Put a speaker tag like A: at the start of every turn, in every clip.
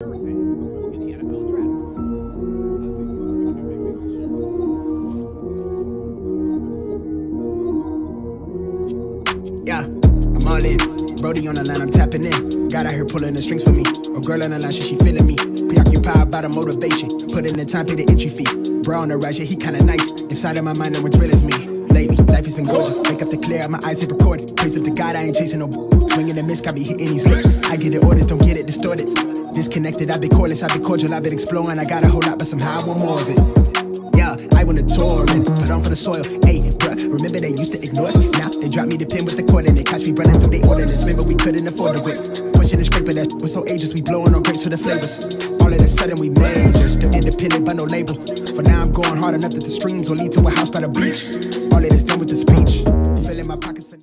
A: everything in the NFL draft.
B: I think we can make things easier.
C: Yeah, I'm all in. Brody on the line, I'm tapping in. God out here pulling the strings for me. A girl on the line, she feeling me. Preoccupied by the motivation. Put in the time, pay the entry fee. Bro on the rise, yeah, he kinda nice. Inside of my mind, no one's real as me. Lately, life has been gorgeous. Wake up to clear out my eyes, hit record. Praise up to God, I ain't chasing no swinging the miss, got me hitting these licks. I get the orders, don't get it distorted. Disconnected, I've been cordless, I've been cordial, I've been exploring. I got a whole lot, but somehow I want more of it. Yeah, I want to tour and put on for the soil. Hey, bruh, remember they used to ignore us? Now they drop me the pin with the cord and they catch me running through they ordinance. Remember we couldn't afford the whip. Pushing the scraper that was so ageless, we blowing on grapes for the flavors. All of a sudden we major, still independent but no label. But now I'm going hard enough that the streams will lead to a house by the beach. All of this done with the speech. Filling my pockets for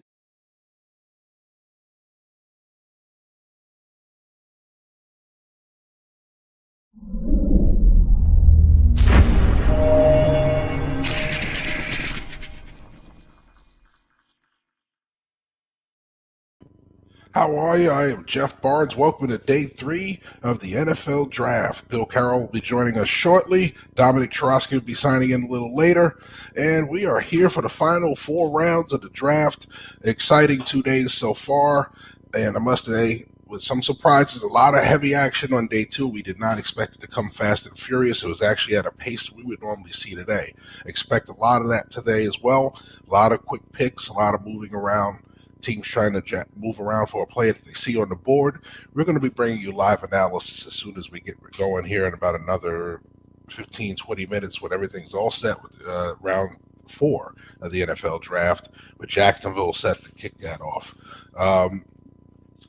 B: How are you? I am Jeff Barnes. Welcome to day 3 of the NFL Draft. Bill Carroll will be joining us shortly. Dominic Churosky will be signing in a little later. And we are here for the final 4 rounds of the draft. Exciting 2 days so far. And I must say, with some surprises, a lot of heavy action on day 2. We did not expect it to come fast and furious. It was actually at a pace we would normally see today. Expect a lot of that today as well. A lot of quick picks, a lot of moving around. Teams trying to move around for a player that they see on the board. We're going to be bringing you live analysis as soon as we get going here in about another 15, 20 minutes when everything's all set with round 4 of the NFL draft, with Jacksonville set to kick that off.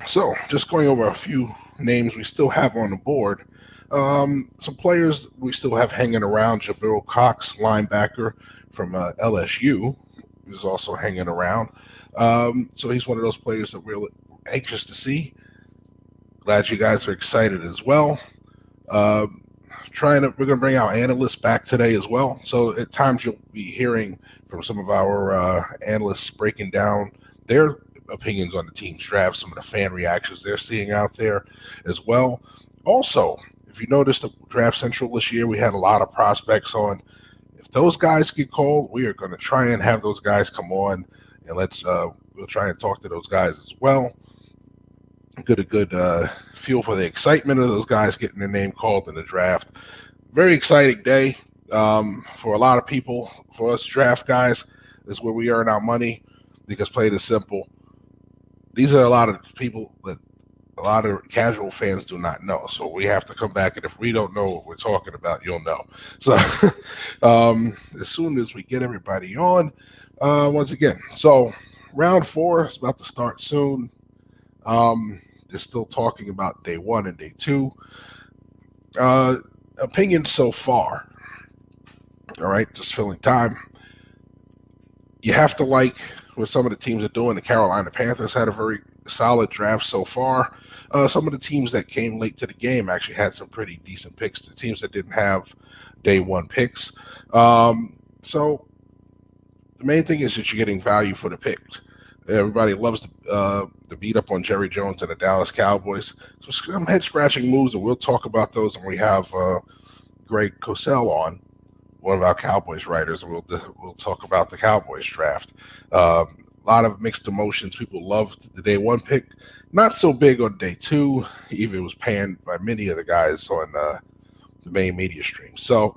B: So just going over a few names we still have on the board. Some players we still have hanging around. Jabril Cox, linebacker from LSU, is also hanging around. So he's one of those players that we're anxious to see. Glad you guys are excited as well. We're going to bring our analysts back today as well. So at times you'll be hearing from some of our analysts breaking down their opinions on the team's draft, some of the fan reactions they're seeing out there as well. Also, if you noticed the Draft Central this year, we had a lot of prospects on. If those guys get called, we are going to try and have those guys come on. And we'll try and talk to those guys as well. Get a good feel for the excitement of those guys getting their name called in the draft. Very exciting day for a lot of people. For us draft guys, is where we earn our money, because plain and simple, these are a lot of people that a lot of casual fans do not know. So we have to come back, and if we don't know what we're talking about, you'll know. So as soon as we get everybody on, once again, so round 4 is about to start soon. They're still talking about day 1 and day 2. Opinions so far. All right, just filling time. You have to like what some of the teams are doing. The Carolina Panthers had a very solid draft so far. Some of the teams that came late to the game actually had some pretty decent picks. The teams that didn't have day 1 picks. So the main thing is that you're getting value for the picks. Everybody loves to beat up on Jerry Jones and the Dallas Cowboys. So some head-scratching moves, and we'll talk about those when we have Greg Cosell on, one of our Cowboys writers, and we'll talk about the Cowboys draft. A lot of mixed emotions. People loved the day 1 pick. Not so big on day 2. Even it was panned by many of the guys on the main media stream. So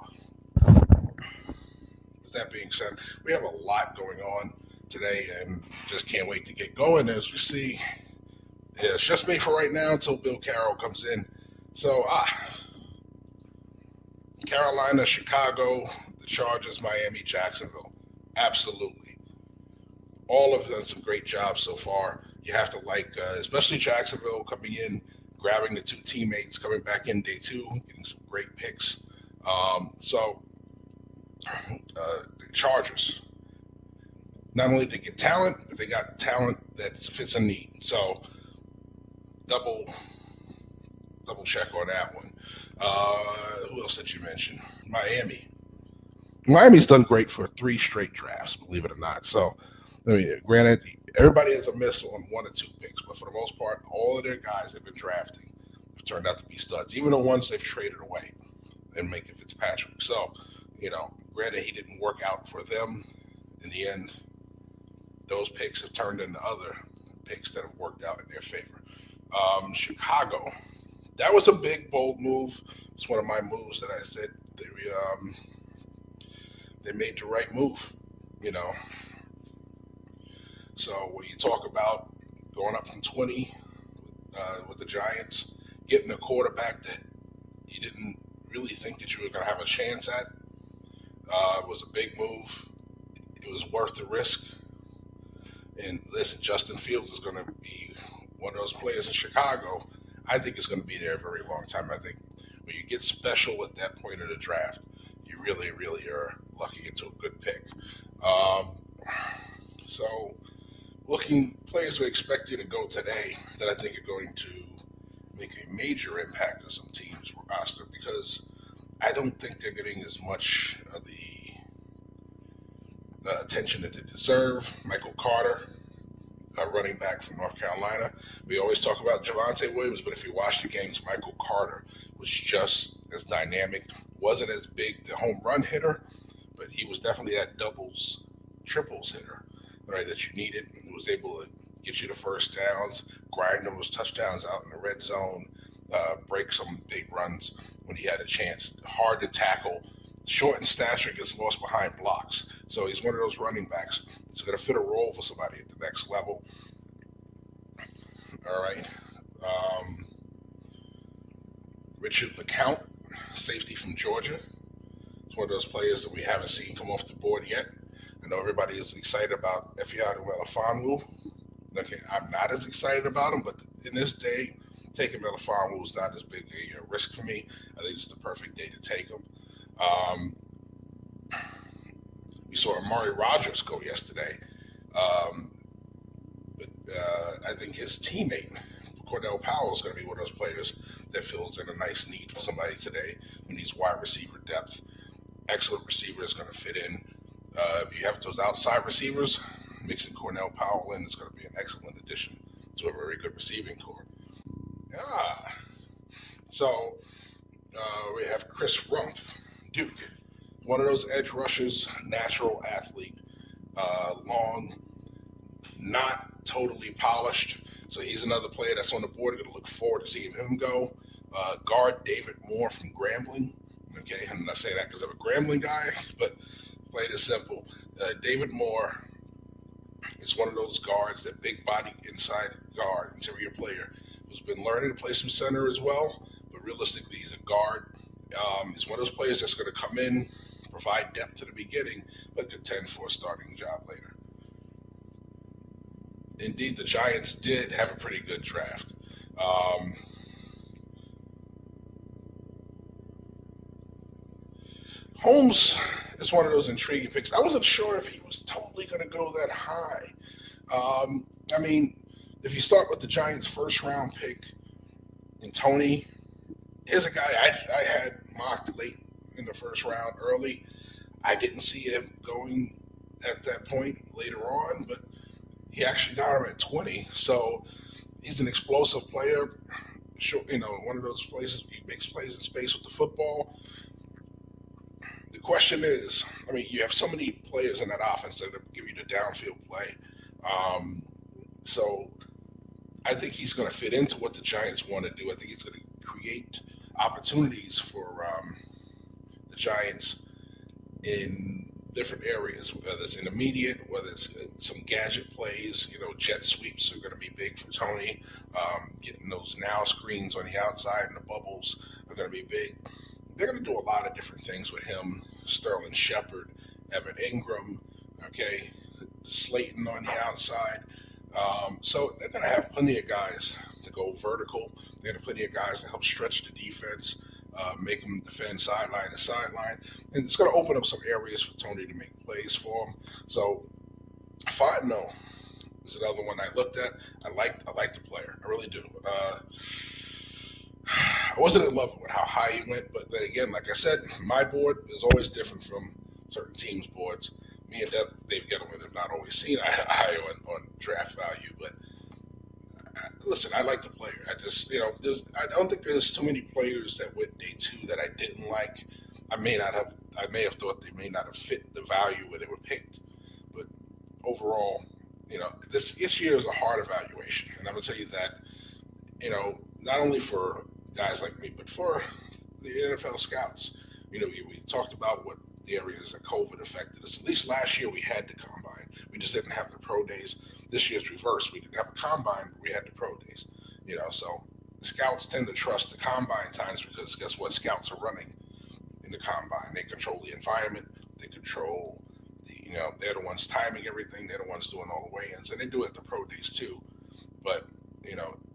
B: that being said, we have a lot going on today and just can't wait to get going. As we see, it's just me for right now until Bill Carroll comes in. So Carolina, Chicago, the Chargers, Miami, Jacksonville. Absolutely. All have done some great jobs so far. You have to like, especially Jacksonville coming in, grabbing the 2 teammates, coming back in day 2, getting some great picks. The Chargers, not only did they get talent, but they got talent that fits a need. So double check on that one. Who else did you mention? Miami. Miami's done great for 3 straight drafts, believe it or not. So, I mean, granted, everybody has a miss on 1 or 2 picks, but for the most part, all of their guys have been drafting turned out to be studs, even the ones they've traded away and Minkah Fitzpatrick. So, granted, he didn't work out for them. In the end, those picks have turned into other picks that have worked out in their favor. Chicago, that was a big, bold move. It's one of my moves that I said they made the right move, So when you talk about going up from 20 with the Giants, getting a quarterback that you didn't really think that you were going to have a chance at, was a big move. It was worth the risk. And listen, Justin Fields is going to be one of those players in Chicago. I think it's going to be there a very long time. I think when you get special at that point of the draft, you really, really are lucky into a good pick. So players we expected to go today that I think are going to make a major impact on some teams' roster, because I don't think they're getting as much of the attention that they deserve. Michael Carter, running back from North Carolina. We always talk about Javonte Williams, but if you watch the games, Michael Carter was just as dynamic. Wasn't as big the home run hitter, but he was definitely that doubles, triples hitter, right, that you needed. He was able to get you the first downs, grind them those touchdowns out in the red zone, break some big runs when he had a chance. Hard to tackle. Short in stature, gets lost behind blocks. So he's one of those running backs. He's going to fit a role for somebody at the next level. All right. Richard LeCounte, safety from Georgia. He's one of those players that we haven't seen come off the board yet. I know everybody is excited about Efiadu Melifonwu. Okay, I'm not as excited about him, but in this day, taking Melifonwu is not as big a risk for me. I think it's the perfect day to take him. We saw Amari Rogers go yesterday, but I think his teammate, Cordell Powell, is going to be one of those players that fills in a nice need for somebody today who needs wide receiver depth. Excellent receiver is going to fit in. If you have those outside receivers, mixing Cornell Powell in is going to be an excellent addition to a very good receiving core. So we have Chris Rumpf, Duke. One of those edge rushers, natural athlete, long, not totally polished. So he's another player that's on the board. Going to look forward to seeing him go. Guard David Moore from Grambling. Okay, I'm not saying that because I'm a Grambling guy, but plain and simple. David Moore is one of those guards, that big body inside guard, interior player, who's been learning to play some center as well, but realistically he's a guard. He's one of those players that's going to come in, provide depth to the beginning, but contend for a starting job later. Indeed, the Giants did have a pretty good draft. Holmes is one of those intriguing picks. I wasn't sure if he was totally going to go that high. I mean, if you start with the Giants' first-round pick in Tony, here's a guy I had mocked late in the first round early. I didn't see him going at that point later on, but he actually got him at 20. So he's an explosive player. One of those places, he makes plays in space with the football. The question is, I mean, you have so many players in that offense that give you the downfield play. So I think he's going to fit into what the Giants want to do. I think he's going to create opportunities for the Giants in different areas, whether it's intermediate, whether it's some gadget plays. Jet sweeps are going to be big for Tony. Getting those now screens on the outside and the bubbles are going to be big. They're going to do a lot of different things with him. Sterling Shepard, Evan Ingram, okay, Slayton on the outside. So they're going to have plenty of guys to go vertical. They're going to have plenty of guys to help stretch the defense, make them defend sideline to sideline. And it's going to open up some areas for Tony to make plays for him. So Fontenot is another one I looked at. I like the player. I really do. I wasn't in love with how high he went, but then again, like I said, my board is always different from certain teams' boards. Me and Dave Gettleman have not always seen eye on draft value, but Listen, I like the player. I just, I don't think there's too many players that went day 2 that I didn't like. I may have thought they may not have fit the value where they were picked, but overall, this year is a hard evaluation, and I'm gonna tell you that, not only for guys like me, but for the NFL scouts. We talked about what the areas that COVID affected us. At least last year we had the combine. We just didn't have the pro days. This year's reverse. We didn't have a combine. We had the pro days. So scouts tend to trust the combine times because guess what? Scouts are running in the combine. They control the environment. They control they're the ones timing everything. They're the ones doing all the weigh-ins, and they do it at the pro days too. But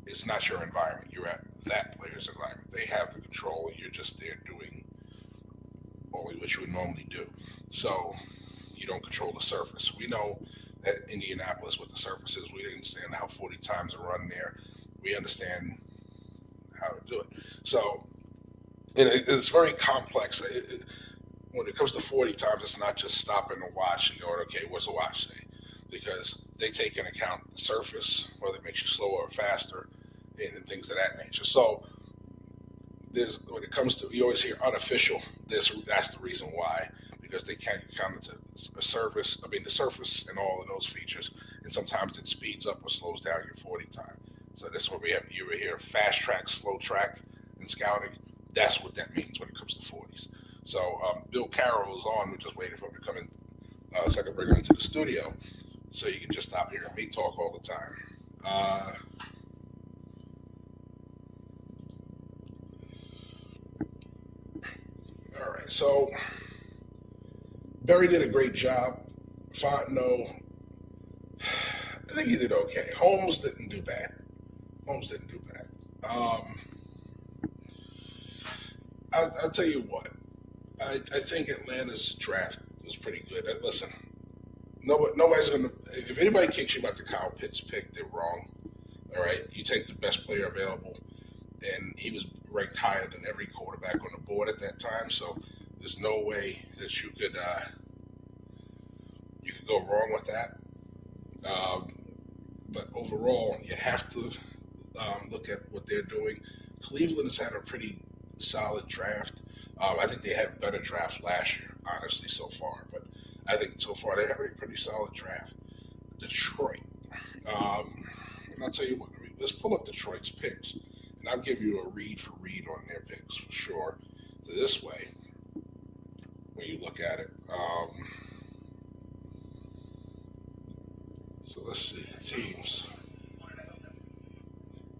B: it's not your environment. You're at that player's environment. They have the control. You're just there doing only what you would normally do. So you don't control the surface. We know at Indianapolis what the surface is. We understand how 40 times a run there. We understand how to do it. So it's very complex. When it comes to 40 times, it's not just stopping to watch and going, okay, what's the watch say? Because they take into account the surface, whether it makes you slower or faster, and things of that nature. So when it comes to, you always hear unofficial, that's the reason why, because they can't count it to the surface and all of those features, and sometimes it speeds up or slows down your 40 time. So that's what you hear fast track, slow track in scouting. That's what that means when it comes to 40s. So Bill Carroll is on. We're just waiting for him to come in so I can bring him into the studio so you can just stop hearing me talk all the time. All right, so Berry did a great job. Fontenot, I think he did okay. Holmes didn't do bad. I'll tell you what. I think Atlanta's draft was pretty good. Listen, nobody's gonna. If anybody kicks you about the Kyle Pitts pick, they're wrong. All right, you take the best player available, and he was ranked higher than every quarterback on the board at that time. So there's no way that you could go wrong with that. But overall, you have to look at what they're doing. Cleveland has had a pretty solid draft. I think they had a better draft last year, honestly, so far. But I think so far they have a pretty solid draft. Detroit. And I'll tell you what, let's pull up Detroit's picks. And I'll give you a read for read on their picks for sure. This way, when you look at it. So let's see, teams.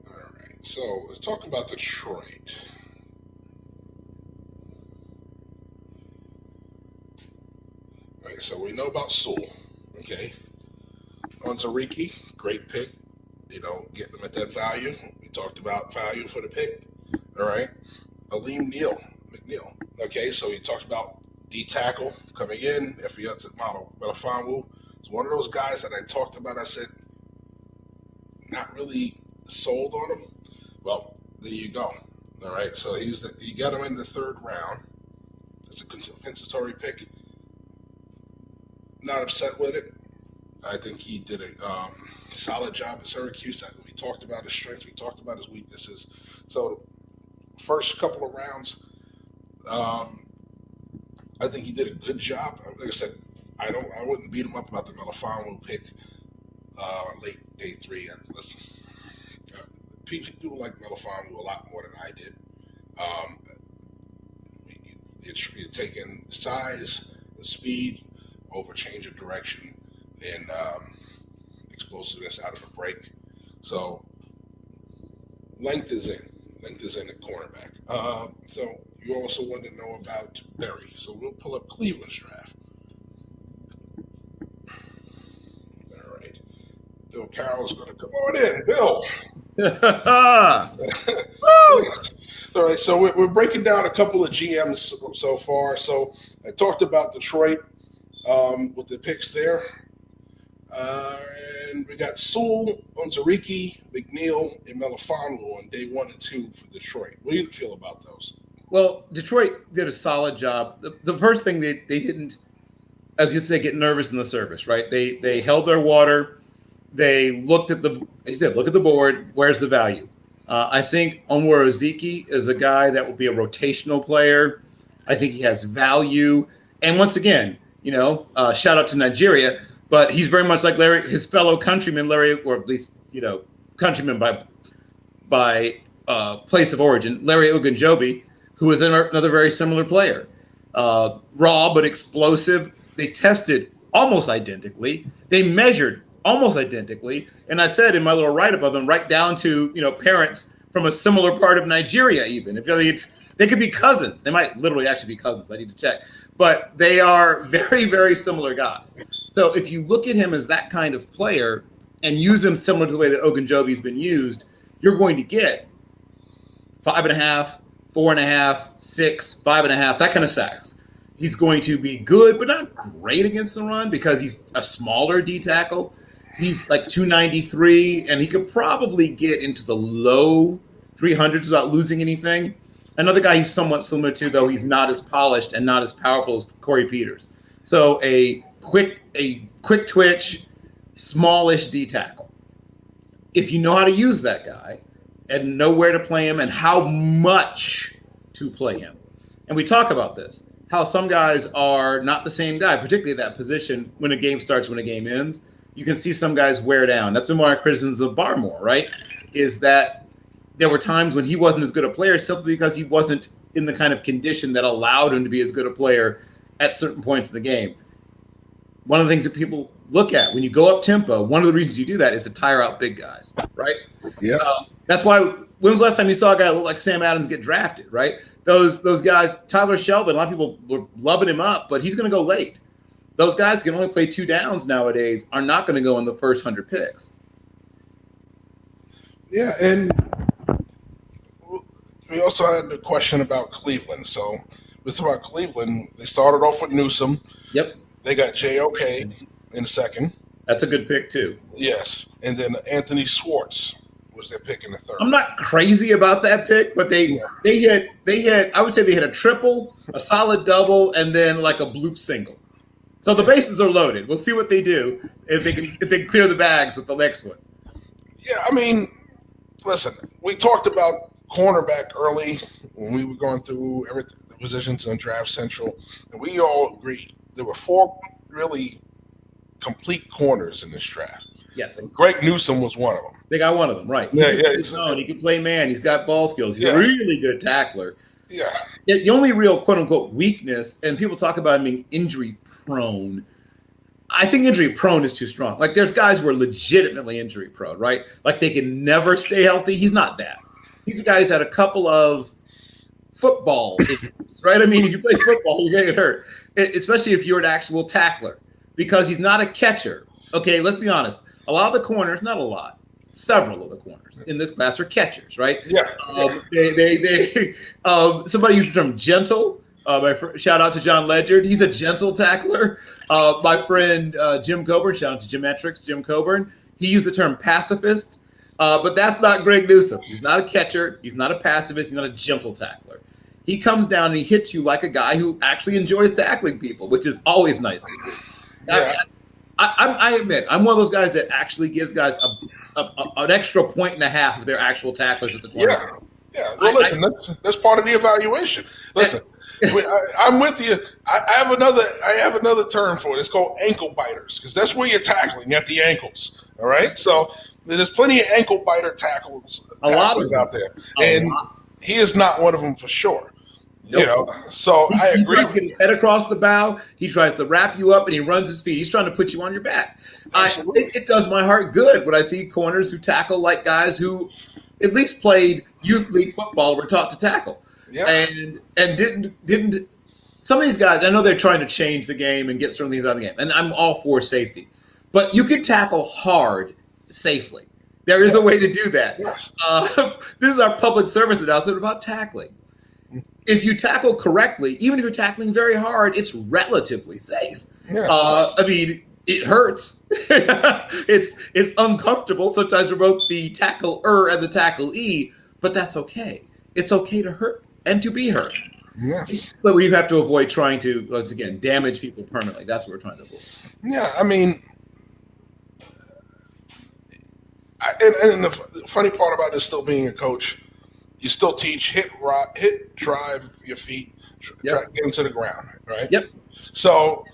B: All right, so let's talk about Detroit. All right, so we know about Sewell, okay. Onwuzurike, great pick. Get them at that value. We talked about value for the pick. All right. Aleem McNeil. Okay, so he talked about D tackle coming in. Effiata Melifonwu. It's one of those guys that I talked about. I said, not really sold on him. Well, there you go. All right, so you got him in the 3rd round. It's a compensatory pick. Not upset with it. I think he did a solid job at Syracuse. We talked about his strengths. We talked about his weaknesses. So first couple of rounds, I think he did a good job. Like I said, I wouldn't beat him up about the Melifonwu pick late day 3. Listen, people like Melifonwu a lot more than I did. You're taking size and speed over change of direction and explosiveness out of the break. So length is in at cornerback. So you also want to know about Berry. So we'll pull up Cleveland's draft. All right. Bill Carroll's going to come on in. Bill. All right. So we're breaking down a couple of GMs so far. So I talked about Detroit with the picks there. And we got Sewell, Onwuzurike, McNeil, and Melifonwu on day 1 and 2 for Detroit. What do you feel about those?
D: Well, Detroit did a solid job. The first thing they didn't, as you'd say, get nervous in the service, right? They held their water. They looked at the, as you said, look at the board. Where's the value? I think Onwar Oziki is a guy that will be a rotational player. I think he has value. And once again, shout out to Nigeria, but he's very much like his fellow countryman, Larry, or at least, countryman by place of origin, Larry Ogunjobi, who is another very similar player. Raw but explosive. They tested almost identically. They measured almost identically. And I said in my little write-up of them, right down to, parents from a similar part of Nigeria even. They could be cousins. They might literally actually be cousins. I need to check. But they are very, very similar guys. So if you look at him as that kind of player and use him similar to the way that Ogunjobi's been used, you're going to get 5.5, 4.5, 6, 5.5, that kind of sacks. He's going to be good, but not great against the run because he's a smaller D tackle. He's like 293, and he could probably get into the low 300s without losing anything. Another guy he's somewhat similar to, though, he's not as polished and not as powerful as Corey Peters. So a quick twitch, smallish D tackle. If you know how to use that guy and know where to play him and how much to play him. And we talk about this, how some guys are not the same guy, particularly at that position when a game starts, when a game ends. You can see some guys wear down. That's been one of our criticisms of Barmore, right? Is that there were times when he wasn't as good a player simply because he wasn't in the kind of condition that allowed him to be as good a player at certain points in the game. One of the things that people look at when you go up tempo, one of the reasons you do that is to tire out big guys, right?
B: Yeah.
D: That's why, when was the last time you saw a guy look like Sam Adams get drafted, right? Those guys, Tyler Shelvin, a lot of people were loving him up, but he's going to go late. Those guys can only play 2 downs nowadays, are not going to go in the first 100 picks.
B: Yeah, and we also had the question about Cleveland. So let's talk about Cleveland. They started off with Newsome.
D: Yep.
B: They got JOK in the second.
D: That's a good pick, too.
B: Yes. And then Anthony Schwartz was their pick in the third.
D: I'm not crazy about that pick, but they hit, I would say they hit a triple, a solid double, and then like a bloop single. So the bases are loaded. We'll see what they do if they can clear the bags with the next one.
B: Yeah, I mean, listen, we talked about cornerback early when we were going through the positions on Draft Central, and we all agreed there were 4 really complete corners in this draft.
D: Yes.
B: And Greg Newsome was one of them.
D: They got one of them, right.
B: Yeah.
D: He can play man. He's got ball skills. He's a really good tackler.
B: Yeah.
D: The only real quote-unquote weakness, and people talk about him being injury-prone, I think injury-prone is too strong. Like, there's guys who are legitimately injury-prone, right? Like, they can never stay healthy. He's not that. He's a guy who's had a couple of football injuries, right? I mean, if you play football, you're going to get hurt, especially if you're an actual tackler, because he's not a catcher. Okay, let's be honest. A lot of the corners, not a lot, several of the corners in this class are catchers, right?
B: Yeah.
D: Somebody used the term gentle. Shout out to John Ledyard. He's a gentle tackler. My friend Jim Coburn, shout out to Geometrics, Jim Coburn. He used the term pacifist, but that's not Greg Newsome. He's not a catcher. He's not a pacifist. He's not a gentle tackler. He comes down and he hits you like a guy who actually enjoys tackling people, which is always nice to see.
B: Yeah.
D: I admit, I'm one of those guys that actually gives guys an extra 1.5 points if they're actual tacklers at the corner.
B: Yeah. Well, listen, that's part of the evaluation. Listen, I'm with you. I have another term for it. It's called ankle biters, because that's where you're tackling at the ankles. All right. So there's plenty of ankle biter tacklers out there, and he is not one of them for sure. Nope. So I agree. He tries to get his head across the bow. He tries to wrap you up, and he runs his feet. He's trying to put you on your back. It does my heart good when I see corners who tackle like guys who at least played youth league football, were taught to tackle. Yeah. And didn't. Some of these guys, I know they're trying to change the game and get certain things out of the game, and I'm all for safety. But you can tackle hard safely. There is a way to do that. Yes. This is our public service announcement about tackling. If you tackle correctly, even if you're tackling very hard, it's relatively safe. Yes. I mean, it hurts. It's uncomfortable sometimes for both the tackler and the tacklee, but that's okay. It's okay to hurt and to be hurt. Yes. But we have to avoid trying to, once again, damage people permanently. That's what we're trying to avoid. Yeah, I mean, And the funny part about this still being a coach, you still teach hit, drive your feet, try get them to the ground, right?
D: Yep.
B: So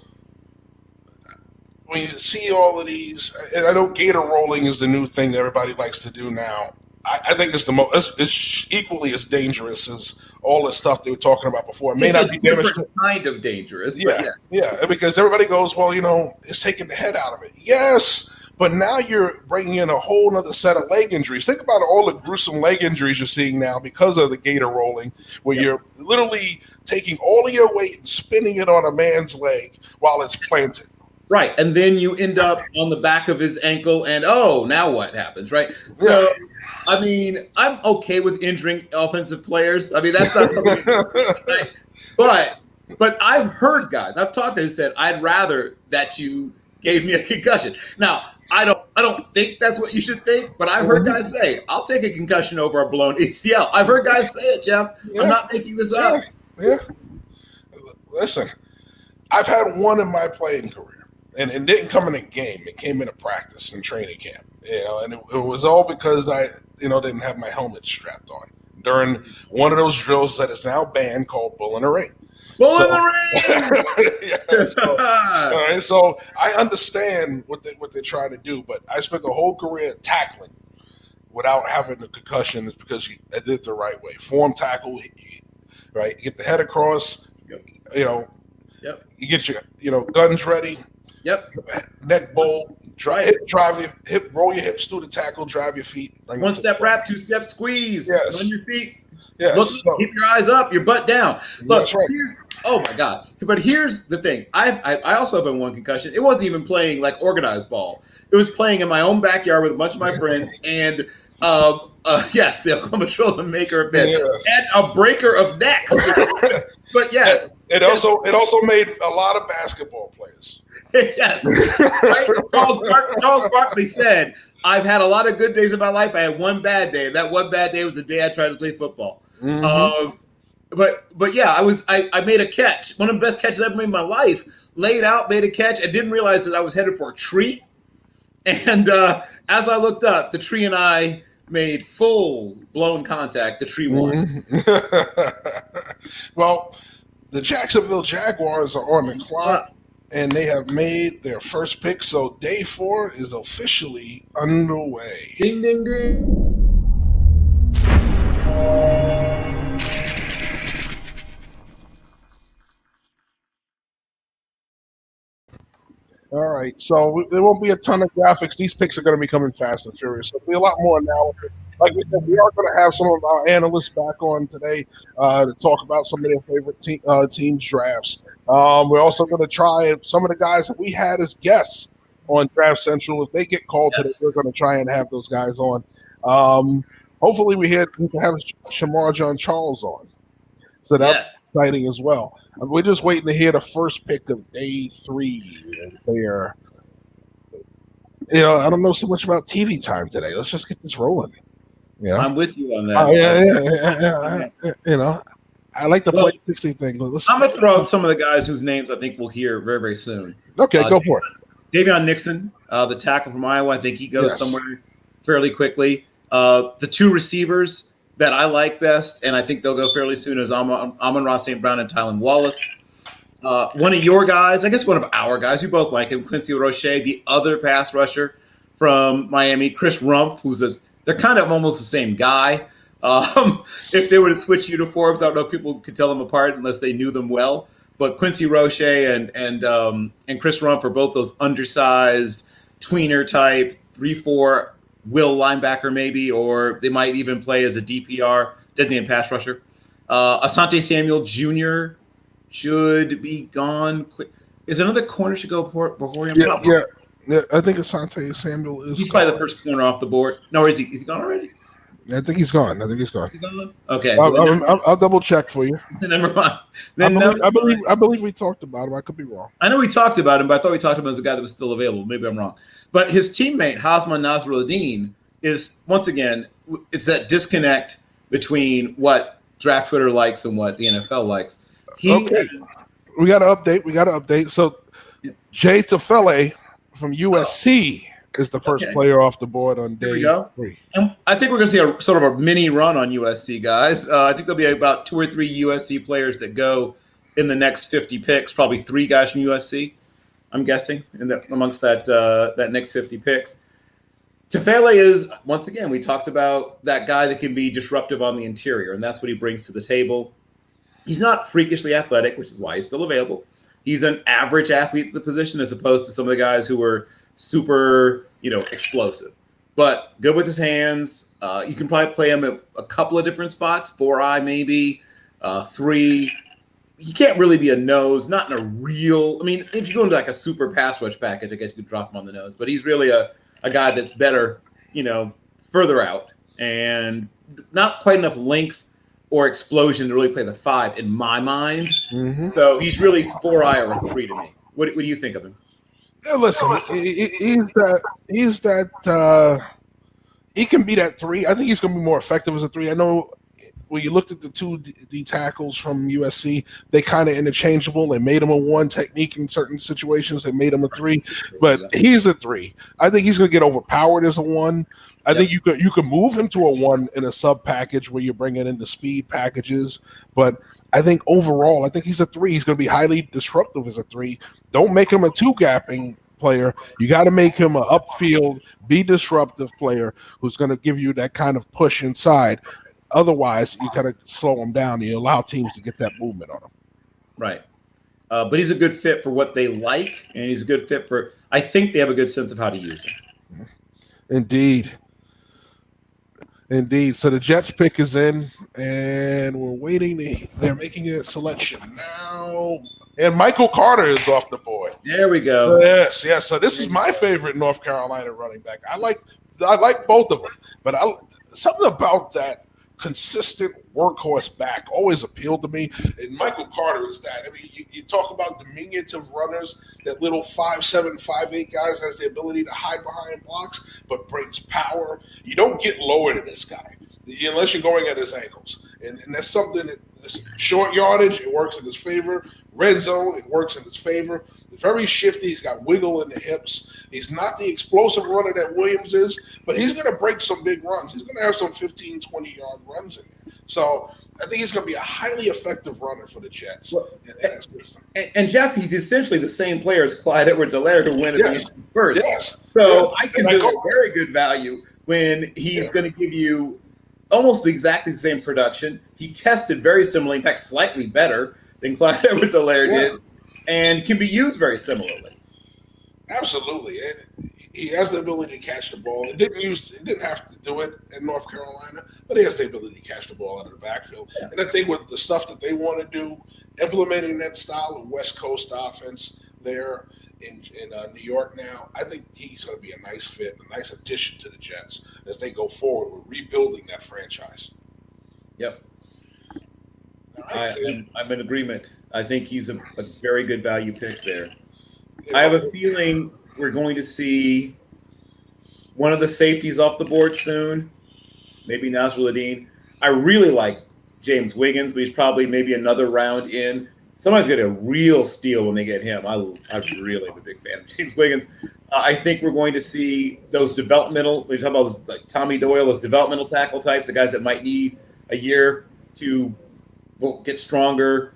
B: when you see all of these, and I know gator rolling is the new thing that everybody likes to do now. I think it's it's equally as dangerous as all the stuff they were talking about before. It may
D: It's
B: not
D: a
B: be
D: different
B: damaged.
D: kind of dangerous.
B: Yeah, because everybody goes, well, it's taking the head out of it. Yes, but now you're bringing in a whole other set of leg injuries. Think about all the gruesome leg injuries you're seeing now because of the gator rolling, where you're literally taking all of your weight and spinning it on a man's leg while it's planted.
D: Right. And then you end up on the back of his ankle and, now what happens, right? So, I mean, I'm okay with injuring offensive players. I mean, that's not something right? But I've heard guys, I've talked to who said, I'd rather that you gave me a concussion. Now, I don't think that's what you should think, but I've heard guys say, I'll take a concussion over a blown ACL. I've heard guys say it, Jeff. I'm not making this up.
B: Yeah. Listen, I've had one in my playing career. And it didn't come in a game. It came in a practice and training camp, and it was all because I, didn't have my helmet strapped on during one of those drills that is now banned called Bull in the Ring.
D: Bull in the
B: Ring! So I understand what they're trying to do, but I spent the whole career tackling without having a concussion is because I did it the right way. Form tackle, right? You get the head across, you get your, guns ready.
D: Yep.
B: Neck bowl, drive your hip, roll your hips through the tackle, drive your feet.
D: One step wrap, two step squeeze.
B: Yes.
D: On your feet.
B: Yes.
D: Look, keep your eyes up, your butt down. Look,
B: that's right.
D: Oh my God. But here's the thing. I also have been one concussion. It wasn't even playing like organized ball. It was playing in my own backyard with a bunch of my friends and yes, the Oklahoma Trail's a maker of beds and a breaker of necks. But yes.
B: It also made a lot of basketball players.
D: Yes. Right? Charles Barkley said, I've had a lot of good days in my life. I had one bad day. That one bad day was the day I tried to play football.
B: Mm-hmm.
D: But yeah, I made a catch. One of the best catches I've ever made in my life. Laid out, made a catch. I didn't realize that I was headed for a tree. And as I looked up, the tree and I made full-blown contact. The tree won.
B: Mm-hmm. Well, the Jacksonville Jaguars are on the clock. And they have made their first pick, so day 4 is officially underway.
D: Ding, ding, ding.
B: All right, so there won't be a ton of graphics. These picks are going to be coming fast and furious. So there'll be a lot more analysis. Like we said, we are going to have some of our analysts back on today to talk about some of their favorite teams' drafts. We're also going to try some of the guys that we had as guests on Draft Central. If they get called today, we're going to try and have those guys on. Hopefully, we can have Shamar John Charles on. So that's exciting as well. We're just waiting to hear the first pick of day 3. There, I don't know so much about TV time today. Let's just get this rolling.
D: I'm with you on that.
B: Yeah. I like the play 60 thing.
D: I'm going to throw out some of the guys whose names I think we'll hear very, very soon.
B: Okay, go for it.
D: Davion Nixon, the tackle from Iowa. I think he goes somewhere fairly quickly. The 2 receivers that I like best, and I think they'll go fairly soon, is Amon-Ra St. Brown and Tylan Wallace. One of your guys, I guess one of our guys, we both like him, Quincy Roche, the other pass rusher from Miami. Chris Rumpf, they're kind of almost the same guy. If they were to switch uniforms, I don't know if people could tell them apart unless they knew them well. But Quincy Roche and Chris Rumpf are both those undersized tweener type 3-4 will linebacker maybe, or they might even play as a DPR, designated pass rusher. Asante Samuel Jr. should be gone quick. Is another corner should go before him?
B: Yeah. I think Asante Samuel is.
D: He's probably the first corner off the board. No, is he gone already?
B: I think he's gone.
D: He's gone? Okay.
B: I'll double check for you.
D: Never mind.
B: I believe we talked about him. I could be wrong.
D: I know we talked about him, but I thought we talked about him as a guy that was still available. Maybe I'm wrong. But his teammate, Hasman Nasruddin, is, once again, it's that disconnect between what Draft Twitter likes and what the NFL likes. We got
B: to update. So Jay Tufele from USC is the first
D: Okay.
B: player off the board on
D: There we
B: day
D: go.
B: 3.
D: And I think we're going to see a sort of a mini run on USC guys. I think there'll be about 2 or 3 USC players that go in the next 50 picks. Probably 3 guys from USC, I'm guessing, amongst that next 50 picks. Tefele is, once again, we talked about that guy that can be disruptive on the interior, and that's what he brings to the table. He's not freakishly athletic, which is why he's still available. He's an average athlete at the position as opposed to some of the guys who were super, explosive. But good with his hands. You can probably play him at a couple of different spots, 4-eye maybe, 3. He can't really be a nose, not in a real – I mean, if you go into like a super pass rush package, I guess you could drop him on the nose. But he's really a guy that's better, further out and not quite enough length or explosion to really play the 5 in my mind.
B: Mm-hmm.
D: So he's really 4-eye or a 3 to me. What do you think of him?
B: Yeah, listen, he's that he can be that 3. I think he's going to be more effective as a 3. I know when you looked at the 2 D tackles from USC, they kind of interchangeable. They made him a 1 technique in certain situations. They made him a 3, but he's a 3. I think he's going to get overpowered as a 1. I think you could move him to a 1 in a sub package where you're bringing in the speed packages, but I think overall, I think he's a 3. He's going to be highly disruptive as a 3. Don't make him a 2-gapping player. You got to make him an upfield, be disruptive player who's going to give you that kind of push inside. Otherwise, you kind of slow him down. You allow teams to get that movement on him. Right.
D: But he's a good fit for what they like, and he's a good fit for – I think they have a good sense of how to use him.
B: Indeed. So the Jets pick is in, and we're waiting. They're making a selection now. And Michael Carter is off the board.
D: There we go.
B: Yes. So this is my favorite North Carolina running back. I like both of them, but something about that consistent workhorse back always appealed to me. And Michael Carter is that. I mean, you talk about diminutive runners, that little 5'7", 5'8" guys has the ability to hide behind blocks, but brings power. You don't get lower than this guy unless you're going at his ankles. And that's something that short yardage, it works in his favor. Red zone, it works in his favor. He's very shifty. He's got wiggle in the hips. He's not the explosive runner that Williams is, but he's going to break some big runs. He's going to have some 15, 20-yard runs in there. So I think he's going to be a highly effective runner for the Jets.
D: And Jeff, he's essentially the same player as Clyde Edwards-Helaire who went at the first.
B: Yes.
D: So I consider it very good value when he's going to give you almost exactly the same production. He tested very similarly, in fact, slightly better than Clyde Edwards-Helaire did, and can be used very similarly.
B: Absolutely, and he has the ability to catch the ball. He didn't have to do it in North Carolina, but he has the ability to catch the ball out of the backfield. Yeah. And I think with the stuff that they want to do, implementing that style of West Coast offense there in New York now, I think he's going to be a nice fit, a nice addition to the Jets as they go forward with rebuilding that franchise.
D: Yep. I'm in agreement. I think he's a very good value pick there. I have a feeling we're going to see one of the safeties off the board soon, maybe Nasruddin. I really like James Wiggins, but he's probably maybe another round in. Somebody's get a real steal when they get him. I really am a big fan of James Wiggins. I think we're going to see those developmental – we talk about those, like Tommy Doyle, those developmental tackle types, the guys that might need a year to – get stronger,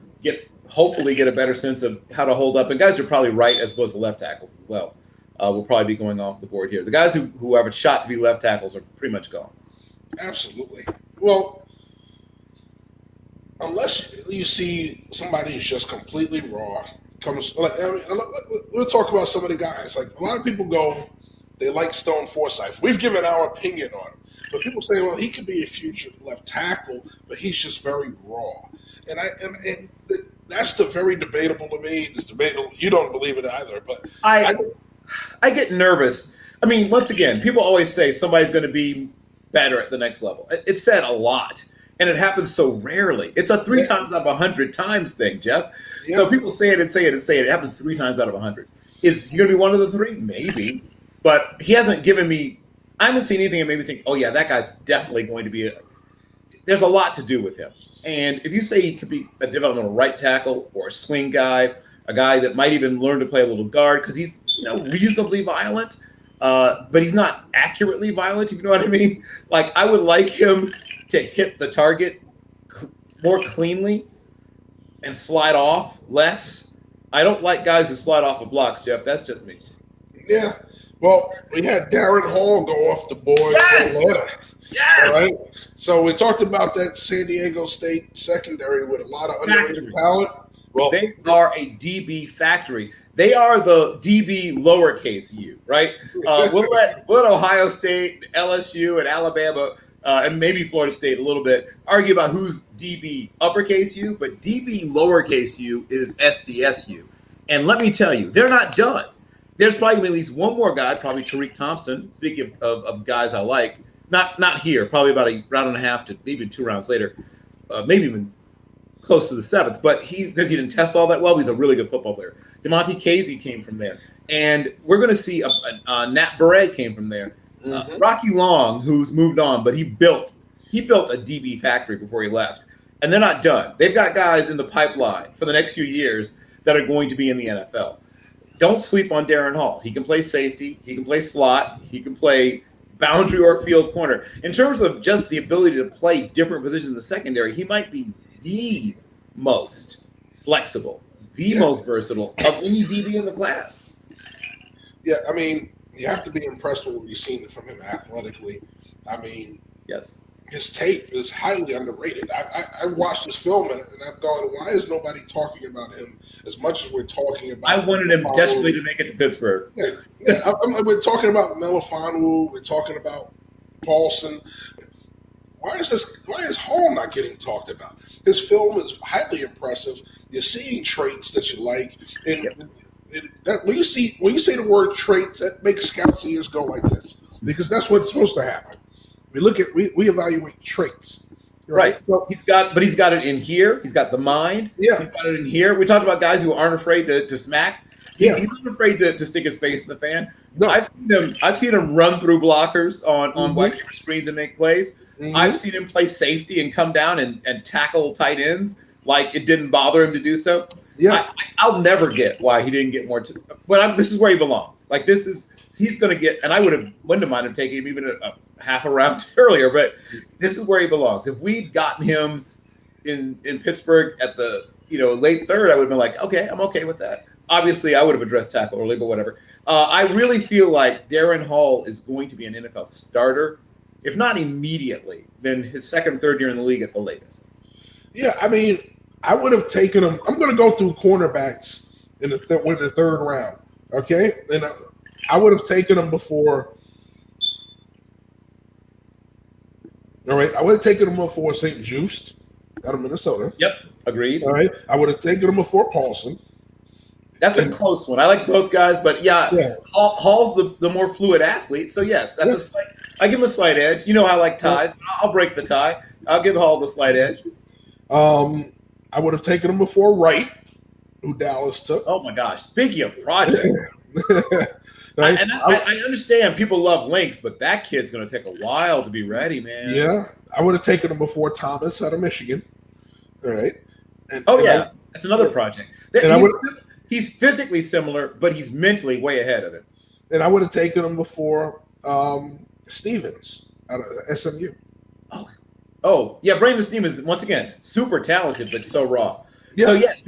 D: hopefully get a better sense of how to hold up. And guys are probably right as opposed to left tackles as well. Will probably be going off the board here. The guys who have a shot to be left tackles are pretty much gone.
B: Absolutely. Well, unless you see somebody who's just completely raw, we'll talk about some of the guys. Like a lot of people they like Stone Forsythe. We've given our opinion on him. But people say, well, he could be a future left tackle, but he's just very raw. And that's very debatable to me. It's debatable. You don't believe it either, but
D: I get nervous. I mean, once again, people always say somebody's going to be better at the next level. It's said a lot, and it happens so rarely. It's a 3 times out of 100 times thing, Jeff. Yeah. So people say it and say it and say it. It happens 3 times out of 100. Is he going to be one of the 3? Maybe, but he hasn't given me. I haven't seen anything that made me think, oh, yeah, that guy's definitely going to be there's a lot to do with him. And if you say he could be a developmental right tackle or a swing guy, a guy that might even learn to play a little guard because he's reasonably violent, but he's not accurately violent, if you know what I mean. Like, I would like him to hit the target more cleanly and slide off less. I don't like guys who slide off of blocks, Jeff. That's just me.
E: Yeah. Well, we had Darren Hall go off the board.
D: Yes! Yes!
E: All right. So we talked about that San Diego State secondary with a lot of underrated talent. Well,
D: They are a DB factory. They are the DB lowercase u, right? We'll let Ohio State, LSU, and Alabama, and maybe Florida State a little bit argue about who's DB uppercase u, but DB lowercase u is SDSU. And let me tell you, they're not done. There's probably gonna be at least one more guy, probably Tariq Thompson. Speaking of guys I like, not here, probably about a round and a half to maybe 2 rounds later, maybe even close to the 7th. But because he didn't test all that well, he's a really good football player. DeMonte Casey came from there, and we're going to see Nat Beret came from there. Rocky Long, who's moved on, but he built a DB factory before he left, and they're not done. They've got guys in the pipeline for the next few years that are going to be in the NFL. Don't sleep on Darren Hall. He can play safety. He can play slot. He can play boundary or field corner. In terms of just the ability to play different positions in the secondary, he might be the most flexible, the most versatile of any DB in the class.
E: yeah, I mean, you have to be impressed with what you've seen from him athletically. I mean,
D: Yes.
E: his tape is highly underrated. I watched this film and I'm going, why is nobody talking about him as much as we're talking about?
D: I wanted him desperately to make it to Pittsburgh.
E: We're talking about Melifonwu. We're talking about Paulson. Why is Hall not getting talked about? His film is highly impressive. You're seeing traits that you like, and when you say the word traits, that makes scouts' ears go like this, because that's what's supposed to happen. We evaluate traits,
D: Right.
E: So,
D: He's got it in here. He's got the mind.
E: Yeah.
D: He's got it in here. We talked about guys who aren't afraid to smack.
E: Yeah.
D: He's not afraid to stick his face in the fan.
E: No.
D: I've seen him run through blockers on wide receiver screens and make plays.
E: Mhm.
D: I've seen him play safety and come down and tackle tight ends like it didn't bother him to do so.
E: yeah,
D: I'll never get why he didn't get more. But this is where he belongs. Like, he's going to get, and I wouldn't mind him taking him even a half a round earlier, but this is where he belongs. If we'd gotten him in Pittsburgh at the late 3rd, I would have been like, okay, I'm okay with that. Obviously, I would have addressed tackle early, but whatever. I really feel like Darren Hall is going to be an NFL starter, if not immediately, then his 2nd, 3rd year in the league at the latest.
E: yeah. I mean, I would have taken him. I'm going to go through cornerbacks with the 3rd round. Okay, and I would have taken him before. All right, I would have taken him before St. Just out of Minnesota.
D: Yep, agreed.
E: All right, I would have taken him before Paulson.
D: That's a close one. I like both guys, but yeah. Hall's the more fluid athlete. So yes, that's I give him a slight edge. I like ties, but I'll break the tie. I'll give Hall the slight edge.
E: I would have taken him before Wright, who Dallas took.
D: Oh my gosh! Speaking of project,
E: Right?
D: I understand people love length, but that kid's going to take a while to be ready, man.
E: Yeah, I would have taken him before Thomas out of Michigan. All right.
D: That's another project. He's physically similar, but he's mentally way ahead of him.
E: And I would have taken him before Stevens out of SMU.
D: Oh, yeah, Brandon Stevens, once again, super talented, but so raw.
E: Yeah.
D: So, yes,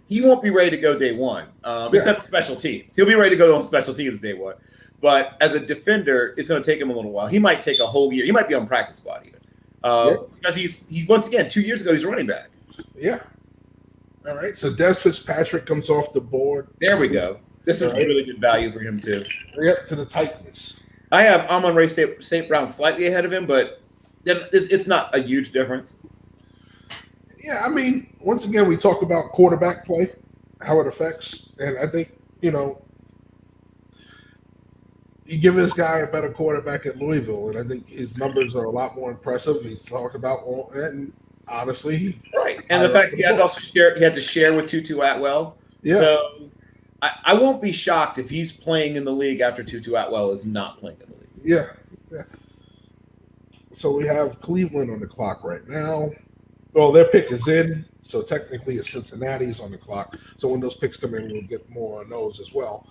D: he won't be ready to go day one, except special teams. He'll be ready to go on special teams day one. But as a defender, it's going to take him a little while. He might take a whole year. He might be on practice squad even. Because he's once again, 2 years ago, he's a running back.
E: Yeah. All right. So Des Fitzpatrick comes off the board.
D: There we go. This is really good value for him, too.
E: Yep, to the Titans.
D: I have Amon-Ra St. Brown slightly ahead of him, but it's not a huge difference.
E: Yeah, I mean, once again, we talk about quarterback play, how it affects. And I think, you give this guy a better quarterback at Louisville, and I think his numbers are a lot more impressive. He's talked about, and honestly,
D: right. And the fact he had to share with Tutu Atwell.
E: Yeah.
D: So I won't be shocked if he's playing in the league after Tutu Atwell is not playing in the league.
E: Yeah. So we have Cleveland on the clock right now. Well, their pick is in, so technically it's Cincinnati's on the clock. So when those picks come in, we'll get more on those as well.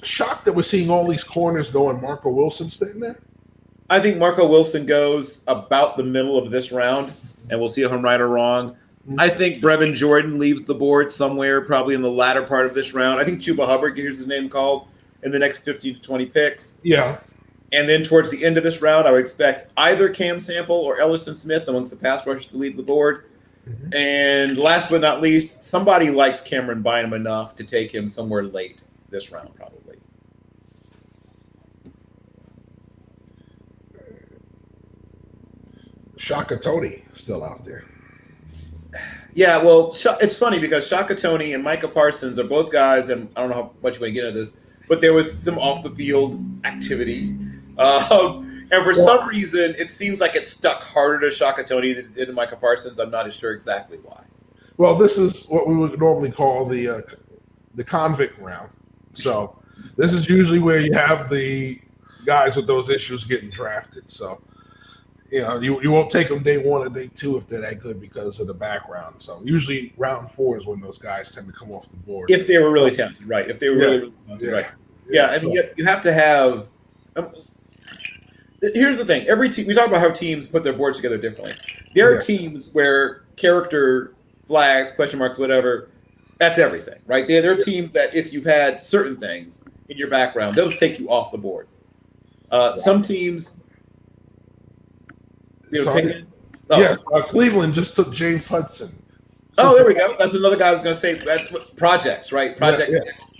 E: shocked that we're seeing all these corners go and Marco Wilson staying there.
D: I think Marco Wilson goes about the middle of this round, and we'll see if I'm right or wrong. I think Brevin Jordan leaves the board somewhere probably in the latter part of this round. I think Chuba Hubbard hears his name called in the next 15 to 20 picks.
E: Yeah.
D: And then towards the end of this round, I would expect either Cam Sample or Ellerson Smith amongst the pass rushers to leave the board. And last but not least, somebody likes Cameron Bynum enough to take him somewhere late this round, probably.
E: Shaka Tony still out there.
D: Yeah, well, it's funny because Shaka Tony and Micah Parsons are both guys, and I don't know how much you want to get into this, but there was some off-the-field activity. And for some reason, it seems like it stuck harder to Shaka Tony than it did to Micah Parsons. I'm not sure exactly why.
E: Well, this is what we would normally call the convict round. So this is usually where you have the guys with those issues getting drafted. So, you won't take them day one or day two if they're that good because of the background. So usually round 4 is when those guys tend to come off the board.
D: If they were really talented, right? If they were really talented, right? Yeah, I mean, you have to have here's the thing. Every team, we talk about how teams put their boards together differently. There are teams where character flags, question marks, whatever, that's everything, right? There are teams that if you've had certain things in your background, they'll just take you off the board. Some teams,
E: Yes, Cleveland just took James Hudson.
D: Oh, there we go. That's another guy I was going to say. That's projects, right? Project.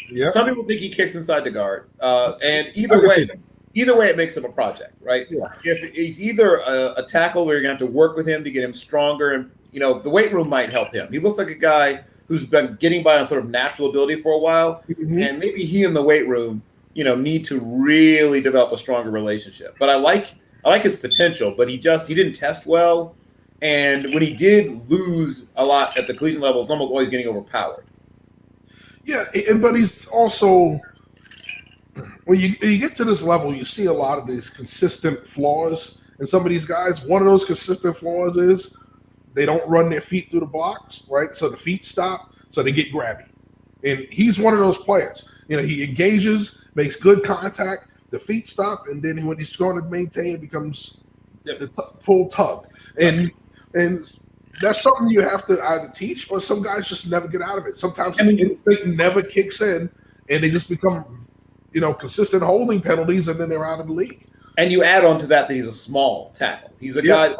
E: Yeah.
D: Some people think he kicks inside the guard, and either way, it makes him a project, right?
E: Yeah.
D: If he's either a tackle where you're going to have to work with him to get him stronger, and the weight room might help him. He looks like a guy who's been getting by on sort of natural ability for a while, and maybe he and the weight room, need to really develop a stronger relationship. But I like his potential, but he didn't test well, and when he did lose a lot at the collegiate level, it's almost always getting overpowered.
E: Yeah, but he's also, when you get to this level, you see a lot of these consistent flaws in some of these guys. One of those consistent flaws is they don't run their feet through the blocks, right? So the feet stop, so they get grabby. And he's one of those players. He engages, makes good contact, the feet stop, and then when he's going to maintain, it becomes the pull tug. And that's something you have to either teach, or some guys just never get out of it. Sometimes instinct never kicks in, and they just become, consistent holding penalties, and then they're out of the league. And
D: you add on to that he's a small tackle. He's a guy.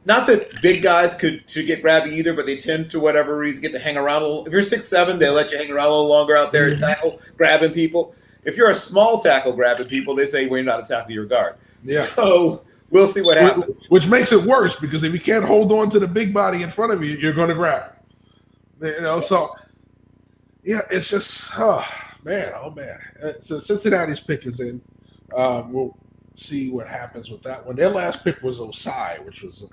D: Not that big guys should get grabby either, but they tend to, whatever reason, get to hang around a little. If you're 6'7", they'll let you hang around a little longer out there and tackle, grabbing people. If you're a small tackle grabbing people, they say, well, you're not a tackle, you're a guard.
E: Yeah.
D: So we'll see what happens.
E: Which makes it worse, because if you can't hold on to the big body in front of you, you're going to grab. So, yeah, it's just, oh, man. So Cincinnati's pick is in. We'll see what happens with that one. Their last pick was Osai, which was,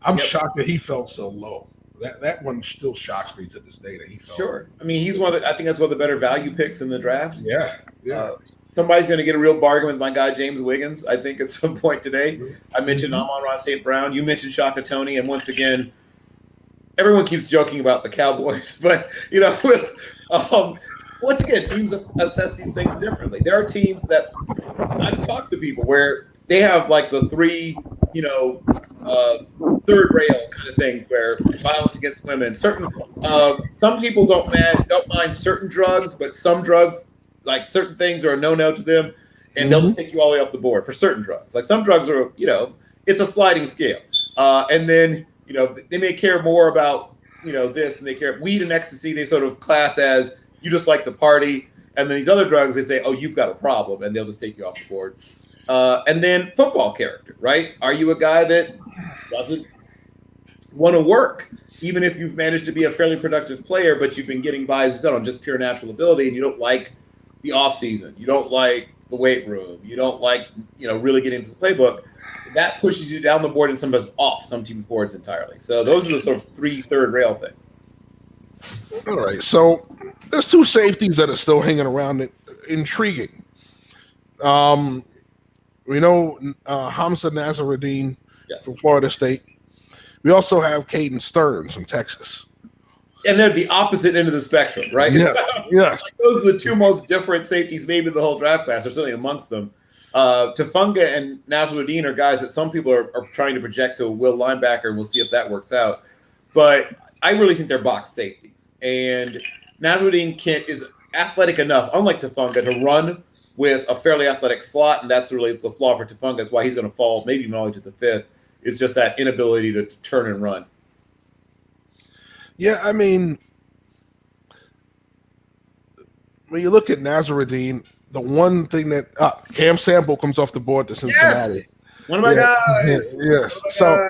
E: I'm shocked that he fell so low. That one still shocks me to this day that he fell.
D: Sure. I mean, he's I think that's one of the better value picks in the draft.
E: Yeah.
D: Somebody's going to get a real bargain with my guy, James Wiggins, I think, at some point today. I mentioned Amon-Ra St. Brown. You mentioned Shaka Tony. And once again, everyone keeps joking about the Cowboys. But, once again, teams assess these things differently. There are teams that I've talked to people where they have like the 3, third rail kind of thing where violence against women. Some people don't mind certain drugs, but some drugs, like certain things, are a no-no to them, and they'll just take you all the way up the board for certain drugs. Like some drugs are, it's a sliding scale. And then, they may care more about, this, and they care weed and ecstasy. They sort of class as you just like to party. And then these other drugs, they say, oh, you've got a problem, and they'll just take you off the board. And then football character, right? Are you a guy that doesn't want to work, even if you've managed to be a fairly productive player, but you've been getting by, as you said, on just pure natural ability, and you don't like the off season, you don't like the weight room, you don't like, really getting into the playbook? That pushes you down the board and sometimes off some teams' boards entirely. So those are the sort of 3 third rail things.
E: All right. So there's 2 safeties that are still hanging around that intriguing. We know Hamza Nazaruddin from Florida State. We also have Caden Stearns from Texas.
D: And they're the opposite end of the spectrum, right?
B: Yes, yes.
D: Those are the two most different safeties, maybe in the whole draft class, or certainly amongst them. Tufunga and Nasruddin are guys that some people are trying to project to a will linebacker, and we'll see if that works out. But I really think they're box safeties. And Nasruddin is athletic enough, unlike Tufunga, to run with a fairly athletic slot, and that's really the flaw for Tufunga. That's why he's going to fall maybe even all the way to the fifth. It's just that inability to turn and run.
B: Yeah, I mean, when you look at Nasruddin, the one thing that Cam Sample comes off the board to Cincinnati.
D: Yes, one of my guys.
B: Yes, so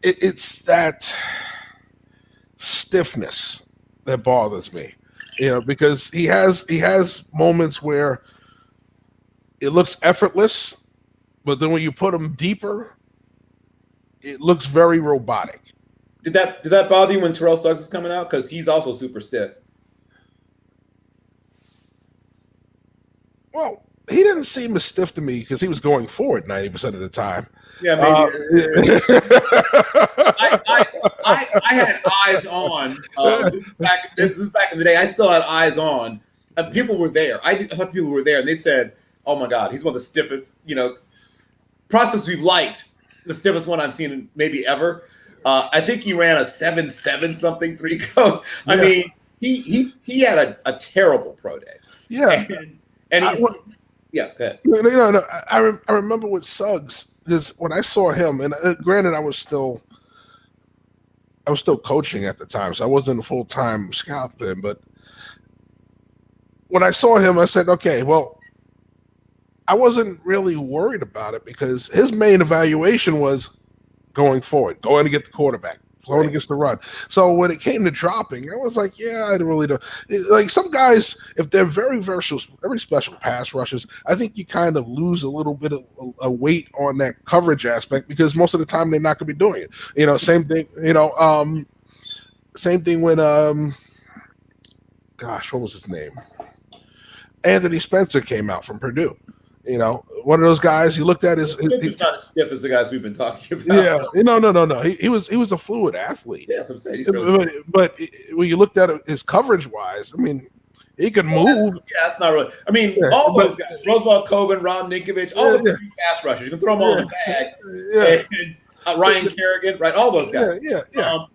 B: it's that stiffness that bothers me, because he has moments where it looks effortless, but then when you put him deeper, it looks very robotic.
D: Did that bother you when Terrell Suggs was coming out? Because he's also super stiff.
B: Well, he didn't seem as stiff to me because he was going forward 90% of the time.
D: Yeah, maybe. I had eyes on. This is back in the day. I still had eyes on. People were there. I thought people were there, and they said, "Oh my God, he's one of the stiffest." Process we've liked, the stiffest one I've seen maybe ever. I think he ran a 7.7 something 3 cone. I mean, he had a terrible pro day.
B: Yeah,
D: and he's go ahead.
B: No, I remember with Suggs because when I saw him, and granted, I was still coaching at the time, so I wasn't a full-time scout then. But when I saw him, I said, okay, well, I wasn't really worried about it because his main evaluation was going forward, going to get the quarterback, going against the run. So when it came to dropping, I was like, yeah, I really don't. Like some guys, if they're very versatile, very special pass rushers, I think you kind of lose a little bit of a weight on that coverage aspect because most of the time they're not going to be doing it. Same thing. Same thing when gosh, what was his name? Anthony Spencer came out from Purdue. One of those guys you looked at he's
D: not as stiff as the guys we've been talking about.
B: Yeah, no. He was a fluid athlete.
D: Yes, I'm saying he's really
B: but when you looked at his coverage wise, I mean, he could move.
D: That's not really. I mean, all those guys, Roosevelt Coben, Rob Ninkovich, all the pass rushers. You can throw them all in the bag.
B: Yeah.
D: And Ryan Kerrigan, right? All those guys.
B: Yeah.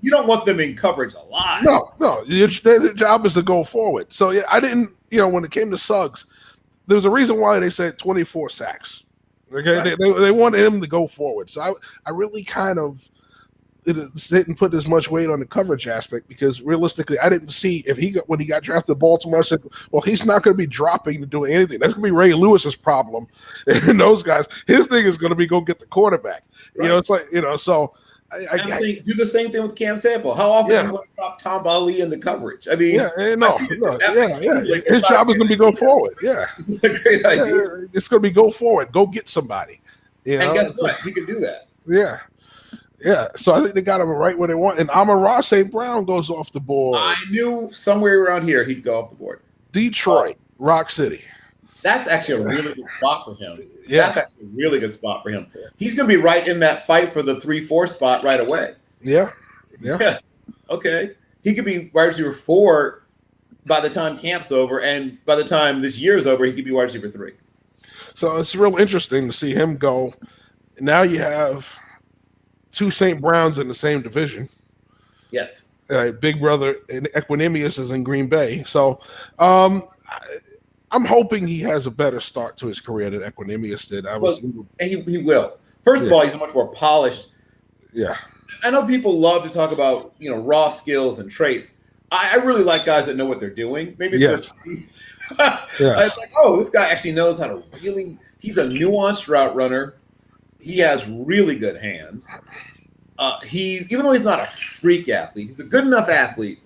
D: You don't want them in coverage a lot.
B: No. Their job is to go forward. So yeah, I didn't. When it came to Suggs, there was a reason why they said 24 sacks. Okay, right. They wanted him to go forward. So I really kind of didn't put as much weight on the coverage aspect because realistically, I didn't see when he got drafted to Baltimore. I said, well, he's not going to be dropping to do anything. That's going to be Ray Lewis's problem. And those guys, his thing is going to be go get the quarterback. Right. It's like so. I
D: do the same thing with Cam Sample. How often do you want to drop Tom Ali in the coverage? I mean,
B: his job is going to be go forward. Yeah,
D: it's a great idea.
B: It's going to be go forward, go get somebody.
D: And guess what? He can do that.
B: Yeah. So I think they got him right where they want. And Amon-Ra St. Brown goes off the board.
D: I knew somewhere around here he'd go off the board.
B: Detroit, Rock City.
D: That's actually a really good spot for him. Yeah. That's actually a really good spot for him. He's going to be right in that fight for the 3-4 spot right away.
B: Yeah.
D: Okay. He could be wide receiver 4 by the time camp's over, and by the time this year's over, he could be wide receiver 3.
B: So it's real interesting to see him go. Now you have 2 St. Browns in the same division.
D: Yes.
B: Big brother Equanimous is in Green Bay. So I'm hoping he has a better start to his career than Equanimous did.
D: And he will. First of all, he's a much more polished.
B: Yeah.
D: I know people love to talk about, raw skills and traits. I really like guys that know what they're doing. Maybe it's just it's like, oh, this guy actually knows how to he's a nuanced route runner. He has really good hands. Even though he's not a freak athlete, he's a good enough athlete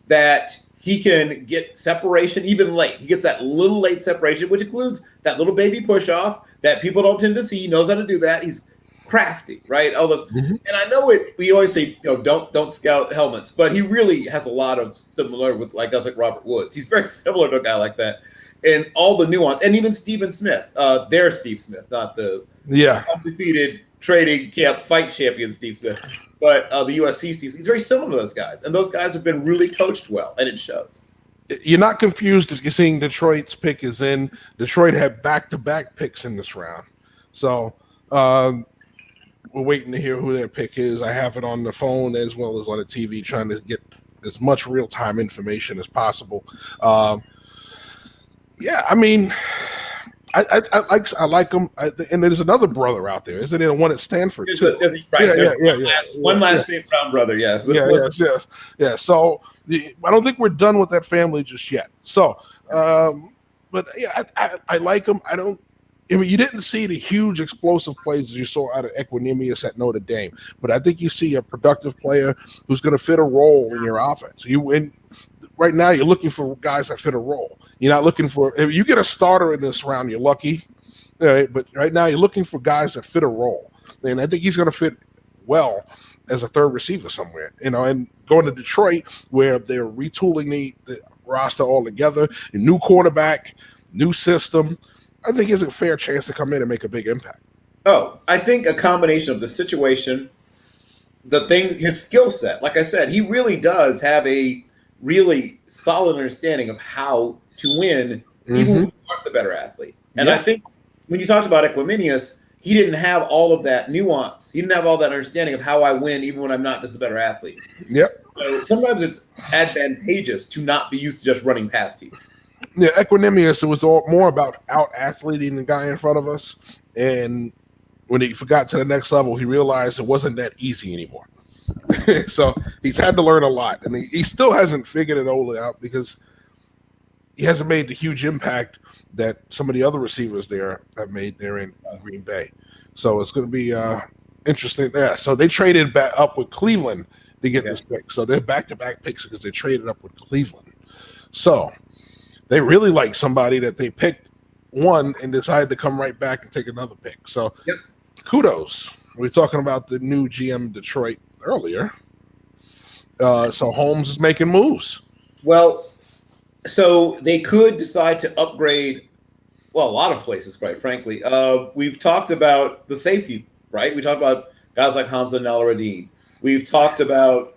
D: that he can get separation even late. He gets that little late separation, which includes that little baby push off that people don't tend to see. He knows how to do that. He's crafty, right? All those, and I know it. We always say, don't scout helmets, but he really has a lot of similar with guys like Robert Woods. He's very similar to a guy like that, and all the nuance. And even Stephen Smith, their Steve Smith, not the undefeated trading camp fight champion Steve Smith. but the USC season, he's very similar to those guys, and those guys have been really coached well, and it shows.
B: You're not confused if you're seeing Detroit's pick is in. Detroit had back-to-back picks in this round. So we're waiting to hear who their pick is. I have it on the phone as well as on the TV, trying to get as much real-time information as possible. Yeah, I mean, I like him. And there's another brother out there, isn't there? One at Stanford, too.
D: One last St. Brown brother, yes.
B: Yeah. So I don't think we're done with that family just yet. So, but yeah, I like him. I mean, you didn't see the huge explosive plays you saw out of Equanimeous at Notre Dame, but I think you see a productive player who's going to fit a role in your offense. Right now, you're looking for guys that fit a role. You're not looking for – if you get a starter in this round, you're lucky. Right? But right now, you're looking for guys that fit a role. And I think he's going to fit well as a third receiver somewhere. And going to Detroit where they're retooling the roster all together, a new quarterback, new system, I think he has a fair chance to come in and make a big impact.
D: Oh, I think a combination of the situation, the things, his skill set. Like I said, he really does have a really solid understanding of how to win, even when you aren't the better athlete. And I think when you talked about Equanimeous, he didn't have all of that nuance. He didn't have all that understanding of how I win, even when I'm not just a better athlete.
B: Yep.
D: So sometimes it's advantageous to not be used to just running past people.
B: Yeah, Equanimeous, it was more about out-athleting the guy in front of us. And when he forgot to the next level, he realized it wasn't that easy anymore. So he's had to learn a lot. And he still hasn't figured it all out because he hasn't made the huge impact that some of the other receivers there have made there in Green Bay. So it's going to be interesting there. So they traded back up with Cleveland to get this pick. So they're back-to-back picks because they traded up with Cleveland. So they really like somebody that they picked one and decided to come right back and take another pick. So kudos. We were talking about the new GM Detroit earlier. So Holmes is making moves.
D: Well, so they could decide to upgrade, well, a lot of places, quite frankly. We've talked about the safety, right? We talked about guys like Hamza Al-Radin. We've talked about,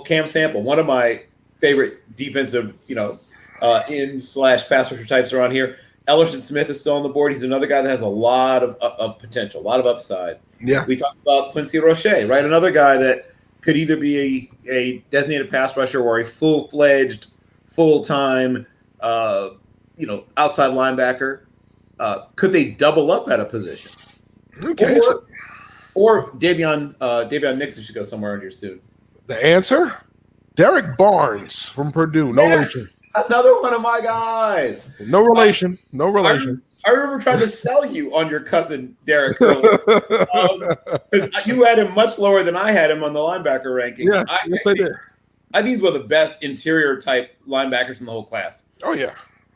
D: Cam Sample, one of my favorite defensive, in/pass rusher types around here. Ellerson Smith is still on the board. He's another guy that has a lot of potential, a lot of upside.
B: Yeah.
D: We talked about Quincy Roche, right? Another guy that could either be a designated pass rusher or a full-fledged, full-time, outside linebacker. Could they double up at a position?
B: Okay.
D: Or Davion Nixon should go somewhere in here soon.
B: The answer? Derek Barnes from Purdue. No relation.
D: Another one of my guys.
B: No relation. No relation.
D: I remember trying to sell you on your cousin, Derek earlier. Because you had him much lower than I had him on the linebacker ranking.
B: Yes, I did.
D: I think he's one of the best interior type linebackers in the whole class.
B: Oh, yeah.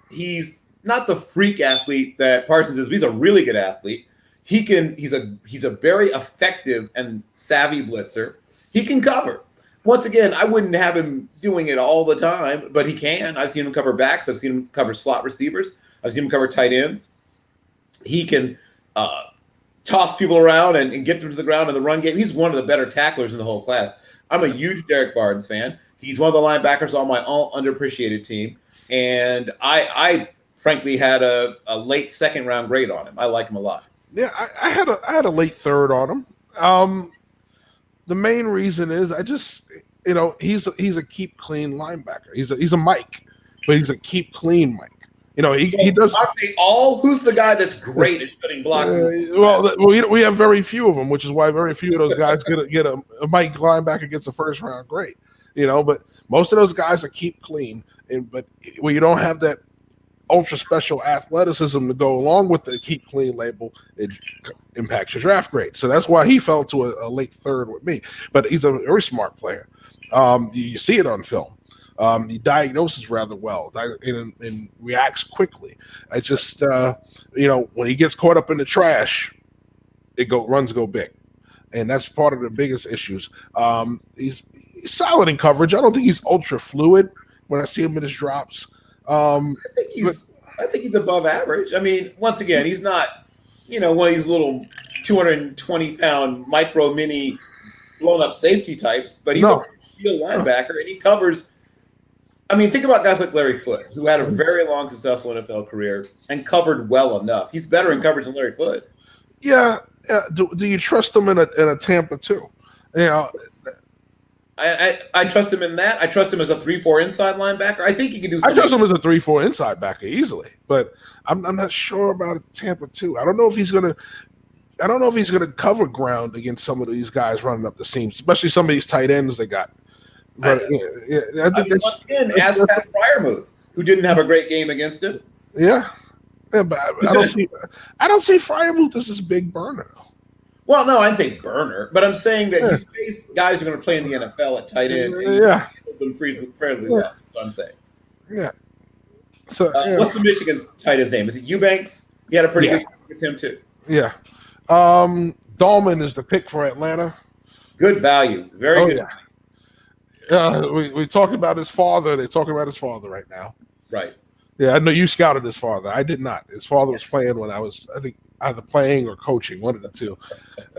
D: He's not the freak athlete that Parsons is, but he's a really good athlete. He's a very effective and savvy blitzer. He can cover. Once again, I wouldn't have him doing it all the time, but he can. I've seen him cover backs. I've seen him cover slot receivers. I've seen him cover tight ends. He can toss people around and get them to the ground in the run game. He's one of the better tacklers in the whole class. I'm a huge Derek Barnes fan. He's one of the linebackers on my all underappreciated team. And I frankly had a late second round grade on him. I like him a lot.
B: Yeah, I had a late third on him. The main reason is he's a keep clean linebacker. He's a Mike, but he's a keep clean Mike. He does.
D: Aren't they all? Who's the guy that's great at shutting blocks?
B: We have very few of them, which is why very few of those guys get a Mike linebacker gets a first round grade. But most of those guys are keep clean, but when you don't have that ultra special athleticism to go along with the keep clean label, it impacts your draft grade. So that's why he fell to a late third with me. But he's a very smart player. You see it on film. He diagnoses rather well and reacts quickly. I just, when he gets caught up in the trash, runs go big. And that's part of the biggest issues. He's solid in coverage. I don't think he's ultra fluid when I see him in his drops.
D: I think he's above average. I mean, once again, he's not, one of these little 220-pound micro mini blown up safety types, but he's
B: No.
D: a field linebacker and he covers. I mean, think about guys like Larry Foote, who had a very long, successful NFL career and covered well enough. He's better in coverage than Larry Foote.
B: Yeah. Do you trust him in a Tampa too? You know,
D: I trust him in that. I trust him as a 3-4 inside linebacker. I think he can do
B: I
D: something.
B: trust him as a 3-4 inside backer easily, but I'm not sure about Tampa too. I don't know if he's gonna cover ground against some of these guys running up the seams, especially some of these tight ends they got. But I think
D: once again, ask Pat Fryermuth, who didn't have a great game against him.
B: yeah, but I don't see Fryermuth as this big burner.
D: Well, no, I'd say burner, but I'm saying that he's faced guys who are going to play in the NFL at tight end. And
B: Yeah,
D: them fairly well. That's what I'm saying.
B: yeah. So
D: What's the Michigan's tight end's name? Is it Eubanks? He had a pretty good game against him too.
B: yeah. Dahlman is the pick for Atlanta.
D: Good value, very good.
B: Yeah. We talked about his father. They're talking about his father right now.
D: Right.
B: Yeah, I know you scouted his father. I did not. His father was playing when I think, either playing or coaching, one of the two.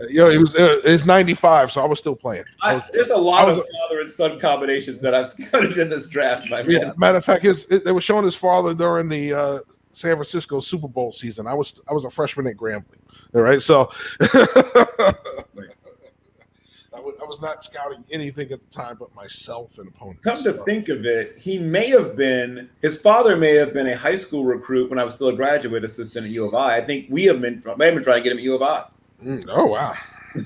B: He was. It's 95, so I was still playing.
D: There's a lot of father and son combinations that I've scouted in this draft, my man.
B: Yeah, matter of fact, they were showing his father during the San Francisco Super Bowl season. I was a freshman at Grambling. All right, so I was not scouting anything at the time but myself and opponents.
D: Come to think of it, his father may have been a high school recruit when I was still a graduate assistant at U of I. I think we may have been trying to get him at U of I.
B: Oh, wow.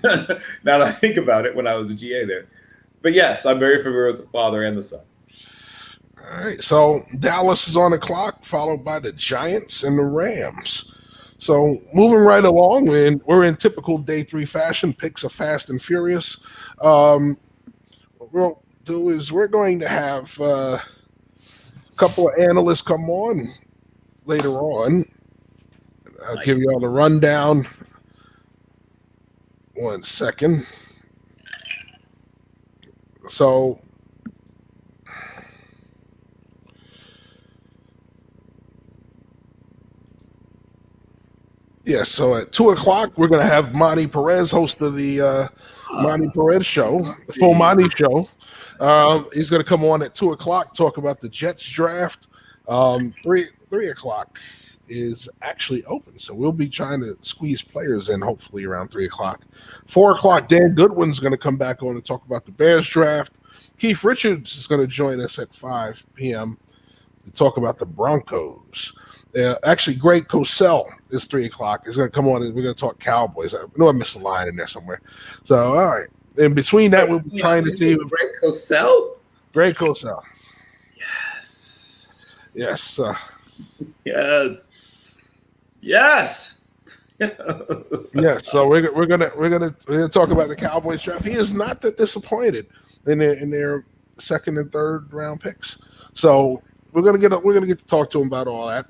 D: Now that I think about it, when I was a GA there. But yes, I'm very familiar with the father and the son.
B: All right, so Dallas is on the clock, followed by the Giants and the Rams. So moving right along, we're in typical day 3 fashion. Picks are fast and furious. What we'll do is we're going to have a couple of analysts come on later on. I'll give you all the rundown. 1 second. So yes, so at 2:00 we're going to have Monty Perez, host of the Monty Perez show, the full Monty show. He's going to come on at 2:00, talk about the Jets draft. 3:00 is actually open, so we'll be trying to squeeze players in hopefully around 3:00. 4:00, Dan Goodwin's going to come back on and talk about the Bears draft. Keith Richards is going to join us at 5 p.m. to talk about the Broncos. Actually, Greg Cosell is 3:00. He's going to come on and we're going to talk Cowboys. I know I missed a line in there somewhere. So, all right. In between that, we'll be trying to see.
D: Greg Cosell?
B: Greg Cosell.
D: Yes.
B: Yes.
D: Yes. Yes.
B: Yes. So we're gonna talk about the Cowboys draft. He is not that disappointed in their second and third round picks. So we're gonna get to talk to him about all that.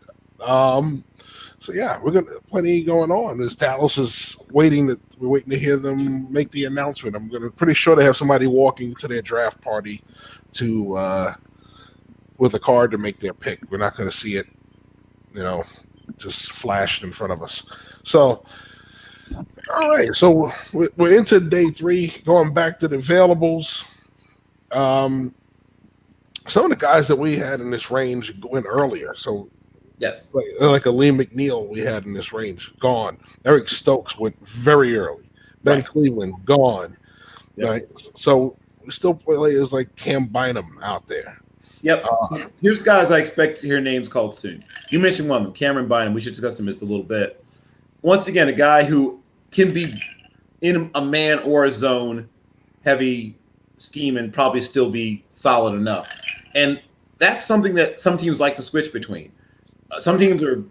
B: So yeah, we're gonna plenty going on. As Dallas is we're waiting to hear them make the announcement. Pretty sure they have somebody walking to their draft party to with a card to make their pick. We're not gonna see it, just flashed in front of us. So all right, so we're into day 3, going back to the availables. Some of the guys that we had in this range went earlier. So
D: Yes.
B: like a Lee McNeil we had in this range, gone. Eric Stokes went very early. Ben Cleveland, gone.
D: Yep.
B: Right? So we still players like Cam Bynum out there.
D: Yep. So here's guys I expect to hear names called soon. You mentioned one of them, Cameron Bynum. We should discuss him just a little bit. Once again, a guy who can be in a man or a zone heavy scheme and probably still be solid enough. And that's something that some teams like to switch between. Some teams are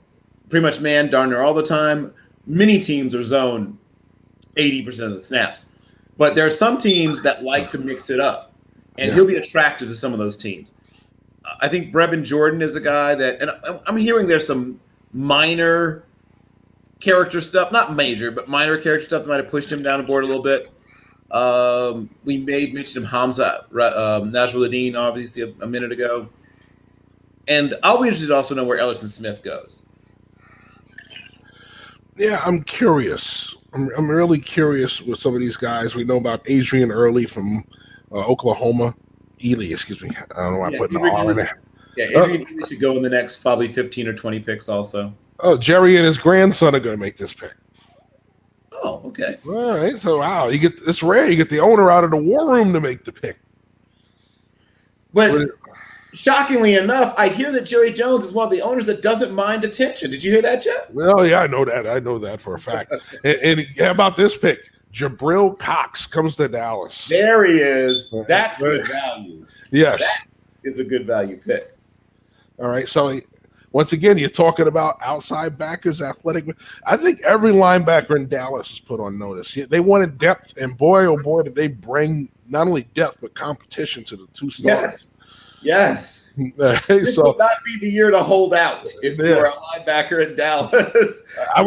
D: pretty much man darn near all the time. Many teams are zone 80% of the snaps. But there are some teams that like to mix it up. And he'll be attractive to some of those teams. I think Brevin Jordan is a guy that, and I'm hearing there's some minor character stuff, not major, but minor character stuff that might have pushed him down the board a little bit. We may mention him, Hamza Nasruddin, obviously a minute ago. And I'll be interested to also know where Ellerson Smith goes.
B: Yeah, I'm curious. I'm really curious with some of these guys. We know about Adrian Early from Oklahoma. Ely, excuse me. I don't know why I'm putting the R in there.
D: Yeah, Adrian Ely should go in the next probably 15 or 20 picks also.
B: Oh, Jerry and his grandson are going to make this pick.
D: Oh, okay.
B: All right. So, wow, it's rare. You get the owner out of the war room to make the pick.
D: But shockingly enough, I hear that Jerry Jones is one of the owners that doesn't mind attention. Did you hear that, Jeff?
B: Well, yeah, I know that. I know that for a fact. and how about this pick? Jabril Cox comes to Dallas.
D: There he is. That's good value.
B: Yes.
D: That is a good value pick.
B: All right. So, once again, you're talking about outside backers, athletic. I think every linebacker in Dallas is put on notice. They wanted depth, and boy, oh boy, did they bring not only depth but competition to the two stars.
D: Yes. This
B: So
D: would not be the year to hold out if you were a linebacker in Dallas.
B: I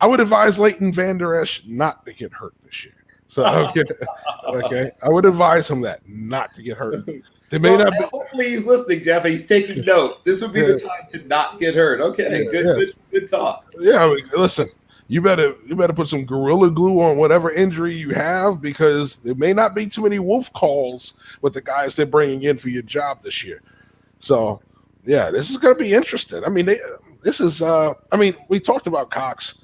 B: would advise Leighton Vander Esch not to get hurt this year. So okay, I would advise him that not to get hurt. They may not be.
D: Hopefully he's listening, Jeff, and he's taking note. This would be the time to not get hurt. Okay, good talk.
B: Yeah, I mean, listen, you better put some gorilla glue on whatever injury you have, because there may not be too many wolf calls with the guys they're bringing in for your job this year. So, yeah, this is going to be interesting. I mean, we talked about Cox.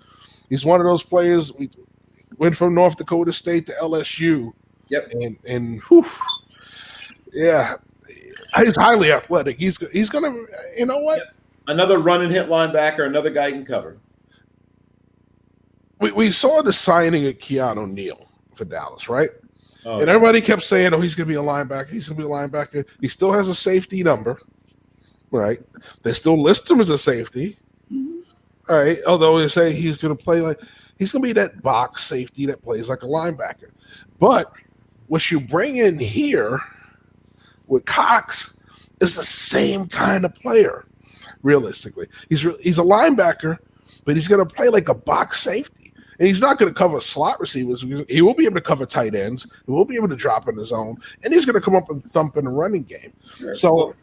B: He's one of those players. We went from North Dakota State to LSU.
D: Yep.
B: And whew, yeah, he's highly athletic. He's going to, you know what?
D: Yep. Another run and hit linebacker, another guy you can cover.
B: We saw the signing of Keanu Neal for Dallas, right?
D: Oh,
B: and everybody kept saying, oh, he's going to be a linebacker. He's going to be a linebacker. He still has a safety number, right? They still list him as a safety, all right? Although they say he's going to play he's going to be that box safety that plays like a linebacker. But what you bring in here with Cox is the same kind of player, realistically. He's a linebacker, but he's going to play like a box safety. And he's not going to cover slot receivers. He will be able to cover tight ends. He will be able to drop in the zone. And he's going to come up and thump in the running game. Sure. So,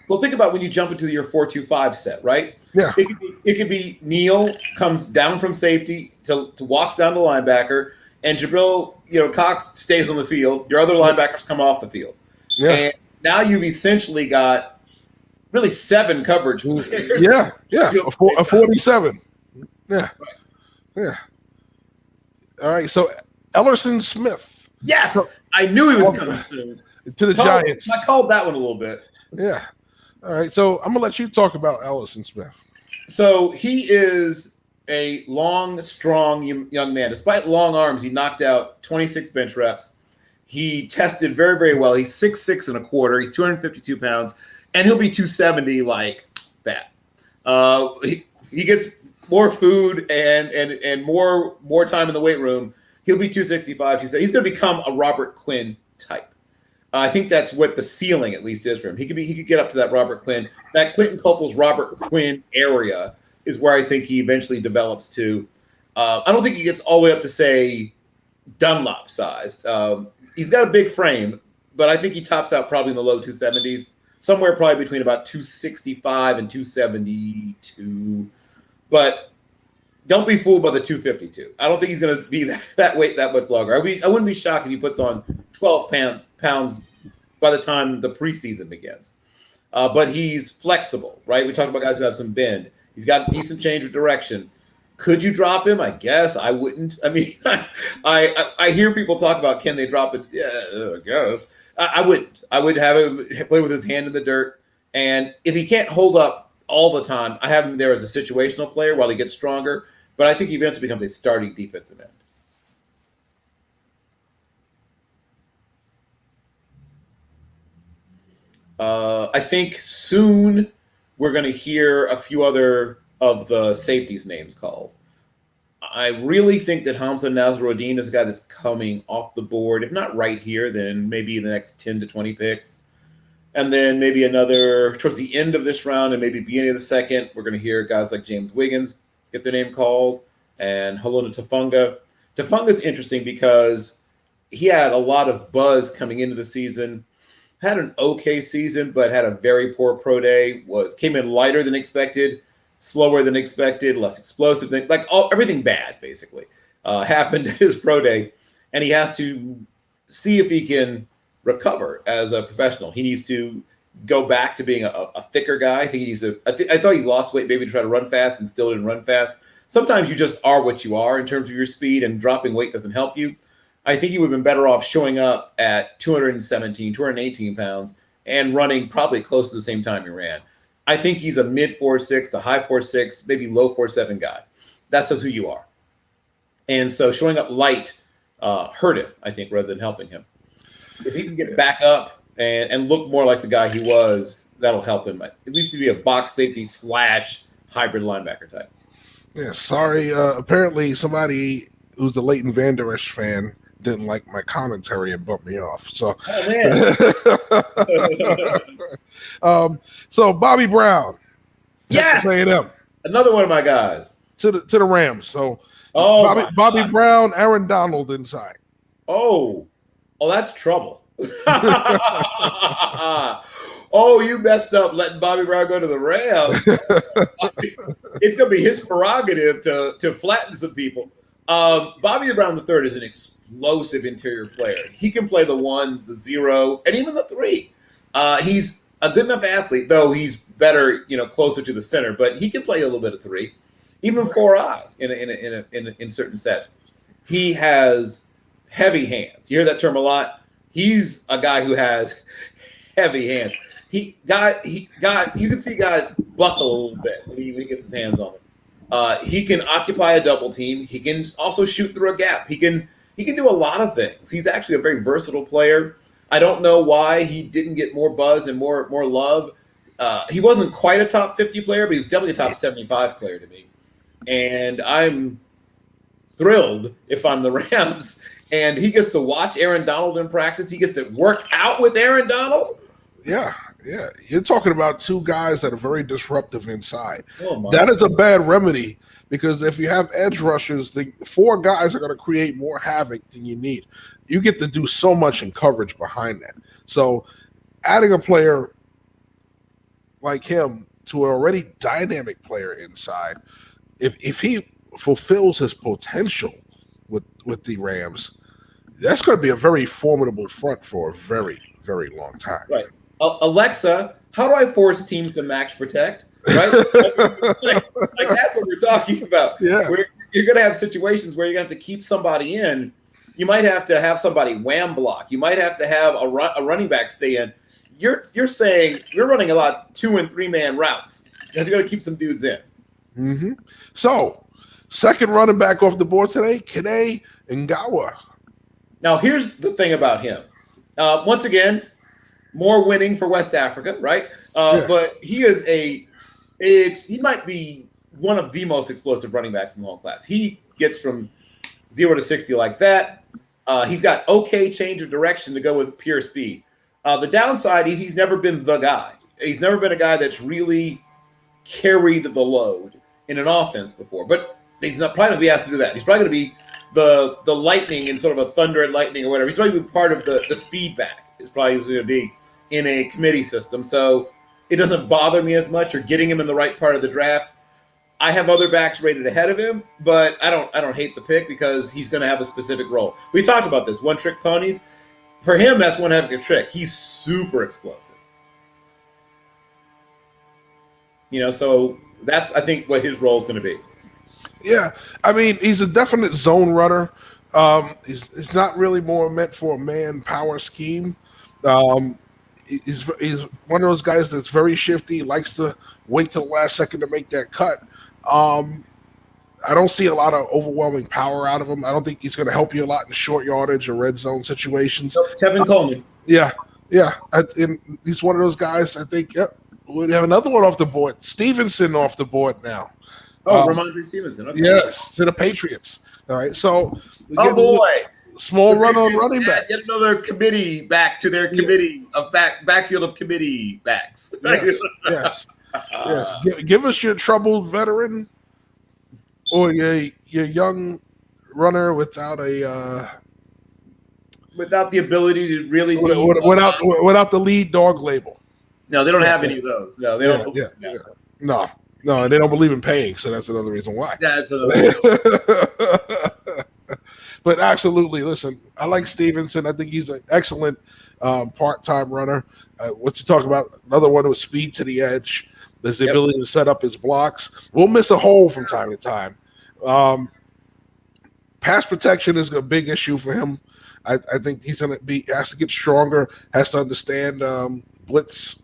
D: well, think about when you jump into your 4-2-5 set, right?
B: Yeah.
D: It could be Neal comes down from safety to walks down to linebacker, and Jabril, Cox stays on the field. Your other linebackers come off the field.
B: Yeah.
D: And now you've essentially got really 7 coverage players.
B: Yeah. A 47. Yeah. Right. Yeah. All right. So Ellerson Smith.
D: Yes, I knew he was coming soon.
B: To the Giants.
D: I called that one a little bit.
B: Yeah. All right. So I'm gonna let you talk about Ellerson Smith.
D: So he is a long, strong young man. Despite long arms, he knocked out 26 bench reps. He tested very, very well. He's 6'6" and a quarter. He's 252 pounds, and he'll be 270 like that. He gets more food and more time in the weight room. He'll be 265, 270. He's going to become a Robert Quinn type. I think that's what the ceiling at least is for him. He could get up to that Robert Quinn. That Quentin Copel's Robert Quinn area is where I think he eventually develops to. I don't think he gets all the way up to, say, Dunlop sized. He's got a big frame, but I think he tops out probably in the low 270s, somewhere probably between about 265 and 272. But don't be fooled by the 252. I don't think he's going to be that weight that much longer. I wouldn't be shocked if he puts on 12 pounds by the time the preseason begins. But he's flexible, right? We talk about guys who have some bend. He's got decent change of direction. Could you drop him? I guess I wouldn't. I mean, I hear people talk about, can they drop it? Yeah, I guess. I wouldn't. I would have him play with his hand in the dirt. And if he can't hold up all the time, I have him there as a situational player while he gets stronger. But I think he eventually becomes a starting defensive end. I think soon we're going to hear a few other of the safeties' names called. I really think that Hamza Nasruddin is a guy that's coming off the board. If not right here, then maybe in the next 10 to 20 picks. And then maybe another towards the end of this round and maybe beginning of the second, we're going to hear guys like James Wiggins get their name called and Halona Tafunga. Tafunga's interesting because he had a lot of buzz coming into the season, had an okay season, but had a very poor pro day, came in lighter than expected, slower than expected, less explosive than everything bad basically happened at his pro day, and he has to see if he can recover as a professional. He needs to go back to being a thicker guy. I think he needs to. I thought he lost weight maybe to try to run fast and still didn't run fast. Sometimes you just are what you are in terms of your speed, and dropping weight doesn't help you. I think he would have been better off showing up at 217, 218 pounds and running probably close to the same time he ran. I think he's a mid 4.6 to high 4.6, maybe low 4.7 guy. That's just who you are. And so showing up light hurt him, I think, rather than helping him. If he can get back up and look more like the guy he was, that'll help him. At least to be a box safety / hybrid linebacker type.
B: Yeah, sorry. Apparently somebody who's a Leighton Vander Esch fan didn't like my commentary and bumped me off. So, so Bobby Brown.
D: Yes!
B: A&M.
D: Another one of my guys.
B: To the Rams. So Bobby Brown, Aaron Donald inside.
D: Oh, that's trouble. Oh, you messed up letting Bobby Brown go to the Rams. It's going to be his prerogative to flatten some people. Bobby Brown III is an explosive interior player. He can play the 1, the 0, and even the 3. He's a good enough athlete, though he's better, closer to the center. But he can play a little bit of 3, even 4-eye in certain sets. He has heavy hands. You hear that term a lot. He's a guy who has heavy hands. You can see guys buckle a little bit when he gets his hands on them. He can occupy a double team. He can also shoot through a gap. He can do a lot of things. He's actually a very versatile player. I don't know why he didn't get more buzz and more love. He wasn't quite a top 50 player, but he was definitely a top 75 player to me. And I'm thrilled if I'm the Rams and he gets to watch Aaron Donald in practice. He gets to work out with Aaron Donald.
B: Yeah. You're talking about two guys that are very disruptive inside.
D: Oh,
B: that is a bad remedy because if you have edge rushers, the 4 guys are going to create more havoc than you need. You get to do so much in coverage behind that. So adding a player like him to an already dynamic player inside, if he fulfills his potential with the Rams, that's going to be a very formidable front for a very, very long time.
D: Right. Alexa, how do I force teams to max protect? Right? like that's what we're talking about.
B: Yeah.
D: You're going to have situations where you're going to have to keep somebody in. You might have to have somebody wham block. You might have to have a running back stay in. You're saying you're running a lot 2- and 3-man routes. And you're going to keep some dudes in.
B: Mm-hmm. So, second running back off the board today, Kene Ngawa.
D: Now, here's the thing about him. Once again, more winning for West Africa, right? But he is he might be one of the most explosive running backs in the whole class. He gets from 0 to 60 like that. He's got okay change of direction to go with pure speed. The downside is he's never been the guy. He's never been a guy that's really carried the load in an offense before. But he's not probably going to be asked to do that. He's probably going to be the lightning in sort of a thunder and lightning or whatever. He's probably going to be part of the speed back. It's probably going to be in a committee system. So it doesn't bother me as much or getting him in the right part of the draft. I have other backs rated ahead of him, but I don't hate the pick because he's going to have a specific role. We talked about this, one-trick ponies. For him, that's one heck of a trick. He's super explosive. So that's, I think, what his role is going to be.
B: Yeah, I mean, he's a definite zone runner. He's not really more meant for a man power scheme. He's one of those guys that's very shifty, likes to wait till the last second to make that cut. I don't see a lot of overwhelming power out of him. I don't think he's going to help you a lot in short yardage or red zone situations.
D: Tevin Coleman.
B: Yeah. And he's one of those guys, I think, we have another one off the board. Stevenson off the board now.
D: Ramondre Stevenson. Okay.
B: Yes, to the Patriots. All right, so small run on running back.
D: Yet another committee back to their committee of backfield of committee backs.
B: Yes. Give us your troubled veteran or your young runner without the
D: ability to really
B: without the lead dog label.
D: No, they don't have any of those. No, they don't.
B: No. No, and they don't believe in paying, so that's another reason why.
D: That's another.
B: But absolutely, listen, I like Stevenson. I think he's an excellent part-time runner. What's he talking about? Another one with speed to the edge. There's the ability to set up his blocks. We'll miss a hole from time to time. Pass protection is a big issue for him. I think he's going to has to get stronger, has to understand blitz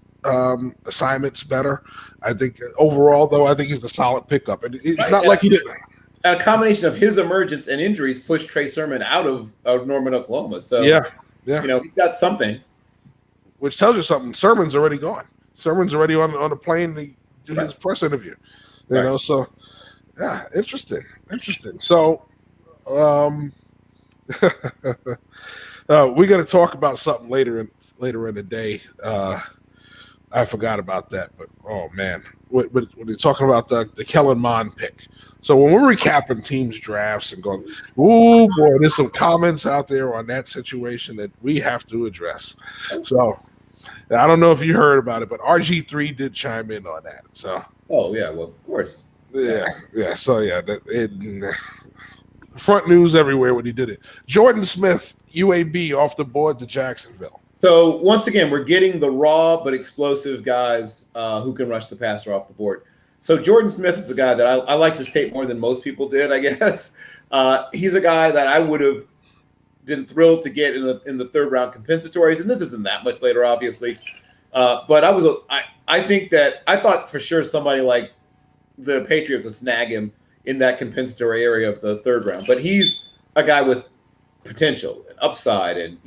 B: assignments better. I think overall, though, I think he's a solid pickup. And it's not like he didn't.
D: A combination of his emergence and injuries pushed Trey Sermon out of Norman, Oklahoma. So,
B: yeah.
D: He's got something.
B: Which tells you something. Sermon's already gone. Sermon's already on the plane to do his press interview. You know, so, yeah, interesting. So, we got to talk about something later in the day. I forgot about that, but oh man, when you're talking about the Kellen Mond pick. So when we're recapping teams' drafts and going, oh boy, there's some comments out there on that situation that we have to address. So I don't know if you heard about it, but RG3 did chime in on that. So
D: oh yeah, well of course.
B: Yeah. So front news everywhere when he did it. Jordan Smith, UAB off the board to Jacksonville.
D: So once again, we're getting the raw but explosive guys who can rush the passer off the board. So Jordan Smith is a guy that I liked his tape more than most people did, I guess. He's a guy that I would have been thrilled to get in the third round compensatories, and this isn't that much later, obviously. But I think that I thought for sure somebody like the Patriots would snag him in that compensatory area of the third round. But he's a guy with potential and upside, and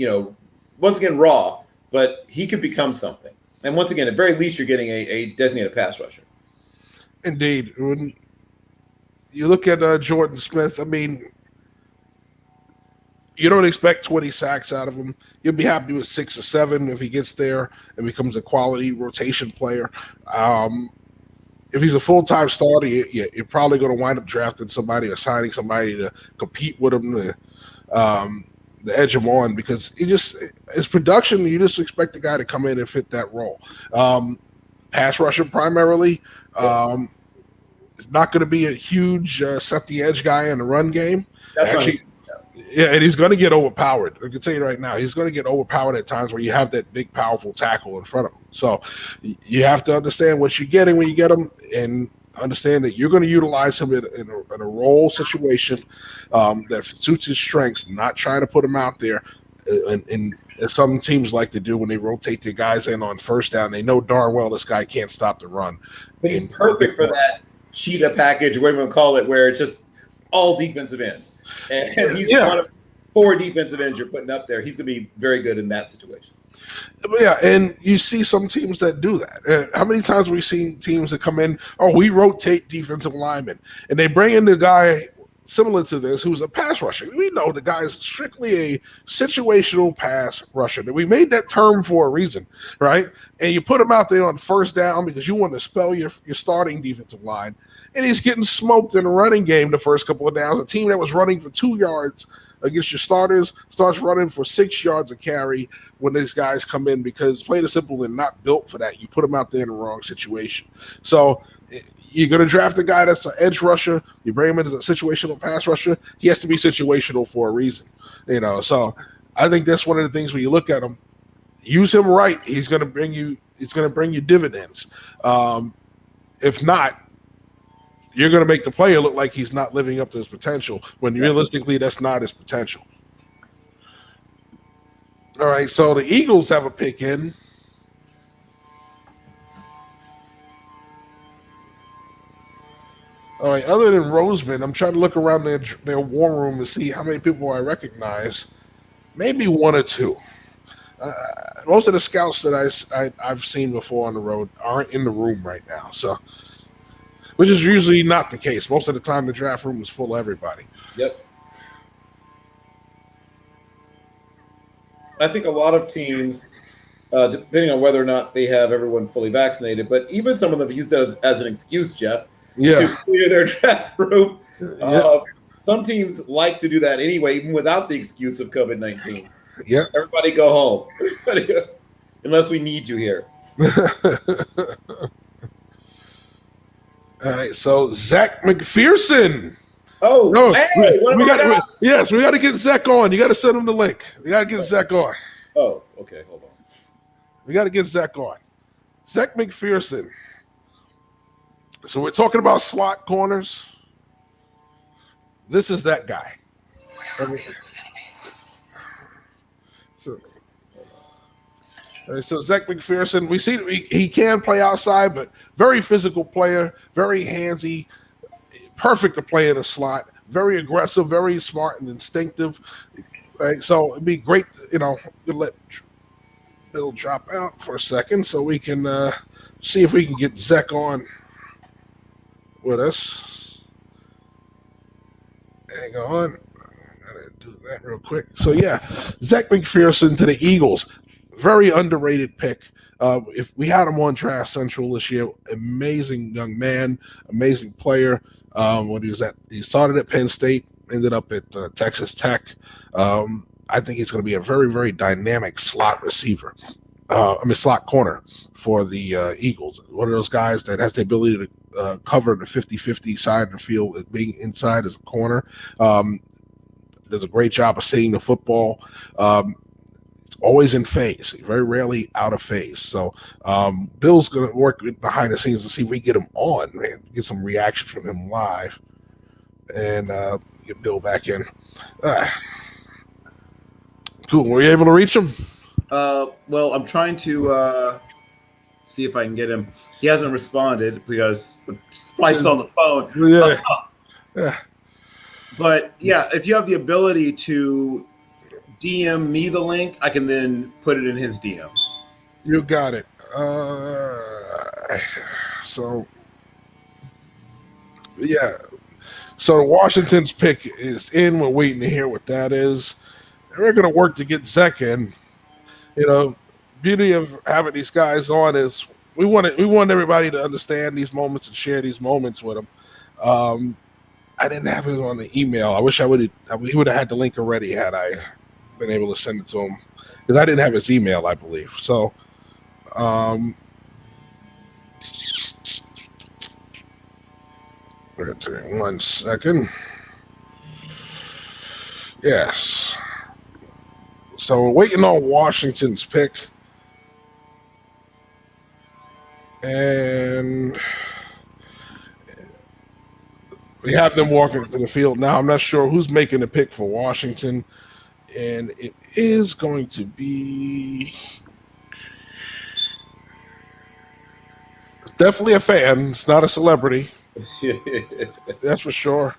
D: once again raw, but he could become something. And once again, at very least, you're getting a designated pass rusher.
B: Indeed. When you look at Jordan Smith, I mean, you don't expect 20 sacks out of him. You'll be happy with 6 or 7 if he gets there and becomes a quality rotation player. If he's a full-time starter, you're probably going to wind up drafting somebody or signing somebody to compete with him to edge him on, because his production, you just expect the guy to come in and fit that role. Pass rusher primarily. It's not going to be a huge set the edge guy in the run game. Actually, yeah, and he's going to get overpowered. I can tell you right now, he's going to get overpowered at times where you have that big, powerful tackle in front of him. So you have to understand what you're getting when you get him, and understand that you're going to utilize him in a role situation that suits his strengths, not trying to put him out there. And as some teams like to do when they rotate their guys in on first down, they know darn well this guy can't stop the run.
D: But he's perfect for that cheetah package, whatever you want to call it, where it's just all defensive ends. And he's one of 4 defensive ends you're putting up there. He's going to be very good in that situation.
B: Yeah, and you see some teams that do that. How many times have we seen teams that come in, we rotate defensive linemen, and they bring in the guy similar to this who's a pass rusher. We know the guy is strictly a situational pass rusher. We made that term for a reason, right? And you put him out there on first down because you want to spell your starting defensive line, and he's getting smoked in the running game the first couple of downs. A team that was running for 2 yards against your starters starts running for 6 yards a carry when these guys come in, because plain and simple, they're not built for that. You put them out there in the wrong situation. So you're going to draft a guy that's an edge rusher. You bring him in as a situational pass rusher. He has to be situational for a reason, So I think that's one of the things when you look at him, use him right. He's going to bring you dividends. If not, you're going to make the player look like he's not living up to his potential, when realistically that's not his potential. All right, so the Eagles have a pick in. All right, other than Roseman, I'm trying to look around their war room to see how many people I recognize. Maybe 1 or 2. Most of the scouts that I've seen before on the road aren't in the room right now, so which is usually not the case. Most of the time, the draft room is full of everybody.
D: Yep. I think a lot of teams, depending on whether or not they have everyone fully vaccinated, but even some of them use that as an excuse, Jeff, to clear their draft room. Some teams like to do that anyway, even without the excuse of COVID-19.
B: Yeah.
D: Everybody go home. Unless we need you here.
B: All right, so Zach McPherson.
D: Oh,
B: No,
D: hey, what
B: we
D: about
B: got
D: that?
B: yes, we got to get Zach on. You got to send him the link. We got to get Zach on.
D: Oh, okay, hold on.
B: We got to get Zach on. Zach McPherson. So we're talking about slot corners. This is that guy. So Zach McPherson, we see that he can play outside, but very physical player, very handsy, perfect to play in a slot, very aggressive, very smart and instinctive. Right, so it'd be great, we'll let Bill drop out for a second so we can see if we can get Zach on with us. Hang on. I gotta do that real quick. So yeah, Zach McPherson to the Eagles. Very underrated pick. If we had him on Draft Central this year, amazing young man, amazing player. When he started at Penn State, ended up at Texas Tech. I think he's going to be a very, very dynamic slot receiver. Slot corner for the Eagles. One of those guys that has the ability to cover the 50-50 side of the field, being inside as a corner. Does a great job of seeing the football. Always in phase, very rarely out of phase. So Bill's going to work behind the scenes to see if we get him on, man, get some reaction from him live, and get Bill back in. Cool. Were you able to reach him?
D: Well, I'm trying to see if I can get him. He hasn't responded because he's probably still on the phone.
B: Yeah. Yeah.
D: But yeah, if you have the ability to DM me the link, I can then put it in his DM.
B: You got it. So Washington's pick is in. We're waiting to hear what that is. We're going to work to get Zach in. Beauty of having these guys on is we want everybody to understand these moments and share these moments with them. I didn't have it on the email. I wish he would have had the link already had I been able to send it to him, because I didn't have his email, I believe. So, one second. Yes. So we're waiting on Washington's pick, and we have them walking to the field now. I'm not sure who's making the pick for Washington. And it is going to be definitely a fan. It's not a celebrity. That's for sure.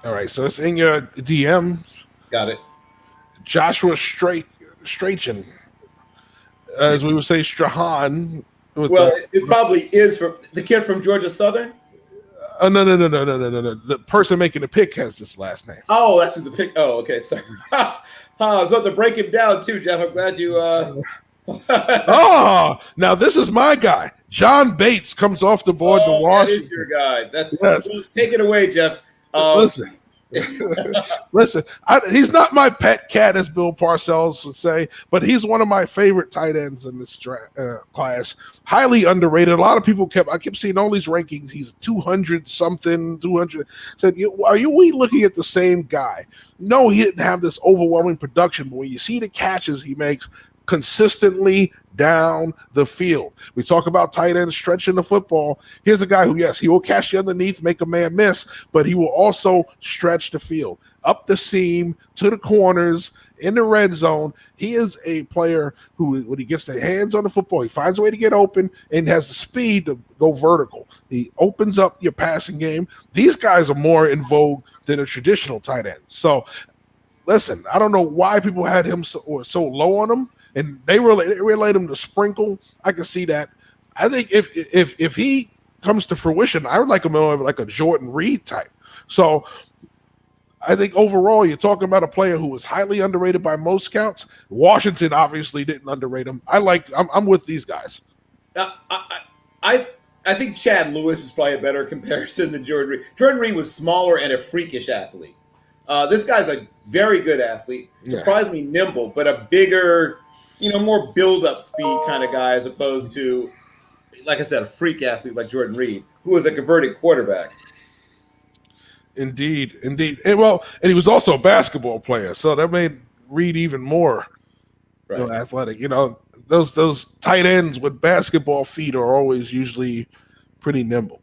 B: All right, so it's in your DM.
D: Got it.
B: Joshua Strachan, as we would say, Strahan.
D: Well, it probably is from the kid from Georgia Southern.
B: No. The person making the pick has this last name.
D: Oh, that's the pick. Oh, okay. Sorry. I was about to break him down too, Jeff. I'm glad you.
B: Oh, now this is my guy. John Bates comes off the board to Washington.
D: That is your guy. That's
B: yes.
D: Take it away, Jeff.
B: Listen. He's not my pet cat, as Bill Parcells would say, but he's one of my favorite tight ends in this class. Highly underrated. A lot of people I kept seeing all these rankings. He's 200 something, 200. Said, are we looking at the same guy? No, he didn't have this overwhelming production, but when you see the catches he makes consistently down the field. We talk about tight ends stretching the football. Here's a guy who, yes, he will catch you underneath, make a man miss, but he will also stretch the field up the seam to the corners in the red zone. He is a player who, when he gets the hands on the football, he finds a way to get open and has the speed to go vertical. He opens up your passing game. These guys are more in vogue than a traditional tight end. So listen, I don't know why people had him so low on him. And they relate him to Sprinkle. I can see that. I think if he comes to fruition, I would like him over like a Jordan Reed type. So I think overall, you're talking about a player who was highly underrated by most scouts. Washington obviously didn't underrate him. I'm with these guys.
D: I think Chad Lewis is probably a better comparison than Jordan Reed. Jordan Reed was smaller and a freakish athlete. This guy's a very good athlete, surprisingly nimble, but a bigger more build-up speed kind of guy as opposed to, like I said, a freak athlete like Jordan Reed, who was a converted quarterback.
B: Indeed. And he was also a basketball player, so that made Reed even more athletic. Those tight ends with basketball feet are always usually pretty nimble.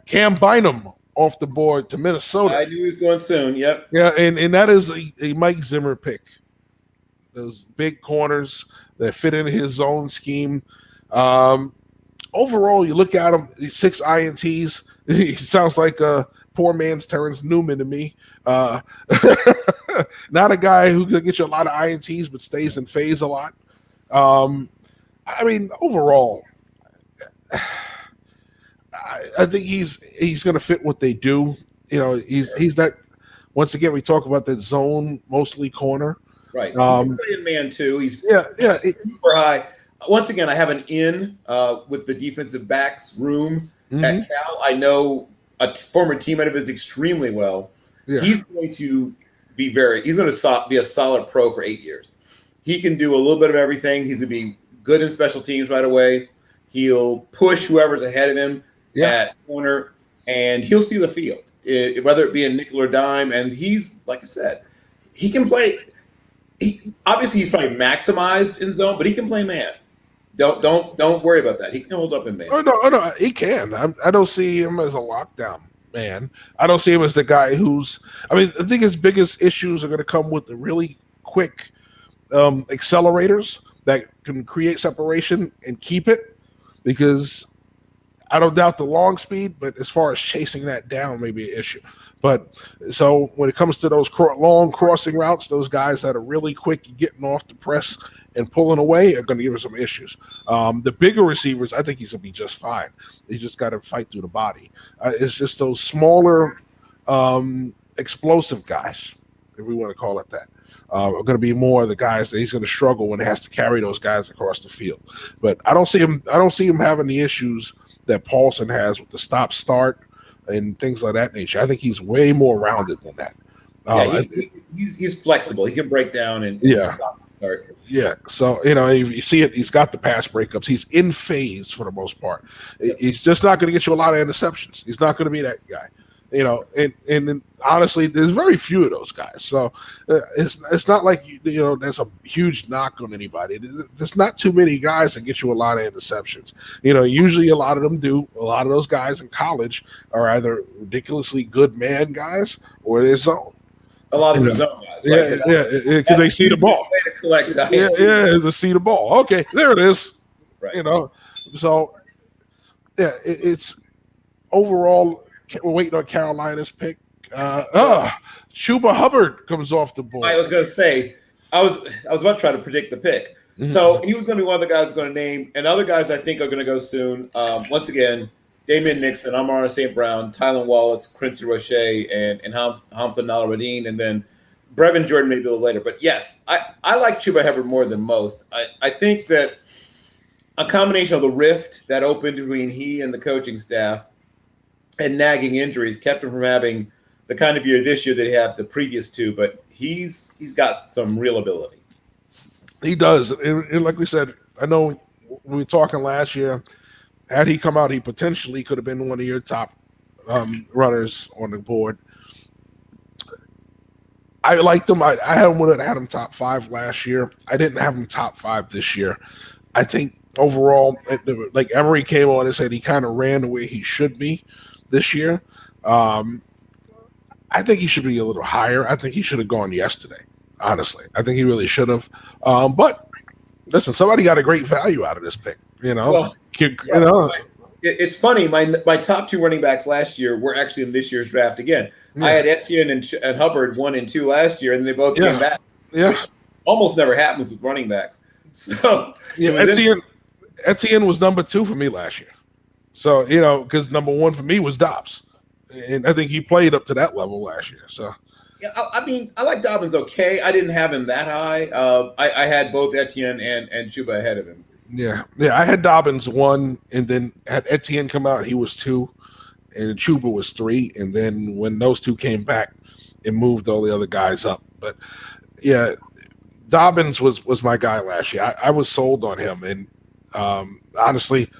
B: Cam Bynum off the board to Minnesota.
D: I knew he was going soon. Yep.
B: Yeah, and that is a Mike Zimmer pick. Those big corners that fit into his zone scheme. Overall, you look at him, he's 6 INTs. He sounds like a poor man's Terrence Newman to me. Not a guy who can get you a lot of INTs, but stays in phase a lot. Overall, I think he's going to fit what they do. He's that. Once again, we talk about that zone mostly corner.
D: Right. He's playing man too. He's super high. Once again, I have an in with the defensive backs room at Cal. I know a former teammate of his extremely well. Yeah. He's going to be a solid pro for 8 years. He can do a little bit of everything. He's going to be good in special teams right away. He'll push whoever's ahead of him at corner, and he'll see the field, whether it be a nickel or dime. And he's, like I said, he can play. Obviously, he's probably maximized in zone, but he can play man. Don't worry about that. He can hold up in man.
B: Oh no, he can. I don't see him as a lockdown man. I don't see him as the guy who's. I think his biggest issues are going to come with the really quick accelerators that can create separation and keep it, because I don't doubt the long speed, but as far as chasing that down may be an issue. But so when it comes to those long crossing routes, those guys that are really quick getting off the press and pulling away are going to give us some issues. The bigger receivers, I think he's going to be just fine. He just got to fight through the body. It's just those smaller, explosive guys, if we want to call it that, are going to be more the guys that he's going to struggle when he has to carry those guys across the field. But I don't see him having the issues that Paulson has with the stop-start and things like that nature. I think he's way more rounded than that.
D: He's flexible. He can break down and stop.
B: Yeah, so you see it. He's got the pass breakups. He's in phase for the most part. He's just not going to get you a lot of interceptions. He's not going to be that guy. And honestly, there's very few of those guys. So it's not like there's a huge knock on anybody. There's not too many guys that get you a lot of interceptions. Usually a lot of them do. A lot of those guys in college are either ridiculously good man guys or they're zone.
D: A lot of them are zone guys. Right?
B: Because they see the ball. They see the ball. Okay, there it is. Right. So it's overall. We're waiting on Carolina's pick. Chuba Hubbard comes off the board.
D: I was going to say, I was about to try to predict the pick. Mm-hmm. So he was going to be one of the guys going to name, and other guys I think are going to go soon. Once again, Damian Nixon, Amon St. Brown, Tylan Wallace, Quincy Roche, and Hamza Nalaradine, and then Brevin Jordan maybe a little later. But yes, I like Chuba Hubbard more than most. I think that a combination of the rift that opened between he and the coaching staff and nagging injuries kept him from having the kind of year this year that he had the previous two, but he's got some real ability.
B: He does. And like we said, I know we were talking last year, had he come out, he potentially could have been one of your top runners on the board. I liked him. I had him top 5 last year. I didn't have him top 5 this year. I think overall, like Emory came on and said he kind of ran the way he should be this year. I think he should be a little higher. I think he should have gone yesterday, honestly. I think he really should have. But listen, somebody got a great value out of this pick.
D: It's funny. My top 2 running backs last year were actually in this year's draft again. Yeah. I had Etienne and Hubbard 1 and 2 last year, and they both came back. Yeah, which almost never happens with running backs. So
B: Etienne was number 2 for me last year. So, because number 1 for me was Dobbs. And I think he played up to that level last year. So,
D: yeah, I like Dobbins okay. I didn't have him that high. I had both Etienne and Chuba ahead of him.
B: Yeah. I had Dobbins 1, and then had Etienne come out, he was 2, and Chuba was 3. And then when those 2 came back, it moved all the other guys up. But, yeah, Dobbins was my guy last year. I was sold on him, and honestly,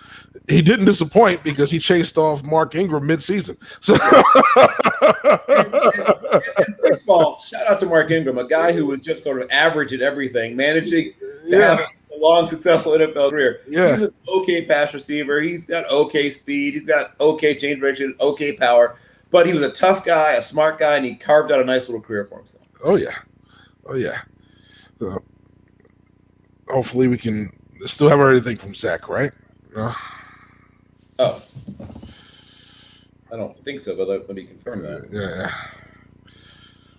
B: he didn't disappoint because he chased off Mark Ingram midseason. So,
D: and first of all, shout out to Mark Ingram, a guy who was just sort of average at everything, managing to have a long, successful NFL career.
B: Yeah.
D: He's an okay pass receiver. He's got okay speed. He's got okay change direction, okay power. But he was a tough guy, a smart guy, and he carved out a nice little career for himself.
B: Oh yeah. So, hopefully we can still have everything from Zach, right?
D: Oh, I don't think so, but let me confirm that.
B: Yeah.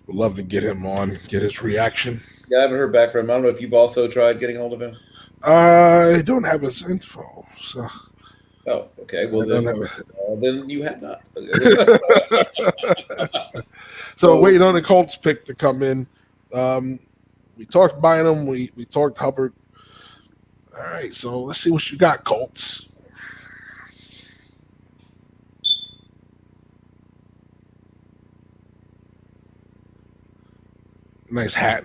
B: Would love to get him on, get his reaction.
D: Yeah, I haven't heard back from him. I don't know if you've also tried getting hold of him.
B: I don't have his info, so.
D: Oh, okay. Well, then you have not.
B: So waiting on the Colts pick to come in. We talked Bynum. We talked Hubbard. All right, so let's see what you got, Colts. Nice hat.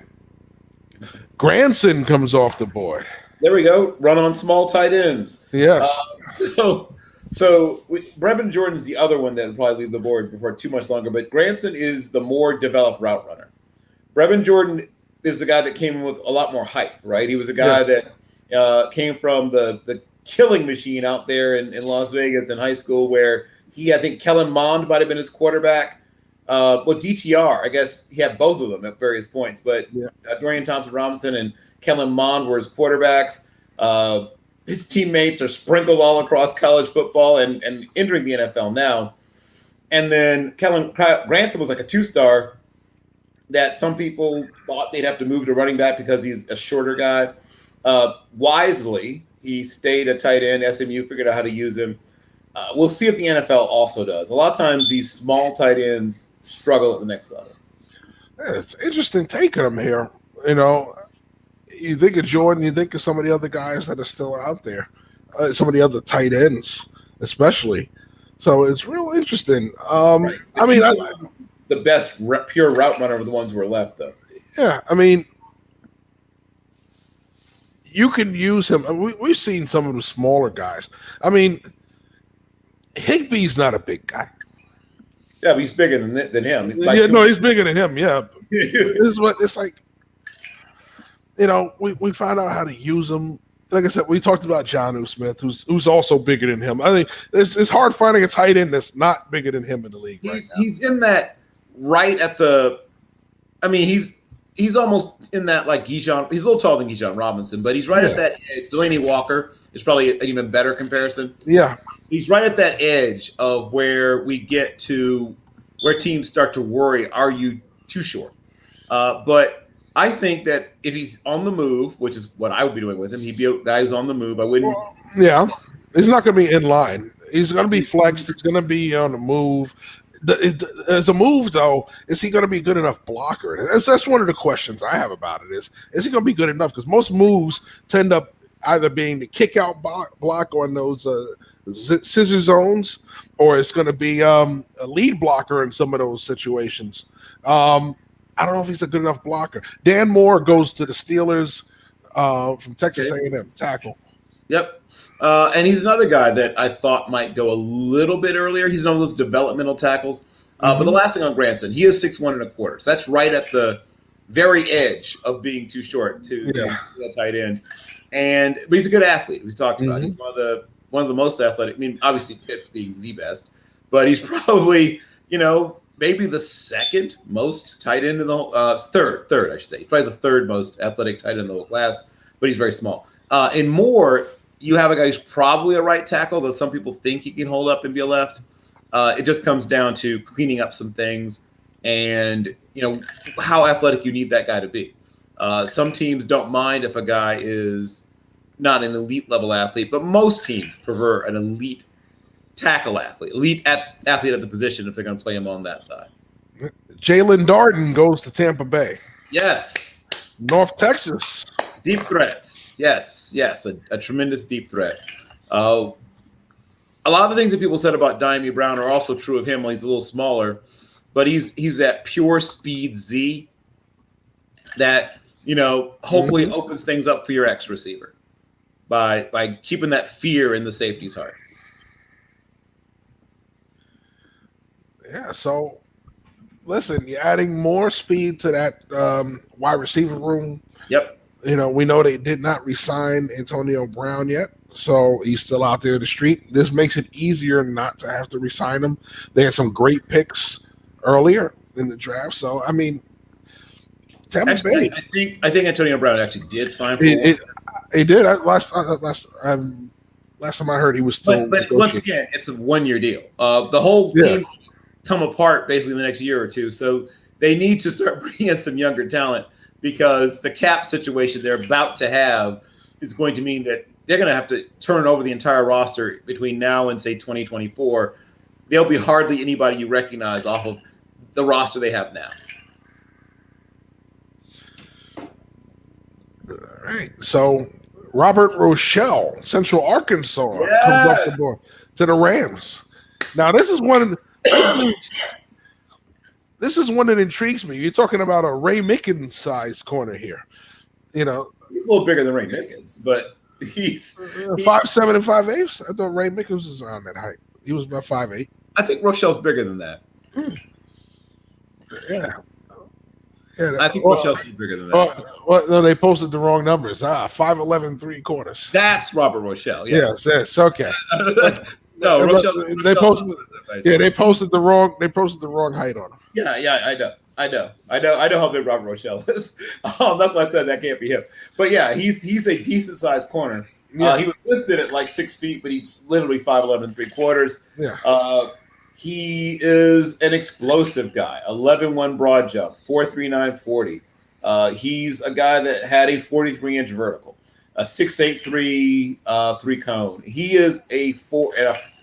B: Granson comes off the board.
D: There we go. Run on small tight ends.
B: Yes.
D: So Brevin Jordan's the other one that would probably leave the board before too much longer, but Granson is the more developed route runner. Brevin Jordan is the guy that came in with a lot more hype, right? He was a guy that came from the killing machine out there in Las Vegas in high school where I think Kellen Mond might have been his quarterback. DTR, I guess he had both of them at various points, but Dorian Thompson-Robinson and Kellen Mond were his quarterbacks. His teammates are sprinkled all across college football and entering the NFL now. And then Granson was like a two-star that some people thought they'd have to move to running back because he's a shorter guy. Wisely, he stayed a tight end. SMU figured out how to use him. We'll see if the NFL also does. A lot of times these small tight ends struggle at the next level.
B: Yeah, it's an interesting take on him here. You know, you think of Jordan, you think of some of the other guys that are still out there, some of the other tight ends, especially. So it's real interesting.
D: Right.
B: I mean,
D: the best pure route runner of the ones who are left, though.
B: Yeah, I mean, you can use him. We've seen some of the smaller guys. I mean, Higbee's not a big guy.
D: Yeah, but he's bigger than him.
B: He's bigger than him. Yeah, this is what it's like. You know, we found out how to use him. Like I said, we talked about Jonnu Smith, who's also bigger than him. I think it's hard finding a tight end that's not bigger than him in the league right now.
D: He's in that right at the. I mean, he's almost in that like Bijan. He's a little taller than Bijan Robinson, but he's right at that edge. Delaney Walker is probably an even better comparison.
B: Yeah.
D: He's right at that edge of where we get to where teams start to worry, are you too short? But I think that if he's on the move, which is what I would be doing with him, he'd be a guy who's on the move. I wouldn't.
B: Yeah. He's not going to be in line. He's going to be flexed. He's going to be on the move. As a move, though, is he going to be a good enough blocker? That's one of the questions I have about it is he going to be good enough? Because most moves tend up either being the kick-out block on those scissor zones, or it's going to be a lead blocker in some of those situations. I don't know if he's a good enough blocker. Dan Moore goes to the Steelers from Texas A&M, tackle.
D: Yep. And he's another guy that I thought might go a little bit earlier. He's one of those developmental tackles. But the last thing on Granson, he is 6'1" and 1/4. So that's right at the very edge of being too short to a tight end. But he's a good athlete. We talked about. He's one of the most athletic. I mean, obviously Pitts being the best, but he's probably, maybe the second most tight end in the whole third, I should say. Probably the third most athletic tight end in the whole class, but he's very small. In Moore, you have a guy who's probably a right tackle, though some people think he can hold up and be a left. It just comes down to cleaning up some things and, how athletic you need that guy to be. Some teams don't mind if a guy is not an elite level athlete, but most teams prefer an elite tackle athlete, athlete at the position if they're going to play him on that side.
B: Jalen Darden goes to Tampa Bay.
D: Yes.
B: North Texas.
D: Deep threats. Yes. A tremendous deep threat. A lot of the things that people said about Dyami Brown are also true of him when he's a little smaller, but he's that pure speed Z that hopefully opens things up for your X receiver by keeping that fear in the safety's heart.
B: Yeah, so listen, you're adding more speed to that wide receiver room.
D: Yep.
B: We know they did not re-sign Antonio Brown yet, so he's still out there in the street. This makes it easier not to have to re-sign him. They had some great picks earlier in the draft, so I mean, Tampa Bay.
D: I think Antonio Brown actually did sign for
B: he did. Last time I heard, he was still.
D: But once again, it's a 1-year deal. The whole team come apart basically in the next year or two, so they need to start bringing in some younger talent, because the cap situation they're about to have is going to mean that they're going to have to turn over the entire roster between now and, say, 2024. There'll be hardly anybody you recognize off of the roster they have now.
B: All right. So Robert Rochelle, Central Arkansas, comes up the board to the Rams. Now, this is one that intrigues me. You're talking about a Ray Mickens sized corner here.
D: He's a little bigger than Ray Mickens, but he's
B: 5'7" and 5'8". I thought Ray Mickens was around that height. He was about 5'8".
D: I think Rochelle's bigger than that.
B: Yeah.
D: I think Rochelle's bigger than that.
B: No, they posted the wrong numbers. 5'11" 3/4.
D: That's Robert Rochelle. Yes.
B: Yes. Okay.
D: No, Rochelle.
B: They posted. Yeah, they posted the wrong. They posted the wrong height on him.
D: Yeah, I know how big Robert Rochelle is. That's why I said that can't be him. But yeah, he's a decent sized corner.
B: Yeah.
D: He was listed at like 6 feet, but he's literally 5'11" 3/4.
B: Yeah.
D: He is an explosive guy. 11-1 broad jump, 4.39 40. He's a guy that had a 43-inch vertical, a 6.83 3 cone. He is a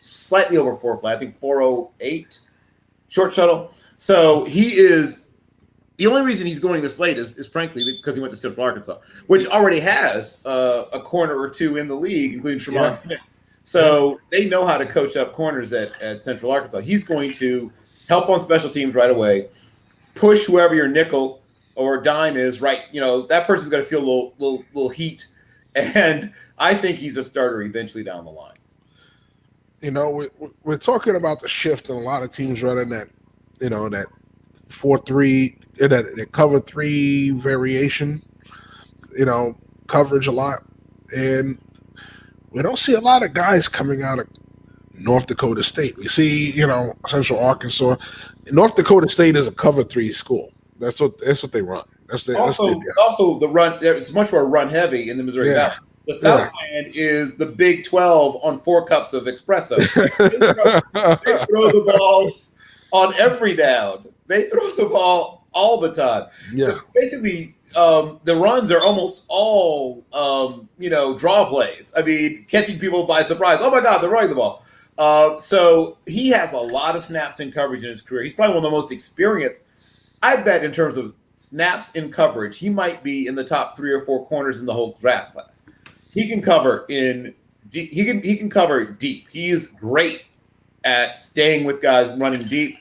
D: slightly over 4 flat, I think 4.08 short shuttle. So he is the only reason he's going this late is frankly because he went to Central Arkansas, which already has a corner or two in the league, including Tremont Smith. So they know how to coach up corners at Central Arkansas. He's going to help on special teams right away, push whoever your nickel or dime is, right? That person's going to feel a little heat. And I think he's a starter eventually down the line.
B: We're talking about the shift in a lot of teams running that, that 4-3, that cover 3 variation, coverage a lot. And we don't see a lot of guys coming out of North Dakota State. We see, Central Arkansas. North Dakota State is a cover 3 school. That's what they run.
D: Also the run. It's much more run heavy in the Missouri Valley. The Southland is the Big 12 on 4 cups of espresso. They throw the ball on every down. They throw the ball all the time.
B: Yeah.
D: Basically, the runs are almost all, draw plays. I mean, catching people by surprise. Oh, my God, they're running the ball. So he has a lot of snaps in coverage in his career. He's probably one of the most experienced. I bet in terms of snaps in coverage, he might be in the top 3 or 4 corners in the whole draft class. He can cover he can cover deep. He's great at staying with guys running deep.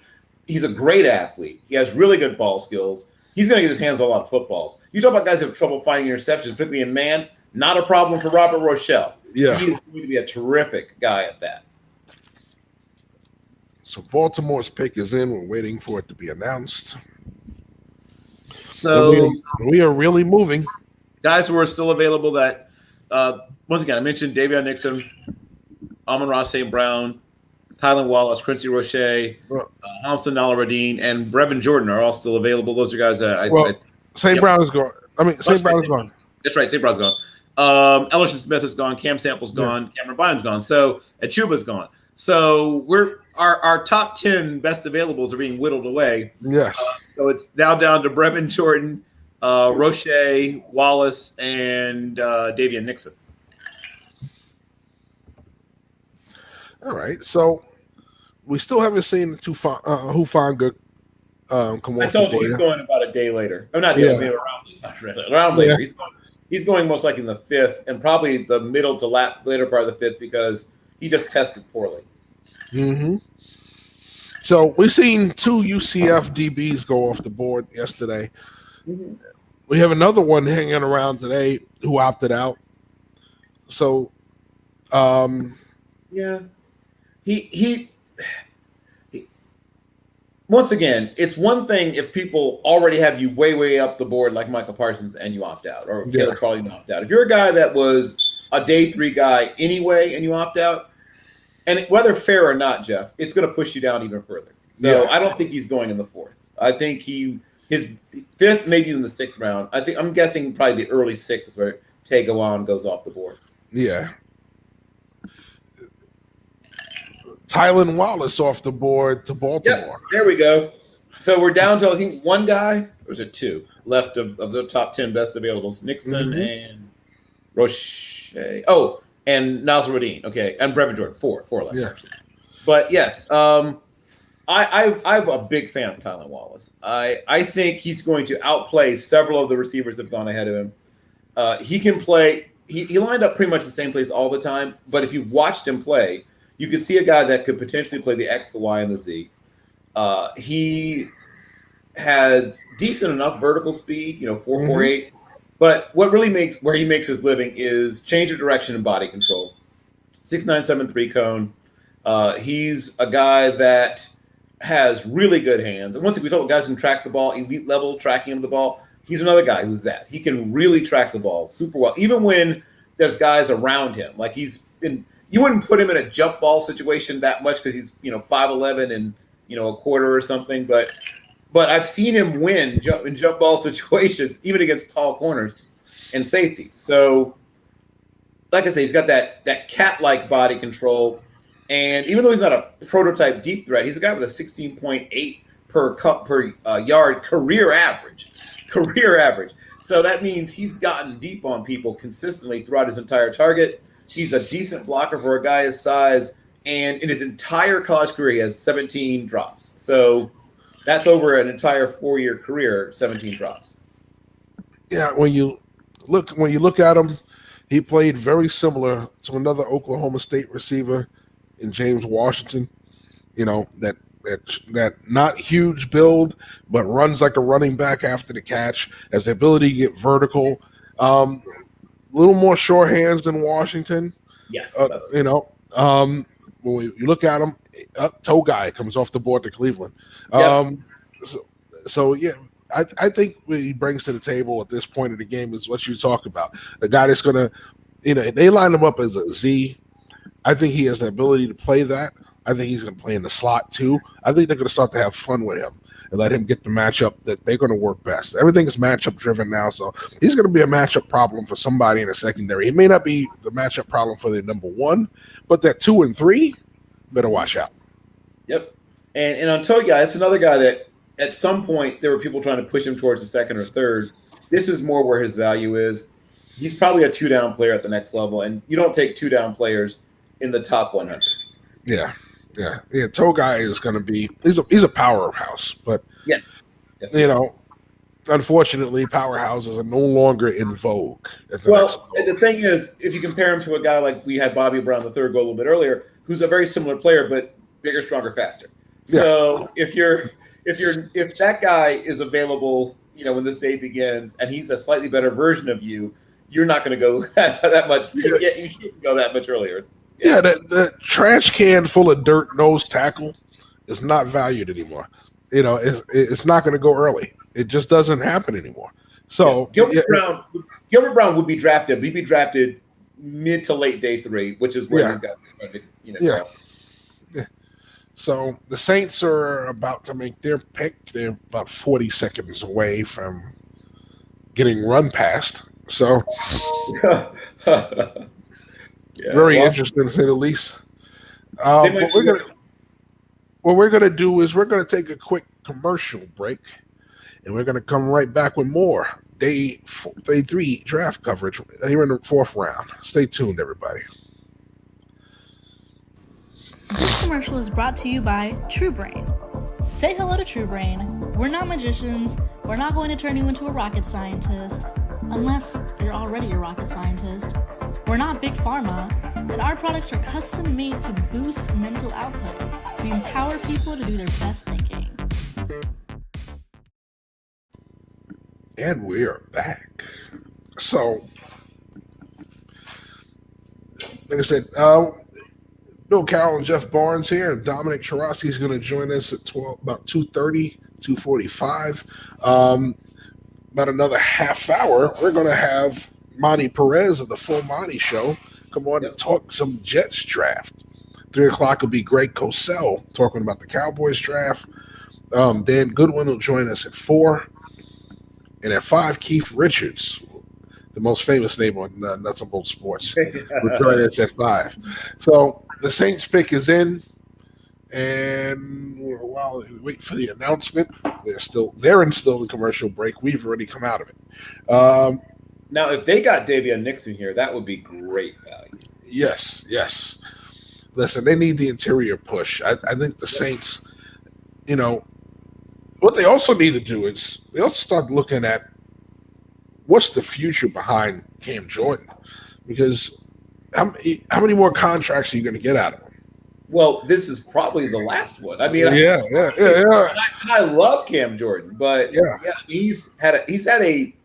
D: He's a great athlete. He has really good ball skills. He's going to get his hands on a lot of footballs. You talk about guys who have trouble finding interceptions, particularly in man, not a problem for Robert Rochelle.
B: Yeah.
D: He is going to be a terrific guy at that.
B: So Baltimore's pick is in. We're waiting for it to be announced.
D: So
B: we are really moving.
D: Guys who are still available that, once again, I mentioned Davion Nixon, Amon-Ra St. Brown, Tylan Wallace, Quincy Roche, Hamilton Nalaradine, and Brevin Jordan are all still available. Those are guys that
B: St. Brown is gone. St. Brown is gone.
D: That's right. St. Brown's gone. Ellerson Smith is gone. Cam Sample's gone. Cameron Bynes gone. So Achuba's gone. So our top 10 best availables are being whittled away.
B: Yes.
D: So it's now down to Brevin Jordan, Roche, Wallace, and Davion Nixon.
B: All right. So we still haven't seen Hufanga come off.
D: I told you he's going about a day later. I'm not around later.
B: Yeah.
D: He's going most likely in the 5th and probably the middle to later part of the 5th because he just tested poorly.
B: Mm-hmm. So we've seen 2 UCF DBs go off the board yesterday.
D: Mm-hmm.
B: We have another one hanging around today who opted out. So,
D: Yeah. He once again, it's one thing if people already have you way, way up the board like Michael Parsons and you opt out, or Caleb Farley and you opt out. If you're a guy that was a day 3 guy anyway and you opt out, and whether fair or not, Jeff, it's going to push you down even further. So I don't think he's going in the 4th. I think his 5th, maybe even the 6th round. I'm guessing probably the early 6th is where Tagowan goes off the board.
B: Yeah. Tylan Wallace off the board to Baltimore.
D: Yep, there we go. So we're down to, I think, one guy, or is it 2, left of the top 10 best availables. Nixon and Roche. Oh, and Nasser Rodin. Okay, and Brevin Jordan. 4 left.
B: Yeah.
D: But yes, I'm a big fan of Tylan Wallace. I think he's going to outplay several of the receivers that have gone ahead of him. He can play. He lined up pretty much the same place all the time, but if you watched him play, you could see a guy that could potentially play the X, the Y, and the Z. He has decent enough vertical speed, 4.48. But what really where he makes his living is change of direction and body control. 6.973 cone. He's a guy that has really good hands. And once we talk about guys who can track the ball, elite level tracking of the ball, he's another guy who's that. He can really track the ball super well, even when there's guys around him. Like you wouldn't put him in a jump ball situation that much because he's 5'11" and a quarter or something. But I've seen him win in jump ball situations, even against tall corners and safeties. So, like I say, he's got that cat-like body control. And even though he's not a prototype deep threat, he's a guy with a 16.8 per yard career average. So that means he's gotten deep on people consistently throughout his entire target. He's a decent blocker for a guy his size, and in his entire college career, he has 17 drops. So that's over an entire 4-year career, 17 drops.
B: Yeah, when you look at him, he played very similar to another Oklahoma State receiver in James Washington. That not huge build, but runs like a running back after the catch, has the ability to get vertical. Little more sure hands than Washington.
D: Yes.
B: When you look at him, toe guy comes off the board to Cleveland.
D: Yep.
B: I think what he brings to the table at this point of the game is what you talk about. The guy that's going to, they line him up as a Z. I think he has the ability to play that. I think he's going to play in the slot too. I think they're going to start to have fun with him and let him get the matchup that they're going to work best. Everything is matchup driven now, so he's going to be a matchup problem for somebody in the secondary. He may not be the matchup problem for the number 1, but that 2 and 3 better watch out.
D: Yep. And on toe guy, it's another guy that at some point there were people trying to push him towards the 2nd or 3rd. This is more where his value is. He's probably a 2-down player at the next level, and you don't take 2-down players in the top 100.
B: Yeah. Toe guy is going to be he's a powerhouse, but
D: yes.
B: Unfortunately, powerhouses are no longer in vogue.
D: The thing is, if you compare him to a guy like we had Bobby Brown III go a little bit earlier, who's a very similar player but bigger, stronger, faster. So if that guy is available, when this day begins, and he's a slightly better version of you, you're not going to go that much. You shouldn't go that much earlier.
B: Yeah, the trash can full of dirt nose tackle is not valued anymore. It's not going to go early. It just doesn't happen anymore. So
D: Gilbert Brown would be drafted. He'd be drafted mid to late day 3, which is where he's got.
B: So the Saints are about to make their pick. They're about 40 seconds away from getting run past. So. Very interesting, to say the least. What we're gonna do is we're gonna take a quick commercial break, and we're gonna come right back with more day 3 draft coverage here in the 4th round. Stay tuned, everybody.
F: This commercial is brought to you by TrueBrain. Say hello to TrueBrain. We're not magicians. We're not going to turn you into a rocket scientist, unless you're already a rocket scientist. We're not big pharma, and our products are custom made to boost mental output. We empower people to do their best thinking.
B: And we are back. So, like I said, Bill Carroll and Jeff Barnes here, and Dominic Charosky is going to join us at about 2:30, 2:45. About another half hour, we're going to have Monty Perez of the Full Monty Show come on and talk some Jets draft. 3 o'clock will be Greg Cosell talking about the Cowboys draft. Dan Goodwin will join us at 4. And at 5, Keith Richards, the most famous name on Nuts and Bolts Sports, will join us at 5. So the Saints pick is in. And while we wait for the announcement, they're still in commercial break. We've already come out of it.
D: Now, if they got Davion Nixon here, that would be great value.
B: Yes. Listen, they need the interior push. I think the Saints, what they also need to do is they also start looking at what's the future behind Cam Jordan, because how many more contracts are you going to get out of him?
D: Well, this is probably the last one. I mean,
B: Yeah.
D: I love Cam Jordan, but he's had a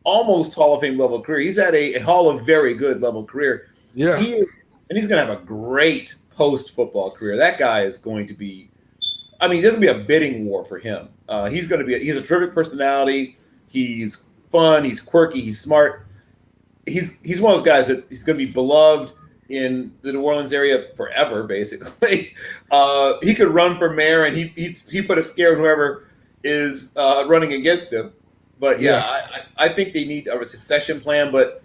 D: almost Hall of Fame level career. He's had a Hall of Very Good level career.
B: Yeah.
D: And he's going to have a great post football career. That guy is going to be. I mean, there's going to be a bidding war for him. He's a terrific personality. He's fun. He's quirky. He's smart. He's one of those guys that he's going to be beloved in the New Orleans area forever, basically. He could run for mayor, and he put a scare in whoever is running against him. But I think they need a succession plan. But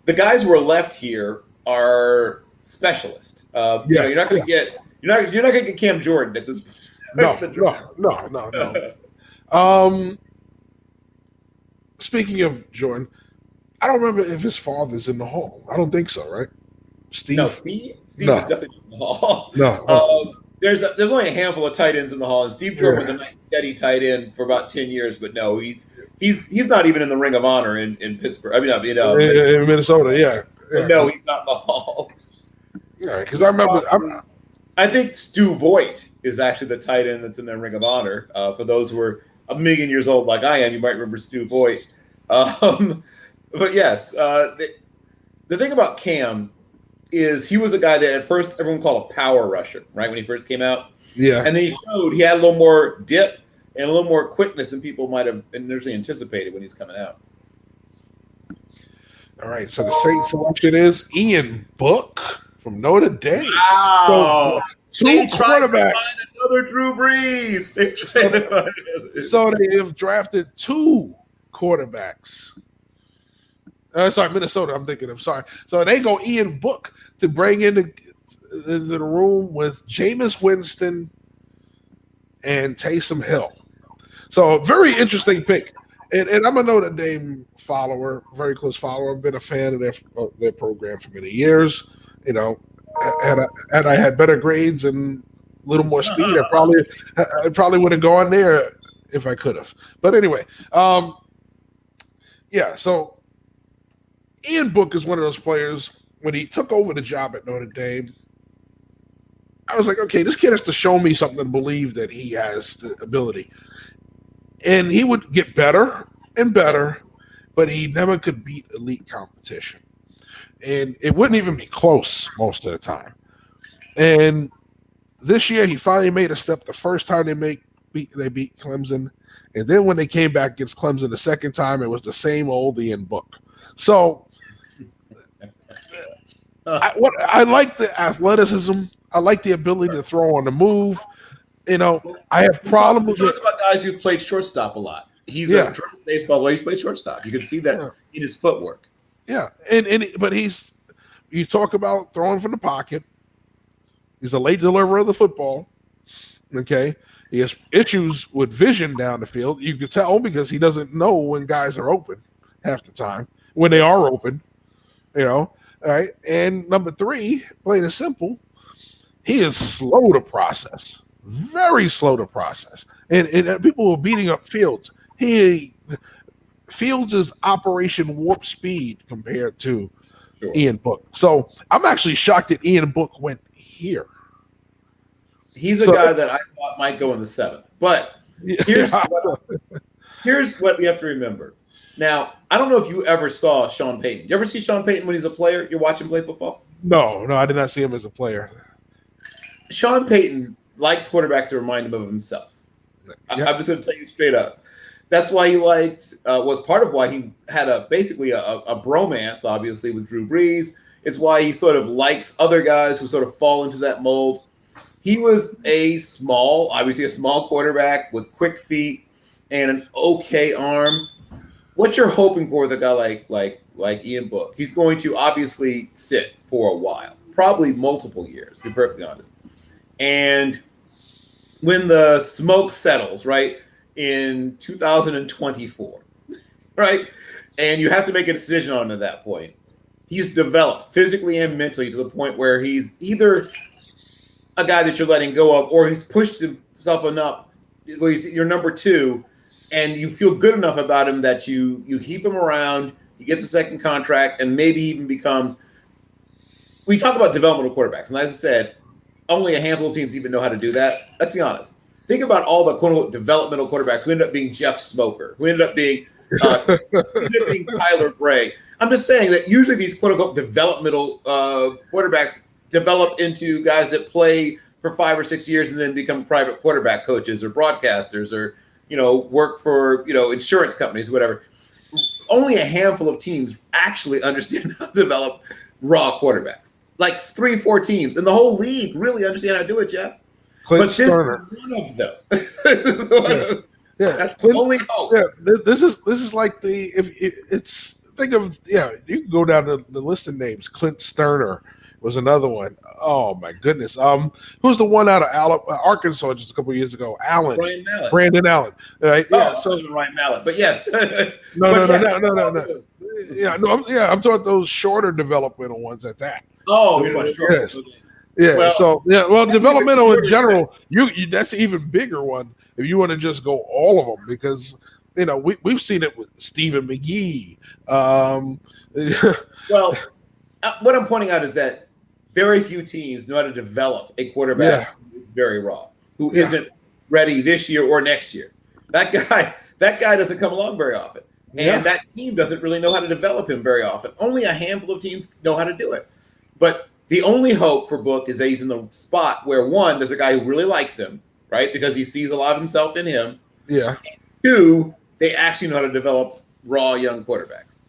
D: the guys who are left here are specialists. You're not going to get Cam Jordan at this point.
B: No. Speaking of Jordan, I don't remember if his father's in the hall. I don't think so, right? Steve?
D: No, Steve is definitely in the hall.
B: No.
D: There's only a handful of tight ends in the hall, and Steve Jordan was a nice steady tight end for about 10 years. But no, he's not even in the Ring of Honor in Pittsburgh. I mean,
B: in Minnesota, yeah.
D: No, he's not in the hall.
B: Yeah, because I remember.
D: I think Stu Voigt is actually the tight end that's in the Ring of Honor. For those who are a million years old like I am, you might remember Stu Voigt. But yes, the thing about Cam is he was a guy that at first everyone called a power rusher, right, when he first came out.
B: Yeah.
D: And then he showed he had a little more dip and a little more quickness than people might have initially anticipated when he's coming out.
B: All right, so the Saints selection is Ian Book from Notre Dame.
D: Wow.
B: So,
D: they
B: two
D: tried to
B: quarterbacks.
D: find another Drew Brees.
B: So they have drafted 2 quarterbacks. Sorry, Minnesota. I'm thinking. I'm sorry. So they go Ian Book to bring into the room with Jameis Winston and Taysom Hill. So a very interesting pick. And I'm a Notre Dame follower, very close follower. I've been a fan of their program for many years. Had I had better grades and a little more speed, I probably would have gone there if I could have. But anyway, so Ian Book is one of those players, when he took over the job at Notre Dame, I was like, okay, this kid has to show me something to believe that he has the ability. And he would get better and better, but he never could beat elite competition. And it wouldn't even be close most of the time. And this year, he finally made a step the first time they beat Clemson. And then when they came back against Clemson the second time, it was the same old Ian Book. So I like the athleticism. I like the ability to throw on the move. I have problems
D: We're
B: with
D: talking about guys who've played shortstop a lot. He's a baseball player. He's played shortstop. You can see that in his footwork.
B: Yeah, but you talk about throwing from the pocket. He's a late deliverer of the football. Okay, he has issues with vision down the field. You can tell because he doesn't know when guys are open half the time, when they are open. All right. And number 3, plain and simple, he is slow to process, very slow to process. And people were beating up Fields. Fields is Operation Warp Speed compared to Ian Book. So I'm actually shocked that Ian Book went here.
D: He's a guy that I thought might go in the 7th. But here's Here's what we have to remember. Now, I don't know if you ever saw Sean Payton. You ever see Sean Payton when he's a player? You're watching play football?
B: No, I did not see him as a player.
D: Sean Payton likes quarterbacks to remind him of himself.
B: Yeah.
D: I'm just going to tell you straight up. That's why he liked, was part of why he had basically a bromance, obviously, with Drew Brees. It's why he sort of likes other guys who sort of fall into that mold. He was obviously a small quarterback with quick feet and an okay arm. What you're hoping for with a guy like Ian Book, he's going to obviously sit for a while, probably multiple years, to be perfectly honest. And when the smoke settles, right, in 2024, right, and you have to make a decision on him at that point, he's developed physically and mentally to the point where he's either a guy that you're letting go of or he's pushed himself enough where he's your number two, and you feel good enough about him that you keep him around, he gets a second contract, and maybe even becomes – we talk about developmental quarterbacks, and as I said, only a handful of teams even know how to do that. Let's be honest. Think about all the quote-unquote developmental quarterbacks who ended up being Jeff Smoker, who ended up being Tyler Gray. I'm just saying that usually these quote-unquote developmental quarterbacks develop into guys that play for 5 or 6 years and then become private quarterback coaches or broadcasters or, work for, insurance companies, whatever. Only a handful of teams actually understand how to develop raw quarterbacks. Like 3-4 teams in the whole league really understand how to do it, Jeff.
B: Clint
D: Sterner.
B: Sterner.
D: One of them. This is one of them.
B: Yeah,
D: That's
B: Clint,
D: the only hope.
B: yeah. This is like you can go down the list of names. Clint Sterner was another one. Oh my goodness. Who's the one out of Arkansas just a couple of years ago? Allen.
D: Brian Mallett.
B: Brandon Allen. Right? Yeah.
D: So Ryan Mallett, but yes.
B: No. Yeah, I'm talking about those shorter developmental ones at that.
D: Oh, you're not sure.
B: Yes. Yeah.
D: Well,
B: Developmental in general, you that's an even bigger one if you want to just go all of them because we've seen it with Stephen McGee.
D: Well, what I'm pointing out is that very few teams know how to develop a quarterback who is very raw, who isn't ready this year or next year. That guy doesn't come along very often. And that team doesn't really know how to develop him very often. Only a handful of teams know how to do it. But the only hope for Book is that he's in the spot where, one, there's a guy who really likes him, right? Because he sees a lot of himself in him.
B: Yeah.
D: And two, they actually know how to develop raw young quarterbacks.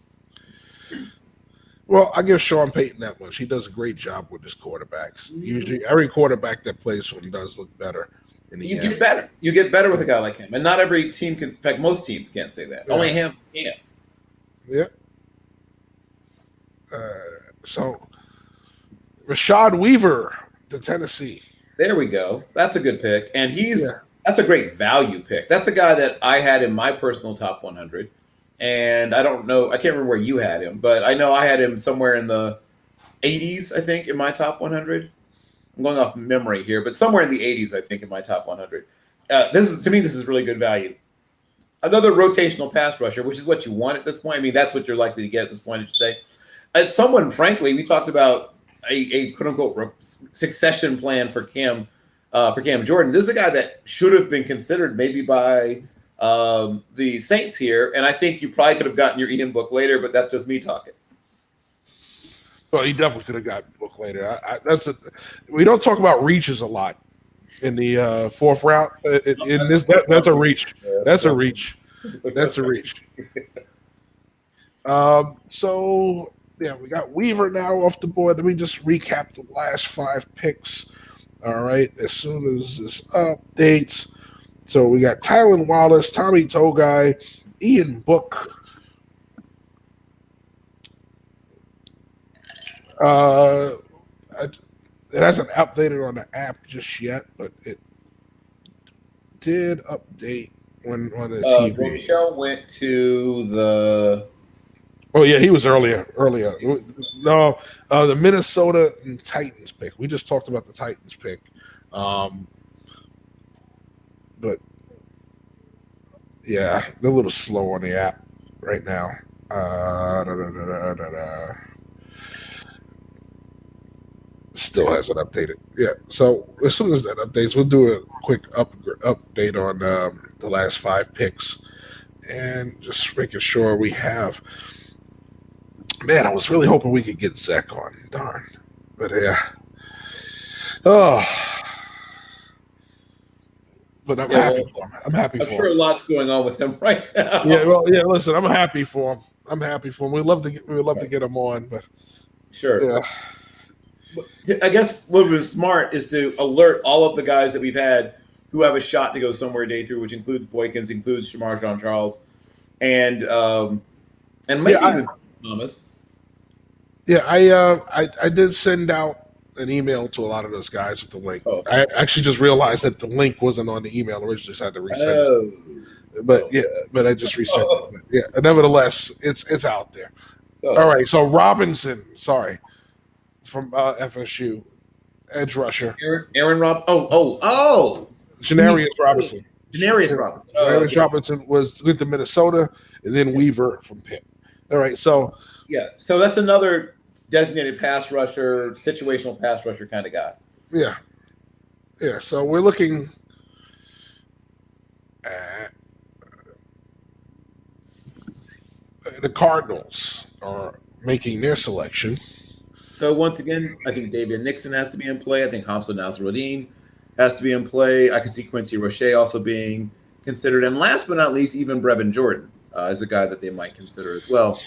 B: Well, I give Sean Payton that much. He does a great job with his quarterbacks. Usually, every quarterback that plays for him does look better.
D: You get better. You get better with a guy like him. And not every team can – in fact, most teams can't say that. Only a handful can.
B: Yeah. So, Rashad Weaver to Tennessee.
D: There we go. That's a good pick. And that's a great value pick. That's a guy that I had in my personal top 100. And I don't know – I can't remember where you had him. But I know I had him somewhere in the 80s, I think, in my top 100. I'm going off memory here, but somewhere in the 80s, I think, in my top 100. This is really good value. Another rotational pass rusher, which is what you want at this point. I mean, that's what you're likely to get at this point, I should say. As someone, frankly, we talked about a quote-unquote succession plan for Cam Jordan. This is a guy that should have been considered maybe by the Saints here, and I think you probably could have gotten your Ian Book later, but that's just me talking.
B: Well, he definitely could have gotten Book later. We don't talk about reaches a lot in the fourth round. That's a reach. That's a reach. That's a reach. So we got Weaver now off the board. Let me just recap the last 5 picks. All right, as soon as this updates. So we got Tylan Wallace, Tommy Togai, Ian Book. It hasn't updated on the app just yet, but it did update on the TV.
D: Rochelle went to the.
B: Oh yeah, he was earlier. No, the Minnesota and Titans pick. We just talked about the Titans pick, but yeah, they're a little slow on the app right now. Still hasn't updated. Yeah, so as soon as that updates, we'll do a quick update on the last 5 picks. and just making sure we have. Man, I was really hoping we could get Zach on. Darn. But yeah. Oh. But I'm happy for him. I'm happy for
D: I'm sure a
B: him.
D: lot's going on with him right now.
B: Yeah, well, yeah, listen, I'm happy for him. I'm happy for him. We'd love to get him on, but
D: Sure.
B: yeah.
D: I guess what was smart is to alert all of the guys that we've had who have a shot to go somewhere day through, which includes Boykins, includes Shamar John Charles, and maybe even Thomas.
B: Yeah, I did send out an email to a lot of those guys with the link.
D: Oh.
B: I actually just realized that the link wasn't on the email originally, so I had to resend it. But I just resent it. But yeah, nevertheless, it's out there.
D: Oh.
B: All right, so Robinson, from FSU, edge rusher,
D: Aaron Rob. Oh.
B: Janarius Robinson.
D: Janarius Robinson. Oh,
B: Janarius
D: okay.
B: Robinson went to Minnesota, and then Weaver from Pitt. All right, so
D: Yeah. So that's another designated pass rusher, situational pass rusher kind of guy.
B: yeah. So we're looking at the Cardinals are making their selection.
D: So once again, I think David Nixon has to be in play. I think Hamza Nasruddin has to be in play. I could see Quincy Roche also being considered. And last but not least, even Brevin Jordan is a guy that they might consider as well.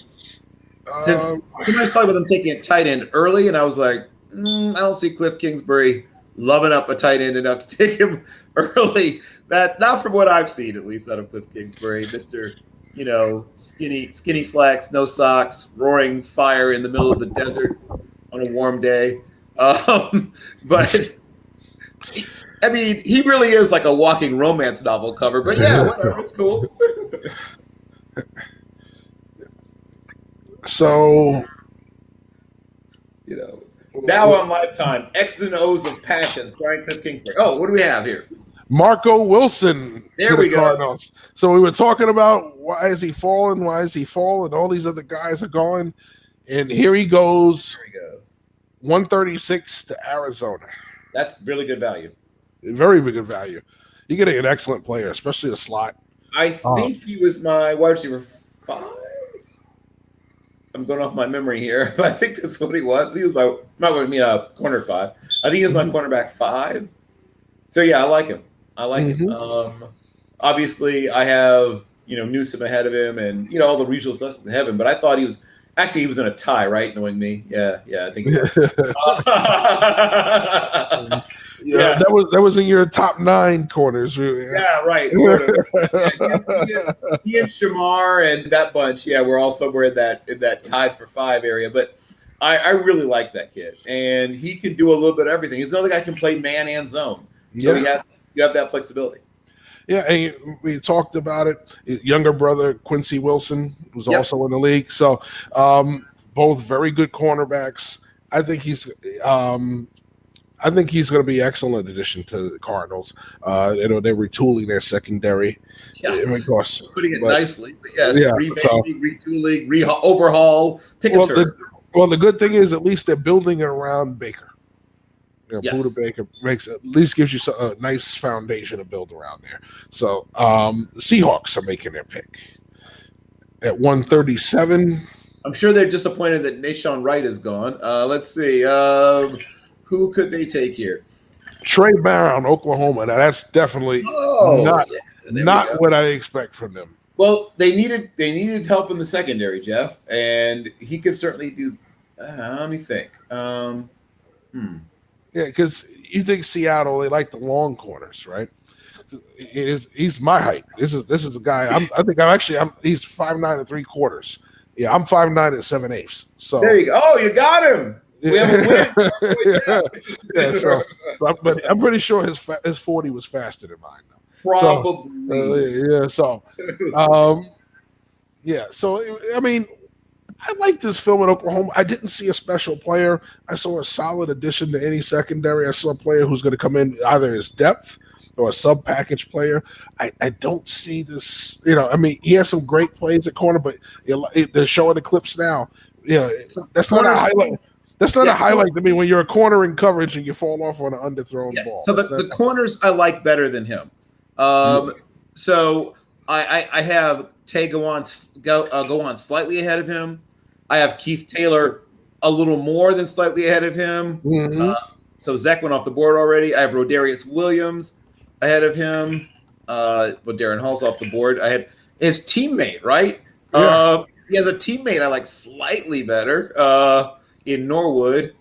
D: Since when I was talking about them taking a tight end early, and I was like, I don't see Cliff Kingsbury loving up a tight end enough to take him early. That not from what I've seen, at least out of Cliff Kingsbury, Mr. Skinny slacks, no socks, roaring fire in the middle of the desert on a warm day. But I mean, he really is like a walking romance novel cover. But yeah, whatever, it's cool.
B: So,
D: now on Lifetime, X's and O's of Passion, starring Cliff Kingsbury. Oh, what do we have here?
B: Marco Wilson
D: There
B: to
D: we
B: the
D: go.
B: Cardinals. So we were talking about why is he falling? All these other guys are going. And here he goes,
D: There he goes.
B: 136 to Arizona.
D: That's really good value.
B: Very, very good value. You're getting an excellent player, especially a slot.
D: I think he was my wide receiver 5. I'm going off my memory here, but I think that's what he was. He was corner 5. I think he was my cornerback 5. So yeah, I like him. Him. Obviously, I have Newsom ahead of him, and all the regional stuff ahead of him. But I thought he was in a tie, right? Knowing me, yeah, I think.
B: Yeah, that was in your top 9 corners.
D: Yeah, right. Sort of. He and Shamar and that bunch, we're all somewhere in that tied for 5 area. But I really like that kid, and he can do a little bit of everything. He's another guy who can play man and zone, so you have that flexibility.
B: Yeah, and we talked about it. His younger brother Quincy Wilson was also in the league, so both very good cornerbacks. I think he's going to be an excellent addition to the Cardinals. They're retooling their secondary.
D: Yeah,
B: of course,
D: putting it nicely. But yes, retooling, overhaul, pick a turn.
B: The good thing is at least they're building it around Baker. Buda Baker at least gives you a nice foundation to build around there. So the Seahawks are making their pick at 137.
D: I'm sure they're disappointed that Nashawn Wright is gone. Let's see. Who could they take here?
B: Trey Brown, Oklahoma. Now that's definitely not what I expect from them.
D: Well, they needed help in the secondary, Jeff, and he could certainly do. Let me think.
B: Yeah, because you think Seattle, they like the long corners, right? He's my height. This is a guy. He's 5'9" and 3/4. Yeah, I'm 5'9" and 7/8. So
D: there you go. Oh, you got him. We have a win.
B: But I'm pretty sure his 40 was faster than mine.
D: Probably.
B: So I mean, I like this film at Oklahoma. I didn't see a special player. I saw a solid addition to any secondary. I saw a player who's going to come in either as depth or a sub-package player. I don't see this. He has some great plays at corner, but they're showing the clips now. That's not a highlight. That's not a highlight to me when you're a corner in coverage and you fall off on an underthrown ball.
D: So the corners I like better than him. So I have Tay go on slightly ahead of him. I have Keith Taylor a little more than slightly ahead of him.
B: Mhm.
D: So Zach went off the board already. I have Rodarius Williams ahead of him. But Darren Hall's off the board. I had his teammate, right?
B: Yeah.
D: He has a teammate I like slightly better in Norwood.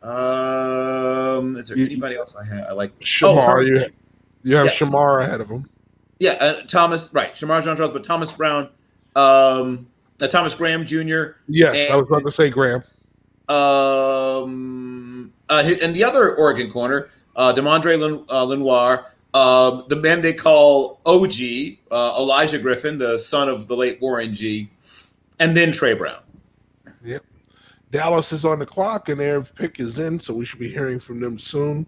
D: Is there anybody else I like?
B: Shamar, you have
D: Yeah.
B: Shamar ahead of him.
D: Yeah, Thomas, right. Shamar John Charles, but Thomas Brown, Thomas Graham Jr.
B: Yes, I was about to say Graham.
D: And the other Oregon corner, Demondre Lenoir, the man they call OG, Elijah Griffin, the son of the late Warren G, and then Trey Brown.
B: Yep. Dallas is on the clock, and their pick is in, so we should be hearing from them soon.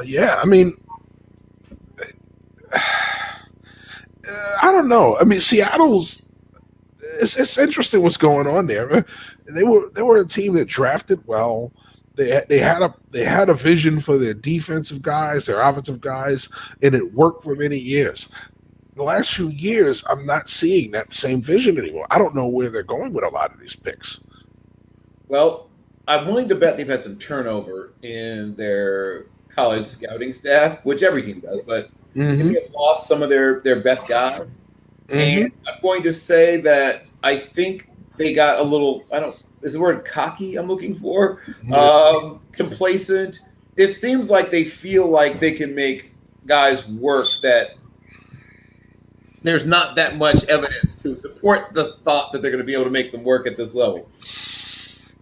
B: Yeah, I mean, I don't know. I mean, Seattle's. It's interesting what's going on there. They were a team that drafted well. They had a vision for their defensive guys, their offensive guys, and it worked for many years. The last few years, I'm not seeing that same vision anymore. I don't know where they're going with a lot of these picks.
D: Well, I'm willing to bet they've had some turnover in their college scouting staff, which every team does, but they have lost some of their best guys. And I'm going to say that I think they got a little, is the word cocky I'm looking for? Complacent. It seems like they feel like they can make guys work that there's not that much evidence to support the thought that they're going to be able to make them work at this level.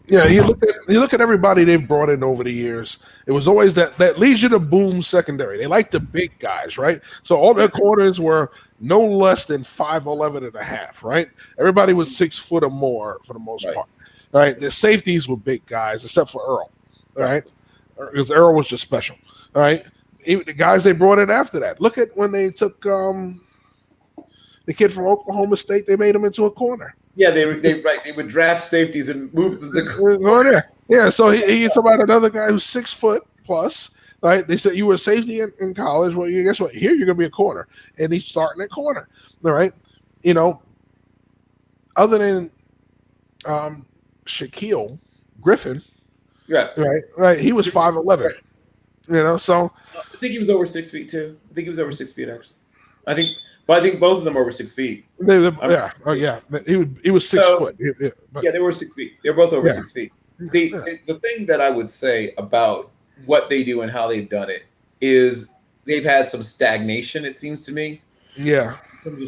B: Yeah, you look at everybody they've brought in over the years. It was always that Legion of Boom secondary. They like the big guys, right? So all their corners were no less than 5'11 and a half, right? Everybody was 6 foot or more for the most part. All right. The safeties were big guys, except for Earl. All right. Because Earl was just special. All right. Even the guys they brought in after that. Look at when they took the kid from Oklahoma State, they made him into a corner.
D: Yeah, they would draft safeties and move them to
B: corner. Yeah, so he's about another guy who's 6 foot plus. Right? They said you were a safety in college. Well, guess what? Here you're gonna be a corner, and he's starting at corner. All right, other than Shaquille Griffin, right. He was 5'11. So
D: I think he was over 6 feet too. I think he was over 6 feet actually. I think both of them are over 6 feet.
B: He was 6 foot.
D: They were 6 feet. They're both over 6 feet. The thing that I would say about what they do and how they've done it is they've had some stagnation, it seems to me.
B: Yeah.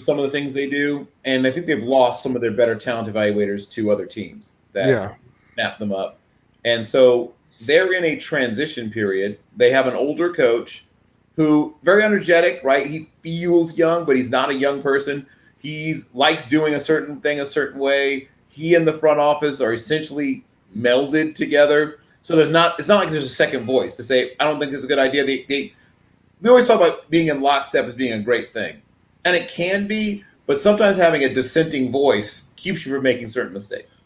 D: Some of the things they do. And I think they've lost some of their better talent evaluators to other teams that snap them up. And so they're in a transition period. They have an older coach who very energetic, right? He feels young, but he's not a young person. He likes doing a certain thing a certain way. He and the front office are essentially melded together. So it's not like there's a second voice to say, I don't think it's a good idea. We always talk about being in lockstep as being a great thing. And it can be, but sometimes having a dissenting voice keeps you from making certain mistakes.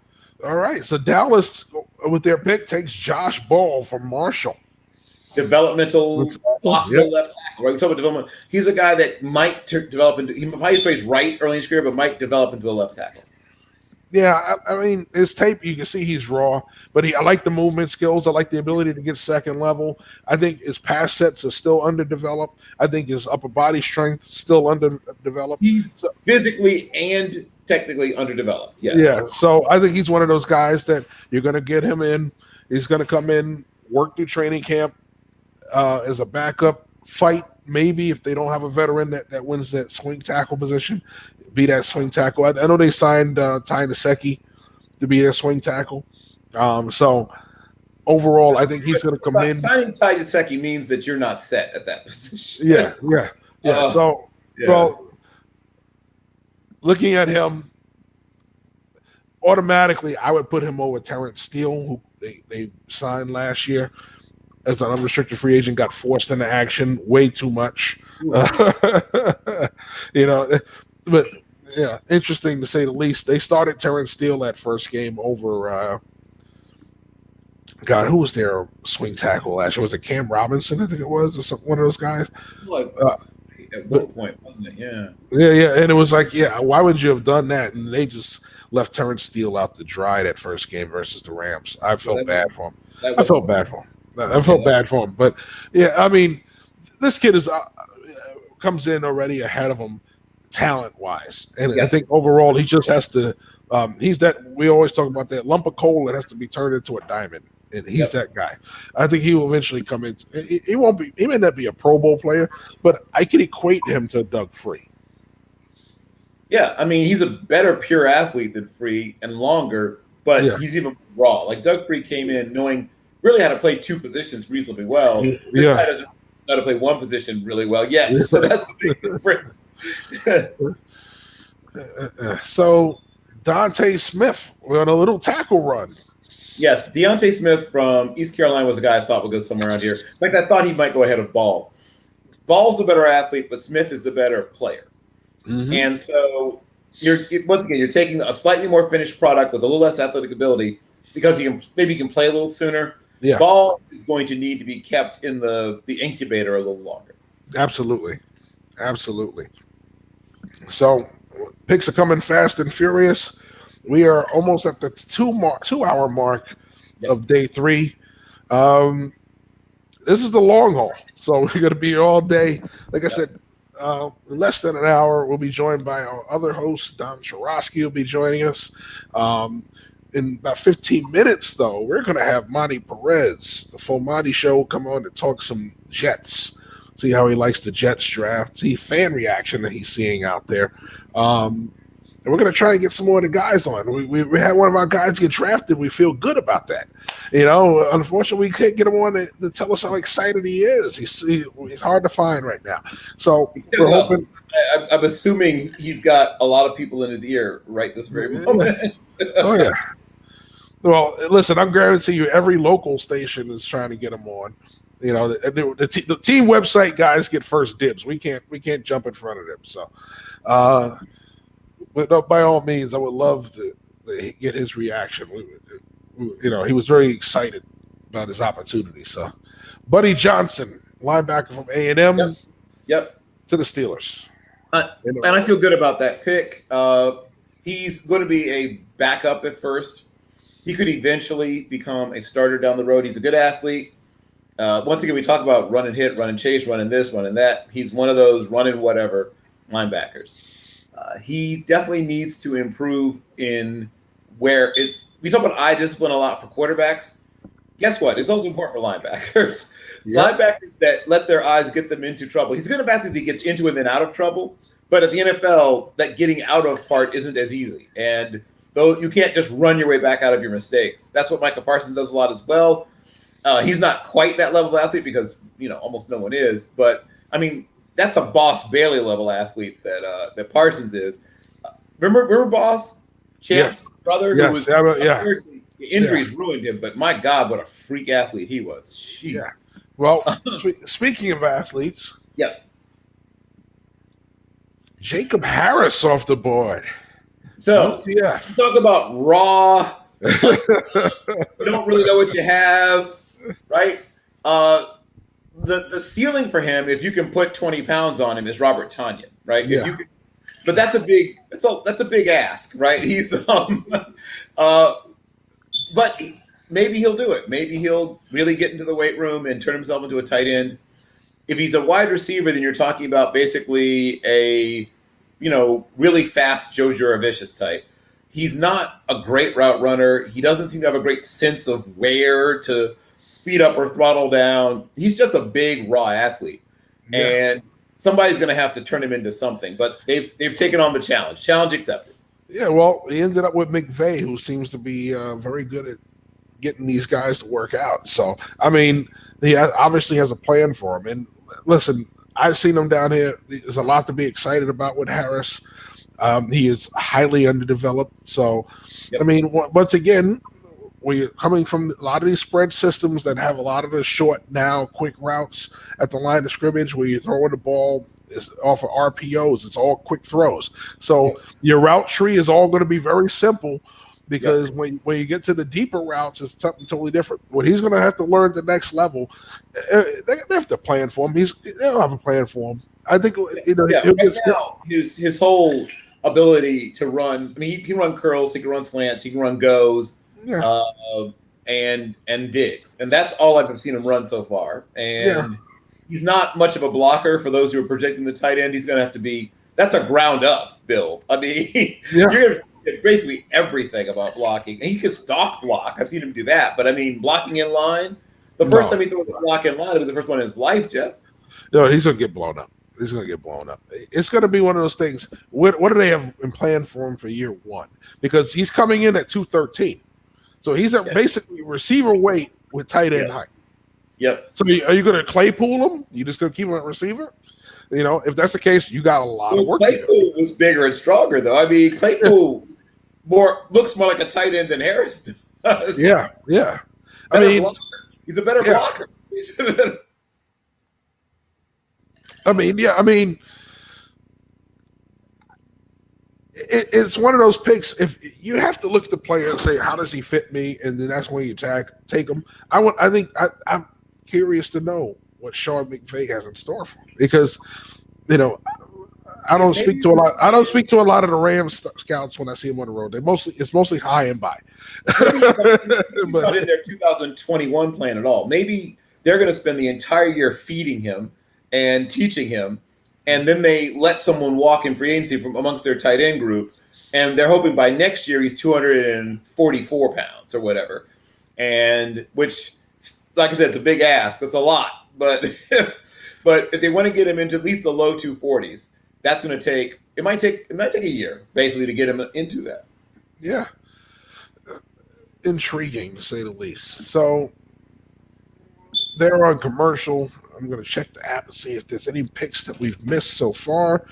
B: All right. So Dallas, with their pick, takes Josh Ball from Marshall.
D: Developmental, possible left tackle, right? We talk about development. He's a guy that might develop into, he might play right early in his career, but might develop into a left tackle.
B: Yeah, I mean, his tape, you can see he's raw, but I like the movement skills. I like the ability to get second level. I think his pass sets are still underdeveloped. I think his upper body strength still underdeveloped.
D: He's physically and technically underdeveloped. Yes.
B: Yeah, so I think he's one of those guys that you're going to get him in. He's going to come in, work through training camp as a backup, fight maybe if they don't have a veteran that wins that swing tackle position. Be that swing tackle. I know they signed Ty Nsekhe to be their swing tackle. So overall, I think he's going to come in.
D: Signing Ty Nsekhe means that you're not set at that position.
B: Yeah. Well, looking at him, automatically I would put him over Terrence Steele, who they signed last year as an unrestricted free agent, got forced into action way too much. But yeah, interesting to say the least. They started Terrence Steele that first game over. Who was their swing tackle last year? Was it Cam Robinson? I think it was, or one of those guys.
D: at one point, wasn't it? Yeah.
B: Yeah, and it was like, yeah, why would you have done that? And they just left Terrence Steele out to dry that first game versus the Rams. I felt bad for him. I felt bad for him. But yeah, I mean, this kid is comes in already ahead of him talent wise, and I think overall he just has to. He's that we always talk about that lump of coal that has to be turned into a diamond, and he's that guy. I think he will eventually come in. He won't be. He may not be a Pro Bowl player, but I can equate him to Doug Free.
D: Yeah, I mean, he's a better pure athlete than Free and longer, but he's even raw. Like Doug Free came in knowing really how to play two positions reasonably well. This guy doesn't know how to play one position really well yet, so that's the big difference.
B: So Dante Smith, we're on a little tackle run.
D: Yes, Deontay Smith from East Carolina was a guy I thought would go somewhere around here. In fact, I thought he might go ahead of Ball. Ball's the better athlete, but Smith is the better player. Mm-hmm. And so you're taking a slightly more finished product with a little less athletic ability because he can play a little sooner.
B: Yeah.
D: Ball is going to need to be kept in the incubator a little longer.
B: Absolutely. So picks are coming fast and furious. We are almost at the 2-hour mark of day 3. This is the long haul, so we're going to be here all day. Like I said, in less than an hour, we'll be joined by our other host, Don Chorosky, will be joining us. In about 15 minutes, though, we're going to have Monty Perez, the Full Monty Show, come on to talk some Jets, see how he likes the Jets draft, see fan reaction that he's seeing out there. And we're going to try and get some more of the guys on. We had one of our guys get drafted. We feel good about that. Unfortunately, we can't get him on to tell us how excited he is. He's hard to find right now. So we're hoping.
D: I'm assuming he's got a lot of people in his ear right this very moment.
B: Oh, yeah. Well, listen, I'm guaranteeing you every local station is trying to get him on. The team website guys get first dibs. We can't jump in front of them. So, but by all means, I would love to get his reaction. He was very excited about his opportunity. So, Buddy Johnson, linebacker from A&M,
D: yep,
B: to the Steelers.
D: And I feel good about that pick. He's going to be a backup at first. He could eventually become a starter down the road. He's a good athlete. Once again, we talk about run and hit, run and chase, run and this, run and that. He's one of those run and whatever linebackers. He definitely needs to improve in where we talk about eye discipline a lot for quarterbacks. Guess what? It's also important for linebackers. Yep. Linebackers that let their eyes get them into trouble. He's a good athlete that gets into and then out of trouble. But at the NFL, that getting out of part isn't as easy. And though you can't just run your way back out of your mistakes. That's what Micah Parsons does a lot as well. He's not quite that level of athlete because, almost no one is. But, I mean, that's a Boss Bailey level athlete that Parsons is. Remember Boss? Champ's brother?
B: Yes.
D: Who was injuries ruined him, but my God, what a freak athlete he was. Jeez.
B: Yeah. Well, speaking of athletes.
D: Yeah.
B: Jacob Harris off the board.
D: So, talk about raw. You don't really know what you have, right? The ceiling for him, if you can put 20 pounds on him, is Robert Tonyan, right?
B: Yeah.
D: But that's a big ask, right? He's but maybe he'll do it. Maybe he'll really get into the weight room and turn himself into a tight end. If he's a wide receiver, then you're talking about basically a, really fast Joe Jurevicius type. He's not a great route runner. He doesn't seem to have a great sense of where to speed up or throttle down. He's just a big, raw athlete. Yeah. And somebody's going to have to turn him into something. But they've taken on the challenge. Challenge accepted. Yeah,
B: well, he ended up with McVay, who seems to be very good at getting these guys to work out. So, I mean, he obviously has a plan for him. And listen, I've seen him down here. There's a lot to be excited about with Harris. He is highly underdeveloped. So, I mean, once again, we're coming from a lot of these spread systems that have a lot of the short, quick routes at the line of scrimmage where you throw the ball is off of RPOs. It's all quick throws. So your route tree is all going to be very simple because when you get to the deeper routes, it's something totally different. What he's going to have to learn at the next level, they have to plan for him. They don't have a plan for him. I think
D: Yeah,
B: he'll
D: right
B: get
D: now, his whole ability to run. I mean, he can run curls, he can run slants, he can run goes,
B: yeah,
D: and digs, and that's all I've seen him run so far.
B: yeah,
D: And he's not much of a blocker for those who are projecting the tight end. He's going to have to be. That's a ground up build. I mean,
B: yeah.
D: you're going to get basically everything about blocking, and he can stalk block. I've seen him do that, but I mean, blocking in line. The first
B: No.
D: time he threw a block in line, it was the first one in his life, Jeff.
B: No, he's gonna get blown up. He's gonna get blown up. It's gonna be one of those things. What do they have in plan for him for year one? Because he's coming in at 213, so he's at basically receiver weight with tight end height.
D: Yep.
B: So are you gonna Claypool him? You just gonna keep him at receiver? If that's the case, you got a lot of work.
D: Claypool was bigger and stronger, though. I mean, Claypool looks more like a tight end than Harris does.
B: Yeah.
D: Better blocker. He's a better
B: Yeah.
D: blocker.
B: It's one of those picks. If you have to look at the player and say, "How does he fit me?" and then that's when you take him. I'm curious to know what Sean McVay has in store for him because, I don't speak to a lot. I don't speak to a lot of the Rams scouts when I see them on the road. It's mostly high and by.
D: He's not in their 2021 plan at all. Maybe they're going to spend the entire year feeding him and teaching him, and then they let someone walk in free agency from amongst their tight end group, and they're hoping by next year he's 244 pounds or whatever, and which, like I said, it's a big ask. That's a lot, but but if they want to get him into at least the low 240s, that's going to take. It might take a year basically to get him into that.
B: Yeah. Intriguing to say the least. So they're on commercial. I'm going to check the app and see if there's any picks that we've missed so far.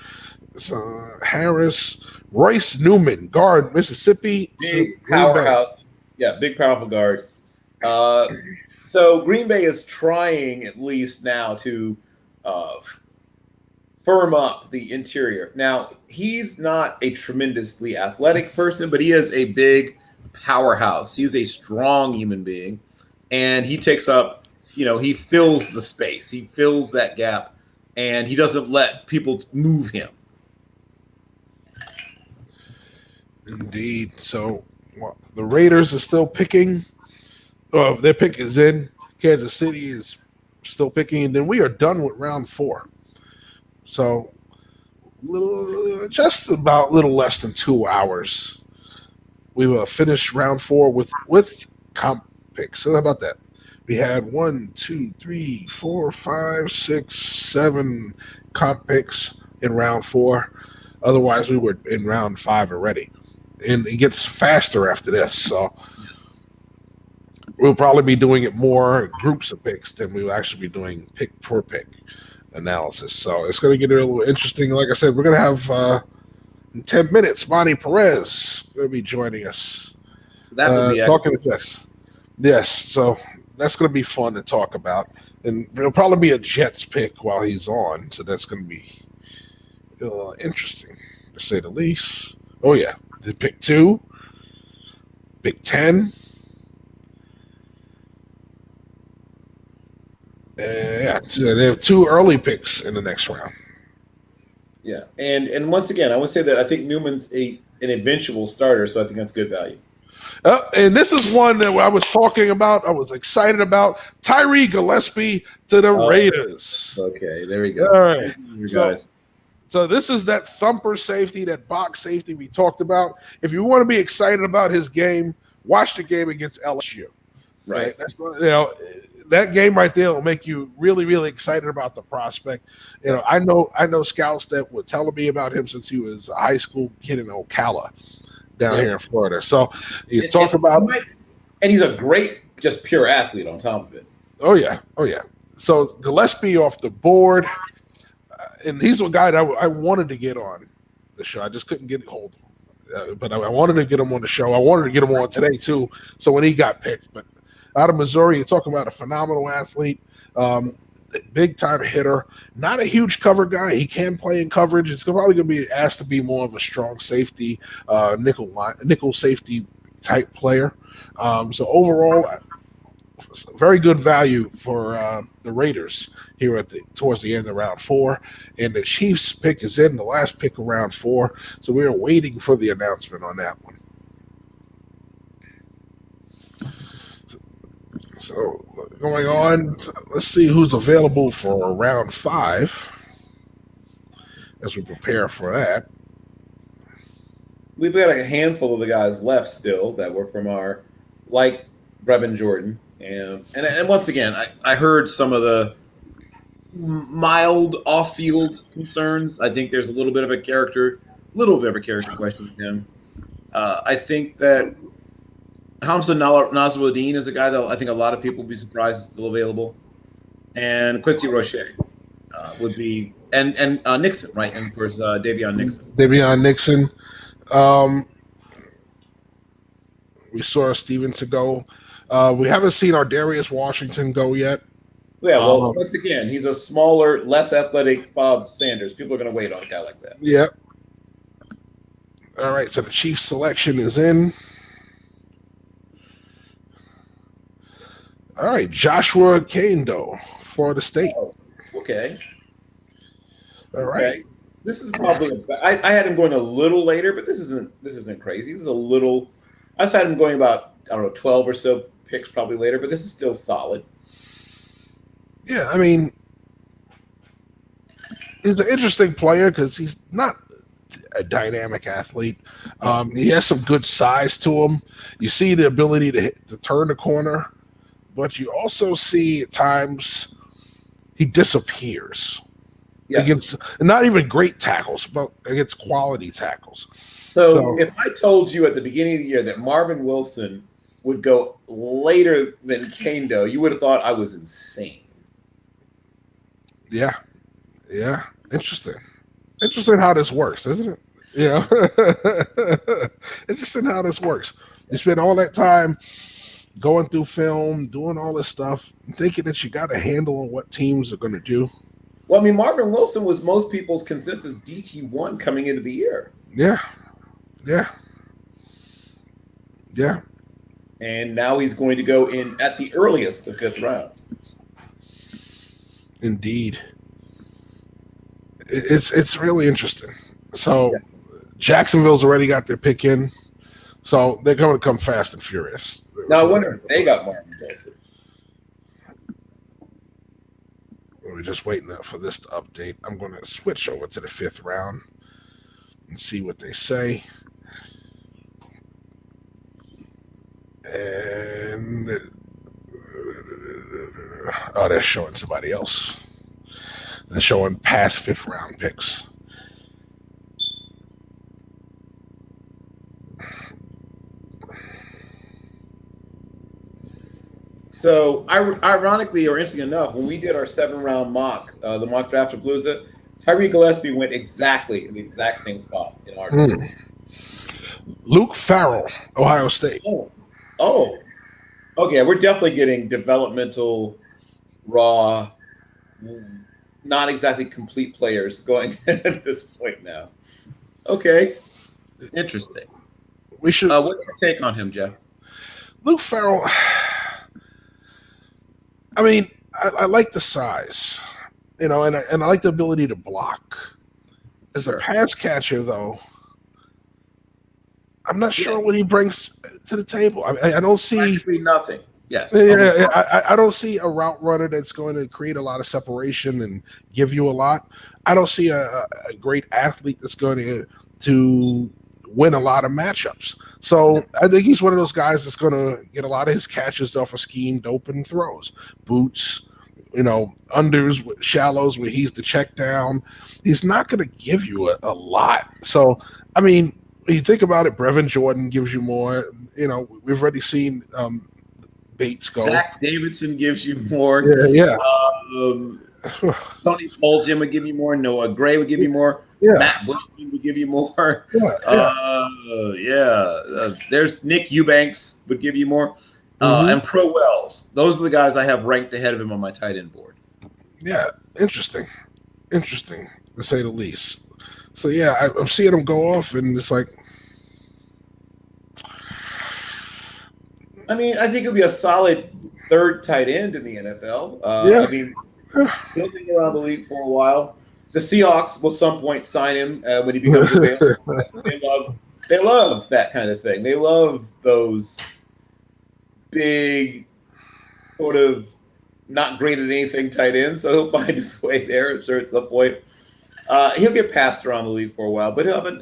B: Harris, Royce Newman, guard, Mississippi.
D: Big powerhouse. Yeah, big powerful guard. So Green Bay is trying at least now to firm up the interior. Now, he's not a tremendously athletic person, but he is a big powerhouse. He's a strong human being, and he takes up, he fills the space. He fills that gap, and he doesn't let people move him.
B: Indeed. So the Raiders are still picking. Their pick is in. Kansas City is still picking, and then we are done with round 4. So just about a little less than 2 hours. We will finish round 4 with comp picks. So how about that? We had 1, 2, 3, 4, 5, 6, 7 comp picks in round 4. Otherwise, we were in round 5 already. And it gets faster after this. So we'll probably be doing it more groups of picks than we will actually be doing pick for pick analysis. So it's going to get a little interesting. Like I said, we're going to have in 10 minutes, Monty Perez going to be joining us.
D: That would be
B: talking to us. Yes. So that's going to be fun to talk about. And it'll probably be a Jets pick while he's on. So that's going to be interesting, to say the least. Oh, yeah. The pick 2, pick 10. Yeah, they have 2 early picks in the next round.
D: Yeah, and once again, I would say that I think Newman's an eventual starter, so I think that's good value.
B: And this is one that I was talking about. I was excited about Tyree Gillespie to the Raiders.
D: Okay, there we go.
B: All right,
D: guys.
B: So this is that thumper safety, that box safety we talked about. If you want to be excited about his game, watch the game against LSU.
D: Right.
B: That's that game right there will make you really, really excited about the prospect. I know scouts that were telling me about him since he was a high school kid in Ocala down here in Florida. So you talk about,
D: and he's a great, just pure athlete on top of it.
B: Oh yeah. So Gillespie off the board, and he's a guy that I wanted to get on the show. I just couldn't get hold of him, but I wanted to get him on the show. I wanted to get him on today too. So when he got picked, but out of Missouri, you're talking about a phenomenal athlete, big time hitter, not a huge cover guy. He can play in coverage. It's probably going to be asked to be more of a strong safety, nickel safety type player. So overall, very good value for the Raiders here towards the end of round 4, and the Chiefs pick is in the last pick of round 4. So we are waiting for the announcement on that one. So going on, let's see who's available for round 5 as we prepare for that.
D: We've got a handful of the guys left still that were from our, like Brevin Jordan. And once again, I heard some of the mild off-field concerns. I think there's a little bit of a character question with him. I think that Hamza Nasruddin is a guy that I think a lot of people would be surprised is still available. And Quincy Roche would be, and Nixon, right? And of course, Davion Nixon.
B: Davion Nixon. We saw Stevenson go. We haven't seen our Darius Washington go yet.
D: Yeah, well, once again, he's a smaller, less athletic Bob Sanders. People are going to wait on a guy like that.
B: Yep. All right, so the Chiefs selection is in. All right, Joshua Kendo, Florida State.
D: Oh, okay.
B: All right.
D: Okay. This is probably I had him going a little later, but this isn't crazy. This is a little. I just had him going about 12 or so picks probably later, but this is still solid.
B: Yeah, I mean, he's an interesting player because he's not a dynamic athlete. He has some good size to him. You see the ability to turn the corner, but you also see at times he disappears.
D: Yes.
B: Against not even great tackles, but against quality tackles.
D: So if I told you at the beginning of the year that Marvin Wilson would go later than Kendo, you would have thought I was insane.
B: Yeah. Interesting how this works, isn't it? Yeah. Interesting how this works. You spend all that time going through film, doing all this stuff, thinking that you got a handle on what teams are going to do.
D: Well, I mean, Marvin Wilson was most people's consensus DT1 coming into the year.
B: Yeah.
D: And now he's going to go in at the earliest, the 5th round.
B: Indeed. It's really interesting. So Jacksonville's already got their pick in. So they're going to come fast and furious.
D: Now I wonder if they got Marvin Wilson.
B: We're just waiting for this to update. I'm going to switch over to the 5th round and see what they say. And they're showing somebody else. They're showing past 5th round picks.
D: So, ironically or interesting enough, when we did our 7-round mock, the mock draft of Palooza, Tyree Gillespie went exactly in the exact same spot in our draft.
B: Luke Farrell, Ohio State.
D: Oh. Okay, we're definitely getting developmental, raw, not exactly complete players going at this point now. Okay. Interesting.
B: We should.
D: What's your take on him, Jeff?
B: Luke Farrell. I mean, I like the size, and I like the ability to block. As a pass catcher, though, I'm not sure what he brings to the table. I don't see
D: actually nothing. Yes.
B: I don't see a route runner that's going to create a lot of separation and give you a lot. I don't see a great athlete that's going to win a lot of matchups. So I think he's one of those guys that's going to get a lot of his catches off of schemed open throws, boots, unders, shallows where he's the check down. He's not going to give you a lot. So, I mean, when you think about it, Brevin Jordan gives you more. We've already seen Bates go.
D: Zach Davidson gives you more.
B: Yeah.
D: Tony Poljan would give you more. Noah Gray would give you more.
B: Yeah.
D: Matt Wilson would give you more.
B: Yeah.
D: There's Nick Eubanks would give you more. And Pro Wells. Those are the guys I have ranked ahead of him on my tight end board.
B: Yeah. Interesting to say the least. So, yeah, I'm seeing him go off, and it's like.
D: I mean, I think it'll be a solid third tight end in the NFL.
B: Yeah.
D: I mean, building around the league for a while. The Seahawks will some point sign him when he becomes available. They love that kind of thing. They love those big, sort of not great at anything tight ends. So he'll find his way there, I'm sure, at some point. He'll get passed around the league for a while, but he'll have,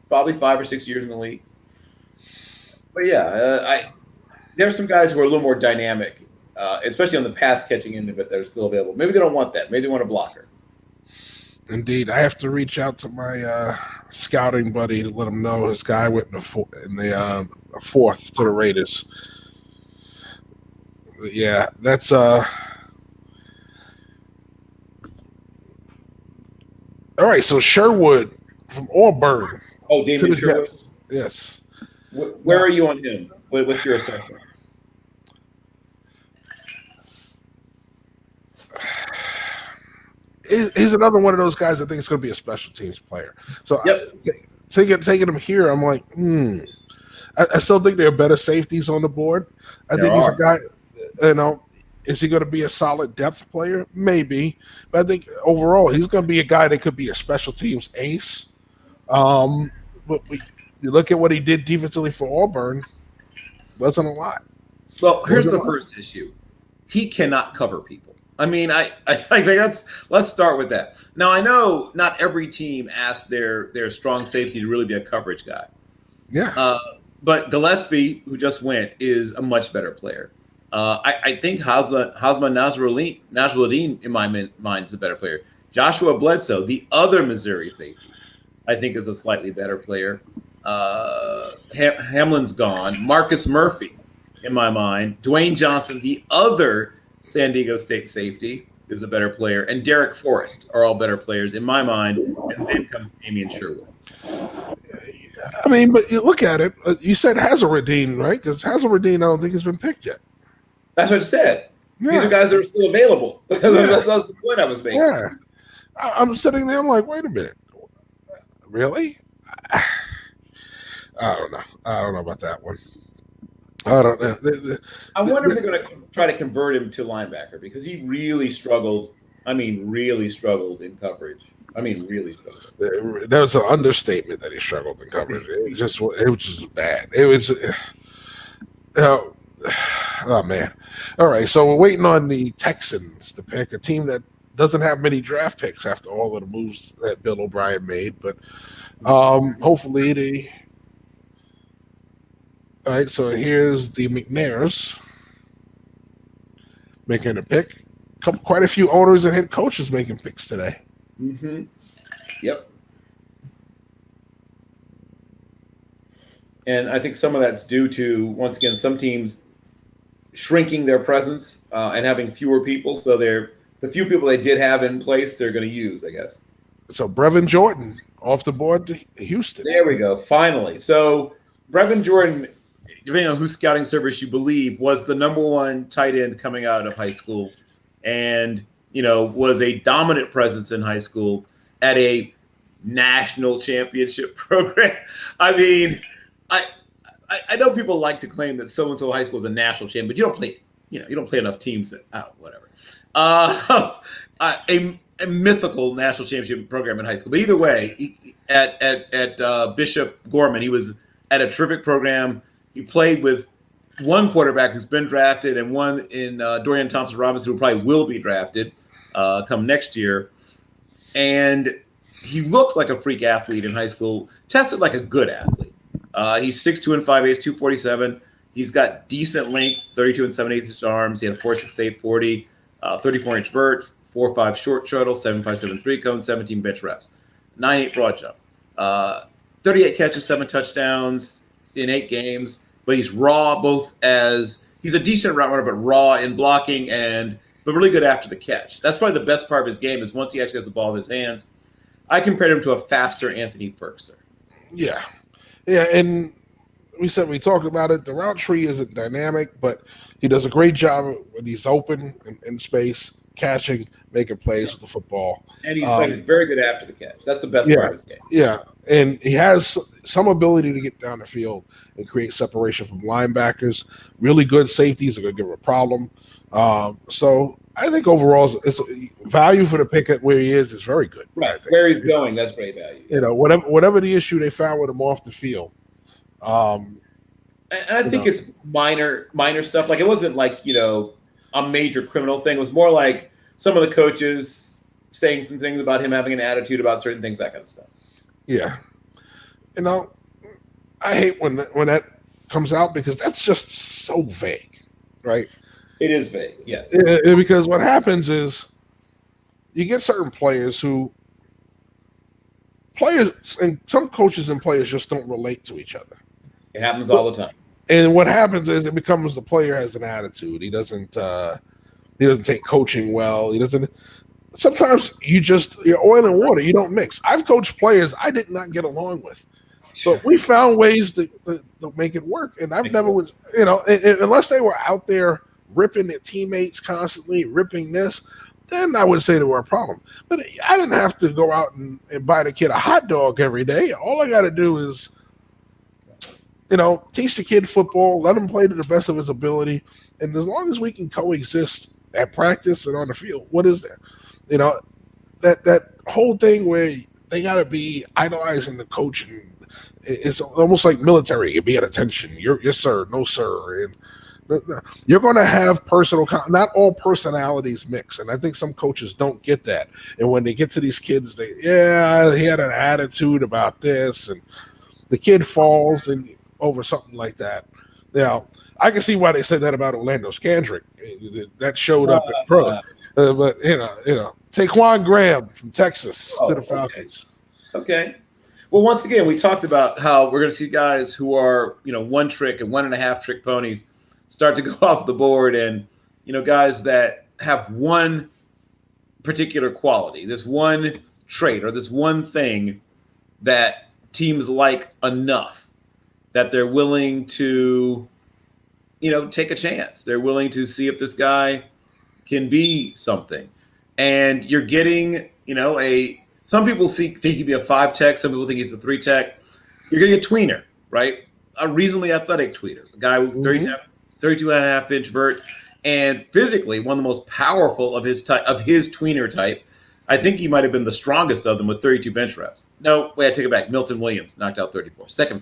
D: probably 5 or 6 years in the league. But yeah, there are some guys who are a little more dynamic, especially on the pass catching end of it, that are still available. Maybe they don't want that. Maybe they want a blocker.
B: Indeed, I have to reach out to my scouting buddy to let him know his guy went in the fourth to the Raiders. But yeah, that's all right. So Sherwood from Auburn.
D: Oh, Damian Sherwood.
B: Yes.
D: Where are you on him? What's your assessment?
B: He's another one of those guys I think is going to be a special teams player. So
D: Yep.
B: taking him here, I'm like, I still think there are better safeties on the board. I think he's a guy, is he going to be a solid depth player? Maybe. But I think overall he's going to be a guy that could be a special teams ace. But you look at what he did defensively for Auburn, wasn't a lot.
D: Well, here's the first issue. He cannot cover people. I mean, I think let's start with that. Now, I know not every team asks their strong safety to really be a coverage guy.
B: Yeah.
D: But Gillespie, who just went, is a much better player. I think Hazma Nasruddin, in my mind, is a better player. Joshua Bledsoe, the other Missouri safety, I think is a slightly better player. Hamlin's gone. Marcus Murphy, in my mind. Dwayne Johnson, the other San Diego State safety, is a better player. And Derek Forrest are all better players, in my mind. And then comes Damian Sherwood.
B: I mean, but you look at it. You said Hazelradine, right? Because Hazelradine, I don't think has been picked yet.
D: That's what I said.
B: Yeah.
D: These are guys that are still available. That's the point I was making.
B: Yeah. I'm sitting there. I'm like, wait a minute. Really? I don't know. I don't know about that one. I don't know.
D: I wonder if they're going to try to convert him to linebacker because he really struggled. I mean, really struggled in coverage. I mean, really struggled.
B: That was an understatement that he struggled in coverage. It was just bad. It was. Oh man! All right, so we're waiting on the Texans to pick a team that doesn't have many draft picks after all of the moves that Bill O'Brien made, but hopefully they. All right, so here's the McNairs making a pick. Quite a few owners and head coaches making picks today.
D: Mm-hmm. Yep. And I think some of that's due to, once again, some teams shrinking their presence and having fewer people. So the few people they did have in place, they're going to use, I guess.
B: So Brevin Jordan off the board to Houston.
D: There we go. Finally. So Brevin Jordan, depending on whose scouting service you believe, was the number one tight end coming out of high school and, was a dominant presence in high school at a national championship program. I mean, I know people like to claim that so-and-so high school is a national champion, but you don't play, you don't play enough teams that, whatever. A mythical national championship program in high school. But either way, at Bishop Gorman, he was at a terrific program. He played with one quarterback who's been drafted and one in Dorian Thompson-Robinson, who probably will be drafted come next year. And he looked like a freak athlete in high school, tested like a good athlete. He's 6'2" and 5'8", 247. He's got decent length, 32 and 7/8 arms. He had a 4.68 40, 34-inch vert, 4.5 short shuttle, 7.57 3-cone, 17 bench reps, 9.8 broad jump, 38 catches, 7 touchdowns in 8 games. But he's raw he's a decent route runner, but raw in blocking but really good after the catch. That's probably the best part of his game is once he actually has the ball in his hands. I compared him to a faster Anthony Ferguson.
B: Yeah. Yeah, and we talked about it. The route tree isn't dynamic, but he does a great job when he's open in space. catching, making plays with the football.
D: And he's very good after the catch. That's the best
B: Yeah.
D: part of his game.
B: Yeah, and he has some ability to get down the field and create separation from linebackers. Really good safeties are going to give him a problem. So I think overall, it's value for the pick at where he is very good. I
D: Right.
B: think.
D: Where he's going, that's great value.
B: You know, whatever the issue they found with him off the field.
D: And I think it's minor stuff. Like, it wasn't like, a major criminal thing. It was more like some of the coaches saying some things about him having an attitude about certain things, that kind of stuff.
B: Yeah, I hate when that comes out because that's just so vague, right?
D: It is vague, yes.
B: Because what happens is you get certain players and some coaches and players just don't relate to each other.
D: It happens all the time.
B: And what happens is it becomes the player has an attitude. He doesn't take coaching well. He doesn't. Sometimes you're oil and water. You don't mix. I've coached players I did not get along with, but we found ways to make it work. And I've never was, unless they were out there ripping their teammates constantly, ripping this, then I would say there were a problem. But I didn't have to go out and buy the kid a hot dog every day. All I got to do is, teach the kid football, let him play to the best of his ability. And as long as we can coexist at practice and on the field, what is there? That whole thing where they got to be idolizing the coach, and it's almost like military. You be at attention. Yes, sir. No, sir. And you're going to have not all personalities mix. And I think some coaches don't get that. And when they get to these kids, he had an attitude about this, and the kid falls and over something like that. I can see why they said that about Orlando Scandrick. That showed up in pro. But Taquan Graham from Texas to the Falcons.
D: Okay. Well, once again, we talked about how we're going to see guys who are, one trick and 1.5 trick ponies start to go off the board, and, guys that have one particular quality, this one trait or this one thing that teams like enough that they're willing to, take a chance. They're willing to see if this guy can be something. And you're getting, some people think he'd be a 5 tech. Some people think he's a 3 tech. You're getting a tweener, right? A reasonably athletic tweener, a guy with 32.5 inch vert, and physically one of the most powerful of his tweener type. I think he might have been the strongest of them with 32 bench reps. No, wait, I take it back. Milton Williams knocked out 34. Second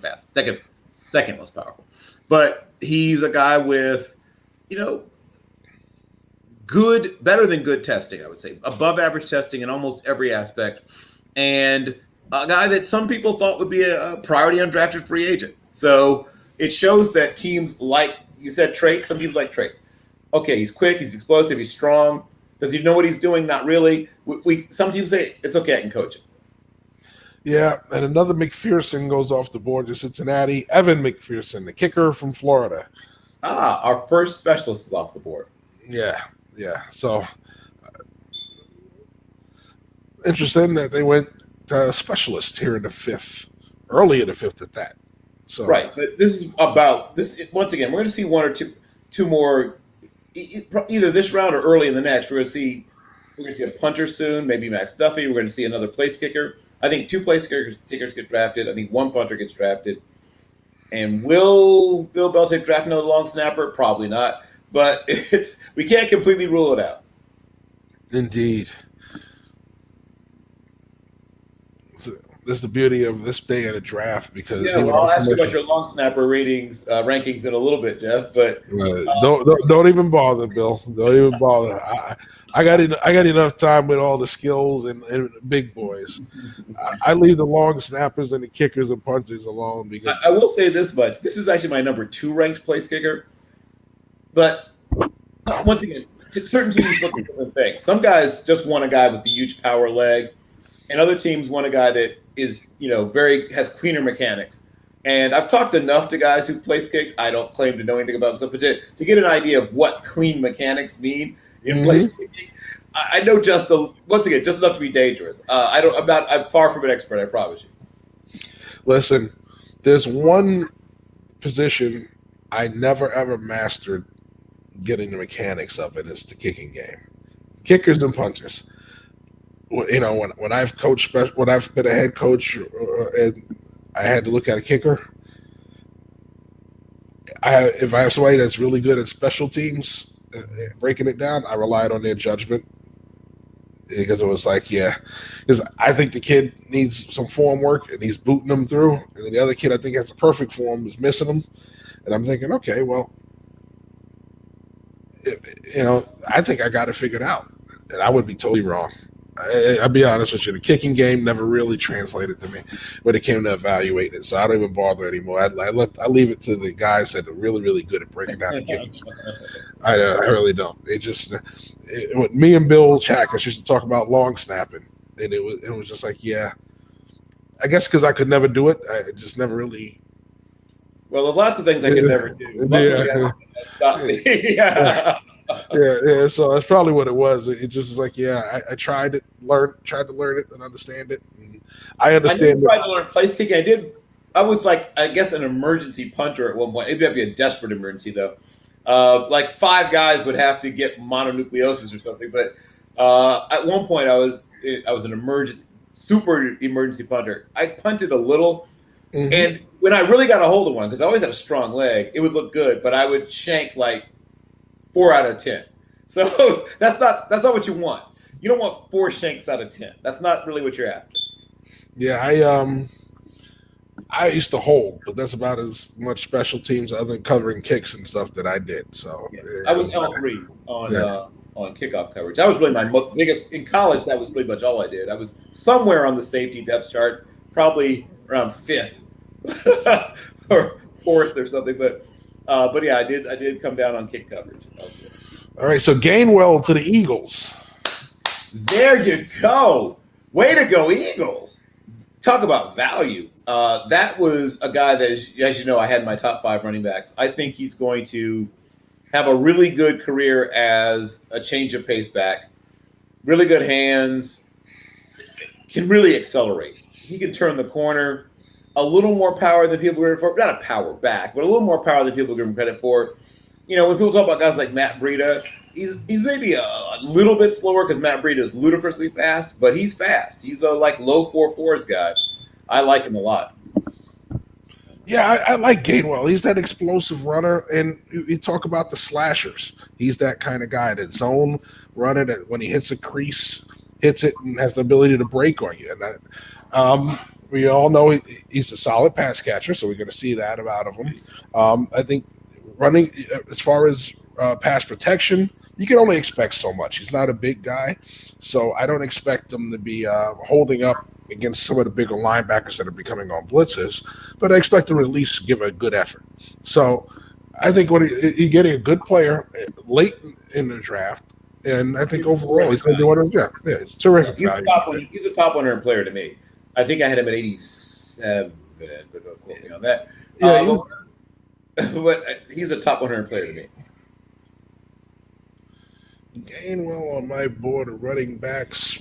D: most powerful. But he's a guy with, better than good testing, I would say. Above average testing in almost every aspect. And a guy that some people thought would be a priority undrafted free agent. So it shows that teams like, you said traits, some people like traits. Okay, he's quick, he's explosive, he's strong. Does he know what he's doing? Not really. Some teams say, it's okay, I can coach him.
B: Yeah, and another McPherson goes off the board to Cincinnati. Evan McPherson, the kicker from Florida.
D: Our first specialist is off the board.
B: Yeah. So interesting that they went to specialist here in the 5th, early in the 5th at that. So
D: right, but this is about this. Once again, we're going to see one or two more, either this round or early in the next. We're going to see a punter soon, maybe Max Duffy. We're going to see another place kicker. I think 2 place kickers get drafted. I think 1 punter gets drafted. And will Bill Belichick draft another long snapper? Probably not. But we can't completely rule it out.
B: Indeed. This is the beauty of this day of the draft because
D: I'll ask you about your long snapper rankings in a little bit, Jeff. But
B: don't even bother, Bill. Don't even bother. I got enough time with all the skills and big boys. I leave the long snappers and the kickers and punters alone because
D: I will say this much: this is actually my number 2 ranked place kicker. But once again, certain teams look at different things. Some guys just want a guy with the huge power leg, and other teams want a guy that is, has cleaner mechanics. And I've talked enough to guys who place kicked. I don't claim to know anything about them, but to get an idea of what clean mechanics mean in place kicking, I know just enough to be dangerous. I'm far from an expert, I promise you.
B: Listen, there's one position I never ever mastered getting the mechanics of it. It's the kicking game. kickers and punters. You know, when I've coached, when I've been a head coach, and I had to look at a kicker. If I have somebody that's really good at special teams, breaking it down, I relied on their judgment because it was like, yeah, because I think the kid needs some form work and he's booting them through, and then the other kid I think has the perfect form is missing them, and I'm thinking, okay, well, you know, I think I got it figured out, and I would be totally wrong. I'll be honest with you. The kicking game never really translated to me when it came to evaluating it, so I don't even bother anymore. I leave it to the guys that are really, really good at breaking down the games. I really don't. Me and Bill Chackus used to talk about long snapping, and it was just like, yeah, I guess because I could never do it, I just never really.
D: Well, there's lots of things I could never do.
B: Yeah.
D: Stop me. Yeah.
B: Yeah. So that's probably what it was. It just was like, yeah, I tried to learn it and understand it. And I understand.
D: I tried to learn place kicking. I was like, I guess, an emergency punter at one point. Maybe that'd be a desperate emergency though. Like 5 guys would have to get mononucleosis or something. But at one point, I was an super emergency punter. I punted a little, and when I really got a hold of one, because I always had a strong leg, it would look good, but I would shank like 4 out of 10. So that's not what you want. You don't want 4 shanks out of 10. That's not really what you're after.
B: Yeah, I used to hold, but that's about as much special teams other than covering kicks and stuff that I did. So
D: yeah. I was L3 on kickoff coverage. That was really my biggest in college. That was pretty much all I did. I was somewhere on the safety depth chart, probably around 5th or 4th or something. But yeah, I did come down on kick coverage.
B: All right, so Gainwell to the Eagles.
D: There you go. Way to go, Eagles. Talk about value. That was a guy that, as you know, I had in my top 5 running backs. I think he's going to have a really good career as a change of pace back. Really good hands. Can really accelerate. He can turn the corner. A little more power than people give him for. Not a power back, but a little more power than people give him credit for. You know, when people talk about guys like Matt Breida, he's maybe a little bit slower because Matt Breida is ludicrously fast, but he's fast. He's a like low 4.4s guy. I like him a lot.
B: Yeah, I like Gainwell. He's that explosive runner, and you talk about the slashers. He's that kind of guy, that zone runner that when he hits a crease, hits it and has the ability to break on you. And we all know he's a solid pass catcher, so we're going to see that out of him. I think running, as far as pass protection, you can only expect so much. He's not a big guy, so I don't expect him to be holding up against some of the bigger linebackers that are becoming on blitzes, but I expect him to at least give a good effort. So I think when you're getting a good player late in the draft, and I think overall he's going to be one of them. Yeah, it's terrific value.
D: He's a top 100 player to me. I think I had him at 87, but don't quote me on that.
B: Yeah,
D: but he's a top 100 player to me.
B: Gainwell on my board of running backs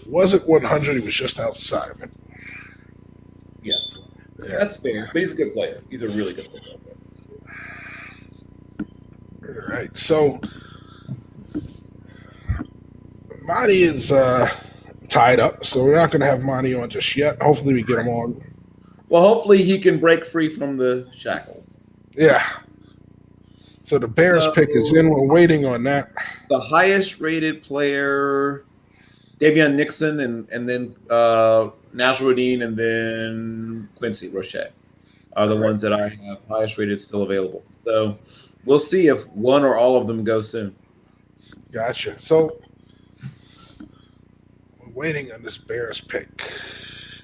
B: wasn't 100. He was just outside of it.
D: Yeah, that's fair. But he's a good player. He's a really good player.
B: All right. So Monty is tied up, so we're not going to have Monty on just yet. Hopefully we get him on.
D: Well, hopefully he can break free from the shackles.
B: Yeah. So the Bears pick is in. We're waiting on that.
D: The highest rated player, Davion Nixon, and then Nasruddin, and then Quincy Roche are the ones that I have highest rated still available. So we'll see if one or all of them go soon.
B: Gotcha. So we're waiting on this Bears pick.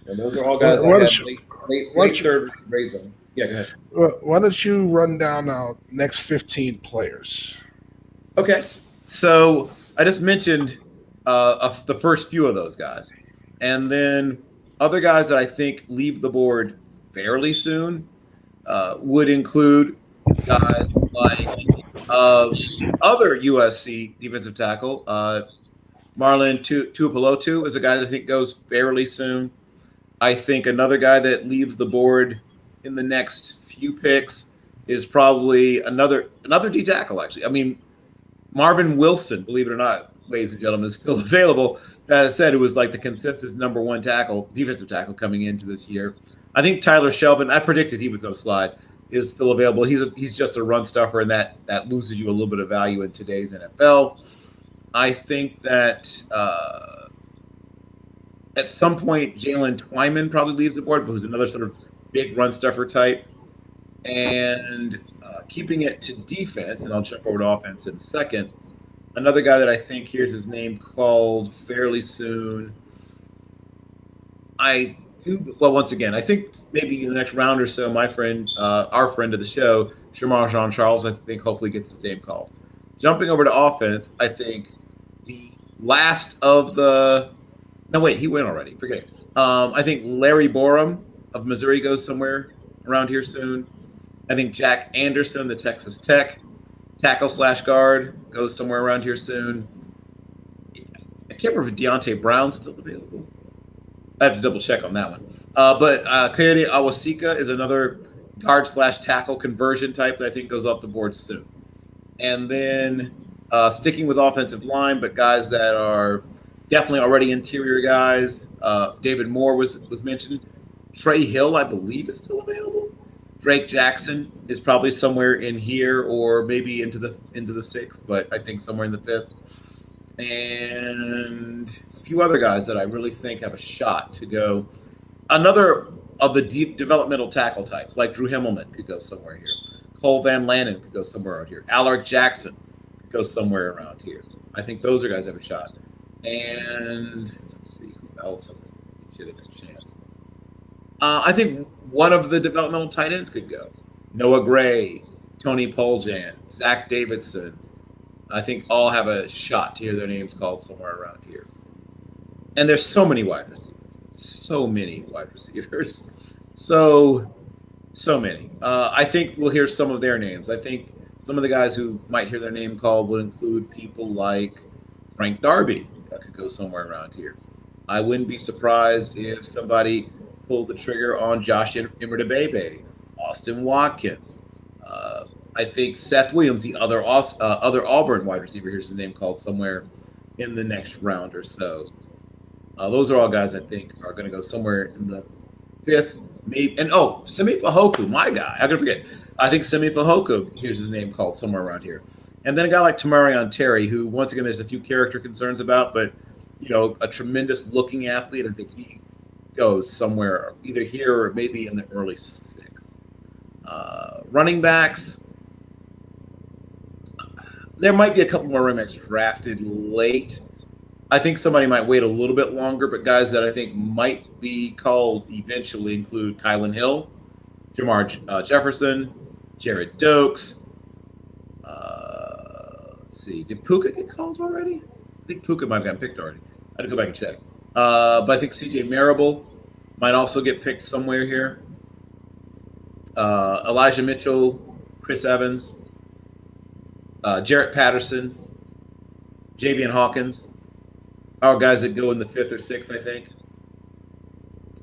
D: And those are all guys that have late third grade zone. Yeah, go ahead.
B: Why don't you run down our next 15 players?
D: Okay. So I just mentioned the first few of those guys. And then other guys that I think leave the board fairly soon would include guys like other USC defensive tackle. Marlon Tuipulotu is a guy that I think goes fairly soon. I think another guy that leaves the board in the next few picks is probably another D tackle, actually. I mean, Marvin Wilson, believe it or not, ladies and gentlemen, is still available. That said, it was like the consensus number one tackle, defensive tackle coming into this year. I think Tyler Shelvin, I predicted he was going to slide, is still available. He's just a run stuffer, and that loses you a little bit of value in today's NFL. I think that at some point, Jalen Twyman probably leaves the board, but who's another sort of big run stuffer type. And keeping it to defense, and I'll jump over to offense in a second, another guy that I think hears his name called fairly soon. Once again, I think maybe in the next round or so, my friend, our friend of the show, Shamar Jean-Charles, I think hopefully gets his name called. Jumping over to offense, I think the last of the – no, wait, he went already. Forget it. I think Larry Borum of Missouri goes somewhere around here soon. I think Jack Anderson, the Texas Tech tackle/guard, goes somewhere around here soon. I can't remember if Deontay Brown's still available. I have to double check on that one. But Coyote Awasika is another guard/tackle conversion type that I think goes off the board soon. And then sticking with offensive line, but guys that are definitely already interior guys. David Moore was mentioned. Trey Hill, I believe, is still available. Drake Jackson is probably somewhere in here or maybe into the sixth, but I think somewhere in the fifth. And a few other guys that I really think have a shot to go. Another of the deep developmental tackle types, like Drew Himmelman, could go somewhere here. Cole Van Lanen could go somewhere around here. Alaric Jackson could go somewhere around here. I think those are guys that have a shot. And let's see who else has a chance. I think one of the developmental tight ends could go. Noah Gray, Tony Poljan, Zach Davidson. I think all have a shot to hear their names called somewhere around here. And there's so many wide receivers. So many wide receivers. So many. I think we'll hear some of their names. I think some of the guys who might hear their name called will include people like Frank Darby. That could go somewhere around here. I wouldn't be surprised if somebody pulled the trigger on Josh Imardebebe, Austin Watkins. I think Seth Williams, the other Auburn wide receiver, here's his name called somewhere in the next round or so. Those are all guys I think are going to go somewhere in the fifth, maybe. And Simi Fehoko, my guy. I'm going to forget. I think Simi Fehoko, here's his name called somewhere around here. And then a guy like Tamarion Terry, who, once again, there's a few character concerns about, but, a tremendous looking athlete. I think he goes somewhere either here or maybe in the early sixth. Running backs, there might be a couple more running backs drafted late. I think somebody might wait a little bit longer, but guys that I think might be called eventually include Kylan Hill, Jamar Jefferson, Jared Dokes. Let's see, did Puka get called already? I think Puka might have gotten picked already. I had to go back and check. But I think CJ Marable might also get picked somewhere here. Elijah Mitchell, Chris Evans, Jarrett Patterson, Javian Hawkins are guys that go in the fifth or sixth, I think.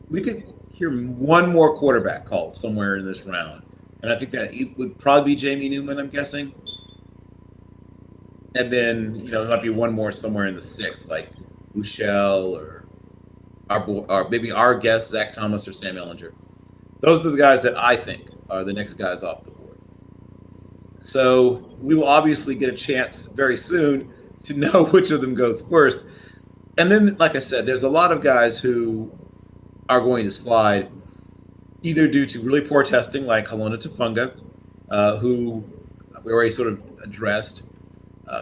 D: We could hear one more quarterback called somewhere in this round. And I think that it would probably be Jamie Newman, I'm guessing. And then, there might be one more somewhere in the sixth, like Michelle or maybe our guest, Zach Thomas or Sam Ellinger. Those are the guys that I think are the next guys off the board. So we will obviously get a chance very soon to know which of them goes first. And then, like I said, there's a lot of guys who are going to slide either due to really poor testing, like Halona Tufunga, who we already sort of addressed.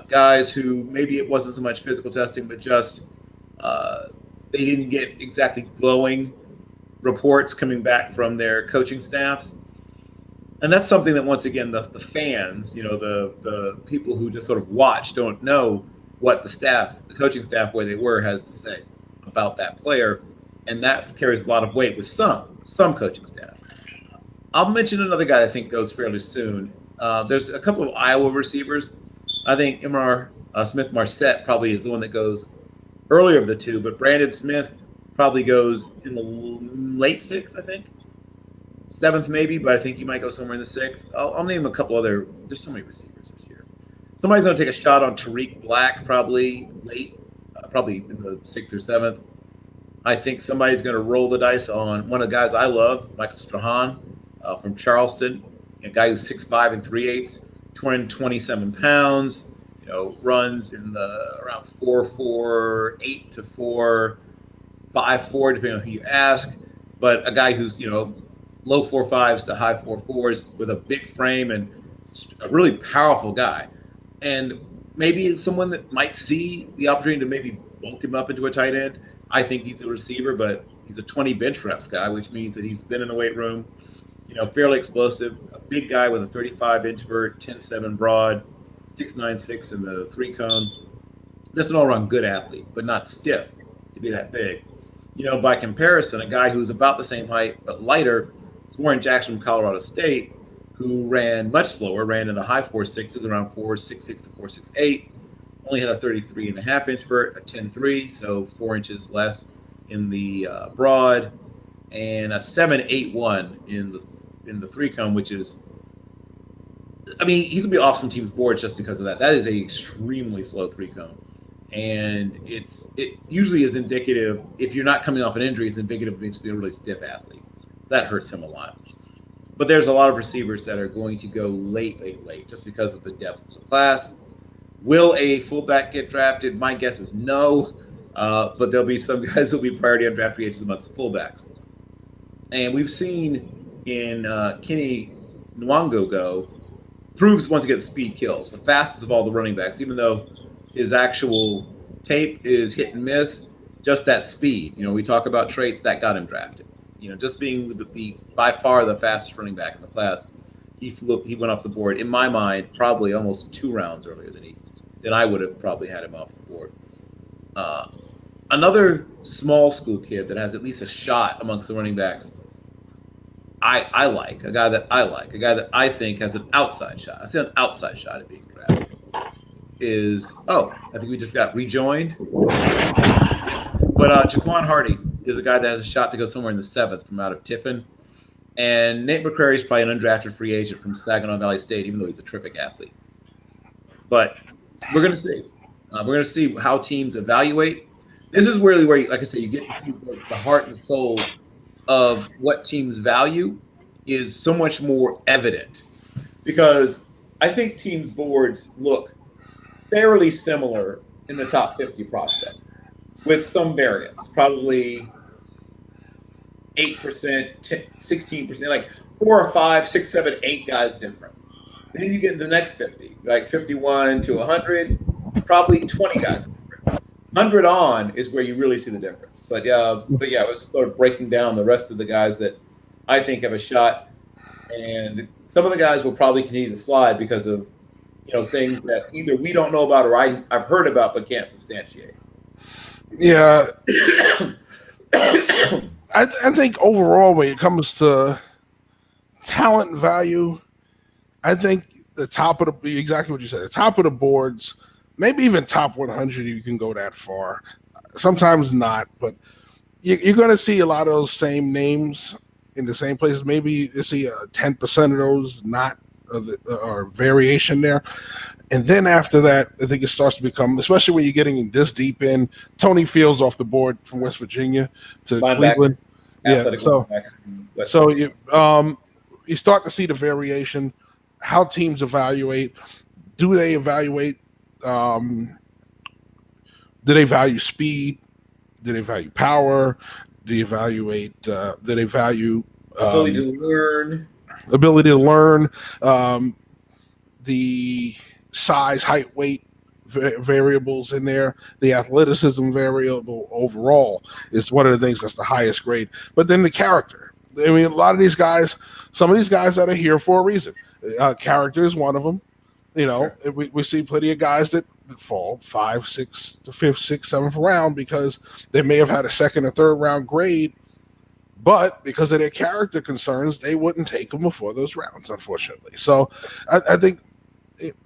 D: Guys who maybe it wasn't so much physical testing, but just they didn't get exactly glowing reports coming back from their coaching staffs. And that's something that, once again, the fans, the people who just sort of watch don't know what the coaching staff, where they were, has to say about that player. And that carries a lot of weight with some coaching staff. I'll mention another guy I think goes fairly soon. There's a couple of Iowa receivers. I think Imar Smith-Marset probably is the one that goes earlier of the two, but Brandon Smith probably goes in the late sixth, I think. Seventh maybe, but I think he might go somewhere in the sixth. I'll name a couple other. There's so many receivers this year. Somebody's going to take a shot on Tariq Black probably late, probably in the 6th or 7th. I think somebody's going to roll the dice on one of the guys I love, Michael Strahan from Charleston, a guy who's 6'5" and 3/8, 227 pounds, runs in the around 4.48 to 4.54, depending on who you ask. But a guy who's, low 4.5s to high 4.4s with a big frame and a really powerful guy. And maybe someone that might see the opportunity to maybe bulk him up into a tight end. I think he's a receiver, but he's a 20 bench reps guy, which means that he's been in the weight room, fairly explosive, a big guy with a 35-inch vert, 10.7 broad, 6.96 in the 3-cone. Just an all-around good athlete, but not stiff to be that big. By comparison, a guy who's about the same height but lighter is Warren Jackson from Colorado State, who ran much slower, ran in the high 4.6s, around 4.66 to 4.68. Only had a 33.5-inch vert, a 10.3, so 4 inches less in the broad, and a 7.81 in the 3-cone, which is, he's gonna be off some teams' boards just because of that. That is a extremely slow 3-cone, and it usually is indicative. If you're not coming off an injury, it's indicative of being a really stiff athlete. So that hurts him a lot. But there's a lot of receivers that are going to go late, just because of the depth of the class. Will a fullback get drafted? My guess is no, but there'll be some guys who'll be priority on draft free agents amongst fullbacks. And we've seen in Kenny Nwangogo proves once again speed kills, the fastest of all the running backs, even though his actual tape is hit and miss, just that speed. We talk about traits that got him drafted. Just being the by far the fastest running back in the class, he went off the board, in my mind, probably almost 2 rounds earlier than I would have probably had him off the board. Another small school kid that has at least a shot amongst the running backs, I like, a guy that I think has an outside shot. I see an outside shot at being drafted. I think we just got rejoined. But Jaquan Hardy is a guy that has a shot to go somewhere in the 7th from out of Tiffin. And Nate McCrary is probably an undrafted free agent from Saginaw Valley State, even though he's a terrific athlete. But we're going to see. We're going to see how teams evaluate. This is really where, like I say, you get to see the heart and soul of what teams value is so much more evident. Because I think teams' boards look fairly similar in the top 50 prospect, with some variance, probably 8%, 16%, like 4 or 5, 6, 7, 8 guys different. Then you get the next 50, like 51 to 100, probably 20 guys different. 100 on is where you really see the difference. But yeah, it was sort of breaking down the rest of the guys that I think have a shot, and some of the guys will probably continue to slide because of things that either we don't know about or I've heard about but can't substantiate.
B: Yeah. I think overall, when it comes to talent value, I think the top of exactly what you said, the top of the boards, maybe even top 100, you can go that far. Sometimes not, but you're going to see a lot of those same names in the same places. Maybe you see 10% of those not or variation there. And then after that, I think it starts to become, especially when you're getting this deep in, Tony Fields off the board from West Virginia to Cleveland. Yeah, so you start to see the variation, how teams evaluate. Do they evaluate? Do they value speed? Do they value power? Do you evaluate? Do they value
D: ability to learn?
B: Ability to learn. The size, height, weight variables in there. The athleticism variable overall is one of the things that's the highest grade. But then the character. I mean, a lot of these guys, some of these guys that are here for a reason. Character is one of them. Sure. We see plenty of guys that fall 5, 6 to 5th, 6th, 7th round because they may have had a 2nd or 3rd round grade, but because of their character concerns, they wouldn't take them before those rounds, unfortunately. So I think,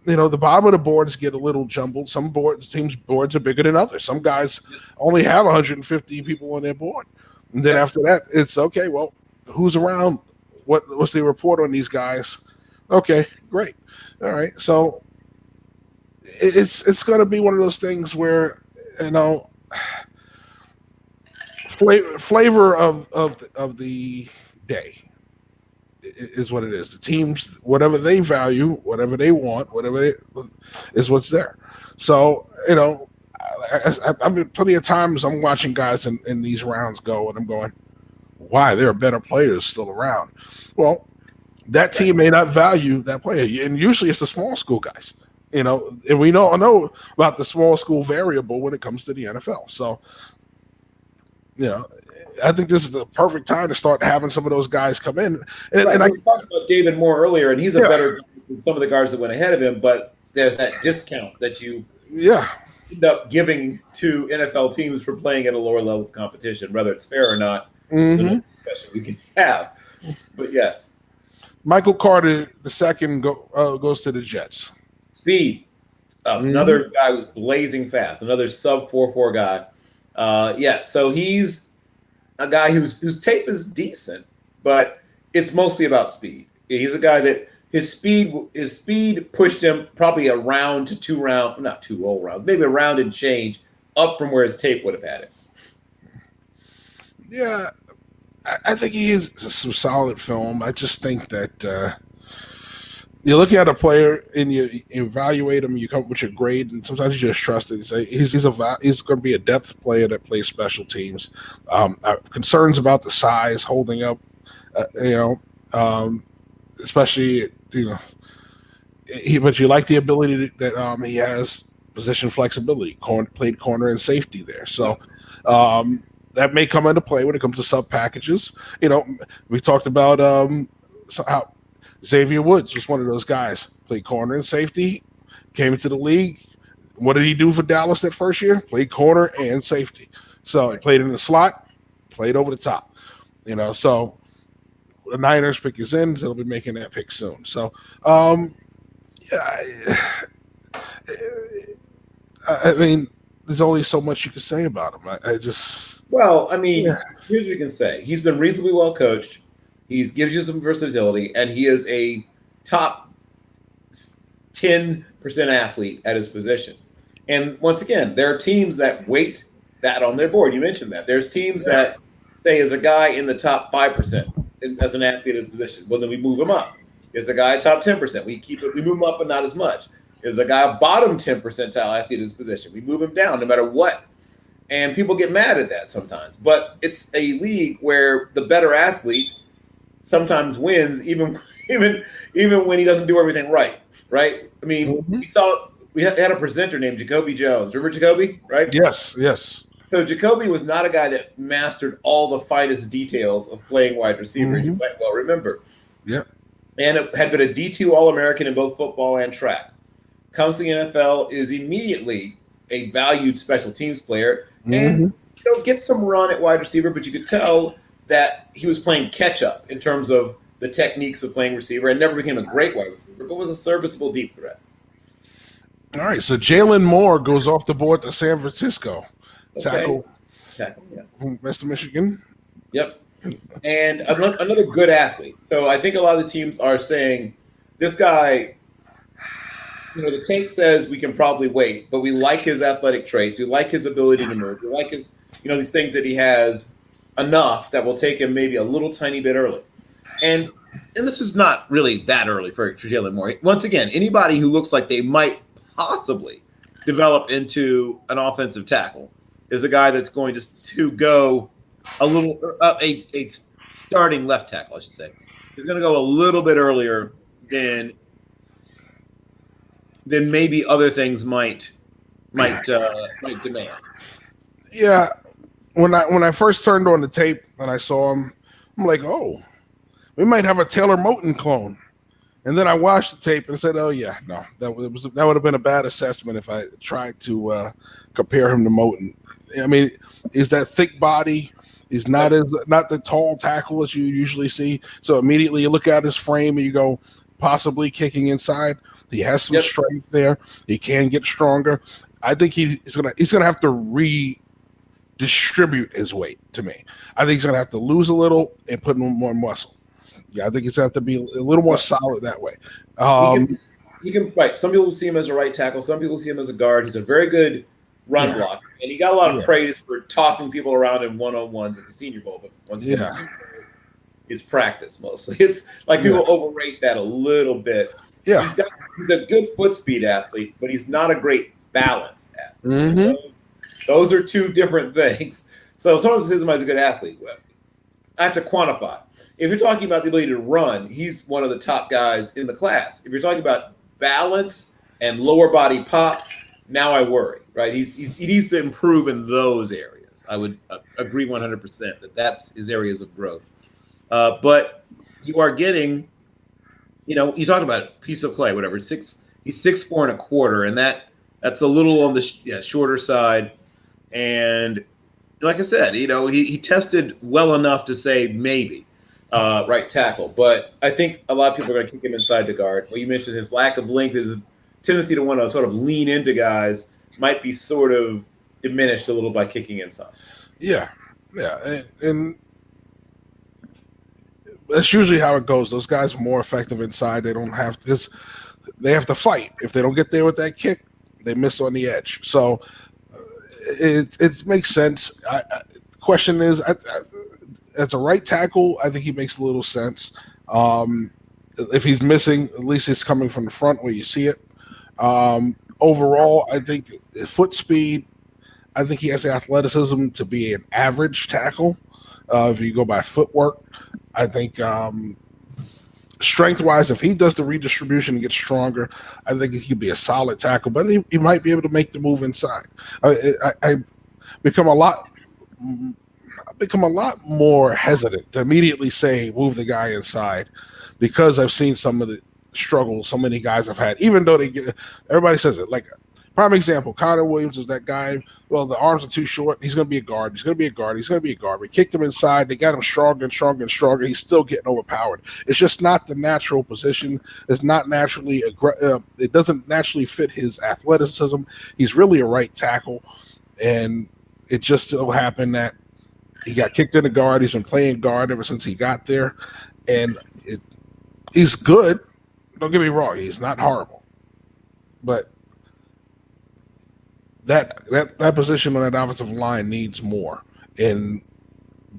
B: the bottom of the boards get a little jumbled. Some teams' boards are bigger than others. Some guys only have 150 people on their board. And then after that, it's okay, well, who's around? What's the report on these guys? Okay, great. All right. So it's going to be one of those things where, you know, flavor of the day is what it is. The teams, whatever they value, whatever they want, is what's there. So, you know, I've been plenty of times I'm watching guys in these rounds go, and I'm going, why? There are better players still around. Well, that team may not value that player, and usually it's the small school guys. You know, and we don't know about the small school variable when it comes to the NFL. So, you know, I think this is the perfect time to start having some of those guys come in. And
D: I talked about David Moore earlier, and he's a better than some of the guards that went ahead of him, but there's that discount that you end up giving to NFL teams for playing at a lower level of competition, whether it's fair or not. It's another discussion we can have. But yes.
B: Michael Carter II goes to the Jets.
D: Speed. Another guy who's blazing fast, another sub 4.4 guy. So he's a guy whose tape is decent, but it's mostly about speed. He's a guy that his speed pushed him probably a round to 2 rounds, not 2 whole rounds, maybe a round and change up from where his tape would have had it.
B: Yeah, I think he is some solid film. I just think that you're looking at a player and you evaluate him, you come up with your grade, and sometimes you just trust it. You say he's going to be a depth player that plays special teams. Concerns about the size holding up, especially but you like the ability that he has position flexibility, played corner and safety there. So that may come into play when it comes to sub packages. You know, we talked about how Xavier Woods was one of those guys, played corner and safety, came into the league. What did he do for Dallas that first year? Played corner and safety. So he played in the slot, played over the top. You know, so the Niners pick is in, so they'll be making that pick soon. So, I mean, there's only so much you can say about him. Here's what
D: you can say. He's been reasonably well coached. He gives you some versatility, and he is a top 10% athlete at his position. And once again, there are teams that weight that on their board. You mentioned that. There's teams that say is a guy in the top 5% as an athlete at his position. Well, then we move him up. Is a guy top 10%. We move him up, but not as much. Is a guy bottom 10 percentile athlete at his position. We move him down no matter what. And people get mad at that sometimes. But it's a league where the better athlete sometimes wins, even when he doesn't do everything right. I mean, we had a presenter named Jacoby Jones. Remember Jacoby, right?
B: Yes.
D: So Jacoby was not a guy that mastered all the finest details of playing wide receiver, you might well remember.
B: Yeah.
D: And it had been a D2 All-American in both football and track. Comes to the NFL, is immediately a valued special teams player, and gets some run at wide receiver, but you could tell that he was playing catch-up in terms of the techniques of playing receiver, and never became a great wide receiver, but was a serviceable deep threat.
B: All right, so Jalen Moore goes off the board to San Francisco. Tackle, from Western Michigan.
D: Yep. And another good athlete. So I think a lot of the teams are saying, this guy, the tape says we can probably wait, but we like his athletic traits. We like his ability to move. We like his, these things that he has enough that will take him maybe a little tiny bit early. And this is not really that early for Jalen Moore. Once again, anybody who looks like they might possibly develop into an offensive tackle is a guy that's going to go a little a starting left tackle, I should say. He's going to go a little bit earlier than maybe other things might demand.
B: Yeah, when I first turned on the tape and I saw him, I'm like, oh, we might have a Taylor Moton clone. And then I watched the tape and said, oh yeah, no, that would have been a bad assessment if I tried to compare him to Moton. I mean, is that thick body? He's not the tall tackle that you usually see. So immediately you look at his frame and you go, possibly kicking inside. He has some strength there. He can get stronger. I think he's gonna have to redistribute his weight. To me, I think he's gonna have to lose a little and put more muscle. Yeah, I think he's gonna have to be a little more solid that way.
D: he can right. Some people see him as a right tackle. Some people see him as a guard. He's a very good run blocker, and he got a lot of praise for tossing people around in one-on-ones at the Senior Bowl. But once again, the Senior Bowl is practice mostly. It's like people overrate that a little bit.
B: Yeah,
D: he's a good foot speed athlete, but he's not a great balance athlete.
B: Mm-hmm.
D: Those are two different things. So someone says somebody's a good athlete. Well, I have to quantify. If you're talking about the ability to run, he's one of the top guys in the class. If you're talking about balance and lower body pop, now I worry, right? He needs to improve in those areas. I would agree 100% that that's his areas of growth. But you are getting, you talk about a piece of clay, whatever. He's 6'4" and a quarter, and that's a little on the shorter side. And like I said, he tested well enough to say maybe right tackle. But I think a lot of people are going to kick him inside the guard. Well, you mentioned his lack of length, his tendency to want to sort of lean into guys might be sort of diminished a little by kicking inside.
B: Yeah, and that's usually how it goes. Those guys are more effective inside. They don't have to. They have to fight. If they don't get there with that kick, they miss on the edge. So it makes sense. Question is, as a right tackle, I think he makes a little sense. If he's missing, at least it's coming from the front where you see it. Overall, I think foot speed, I think he has the athleticism to be an average tackle. If you go by footwork, I think strength-wise, if he does the redistribution and gets stronger, I think he could be a solid tackle. But he might be able to make the move inside. I become a lot more hesitant to immediately say move the guy inside, because I've seen some of the struggles so many guys have had, even though everybody says it. Like, prime example, Connor Williams is that guy. Well, the arms are too short. He's going to be a guard. He's going to be a guard. He's going to be a guard. We kicked him inside. They got him stronger and stronger and stronger. He's still getting overpowered. It's just not the natural position. It's not naturally it doesn't naturally fit his athleticism. He's really a right tackle, and it just so happened that he got kicked in the guard. He's been playing guard ever since he got there, and he's good. Don't get me wrong. He's not horrible, but that position on that offensive line needs more. And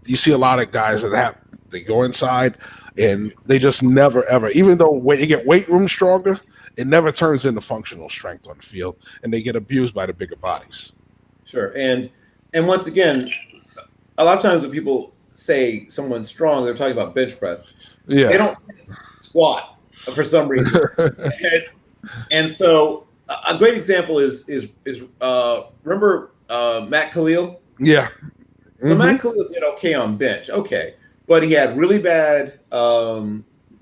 B: you see a lot of guys they go inside and they just never ever, even though when you get weight room stronger, it never turns into functional strength on the field, and they get abused by the bigger bodies.
D: Sure, and once again, a lot of times when people say someone's strong, they're talking about bench press.
B: Yeah,
D: they don't squat for some reason. And so a great example is remember Matt Khalil?
B: Yeah.
D: Mm-hmm. So Matt Khalil did okay on bench, but he had really bad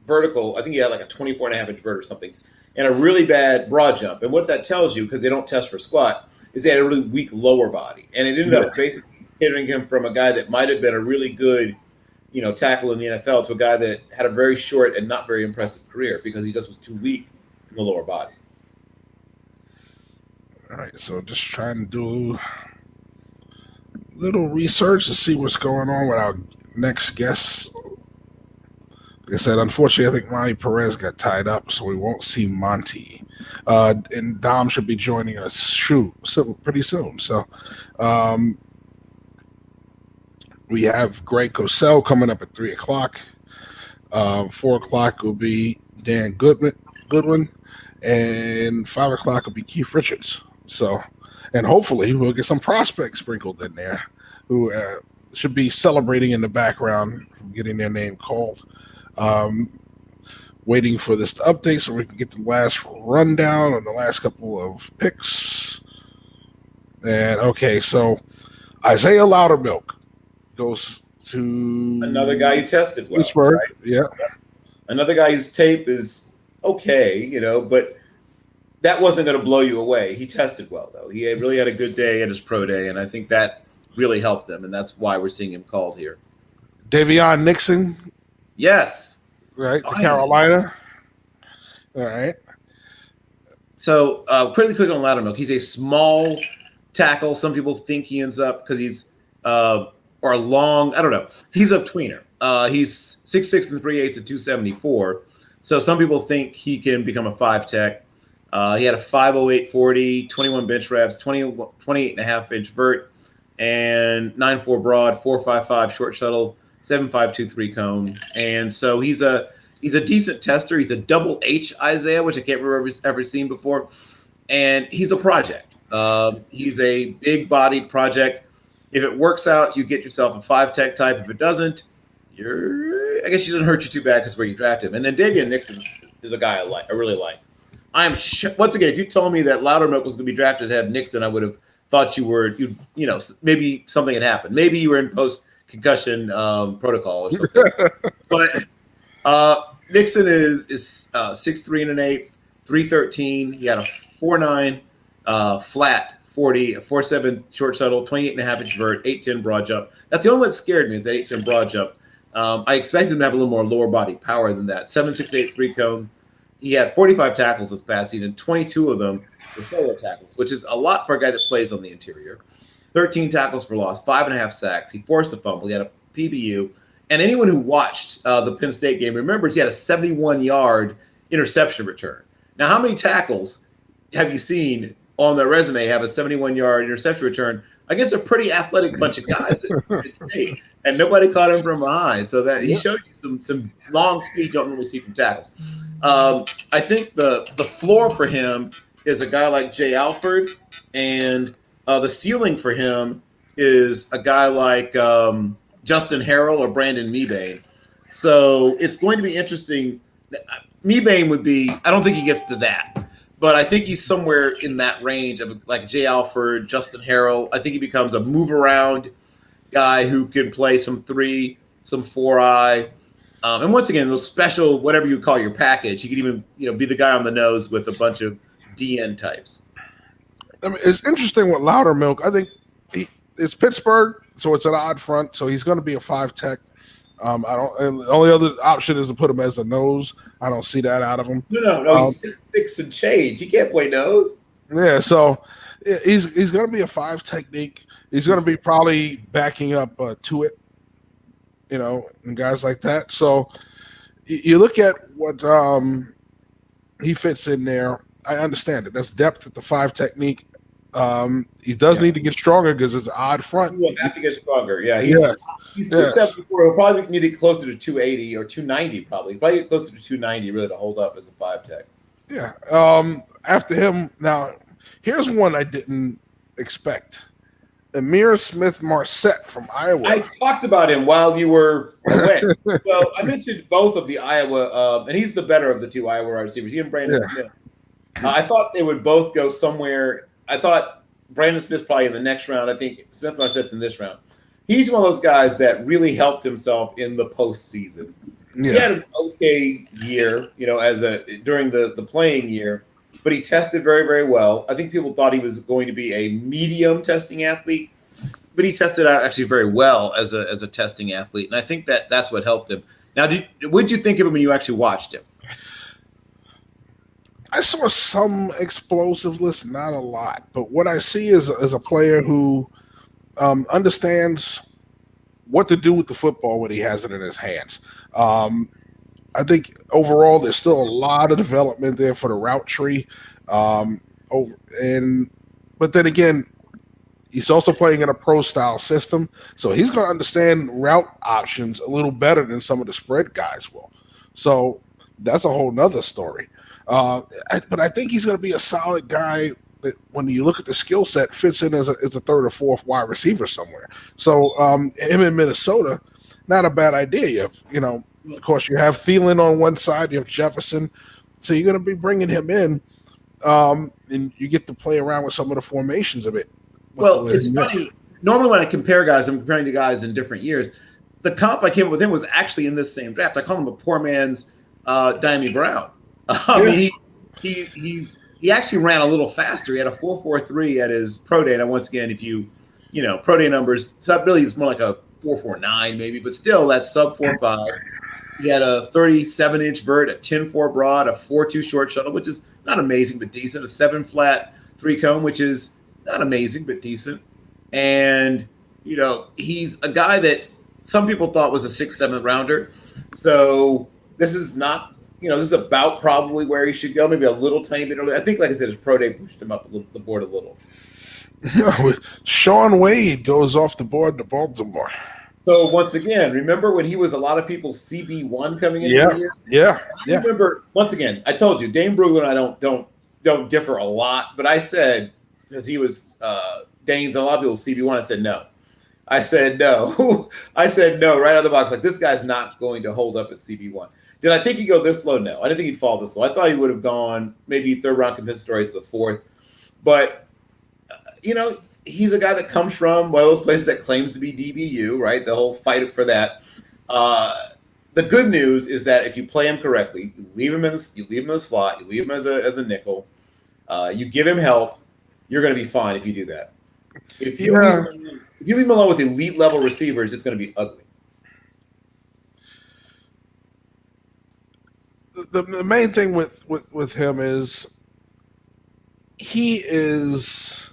D: vertical. I think he had like a 24.5-inch vert or something, and a really bad broad jump. And what that tells you, because they don't test for squat, is they had a really weak lower body, and it ended up basically hitting him from a guy that might have been a really good tackle in the NFL to a guy that had a very short and not very impressive career because he just was too weak in the lower body.
B: All right, so just trying to do a little research to see what's going on with our next guest. Like I said, unfortunately, I think Monty Perez got tied up, so we won't see Monty. And Dom should be joining us pretty soon. So we have Greg Cosell coming up at 3 o'clock. 4 o'clock will be Dan Goodwin, and 5 o'clock will be Keith Richards. So, and hopefully we'll get some prospects sprinkled in there who should be celebrating in the background from getting their name called. Waiting for this to update so we can get the last rundown on the last couple of picks. And okay, so Isaiah Loudermilk goes to
D: another guy who tested well.
B: Pittsburgh,
D: right?
B: Yeah.
D: Another guy whose tape is okay, but that wasn't going to blow you away. He tested well, though. He really had a good day at his pro day, and I think that really helped him, and that's why we're seeing him called here.
B: Davion Nixon.
D: Yes.
B: Right, to Carolina. All right.
D: So, quick on Loudermilk. He's a small tackle. Some people think he ends up because he's or long. I don't know. He's a tweener. He's 6'6" and 3/8 at 274. So some people think he can become a 5 tech. He had a 5.08 21 bench reps, 28.5-inch vert, and 9.4 broad, 4.55 short shuttle, 7.523 cone. And so he's a decent tester. He's a double H Isaiah, which I can't remember if I've ever seen before. And he's a project. He's a big-bodied project. If it works out, you get yourself a 5-tech type. If it doesn't, I guess you didn't hurt you too bad because where you drafted him. And then Davian Nixon is a guy I really like. Once again, if you told me that Loudermilk was going to be drafted to have Nixon, I would have thought maybe something had happened. Maybe you were in post-concussion protocol or something. But Nixon is 6'3 and 1/8, 313. He had a 4.9 flat 40, a 4.7 short shuttle, 28.5-inch vert, 8.10 broad jump. That's the only one that scared me is that 8.10 broad jump. I expected him to have a little more lower body power than that. 7.68 3 cone. He had 45 tackles this past season, 22 of them were solo tackles, which is a lot for a guy that plays on the interior. 13 tackles for loss, 5.5 sacks. He forced a fumble. He had a PBU. And anyone who watched the Penn State game remembers he had a 71-yard interception return. Now, how many tackles have you seen on their resume have a 71-yard interception return against a pretty athletic bunch of guys at Penn State? And nobody caught him from behind. So that he showed you some long speed you don't normally see from tackles. I think the floor for him is a guy like Jay Alford, and the ceiling for him is a guy like Justin Harrell or Brandon Mebane. So it's going to be interesting. Mebane would be – I don't think he gets to that, but I think he's somewhere in that range of like Jay Alford, Justin Harrell. I think he becomes a move-around guy who can play some 3, some 4-eye. And once again, those special, whatever you call your package, he could even, be the guy on the nose with a bunch of DN types.
B: I mean, it's interesting with Loudermilk. I think it's Pittsburgh, so it's an odd front. So he's going to be a 5-tech. And the only other option is to put him as a nose. I don't see that out of him.
D: No. He's 6'6" and change. He can't play nose.
B: Yeah, so he's going to be a 5 technique. He's going to be probably backing up to it. And guys like that. So you look at what he fits in there. I understand it. That's depth at the 5 technique. He does need to get stronger because it's an odd front.
D: He will have to get stronger. Yeah, he's 274. He'll probably need it closer to 280 or 290 probably. Probably get closer to 290 really to hold up as a 5-tech.
B: Yeah. After him, now, here's one I didn't expect. Amir Smith-Marset from Iowa.
D: I talked about him while you were away. So I mentioned both of the Iowa, and he's the better of the 2 Iowa wide receivers. He and Brandon Smith. I thought they would both go somewhere. I thought Brandon Smith's probably in the next round. I think Smith-Marset's in this round. He's one of those guys that really helped himself in the postseason. Yeah. He had an okay year, during the playing year. But he tested very, very well. I think people thought he was going to be a medium testing athlete, but he tested out actually very well as a testing athlete, and I think that's what helped him. Now, what did you think of him when you actually watched him?
B: I saw some explosiveness, not a lot, but what I see is a player who understands what to do with the football when he has it in his hands. I think overall there's still a lot of development there for the route tree. But then again, he's also playing in a pro-style system, so he's going to understand route options a little better than some of the spread guys will. So that's a whole nother story. But I think he's going to be a solid guy that, when you look at the skill set, fits in as a 3rd or 4th wide receiver somewhere. So him in Minnesota, not a bad idea. Of course, you have Thielen on one side, you have Jefferson, so you're going to be bringing him in, and you get to play around with some of the formations of it.
D: Well, it's funny. Normally when I compare guys, I'm comparing to guys in different years. The comp I came up with him was actually in this same draft. I call him a poor man's Diami Brown. He actually ran a little faster. He had a 4.43 at his pro day. And once again, if pro day numbers, sub really is more like a 4.49 maybe, but still that's sub 4.5. He had a 37-inch vert, a 10.4 broad, a 4.2 short shuttle, which is not amazing but decent, a 7 flat 3 cone, which is not amazing but decent. And, he's a guy that some people thought was a 6th, 7th rounder. So this is not this is about probably where he should go, maybe a little tiny bit earlier. I think, like I said, his pro day pushed him up the board a little.
B: Sean Wade goes off the board to Baltimore.
D: So once again, remember when he was a lot of people's CB1 coming into the year?
B: Yeah.
D: Remember, once again, I told you, Dane Brugler and I don't differ a lot, but I said, because he was Dane's and a lot of people's CB1, I said no. I said no. I said no right out of the box. Like, this guy's not going to hold up at CB1. Did I think he'd go this low? No. I didn't think he'd fall this low. I thought he would have gone maybe third round compensatory to the fourth. But, he's a guy that comes from one of those places that claims to be DBU, right? The whole fight for that. The good news is that if you play him correctly, you leave him in the slot, you leave him as a nickel, you give him help, you're going to be fine if you do that. If you leave him alone with elite level receivers, it's going to be ugly.
B: The main thing with him is he is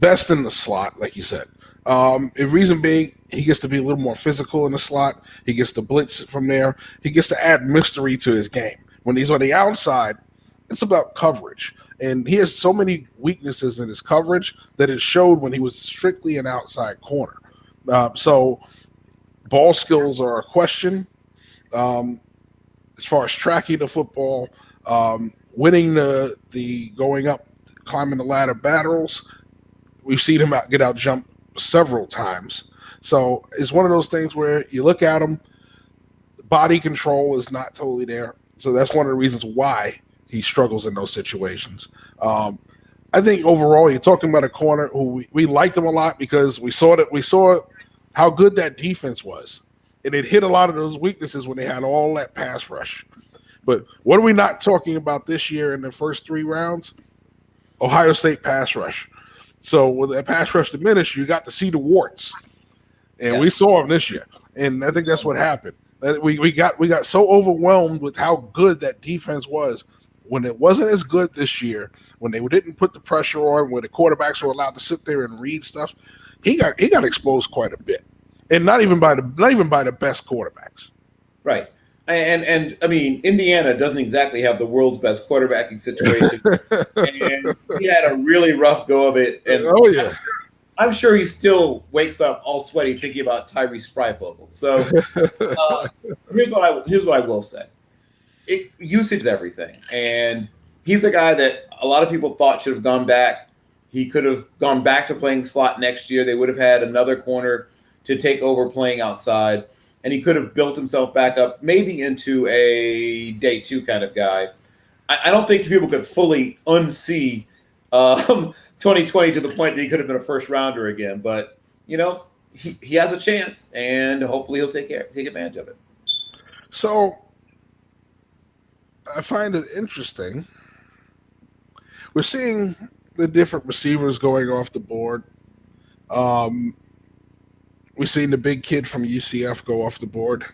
B: best in the slot, like you said. The reason being, he gets to be a little more physical in the slot. He gets to blitz from there. He gets to add mystery to his game. When he's on the outside, it's about coverage. And he has so many weaknesses in his coverage that it showed when he was strictly an outside corner. So ball skills are a question. As far as tracking the football, winning the going up, climbing the ladder battles, we've seen him get out jumped several times. So it's one of those things where you look at him, body control is not totally there. So that's one of the reasons why he struggles in those situations. I think overall, you're talking about a corner who we liked him a lot because we saw how good that defense was. And it hit a lot of those weaknesses when they had all that pass rush. But what are we not talking about this year in the first 3 rounds? Ohio State pass rush. So with that pass rush diminished, you got to see the warts. And we saw them this year. And I think that's what happened. We got so overwhelmed with how good that defense was when it wasn't as good this year, when they didn't put the pressure on, when the quarterbacks were allowed to sit there and read stuff. He got exposed quite a bit. And not even by the best quarterbacks.
D: Right. And I mean, Indiana doesn't exactly have the world's best quarterbacking situation. And he had a really rough go of it. And I'm sure he still wakes up all sweaty thinking about Tyrese Fryfogle. So here's what I will say. Usage is everything. And he's a guy that a lot of people thought should have gone back. He could have gone back to playing slot next year. They would have had another corner to take over playing outside, and he could have built himself back up maybe into a day 2 kind of guy. I don't think people could fully unsee 2020 to the point that he could have been a first rounder again, but he has a chance, and hopefully he'll take advantage of it.
B: So I find it interesting. We're seeing the different receivers going off the board. We've seen the big kid from UCF go off the board.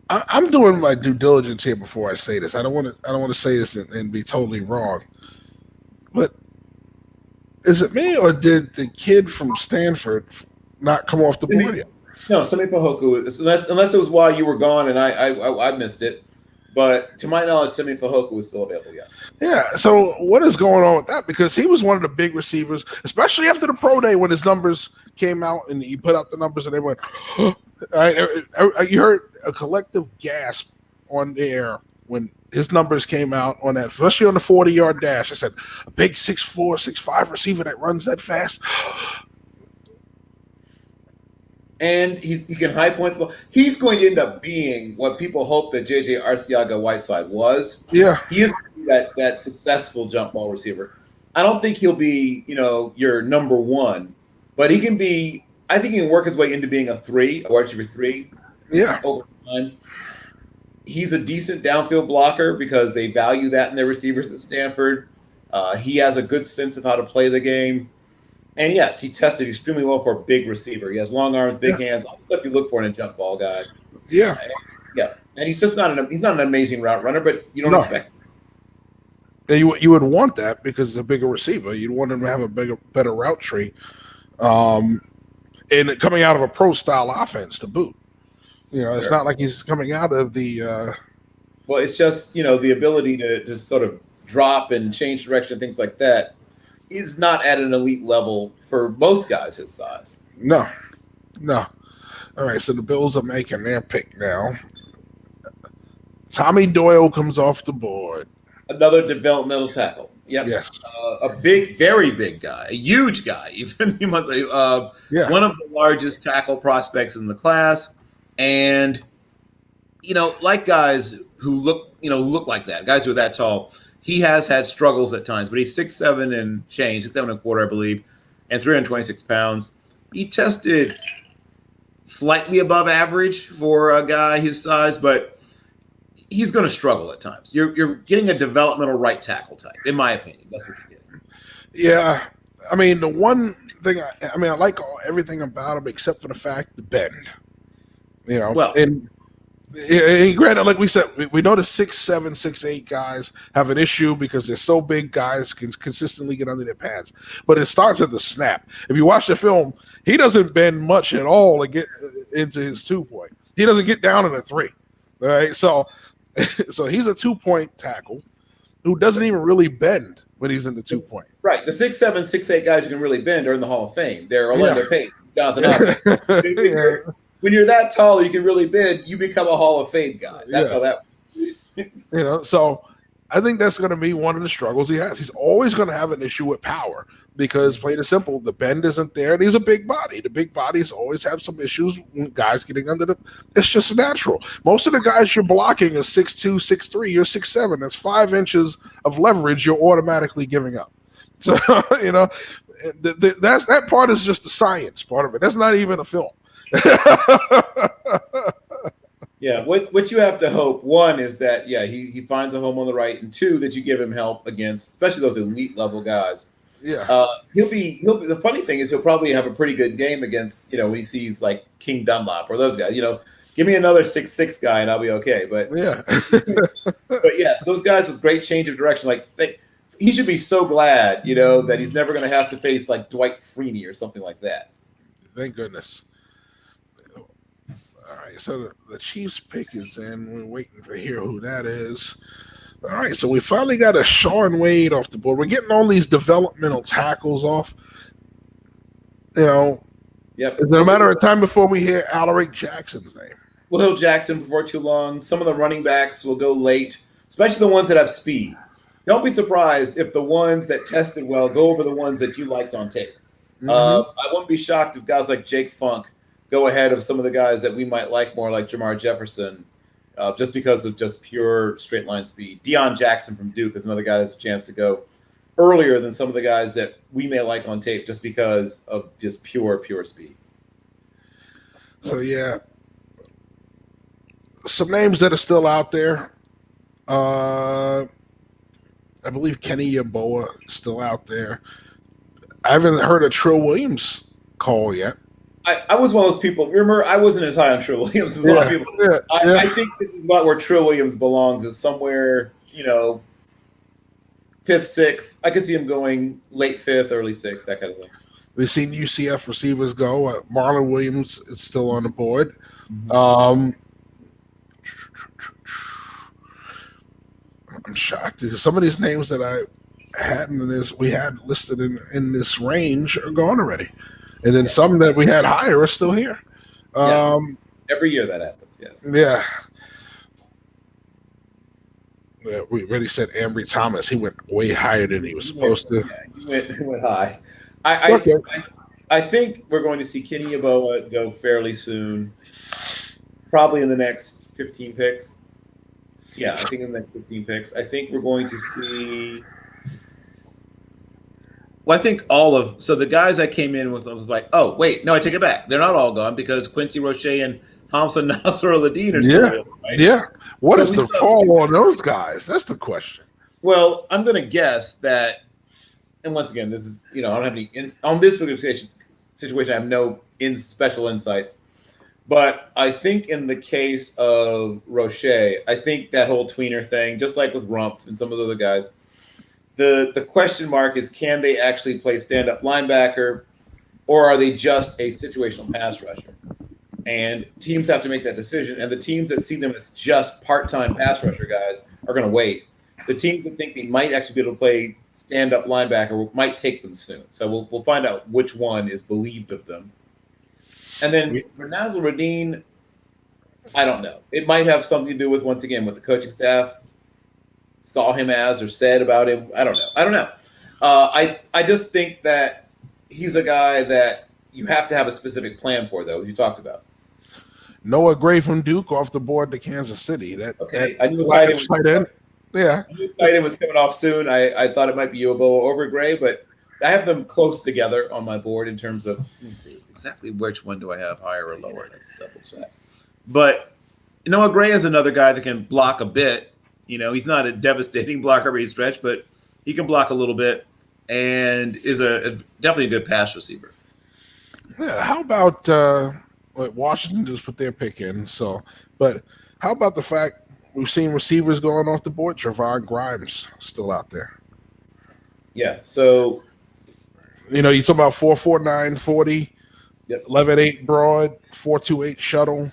B: I'm doing my due diligence here before I say this. I don't want to say this and be totally wrong. But is it me, or did the kid from Stanford not come off the board yet?
D: No, Simi Fehoko, unless it was while you were gone and I missed it. But to my knowledge, Simi Fehoko was still available, yes. Yeah,
B: so what is going on with that? Because he was one of the big receivers, especially after the pro day when his numbers came out and he put out the numbers and they went, you heard a collective gasp on the air when his numbers came out on that, especially on the 40-yard dash. I said, a big 6'4", 6'5" receiver that runs that fast.
D: And he can high point the ball. He's going to end up being what people hope that J.J. Arcega-Whiteside was.
B: Yeah.
D: He is that successful jump ball receiver. I don't think he'll be, your number 1, but he can be – I think he can work his way into being a 3, a wide receiver 3.
B: Yeah.
D: Over time. He's a decent downfield blocker because they value that in their receivers at Stanford. He has a good sense of how to play the game. And yes, he tested extremely well for a big receiver. He has long arms, big hands, all the stuff you look for in a jump ball guy.
B: Yeah.
D: Yeah. And he's just not an amazing route runner, but you don't expect
B: it. You would want that because he's a bigger receiver. You'd want him to have a better route tree. And coming out of a pro style offense to boot. It's
D: Sure.
B: not like he's coming out of the.
D: Well, it's just the ability to just sort of drop and change direction, things like that, is not at an elite level for most guys his size.
B: No. All right, so the Bills are making their pick now. Tommy Doyle comes off the board.
D: Another developmental tackle. Yep.
B: Yes.
D: A big, very big guy, a huge guy, even you must say,
B: Yeah.
D: one of the largest tackle prospects in the class, and like guys who look like that, guys who are that tall. He has had struggles at times, but he's 6'7" and change, 6'7" and a quarter, I believe, and 326 pounds. He tested slightly above average for a guy his size, but he's going to struggle at times. You're getting a developmental right tackle type, in my opinion. That's what you're getting.
B: Yeah. I mean, the one thing I like everything about him except for the fact the bend.
D: Well,
B: and granted, like we said, we know the 6'7", 6'8" guys have an issue because they're so big. Guys can consistently get under their pads, but it starts at the snap. If you watch the film, he doesn't bend much at all to get into his 2-point. He doesn't get down in a 3. All right, so he's a 2-point tackle who doesn't even really bend when he's in the 2-point.
D: Right, the 6'7", 6'8" guys who can really bend are in the Hall of Fame. They're Orlando Pace, Jonathan Allen. When you're that tall, you can really bend. You become a Hall of Fame guy. That's how that.
B: So I think that's going to be one of the struggles he has. He's always going to have an issue with power because, plain and simple, the bend isn't there, and he's a big body. The big bodies always have some issues when guys getting under the. It's just natural. Most of the guys you're blocking are 6'2", 6'3". You're 6'7". That's 5 inches of leverage you're automatically giving up. So that part is just the science part of it. That's not even a film.
D: Yeah, what you have to hope, one, is that he finds a home on the right, and two, that you give him help against, especially those elite level guys.
B: Yeah.
D: He'll be the funny thing is he'll probably have a pretty good game against when he sees like King Dunlop or those guys. Give me another 6'6" guy and I'll be okay. But
B: yeah.
D: But yes, those guys with great change of direction, he should be so glad that he's never going to have to face like Dwight Freeney or something like that.
B: Thank goodness. All right, so the Chiefs pick is in. We're waiting to hear who that is. All right, so we finally got a Shaun Wade off the board. We're getting all these developmental tackles off.
D: Yep.
B: It's a matter of time before we hear Alaric Jackson's name.
D: Will Jackson before too long. Some of the running backs will go late, especially the ones that have speed. Don't be surprised if the ones that tested well go over the ones that you liked on tape.
B: Mm-hmm.
D: I wouldn't be shocked if guys like Jake Funk go ahead of some of the guys that we might like more, like Jamar Jefferson, just because of just pure straight line speed. Deion Jackson from Duke is another guy that's a chance to go earlier than some of the guys that we may like on tape just because of just pure speed.
B: So, yeah. Some names that are still out there. I believe Kenny Yeboah is still out there. I haven't heard of Trill Williams call yet.
D: I was one of those people. Remember, I wasn't as high on Trill Williams as a lot of people. I think this is about where Trill Williams belongs, is somewhere, 5th, 6th. I could see him going late 5th, early 6th, that kind of thing.
B: We've seen UCF receivers go. Marlon Williams is still on the board. I'm shocked because some of these names that we had listed in this range are gone already. And then some that we had higher are still here.
D: Yes. Every year that happens, yes.
B: Yeah. We already said Ambry Thomas. He went way higher than he was supposed to.
D: Yeah, he went high. I think we're going to see Kenny Yeboah go fairly soon, probably in the next 15 picks. Yeah, I think in the next 15 picks. I think we're going to see – well, I think so the guys I came in with, I was like, oh, wait, no, I take it back. They're not all gone because Quincy Roche and Hamza Nasr-Ladin are still there, right?
B: Yeah. What is the fall on those guys? That's the question.
D: Well, I'm going to guess that, and once again, this is, I don't have any, on this situation, I have no special insights. But I think in the case of Roche, I think that whole tweener thing, just like with Rumpf and some of the other guys, the question mark is, can they actually play stand-up linebacker, or are they just a situational pass rusher? And teams have to make that decision. And the teams that see them as just part-time pass rusher guys are going to wait. The teams that think they might actually be able to play stand-up linebacker might take them soon. So we'll find out which one is believed of them. And then for Nasruddin, I don't know. It might have something to do with, once again, what the coaching staff saw him as or said about him. I don't know. I just think that he's a guy that you have to have a specific plan for, though, as you talked about.
B: Noah Gray from Duke off the board to Kansas City.
D: I knew tight end.
B: Yeah.
D: I knew tight end was coming off soon. I thought it might be Uobo over Gray, but I have them close together on my board in terms of, let me see, exactly which one do I have higher or lower? Let's double check. But Noah Gray is another guy that can block a bit. He's not a devastating blocker by any stretch, but he can block a little bit and is definitely a good pass receiver.
B: Yeah, how about Washington just put their pick in? But how about the fact we've seen receivers going off the board? Trevon Grimes still out there.
D: Yeah, so
B: you talk about 4.49 40,
D: yep.
B: 11.8 broad, 4.28 shuttle,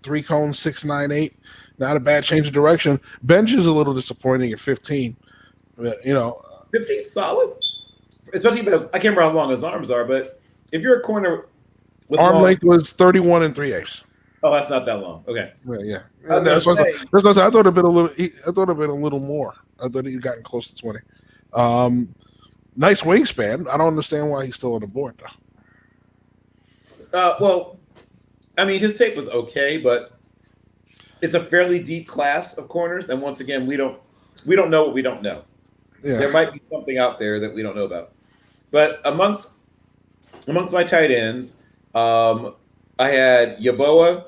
B: 3 cone 6.98. Not a bad change of direction. Bench is a little disappointing at 15. But,
D: 15 solid, especially because I can't remember how long his arms are, but if you're a corner with
B: arm length was 31 3/8.
D: Oh, that's not that long. Okay.
B: Yeah.
D: I
B: thought it'd been a little. I thought it'd been a little more. I thought he'd gotten close to 20. Nice wingspan. I don't understand why he's still on the board though.
D: Well, I mean, his tape was okay, but it's a fairly deep class of corners, and once again, we don't know what we don't know.
B: Yeah.
D: There might be something out there that we don't know about. But amongst my tight ends, I had Yaboa,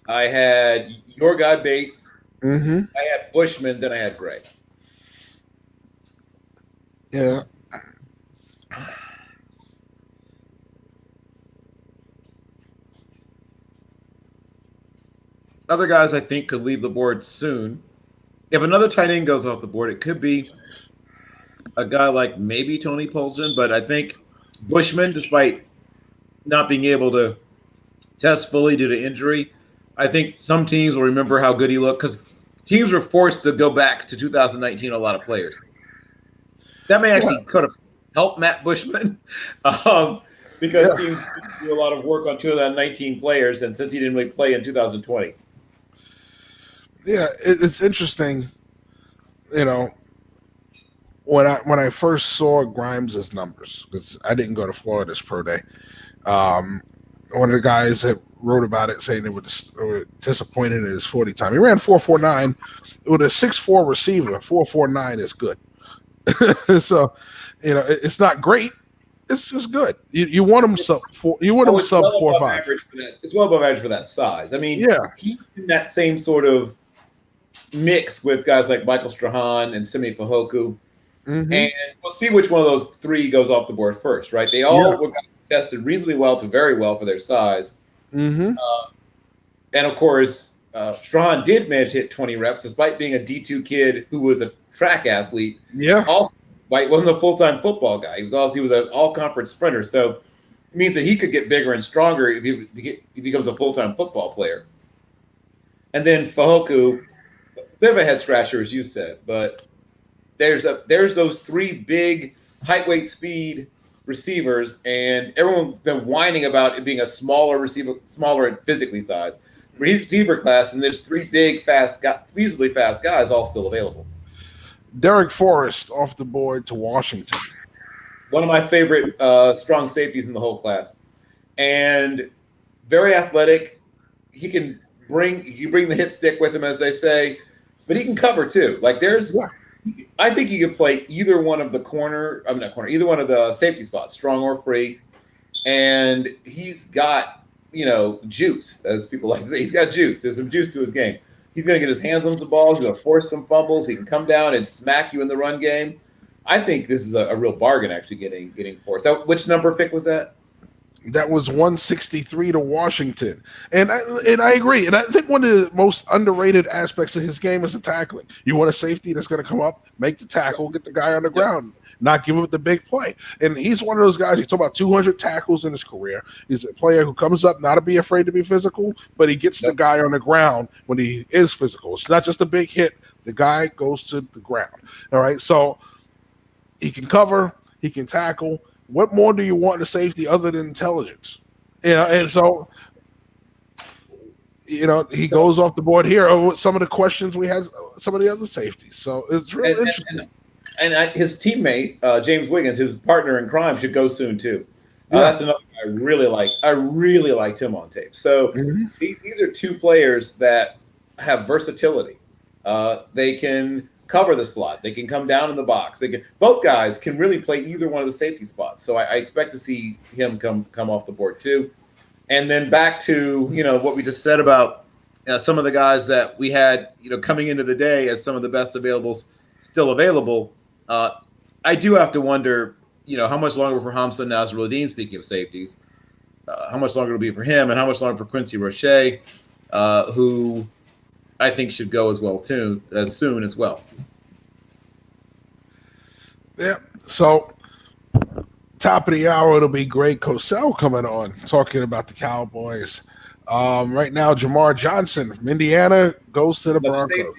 D: I had your guy Bates,
B: Mm-hmm.
D: I had Bushman, then I had Gray.
B: Yeah.
D: Other guys I think could leave the board soon. If another tight end goes off the board, it could be a guy like maybe Tony Polson, but I think Bushman, despite not being able to test fully due to injury, I think some teams will remember how good he looked because teams were forced to go back to 2019, a lot of players. That may actually could have helped Matt Bushman because teams do a lot of work on 2019 players, and since he didn't really play in 2020.
B: Yeah, it's interesting, when I first saw Grimes' numbers, because I didn't go to Florida's pro day, one of the guys that wrote about it saying they were disappointed in his 40 time. He ran 4.49 with a 6'4" receiver. 4.49 is good. So, it's not great. It's just good. You want him sub 4. You want him sub 4.5.
D: It's well above average for that size. I mean, he's in that same sort of mix with guys like Michael Strahan and Simi Fehoko.
B: Mm-hmm.
D: And we'll see which one of those three goes off the board first, right? They all were tested reasonably well to very well for their size.
B: Mm-hmm.
D: And of course, Strahan did manage to hit 20 reps despite being a D2 kid who was a track athlete.
B: Yeah.
D: Also, wasn't a full-time football guy. He was an all-conference sprinter. So it means that he could get bigger and stronger if he becomes a full-time football player. And then Fehoko, bit of a head scratcher, as you said, but there's those three big height, weight, speed receivers, and everyone's been whining about it being a smaller receiver, smaller and physically sized receiver class, and there's three big, reasonably fast guys all still available.
B: Derek Forrest off the board to Washington.
D: One of my favorite strong safeties in the whole class, and very athletic. He can bring the hit stick with him, as they say, but he can cover too. I think he could play either one of either one of the safety spots, strong or free, and he's got juice, as people like to say. He's got juice. There's some juice to his game. He's going to get his hands on some balls. He's going to force some fumbles. He can come down and smack you in the run game. I think this is a real bargain, actually, getting forced. Which number pick was that?
B: That was 163 to Washington. And I agree. And I think one of the most underrated aspects of his game is the tackling. You want a safety that's going to come up, make the tackle, get the guy on the ground. not give up the big play. And he's one of those guys, you talk about 200 tackles in his career. He's a player who comes up not to be afraid to be physical, but he gets the guy on the ground when he is physical. It's not just a big hit. The guy goes to the ground. All right, so he can cover, he can tackle. What more do you want in a safety other than intelligence? And so he goes off the board here over some of the questions we had, some of the other safeties. So it's really interesting.
D: And his teammate, James Wiggins, his partner in crime, should go soon too. That's another guy I really like. I really liked him on tape. So these are two players that have versatility. They can cover the slot. They can come down in the box. Both guys can really play either one of the safety spots. So I expect to see him come off the board too. And then back to what we just said about some of the guys that we had coming into the day as some of the best availables still available. I do have to wonder how much longer for Hamza Nasruddin, speaking of safeties, how much longer it'll be for him, and how much longer for Quincy Roche, who I think should go as soon as well.
B: Yeah. So top of the hour, it'll be Greg Cosell coming on talking about the Cowboys. Right now, Jamar Johnson from Indiana goes to the Broncos.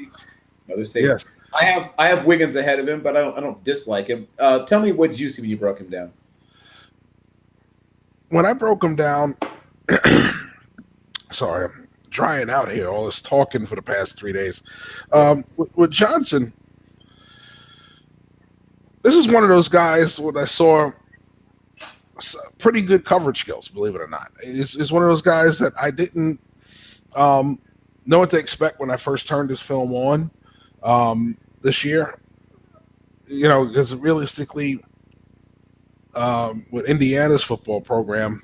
D: Another safety.
B: Yes.
D: I have Wiggins ahead of him, but I don't dislike him. Tell me, what did you see when you broke him down?
B: When I broke him down, sorry, I'm drying out here. All this talking for the past 3 days. With Johnson, this is one of those guys when I saw pretty good coverage skills, believe it or not. It's one of those guys that I didn't know what to expect when I first turned this film on this year. Because realistically, with Indiana's football program,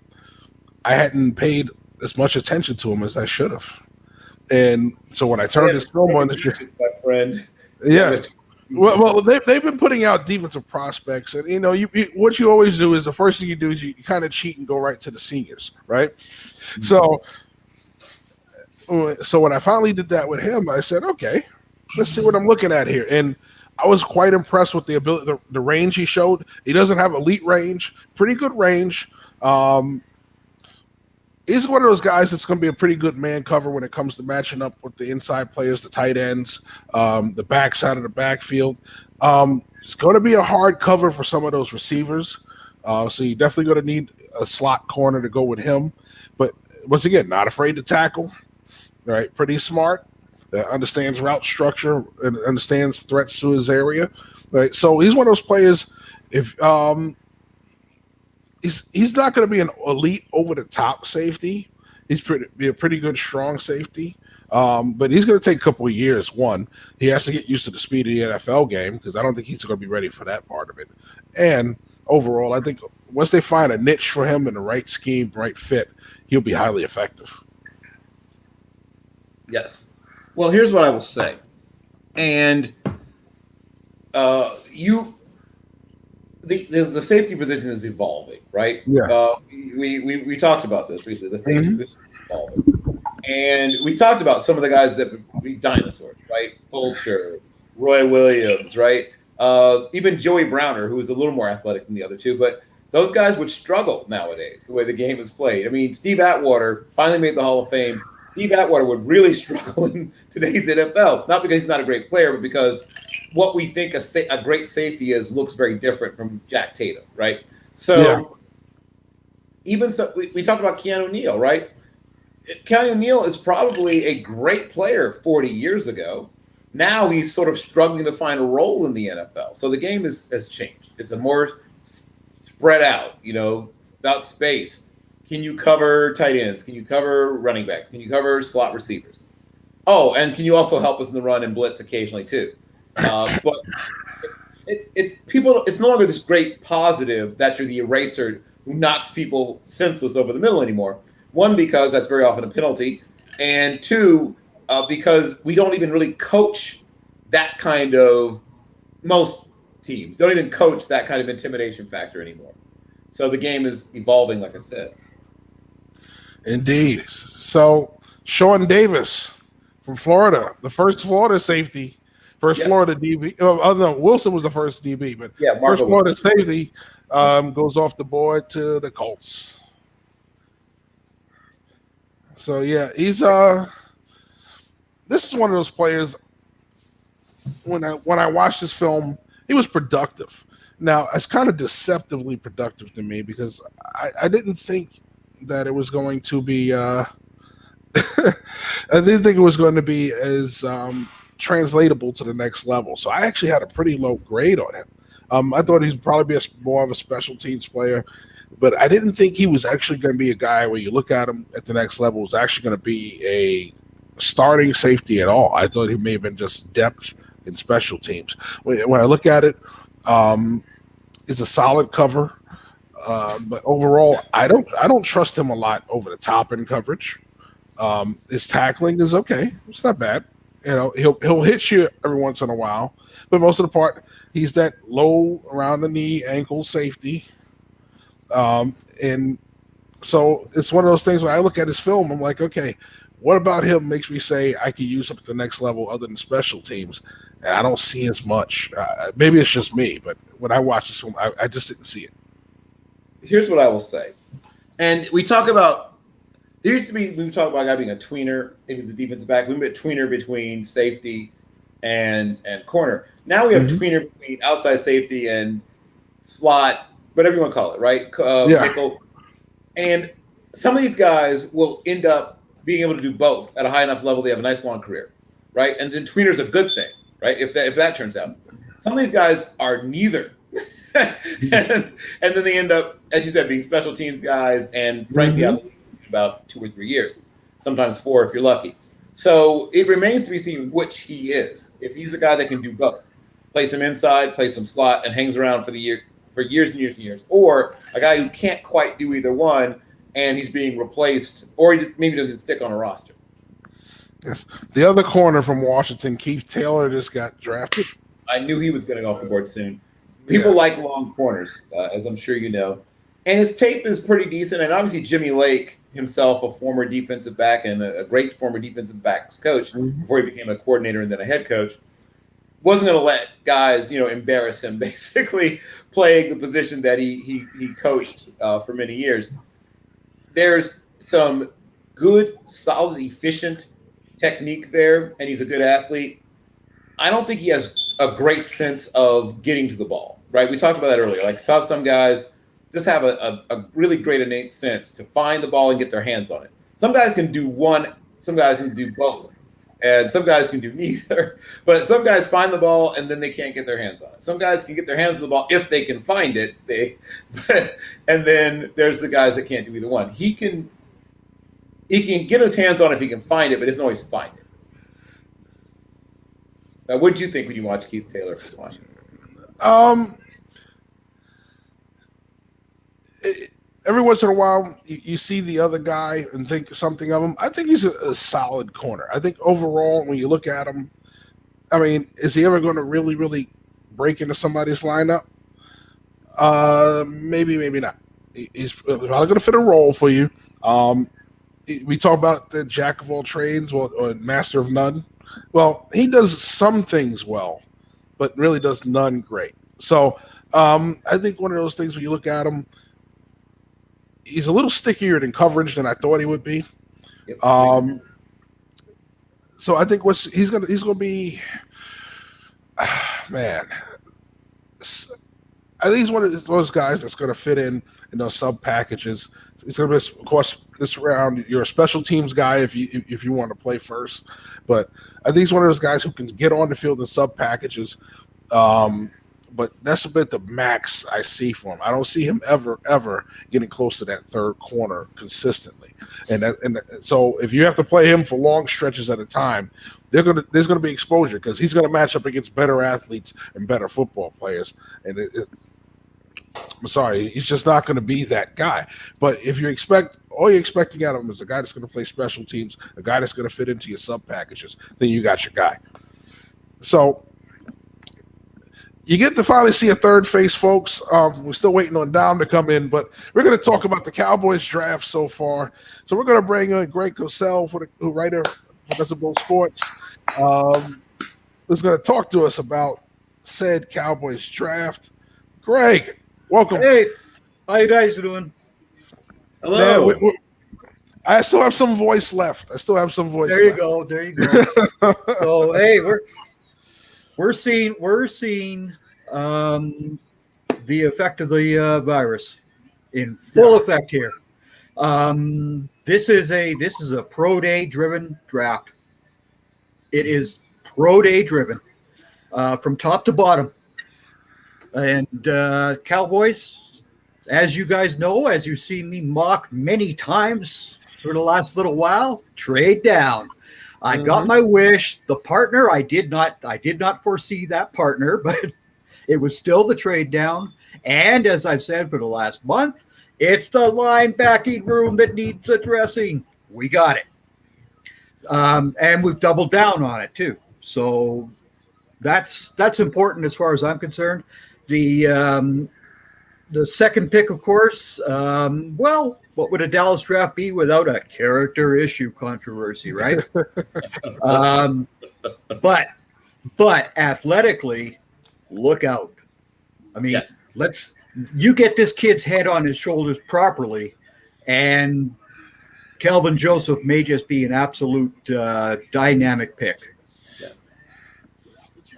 B: I hadn't paid as much attention to him as I should have. And so when I turned this film on this year,
D: my friend,
B: well, they've been putting out defensive prospects, and what you always do is the first thing you do is you kind of cheat and go right to the seniors, right? So when I finally did that with him, I said, okay, let's see what I'm looking at here, and I was quite impressed with the ability, the range he showed. He doesn't have elite range, pretty good range. He's one of those guys that's going to be a pretty good man cover when it comes to matching up with the inside players, the tight ends, the backside of the backfield. It's going to be a hard cover for some of those receivers. So you're definitely going to need a slot corner to go with him. But once again, not afraid to tackle. Right, pretty smart. Understands route structure and understands threats to his area. Right, so he's one of those players. If he's not going to be an elite over the top safety. He's be a pretty good strong safety. But he's going to take a couple of years. One, he has to get used to the speed of the NFL game because I don't think he's going to be ready for that part of it. And overall, I think once they find a niche for him in the right scheme, right fit, he'll be highly effective.
D: Yes. Well, here's what I will say. And the safety position is evolving, right?
B: Yeah.
D: We talked about this recently. The safety position is evolving. And we talked about some of the guys that would be dinosaurs, right? Fulcher, Roy Williams, right? Even Joey Browner, who is a little more athletic than the other two, but those guys would struggle nowadays, the way the game is played. I mean, Steve Atwater finally made the Hall of Fame. Steve Atwater would really struggle in today's NFL, not because he's not a great player, but because what we think a great safety is looks very different from Jack Tatum, right? So even so, we talked about Keanu Neal, right? Keanu Neal is probably a great player 40 years ago. Now he's sort of struggling to find a role in the NFL. So the game has changed. It's a more spread out, about space. Can you cover tight ends? Can you cover running backs? Can you cover slot receivers? Oh, and can you also help us in the run and blitz occasionally too? But it's no longer this great positive that you're the eraser who knocks people senseless over the middle anymore. One, because that's very often a penalty, and two, because we don't even really coach that kind of, most teams don't even coach that kind of intimidation factor anymore. So the game is evolving, like I said.
B: Indeed. So Sean Davis from Florida, the first Florida safety First
D: Yeah.
B: Florida DB. Oh, no, Wilson was the first DB, but
D: Yeah,
B: first
D: Marco
B: Florida safety goes off the board to the Colts. So yeah, he's this is one of those players. When I watched this film, he was productive. Now it's kind of deceptively productive to me because I didn't think that it was going to be. I didn't think it was going to be as translatable to the next level. So I actually had a pretty low grade on him. I thought he'd probably be more of a special teams player, but I didn't think he was actually going to be a guy where you look at him at the next level was actually going to be a starting safety at all. I thought he may have been just depth in special teams. When I look at it, it's a solid cover, but overall, I don't trust him a lot over the top in coverage. His tackling is okay; it's not bad. You know, he'll hit you every once in a while, but most of the part, he's that low around the knee ankle safety. And so it's one of those things when I look at his film, I'm like, okay, what about him makes me say I could use him at the next level other than special teams? And I don't see as much. Maybe it's just me, but when I watch this film, I just didn't see it.
D: Here's what I will say. And we talk about, there used to be, we talk about a guy being a tweener. He was a defensive back. We met tweener between safety and corner. Now we have tweener between outside safety and slot, whatever you want to call it, right? Nickel. And some of these guys will end up being able to do both at a high enough level. They have a nice long career, right? And then tweener is a good thing, right? If that turns out. Some of these guys are neither. and then they end up, as you said, being special teams guys. And frankly, I believe in about 2 or 3 years, sometimes 4 if you're lucky. So it remains to be seen which he is. If he's a guy that can do both, play some inside, play some slot, and hangs around for years and years and years, or a guy who can't quite do either one, and he's being replaced, or he maybe doesn't stick on a roster.
B: Yes. The other corner from Washington, Keith Taylor, just got drafted.
D: I knew he was going to go off the board soon. People like long corners, as I'm sure you know. And his tape is pretty decent. And obviously Jimmy Lake himself, a former defensive back and a great former defensive backs coach before he became a coordinator and then a head coach, wasn't going to let guys, embarrass him, basically playing the position that he coached for many years. There's some good, solid, efficient technique there, and he's a good athlete. I don't think he has a great sense of getting to the ball, right? We talked about that earlier. Like some guys just have a really great innate sense to find the ball and get their hands on it. Some guys can do one, some guys can do both, and some guys can do neither. But some guys find the ball and then they can't get their hands on it. Some guys can get their hands on the ball if they can find it. And then there's the guys that can't do either one. He can get his hands on it if he can find it, but he doesn't always find it. Now, what did you think when you watched Keith Taylor from Washington?
B: Every once in a while, you see the other guy and think something of him. I think he's a solid corner. I think overall, when you look at him, I mean, is he ever going to really, really break into somebody's lineup? Maybe, maybe not. He's probably going to fit a role for you. We talk about the jack of all trades or master of none. Well, he does some things well, but really does none great. So I think one of those things when you look at him, he's a little stickier in coverage than I thought he would be.
D: Yep.
B: So I think he's gonna be, man. I think he's one of those guys that's gonna fit in those sub packages. It's gonna be, of course, this round you're a special teams guy if you want to play first, but I think he's one of those guys who can get on the field in sub packages. But that's a bit the max I see for him. I don't see him ever getting close to that third corner consistently. And so if you have to play him for long stretches at a time, there's gonna be exposure because he's gonna match up against better athletes and better football players. And I'm sorry, he's just not going to be that guy. But if you expect all you're expecting out of him is a guy that's going to play special teams, a guy that's going to fit into your sub packages, then you got your guy. So you get to finally see a third face, folks. We're still waiting on Dom to come in, but we're going to talk about the Cowboys draft so far. So we're going to bring in Greg Cosell, who writer for Decibel Sports. who's going to talk to us about said Cowboys draft. Greg, welcome.
G: Hey, how you guys doing?
D: Hello.
B: Man, I still have some voice left.
G: There you go. So hey, we're seeing the effect of the virus in full effect here. This is a pro day driven draft. It is pro day driven from top to bottom. And Cowboys, as you guys know, as you've seen me mock many times for the last little while, trade down. I got my wish. The partner, I did not foresee that partner, but it was still the trade down. And as I've said for the last month, it's the linebacking room that needs addressing. We got it. And we've doubled down on it too. So that's important as far as I'm concerned. The second pick, of course, well, what would a Dallas draft be without a character issue controversy, right? But athletically, look out. I mean,
D: Yes.
G: you get this kid's head on his shoulders properly, and Kelvin Joseph may just be an absolute dynamic pick.
D: Yes.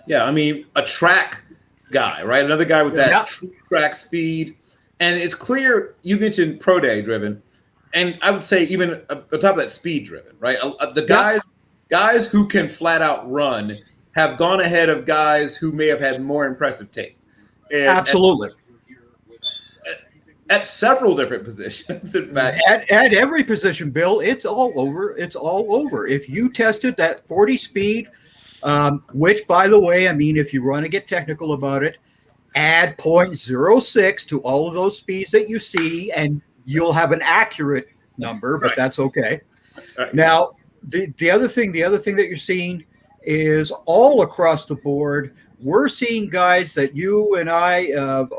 D: Yeah, I mean, a track guy, right? Another guy with that true track speed. And it's clear you mentioned pro day driven, and I would say even on top of that, speed driven, right? The guys who can flat out run have gone ahead of guys who may have had more impressive tape. And
G: Absolutely.
D: At several different positions, in fact.
G: At every position, Bill, it's all over. It's all over. If you tested that 40 speed, which, by the way, I mean, if you want to get technical about it, add 0.06 to all of those speeds that you see, and you'll have an accurate number, but that's okay.
D: Right.
G: Now, the other thing that you're seeing is all across the board. We're seeing guys that you and I have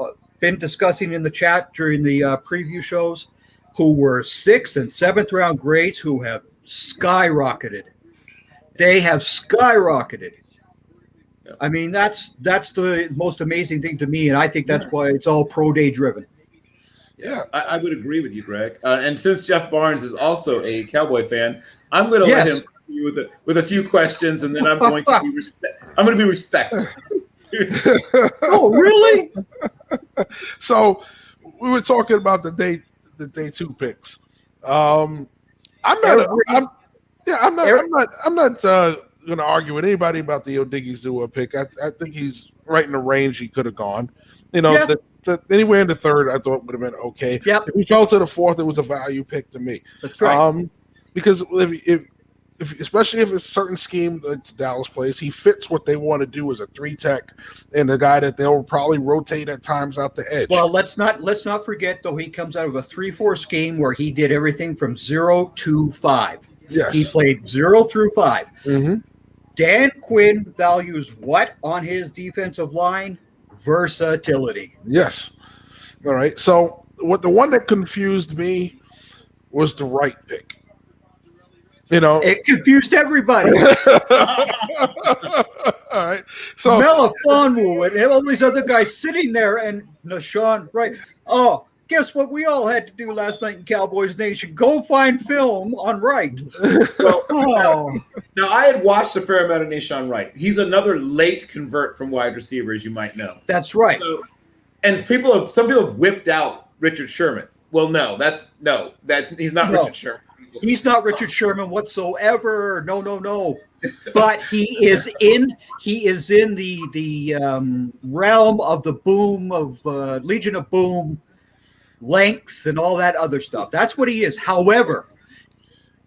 G: been discussing in the chat during the preview shows, who were 6th and 7th round grades, who have skyrocketed. They have skyrocketed. I mean, that's the most amazing thing to me, and I think that's why it's all pro day driven.
D: Yeah, I would agree with you, Greg. And since Jeff Barnes is also a Cowboy fan, I'm going to let him with a few questions, and then I'm going to be respectful.
G: Oh, really?
B: So we were talking about the day 2 picks. I'm not going to argue with anybody about the Odigizua pick. I think he's right in the range he could have gone. You know, anywhere in the 3rd, I thought would have been okay.
G: Yep.
B: If he fell to the 4th, it was a value pick to me.
G: That's right.
B: Because if especially if it's a certain scheme that Dallas plays, he fits what they want to do as a 3-tech and a guy that they'll probably rotate at times out the edge.
G: Well, let's not forget, though, he comes out of a 3-4 scheme where he did everything from 0 to 5.
B: Yes.
G: He played 0 through 5.
B: Mm-hmm.
G: Dan Quinn values what on his defensive line? Versatility.
B: Yes. All right. So the one that confused me was the right pick. You know,
G: it confused everybody.
B: All right. So
G: Melifonwu and all these other guys sitting there, and Nashawn, right? Oh, guess what we all had to do last night in Cowboys Nation? Go find film on Wright.
D: Now, I had watched a fair amount of Nashawn Wright. He's another late convert from wide receiver, as you might know.
G: That's right.
D: So, and some people have whipped out Richard Sherman. Well, he's not Richard Sherman.
G: He's not Richard Sherman whatsoever. No. But he is in the realm of the boom of Legion of Boom, length and all that other stuff. That's what he is. However,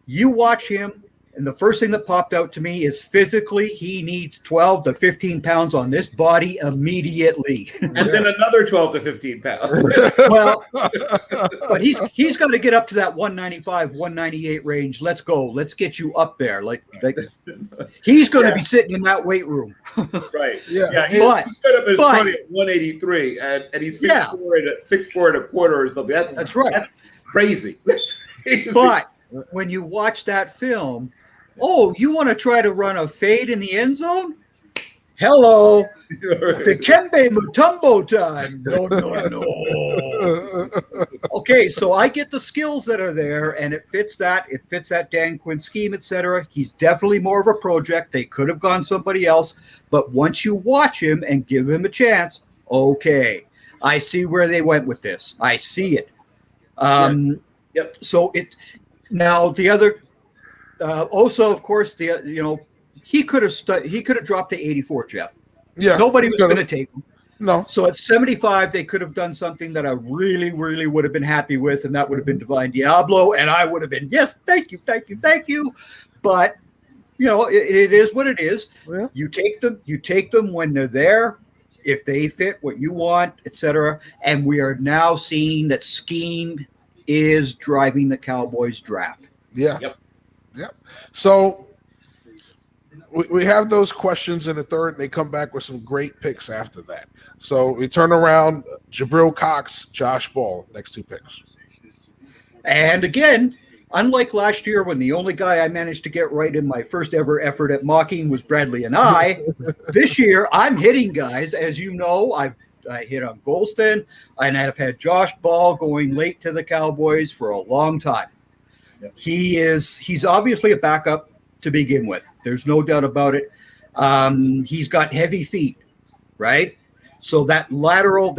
G: you watch him, and the first thing that popped out to me is physically he needs 12 to 15 pounds on this body immediately.
D: And then another 12 to 15 pounds.
G: Well, but he's got to get up to that 195, 198 range. Let's go. Let's get you up there. Like he's going to be sitting in that weight room.
D: Right.
B: Yeah.
D: He showed up at 183, and he's 6'4" and a quarter or something. That's right. That's crazy.
G: But when you watch that film, you want to try to run a fade in the end zone? Hello. The Kembe Mutombo time. No. Okay, so I get the skills that are there, and it fits that. It fits that Dan Quinn scheme, etc. He's definitely more of a project. They could have gone somebody else, but once you watch him and give him a chance, okay, I see where they went with this. I see it.
D: Yep.
G: So it now the other. Also, of course, he could have dropped to 84, Jeff.
B: Yeah,
G: Nobody was going to take him.
B: No.
G: So at 75, they could have done something that I really, really would have been happy with, and that would have been Divine Diablo, and I would have been, yes, thank you. But it is what it is.
B: Yeah.
G: You take them when they're there, if they fit what you want, etc. And we are now seeing that scheme is driving the Cowboys draft.
B: Yeah.
D: Yep.
B: So we have those questions in the third, and they come back with some great picks after that. So we turn around, Jabril Cox, Josh Ball, next two picks.
G: And again, unlike last year when the only guy I managed to get right in my first ever effort at mocking was Bradley and I, this year I'm hitting guys. As you know, I hit on Golston, and I've had Josh Ball going late to the Cowboys for a long time. He's obviously a backup to begin with. There's no doubt about it. He's got heavy feet, right? So that lateral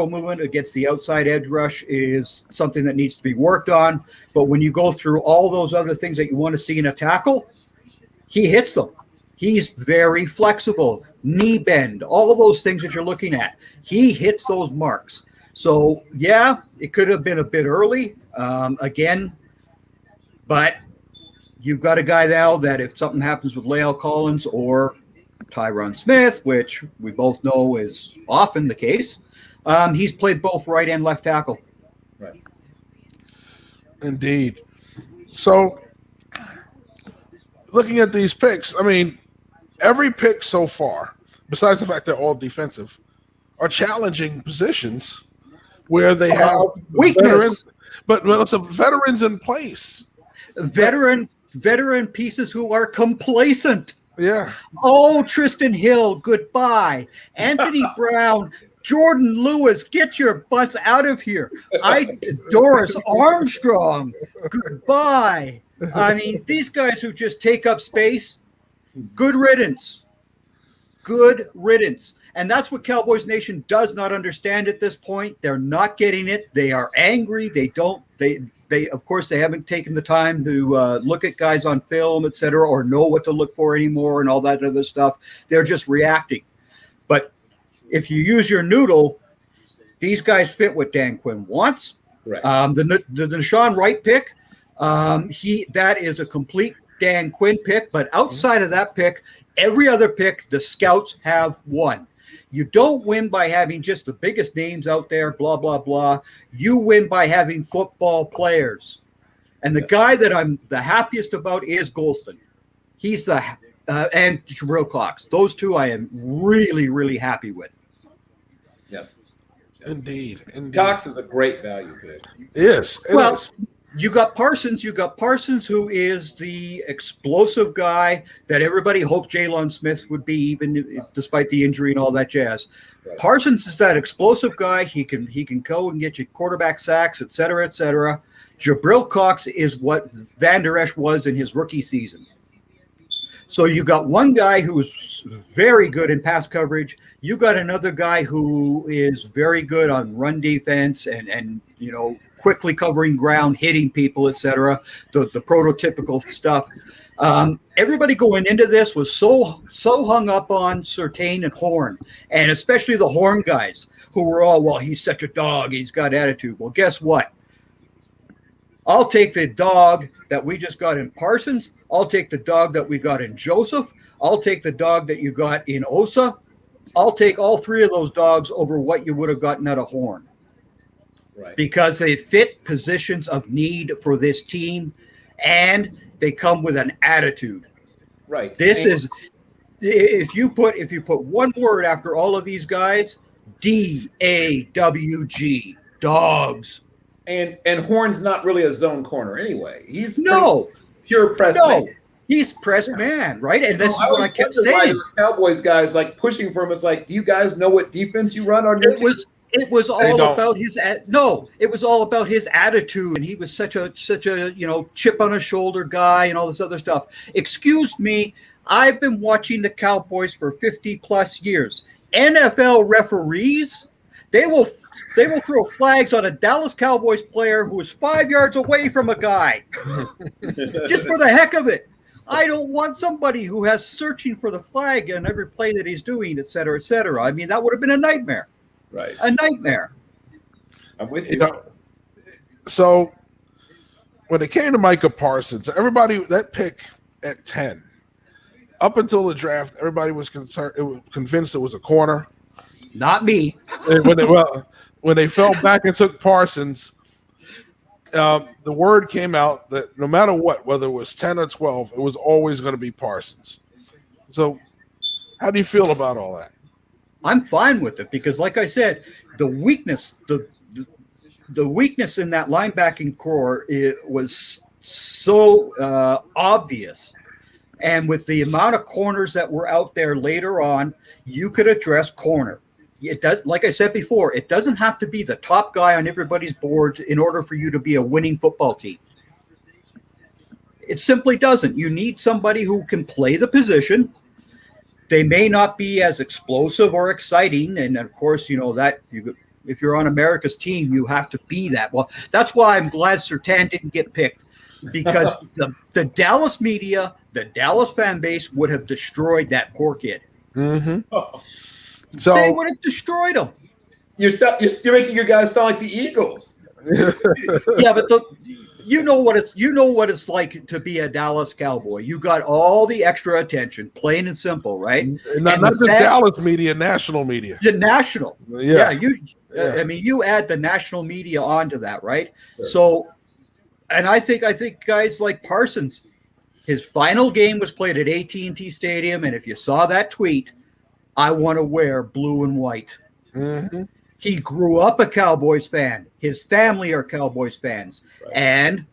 G: movement against the outside edge rush is something that needs to be worked on. But when you go through all those other things that you want to see in a tackle, he hits them. He's very flexible, knee bend, all those things that you're looking at. He hits those marks. So, yeah, it could have been a bit early. Again, but you've got a guy now that if something happens with Lael Collins or Tyron Smith, which we both know is often the case, he's played both right and left tackle.
D: Right.
B: Indeed. So, looking at these picks, I mean, every pick so far, besides the fact they're all defensive, are challenging positions where they have
G: weakness.
B: Veterans, but also veterans in place.
G: Veteran pieces who are complacent.
B: Yeah.
G: Oh, Tristan Hill, goodbye. Anthony Brown, Jordan Lewis, get your butts out of here. Doris Armstrong, goodbye. I mean, these guys who just take up space, good riddance. Good riddance. And that's what Cowboys Nation does not understand at this point. They're not getting it. They are angry. They of course, they haven't taken the time to look at guys on film, et cetera, or know what to look for anymore and all that other stuff. They're just reacting. But if you use your noodle, these guys fit what Dan Quinn wants.
D: Right.
G: The Deshaun Wright pick, that is a complete Dan Quinn pick. But outside of that pick, every other pick, the scouts have won. You don't win by having just the biggest names out there, blah, blah, blah. You win by having football players. And the guy that I'm the happiest about is Golston. He's and Jabril Cox. Those two I am really, really happy with.
D: Yeah.
B: Indeed.
D: Cox is a great value pick.
B: Yes. It is.
G: You got Parsons. Who is the explosive guy that everybody hoped Jalen Smith would be, even despite the injury and all that jazz.
D: Right.
G: Parsons is that explosive guy. He can go and get you quarterback sacks, et cetera, et cetera. Jabril Cox is what Van Der Esch was in his rookie season. So you got one guy who's very good in pass coverage. You got another guy who is very good on run defense and quickly covering ground, hitting people, etc. The prototypical stuff. Everybody going into this was so hung up on Surtain and Horn, and especially the Horn guys who were all, well, he's such a dog, he's got attitude. Well, guess what? I'll take the dog that we just got in Parsons. I'll take the dog that we got in Joseph. I'll take the dog that you got in Osa. I'll take all three of those dogs over what you would have gotten out of Horn.
D: Right.
G: Because they fit positions of need for this team, and they come with an attitude.
D: Right.
G: If you put one word after all of these guys, DAWG, dogs.
D: And Horn's not really a zone corner anyway. He's
G: No.
D: pure press.
G: No. He's pressed man, right? And this is what I kept
D: wondering why
G: saying.
D: the Cowboys guys like pushing for him. It's like, do you guys know what defense you run on your team?
G: It was
B: They
G: all
B: don't.
G: about his it was all about his attitude, and he was such a chip on his shoulder guy and all this other stuff. Excuse me, I've been watching the Cowboys for 50 plus years. NFL referees, they will throw flags on a Dallas Cowboys player who is 5 yards away from a guy just for the heck of it. I don't want somebody who has searching for the flag on every play that he's doing, et cetera, et cetera. I mean, that would have been a nightmare.
D: Right.
G: A nightmare.
D: I'm with
B: You
D: you.
B: know, so when it came to Micah Parsons, everybody that pick at 10, up until the draft, everybody was convinced it was a corner.
G: Not me.
B: And when they fell back and took Parsons, the word came out that no matter what, whether it was 10 or 12, it was always going to be Parsons. So how do you feel about all that?
G: I'm fine with it because, like I said, the weakness in that linebacking core was so obvious, and with the amount of corners that were out there later on, you could address corner. It does, like I said before, it doesn't have to be the top guy on everybody's board in order for you to be a winning football team. It simply doesn't. You need somebody who can play the position. They may not be as explosive or exciting, and of course, if you're on America's team, you have to be that. Well, that's why I'm glad Surtain didn't get picked, because the Dallas media, the Dallas fan base would have destroyed that poor kid.
B: Mm-hmm.
D: Oh,
G: They
B: So
G: would have destroyed him.
D: you're making your guys sound like the Eagles.
G: Yeah, but you know what it's like to be a Dallas Cowboy. You got all the extra attention, plain and simple, right?
B: not
G: with
B: just
G: that-
B: Dallas media, national media.
G: The national.
B: Yeah.
G: I mean, you add the national media onto that, right?
D: Sure.
G: So, and I think guys like Parsons, his final game was played at AT&T Stadium, and if you saw that tweet, I want to wear blue and white.
B: Mm-hmm.
G: He grew up a Cowboys fan. His family are Cowboys fans.
D: Right.
G: And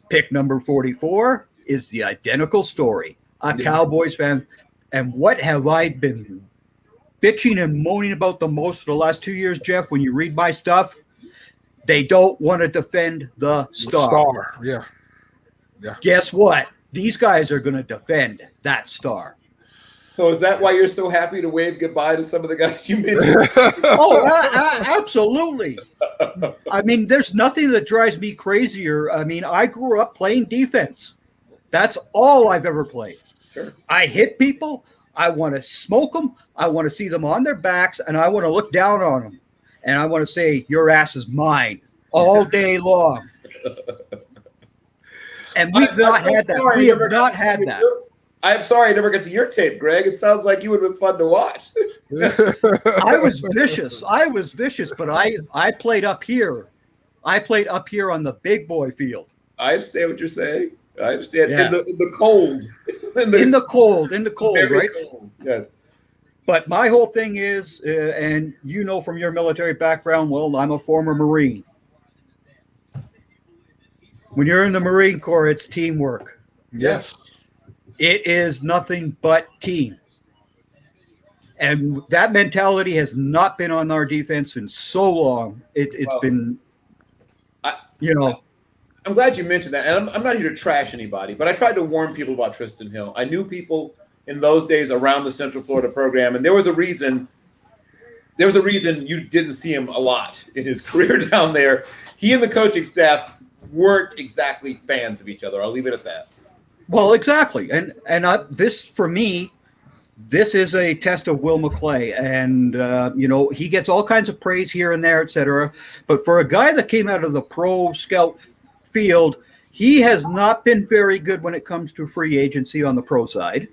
G: pick number 44 is the identical story. A Cowboys fan. And what have I been bitching and moaning about the most for the last 2 years, Jeff, when you read my stuff? They don't want to defend the star.
B: Yeah.
G: Guess what? These guys are going to defend that star.
D: So is that why you're so happy to wave goodbye to some of the guys you mentioned?
G: Oh, absolutely. I mean, there's nothing that drives me crazier. I mean, I grew up playing defense. That's all I've ever played.
D: Sure.
G: I hit people. I want to smoke them. I want to see them on their backs, and I want to look down on them. And I want to say, your ass is mine all day long. And we've not had that. We have not had that.
D: I'm sorry I never got to your tape, Greg. It sounds like you would have been fun to watch.
G: I was vicious, but I played up here. I played up here on the big boy field.
D: I understand what you're saying. I understand.
G: Yeah.
D: In the cold.
G: In the cold,
D: very
G: right?
D: cold. Yes.
G: But my whole thing is, and you know from your military background, well, I'm a former Marine. When you're in the Marine Corps, it's teamwork.
B: Yes.
G: It is nothing but team. And that mentality has not been on our defense in so long. It's
D: Well,
G: been,
D: I'm glad you mentioned that. And I'm not here to trash anybody, but I tried to warn people about Tristan Hill. I knew people in those days around the Central Florida program, and there was a reason you didn't see him a lot in his career down there. He and the coaching staff weren't exactly fans of each other. I'll leave it at that.
G: well, exactly. And this, for me, this is a test of Will McClay. And, he gets all kinds of praise here and there, et cetera. But for a guy that came out of the pro scout field, he has not been very good when it comes to free agency on the pro side.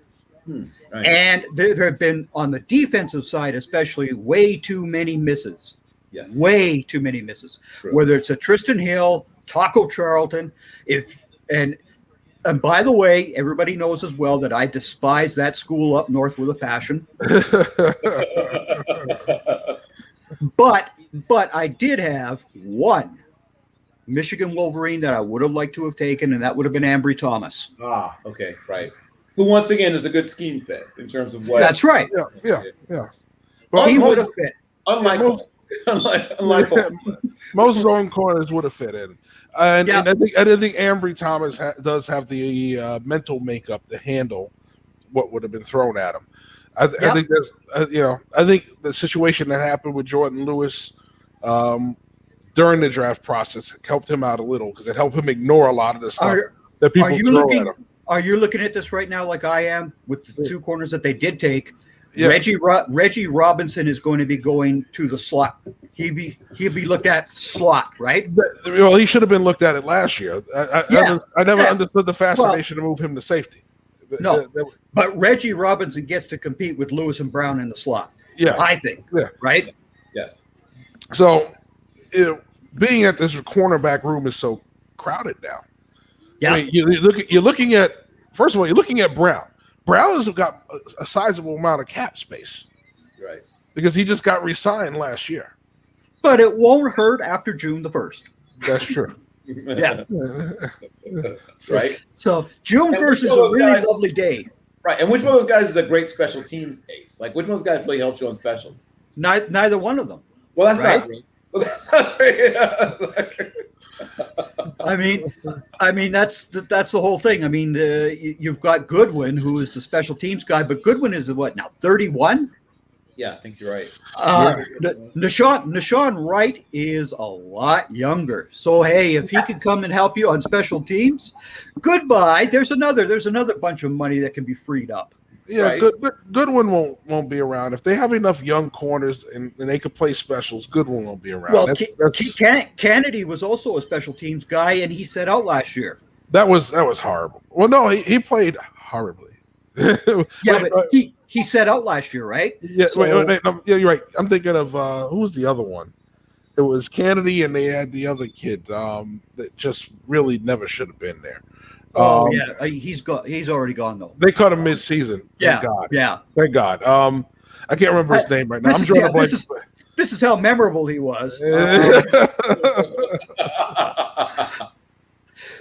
D: Right.
G: And there have been, on the defensive side especially, way too many misses.
D: Yes.
G: Way too many misses.
D: True.
G: Whether it's a Tristan Hill, Taco Charlton, and by the way, everybody knows as well that I despise that school up north with a passion. But I did have one Michigan Wolverine that I would have liked to have taken, and that would have been Ambry Thomas.
D: Okay, right. who once again is a good scheme fit in terms of what.
G: That's right.
B: Yeah.
G: Well, he
B: most-
G: would have fit.
D: Unlike
B: most-
D: unlike
B: most zone corners would have fit in, and
G: Yeah.
B: I think Ambry Thomas does have the mental makeup to handle what would have been thrown at him. I think that's I think the situation that happened with Jordan Lewis during the draft process helped him out a little because it helped him ignore a lot of the stuff that people
G: Are you
B: throw at
G: looking?
B: him.
G: Are you looking at this right now like I am with the two corners that they did take?
B: Yeah.
G: Reggie Robinson is going to be going to the slot. He'll be looked at slot, right?
B: Well, he should have been looked at it last year. I never understood the fascination to move him to safety.
G: No. But Reggie Robinson gets to compete with Lewis and Brown in the slot.
B: Yeah.
G: I think.
B: Yeah.
G: Right?
D: yes.
B: So, being at this cornerback room is so crowded now.
G: Yeah.
B: I mean, you're looking at first of all, you're looking at Brown. Brown has got a sizable amount of cap space
D: Right.
B: because he just got re-signed last year.
G: But it won't hurt after June the 1st.
B: That's true.
G: Yeah.
D: Right.
G: So June
D: And
G: 1st is
D: which of
G: a
D: those
G: really
D: guys-
G: lovely day.
D: Right. And which one of those guys is a great special teams ace? Like which one of those guys really helps you on specials?
G: Neither one of them.
D: Well, that's
G: Right.
D: not great. Well, that's not great.
G: I mean that's the whole thing. I mean, you've got Goodwin, who is the special teams guy, but Goodwin is what now 31.
D: Yeah, I think you're right.
G: Nashawn Wright is a lot younger. So hey, if he could come and help you on special teams, goodbye. There's another bunch of money that can be freed up.
B: Yeah,
D: Right.
B: Goodwin won't be around. If they have enough young corners and they could play specials, Goodwin won't be around.
G: Well, Kennedy was also a special teams guy, and he set out last year.
B: that was horrible. Well, no, he played horribly.
G: Yeah, but he set out last year, right?
B: Yeah,
G: So-
B: wait, yeah, you're right. I'm thinking of who was the other one? It was Kennedy, and they had the other kid that just really never should have been there.
G: Yeah, he's already gone though.
B: They cut him mid-season.
G: Yeah,
B: Thank God.
G: yeah.
B: Thank God. I can't remember his name right now.
G: This
B: I'm
G: is-
B: drawing
G: yeah,
B: a blank.
G: This is how memorable he was.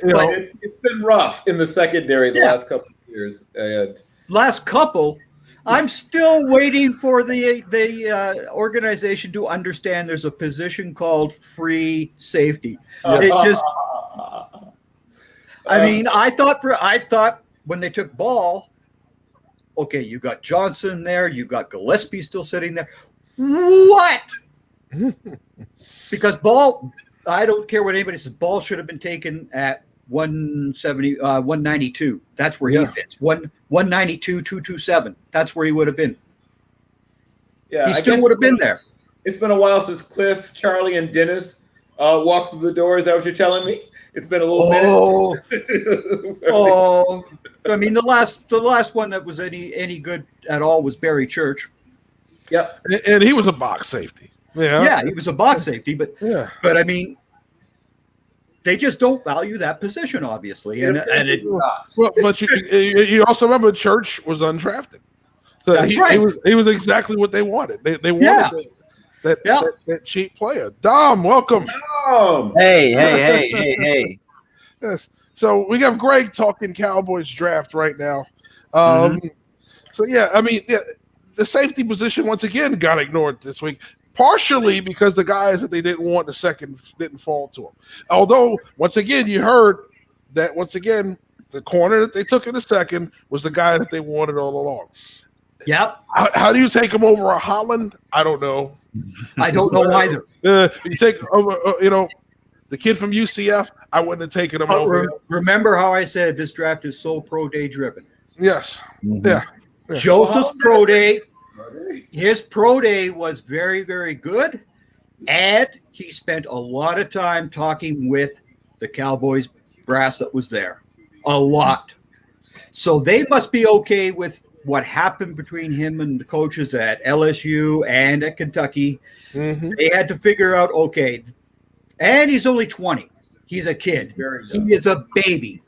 B: You know,
D: It's been rough in the secondary the
G: Yeah.
D: last couple of years. And
G: Last couple, I'm still waiting for the organization to understand there's a position called free safety. It just, I mean, I thought when they took Ball, okay, you got Johnson there, you got Gillespie still sitting there. What? Because Ball, I don't care what anybody says, Ball should have been taken at 192. That's where he
B: Yeah.
G: fits. 192, 227. That's where he would have been.
D: yeah,
G: He
D: I
G: still
D: guess
G: would have been there.
D: It's been a while since Cliff, Charlie, and Dennis walked through the door. Is that what you're telling me? It's been a little
G: Oh,
D: minute.
G: oh. I mean, the last one that was any good at all was Barry Church.
D: Yep.
B: and he was a box safety. Yeah.
G: Yeah, he was a box safety, but
B: Yeah.
G: I mean, they just don't value that position, obviously, and it.
B: Well, but you also remember Church was undrafted. So
G: That's right.
B: He was exactly what they wanted. They wanted
G: Yeah.
B: that cheap player. Dom, welcome.
H: Hey.
B: Yes. So we have Greg talking Cowboys draft right now. So yeah, I mean, the safety position once again got ignored this week, partially because the guys that they didn't want in the second didn't fall to them. Although once again, you heard that once again the corner that they took in the second was the guy that they wanted all along.
G: Yep,
B: How do you take him over a Holland? I don't know.
G: I don't know either.
B: You take over, the kid from UCF. I wouldn't have taken him
G: But
B: over.
G: remember how I said this draft is so pro day driven.
B: Yes. Yeah.
G: Joseph's pro day, his pro day was very, very good, and he spent a lot of time talking with the Cowboys brass that was there. A lot. So they must be okay with what happened between him and the coaches at LSU and at Kentucky.
B: Mhm.
G: They had to figure out, okay, and he's only 20. He's a kid.
D: Very
G: He
D: young.
G: is a baby.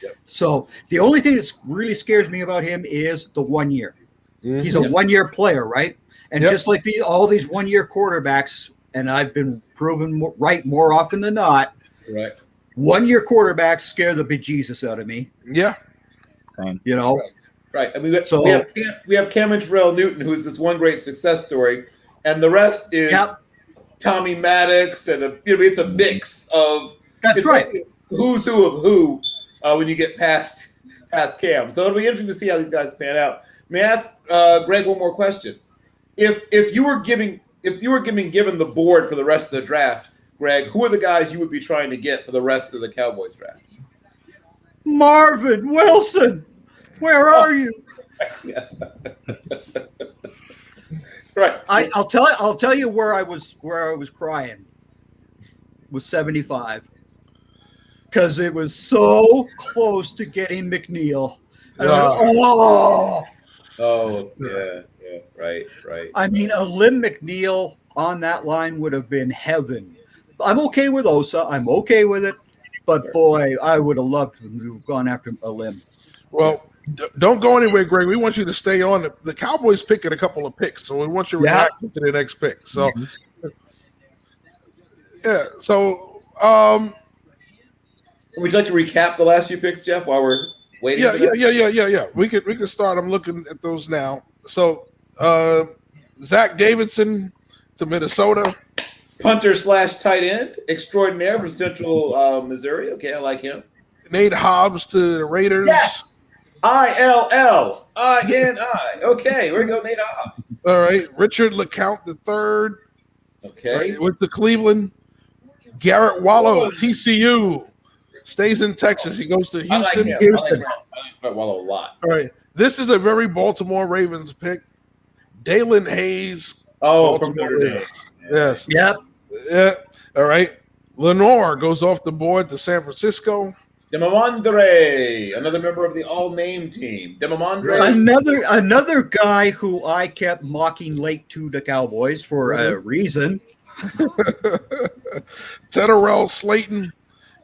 D: Yep.
G: So the only thing that really scares me about him is the 1 year. He's a
D: Yep.
G: 1 year player, right? And
B: Yep.
G: just like all these 1 year quarterbacks, and I've been proven right more often than not,
D: Right.
G: 1 year quarterbacks scare the bejesus out of me.
B: Yeah.
H: Same.
G: You know,
D: Right. And we
G: So-
D: we have Cameron Terrell Newton, who's this one great success story, and the rest is
G: Yep.
D: Tommy Maddox, and it's a mix of
G: That's
D: it's
G: right.
D: really who's who of who when you get past Cam. So it'll be interesting to see how these guys pan out. May I ask Greg one more question? If you were given the board for the rest of the draft, Greg, who are the guys you would be trying to get for the rest of the Cowboys draft?
G: Marvin Wilson, where are you?
D: Yeah. Right.
G: I'll tell you where I was crying was 75 because it was so close to getting McNeil. And I went, oh,
D: Oh yeah, right.
G: I mean, a Lim McNeil on that line would have been heaven. I'm okay with Osa. I'm okay with it. But boy, I would have loved to have gone after a Lim.
B: Well, don't go anywhere, Greg. We want you to stay on. The Cowboys picking a couple of picks, so we want you to react to the next pick. So, yeah. So,
D: Would you like to recap the last few picks, Jeff, while we're waiting?
B: yeah. We could start. I'm looking at those now. So, Zach Davidson to Minnesota.
D: Punter / tight end extraordinaire from Central Missouri. Okay, I like him.
B: Nate Hobbs to the Raiders.
D: Yes. ILLINI. Okay, here we go, Nate Hobbs.
B: All right. Richard LeCount III.
D: Okay.
B: Went to Cleveland. Garrett Wallow, TCU. Stays in Texas. He goes to
D: I like
B: Houston.
D: him.
G: Houston.
D: I like Garrett Wallow a lot.
B: All right. This is a very Baltimore Ravens pick. Dalen Hayes.
D: Oh, from
B: Baltimore
D: Notre Dame.
B: Ravens. Yes.
G: Yep.
B: Yeah. All right. Lenore goes off the board to San Francisco.
D: Demamondre, another member of the all-name team. Demamondre.
G: Another guy who I kept mocking late to the Cowboys for a reason.
B: Tedderell Slayton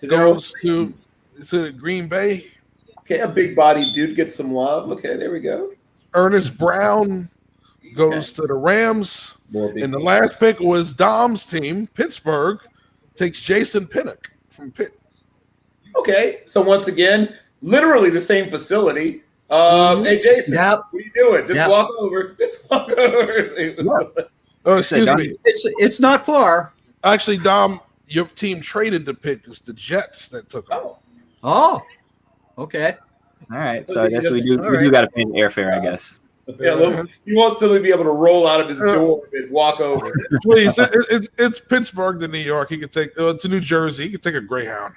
B: goes
D: Daryl.
B: to Green Bay.
D: Okay, a big body dude gets some love. Okay, there we go.
B: Ernest Brown goes to the Rams.
D: More big.
B: And the last pick was Dom's team, Pittsburgh, takes Jason Pinnock from Pitt.
D: Okay, so once again, literally the same facility. Hey, Jason,
G: Yep.
D: what are you doing? Just
G: Yep.
D: walk over. Just walk over.
B: Oh, excuse
H: Dom-
B: me.
G: It's not far.
B: Actually, Dom, your team traded the pick. It's the Jets that took it.
D: Oh,
G: Oh, okay.
H: All right, so I guess we do
G: All
H: we
G: right.
H: do got to pay an airfare, I guess.
D: yeah. Look, he won't suddenly be able to roll out of his door and walk over.
B: Please, it's Pittsburgh to New York. He could take to New Jersey. He could take a Greyhound.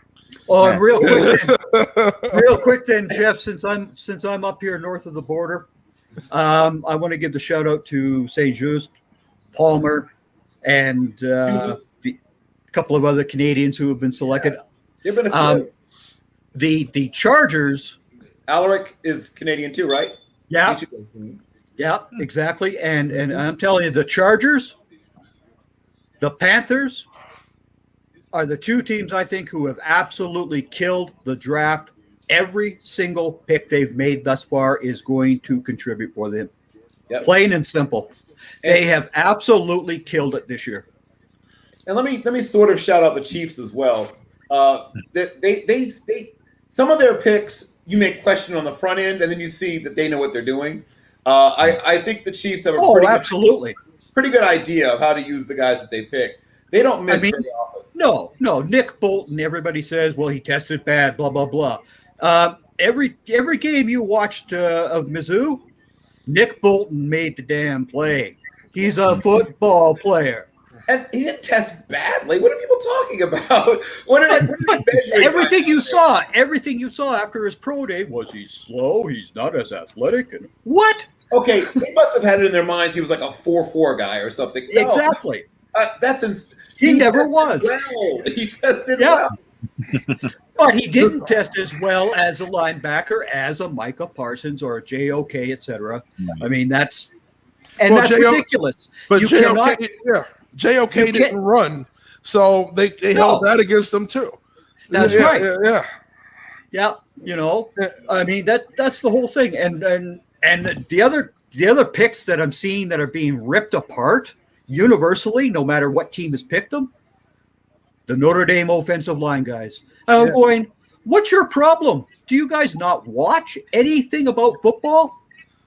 G: Oh, and
H: Yeah.
G: real quick then, Jeff. Since I'm up here north of the border, I want to give the shout out to Saint Just, Palmer, and the couple of other Canadians who have been selected.
D: You've been a
G: Um, The Chargers.
D: Alaric is Canadian too, right?
G: Yeah, yeah, exactly. And I'm telling you, the Chargers, the Panthers are the two teams I think who have absolutely killed the draft. Every single pick they've made thus far is going to contribute for them.
D: Yep.
G: Plain and simple. They have absolutely killed it this year.
D: And let me sort of shout out the Chiefs as well. They some of their picks you may question on the front end, and then you see that they know what they're doing. I think the Chiefs have a
G: Oh, absolutely.
D: pretty good idea of how to use the guys that they pick. They don't miss
G: I mean,
D: very often.
G: No. Nick Bolton, everybody says, well, he tested bad, blah, blah, blah. Every game you watched of Mizzou, Nick Bolton made the damn play. He's a football player.
D: And he didn't test badly. What are people talking about? What are they measuring?
G: Everything you saw after his pro day was he's slow, he's not as athletic. And what?
D: Okay, they must have had it in their minds he was like a 4.4 guy or something. No,
G: Exactly.
D: He
G: never
D: tested
G: was.
D: Well. He tested
G: Yeah.
D: well.
G: But he didn't test as well as a linebacker, as a Micah Parsons or a JOK, etc. I mean, that's ridiculous.
B: But
G: You
B: JOK,
G: cannot-
B: JOK
G: you can't-
B: didn't run, so they held that against them too.
G: That's
B: Yeah,
G: right.
B: Yeah.
G: Yeah, I mean that's the whole thing, and the other picks that I'm seeing that are being ripped apart universally, no matter what team has picked them, the Notre Dame offensive line guys. I'm going, what's your problem? Do you guys not watch anything about football?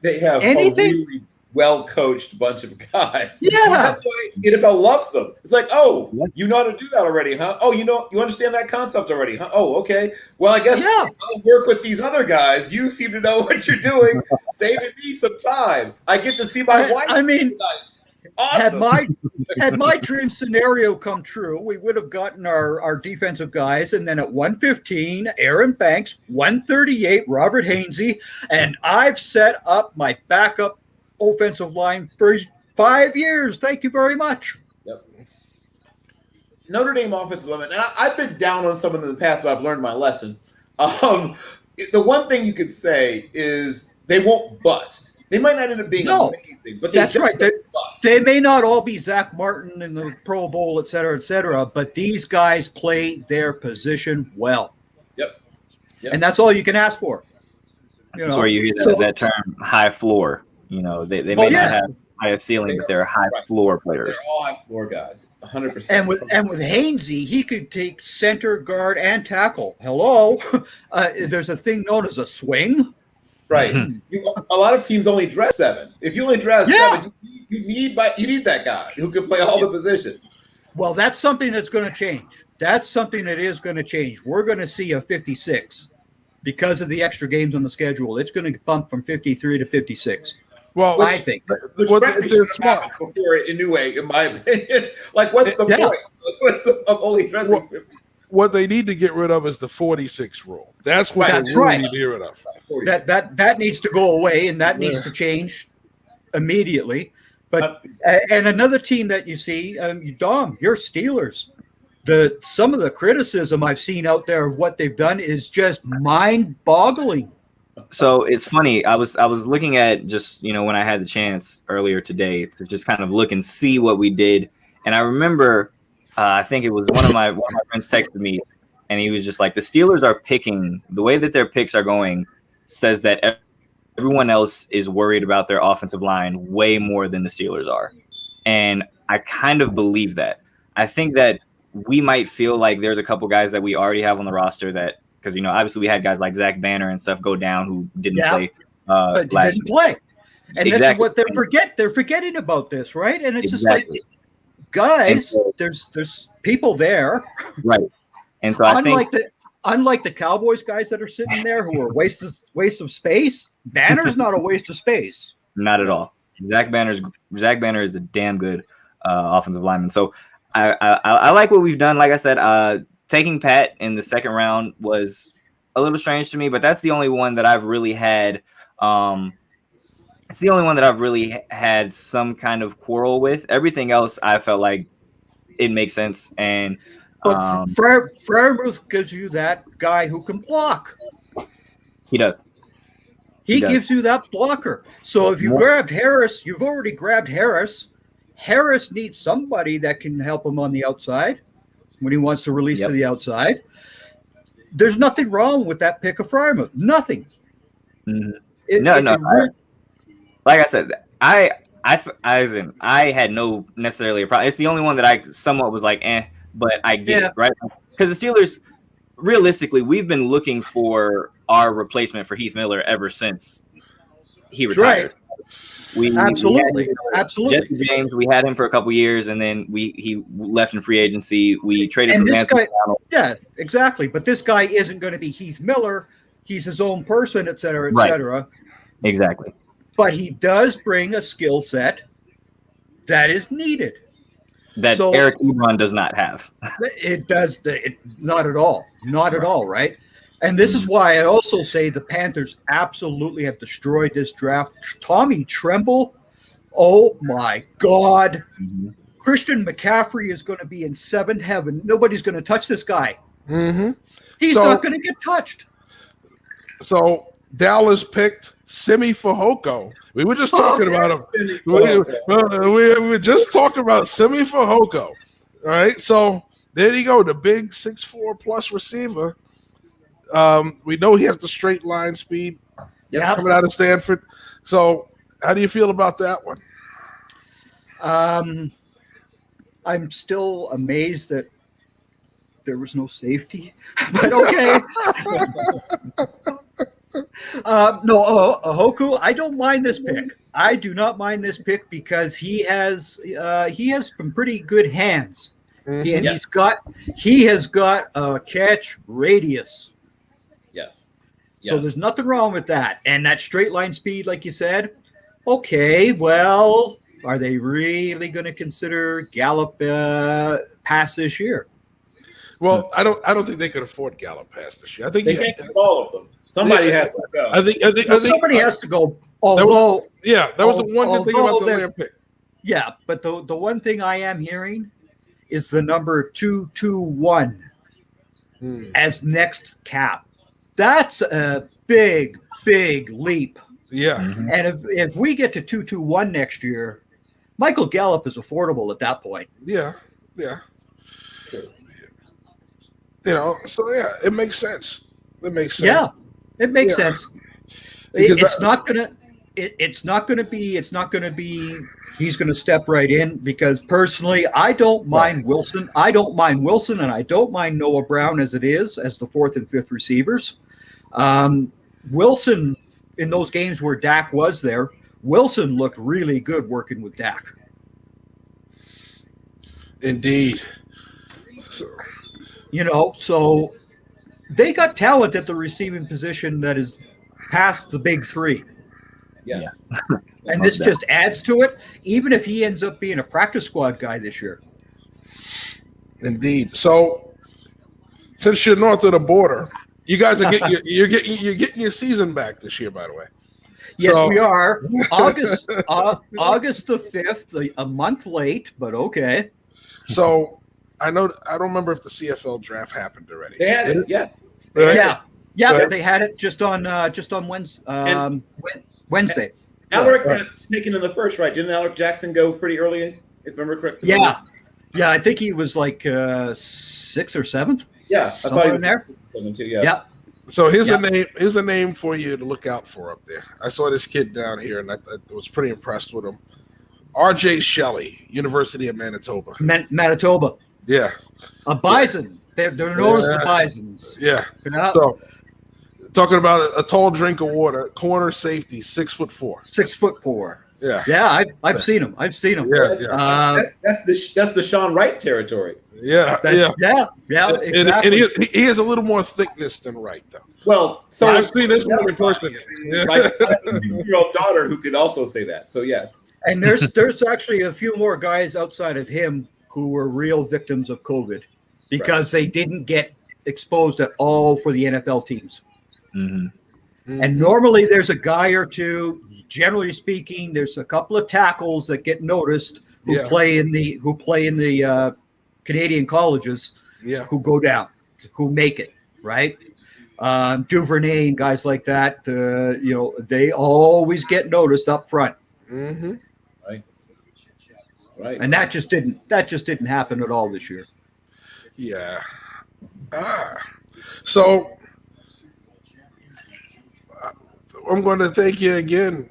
D: They have
G: Anything-
D: a really well-coached bunch of guys.
G: Yeah.
D: That's why NFL loves them. It's like, oh, you know how to do that already, huh? Oh, you understand that concept already, huh? Oh, okay. Well, I guess
G: Yeah.
D: I'll work with these other guys. You seem to know what you're doing, saving me some time. I get to see my wife.
G: I mean,
D: tonight.
G: had
D: Awesome.
G: my dream scenario come true, we would have gotten our defensive guys, and then at 115, Aaron Banks, 138, Robert Hainsey, and I've set up my backup offensive line for 5 years. Thank you very much.
D: Yep. Notre Dame offensive line, and I've been down on some of them in the past, but I've learned my lesson. The one thing you could say is they won't bust. They might not end up being amazing, but
G: That's right.
D: bust.
G: They may not all be Zach Martin in the Pro Bowl, et cetera, but these guys play their position well.
D: Yep.
G: And that's all you can ask for.
H: That's where you hear that term high floor. You know, they may not have high ceiling, but they're high floor players.
D: They're all high floor guys, 100%.
G: And with Hainsey, he could take center, guard, and tackle. Hello, there's a thing known as a swing.
D: Right. A lot of teams only dress 7. If you only dress 7, you need that guy who can play all the positions.
G: Well, that's something that's going to change. That's something that is going to change. We're going to see a 56 because of the extra games on the schedule. It's going to bump from 53 to 56.
B: Well,
G: I think.
D: Which frankly should have happened before anyway, in my opinion. Like, what's the point? What's the only dressing 50?
B: What they need to get rid of is the 46 rule. That's what
G: That's
B: they really
G: right.
B: need to get rid of.
G: That needs to go away, and that needs to change immediately. But and another team that you see, Dom, your Steelers. Some of the criticism I've seen out there of what they've done is just mind-boggling.
H: So it's funny. I was looking at just, when I had the chance earlier today to just kind of look and see what we did, and I remember I think it was one of my friends texted me, and he was just like, the Steelers are picking the way that their picks are going says that everyone else is worried about their offensive line way more than the Steelers are, and I kind of believe that. I think that we might feel like there's a couple guys that we already have on the roster that. Because, obviously we had guys like Zach Banner and stuff go down who didn't play
G: but
H: last
G: didn't play. And
H: Exactly.
G: this is what they're forgetting about this, right? And it's just like, guys,
H: so,
G: there's people there.
H: Right. And so I think
G: unlike the Cowboys guys that are sitting there who are waste of space, Banner's not a waste of space.
H: not at all. Zach Banner is a damn good offensive lineman. So I like what we've done. Like I said, taking Pat in the second round was a little strange to me, but that's the only one that I've really had. It's the only one that I've really had some kind of quarrel with. Everything else, I felt like it makes sense. And
G: But Freiermuth gives you that guy who can block.
H: he does.
G: He gives you that blocker. So if you grabbed Harris, you've already grabbed Harris. Harris needs somebody that can help him on the outside when he wants to release to the outside. There's nothing wrong with that pick of Freiermuth. Nothing.
H: Mm-hmm. Like I said, I had no necessarily a problem. It's the only one that I somewhat was like, but I get it, right? Because the Steelers, realistically, we've been looking for our replacement for Heath Miller ever since he retired.
G: Right. Absolutely.
H: Jesse James, we had him for a couple years, and then he left in free agency. We traded for Vance McDonald.
G: Yeah, exactly. But this guy isn't going to be Heath Miller. He's his own person, et cetera, et cetera.
H: Exactly.
G: But he does bring a skill set that is needed.
H: That Eric Ebron does not have.
G: It does. Not at all. Not at all, right? And this is why I also say the Panthers absolutely have destroyed this draft. Tommy Tremble, oh my God. Mm-hmm. Christian McCaffrey is going to be in seventh heaven. Nobody's going to touch this guy.
B: Mm-hmm.
G: He's not going to get touched.
B: So Dallas picked Simi Fehoko. We were just talking about him. We were just talking about Simi Fehoko. All right, so there you go, the big 6'4" plus receiver. We know he has the straight line speed coming out of Stanford. So how do you feel about that one?
G: I'm still amazed that there was no safety, but okay. No, Ahoku, I don't mind this pick. I do not mind this pick because he has some pretty good hands. And he has got a catch radius.
D: Yes.
G: So there's nothing wrong with that. And that straight line speed, like you said, okay, well, are they really going to consider Gallup pass this year?
B: Well, I don't think they could afford Gallup pass this year. I think
D: They can't keep all of them. Somebody has to go.
B: I think
G: Somebody has to go.
B: that was
G: Although,
B: the one good thing about the
G: although
B: Lamb pick.
G: yeah, but the one thing I am hearing is the number 221 as next cap. That's a big leap.
B: Yeah.
G: And if we get to 221 next year, Michael Gallup is affordable at that point.
B: Yeah. So it makes sense. It makes sense.
G: Yeah, it makes sense.
B: Because
G: It's not gonna be. He's going to step right in because personally, I don't mind Wilson. I don't mind Wilson, and I don't mind Noah Brown as it is as the fourth and fifth receivers. Wilson in those games where Dak was there, Wilson looked really good working with Dak.
B: Indeed.
G: So they got talent at the receiving position that is past the big three.
D: Yes.
G: And this just adds to it, even if he ends up being a practice squad guy this year.
B: Indeed. So since you're north of the border, you guys are getting your season back this year, by the way.
G: Yes, we are. August the 5th, a month late, but okay.
B: So I don't remember if the CFL draft happened already.
D: They had it, yes.
G: Yeah,
B: Right.
G: they had it just on Wednesday.
D: Alaric got taken in the first, right? Didn't Alaric Jackson go pretty early, if I remember correctly?
G: Yeah, I think he was like 6th or 7th.
D: Yeah, I thought he was
G: there.
D: 7 too. Yeah.
G: Yeah.
B: So here's a name. Here's a name for you to look out for up there. I saw this kid down here, and I was pretty impressed with him. R.J. Shelley, University of Manitoba.
G: Manitoba.
B: Yeah.
G: A bison. They're known as the Bisons.
B: Yeah.
G: Yeah.
B: So talking about a tall drink of water, corner safety, 6'4".
G: 6'4".
B: Yeah.
G: Yeah, I've seen him.
B: Yeah.
D: That's the Sean Wright territory.
B: Yeah.
G: Exactly.
B: And he has a little more thickness than Wright, though.
D: Well, so
B: I've seen this one in person.
D: Like a 2-year-old daughter who could also say that. So yes.
G: And there's actually a few more guys outside of him who were real victims of COVID because they didn't get exposed at all for the NFL teams.
H: Mm-hmm.
G: And normally there's a guy or two. Generally speaking, there's a couple of tackles that get noticed who play in the Canadian colleges.
B: Yeah.
G: Who go down, who make it right. Duvernay and guys like that. They always get noticed up front.
B: Mm-hmm.
D: Right.
G: And that just didn't happen at all this year.
B: Yeah. So I'm going to thank you again,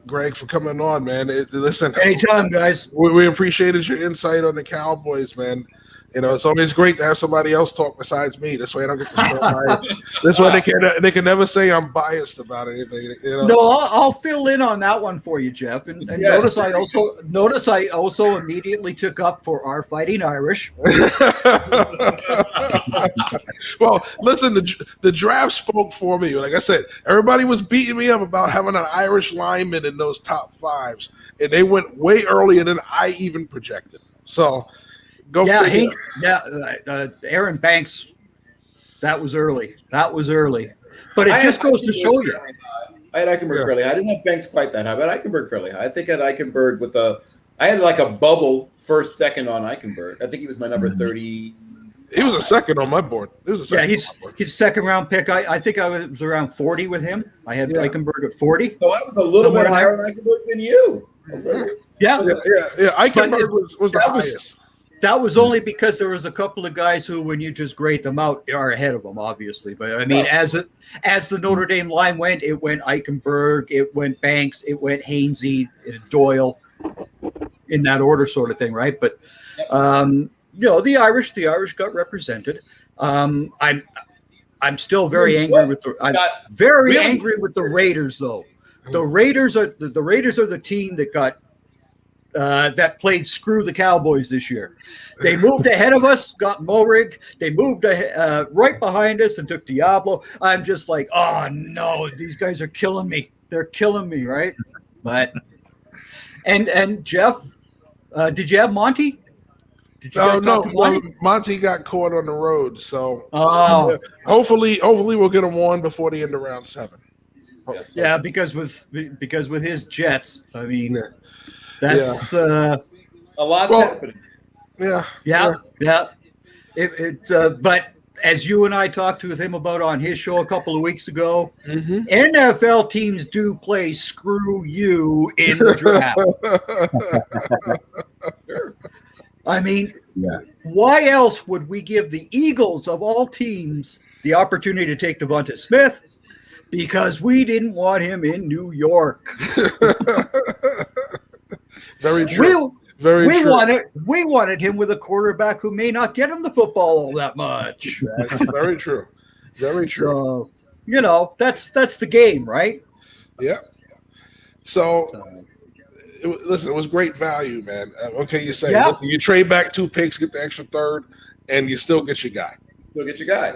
B: Greg, for coming on, man. Listen,
G: anytime, guys.
B: We appreciated your insight on the Cowboys, man. It's always great to have somebody else talk besides me. This way I don't get to biased. This way they can never say I'm biased about anything.
G: No, I'll fill in on that one for you, Jeff. And yes. notice I also immediately took up for our Fighting Irish.
B: Well, listen, the draft spoke for me. Like I said, everybody was beating me up about having an Irish lineman in those top fives, and they went way earlier than I even projected. So.
G: Aaron Banks, that was early. But it just goes to show you.
D: I had Eichenberg fairly high. I didn't have Banks quite that high, but Eichenberg fairly high. I think I had Eichenberg I had like a bubble first, second on Eichenberg. I think he was my number 30.
B: He was a second on my board. He's
G: a second round pick. I think I was around 40 with him. I had Eichenberg at 40.
D: So I was a little bit higher on Eichenberg than you.
B: Yeah. Eichenberg was the highest.
G: That was only because there was a couple of guys who, when you just grade them out, are ahead of them, obviously. But I mean, as the Notre Dame line went, it went Eichenberg, it went Banks, it went Hainsey, Doyle, in that order, sort of thing, right? But the Irish got represented. I'm I'm still very angry with the. I'm very angry with the Raiders, though. The Raiders are the team that got that played screw the Cowboys this year. They moved ahead of us, got Morig. They moved right behind us and took Diablo. I'm just like, oh no, these guys are killing me. They're killing me, right? But and Jeff, did you have Monty? Did you guys talk to Monty?
B: Monty got caught on the road, so
G: Oh.
B: hopefully we'll get him on before the end of round 7.
D: Yes.
G: Yeah, because with his Jets, I mean,
B: Yeah.
G: that's
D: A lot's
B: Well,
D: happening.
B: Yeah,
G: But as you and I talked with him about on his show a couple of weeks ago,
B: Mm-hmm.
G: NFL teams do play screw you in the draft. I mean, why else would we give the Eagles of all teams the opportunity to take Devonta Smith? Because we didn't want him in New York.
B: Very true.
G: We wanted him with a quarterback who may not get him the football all that much.
B: That's very true. Very true.
G: So, that's the game, right?
B: Yeah. So, listen, it was great value, man. Okay, you say listen, you trade back 2 picks, get the extra third, and you still get your guy.
D: Look at your guy.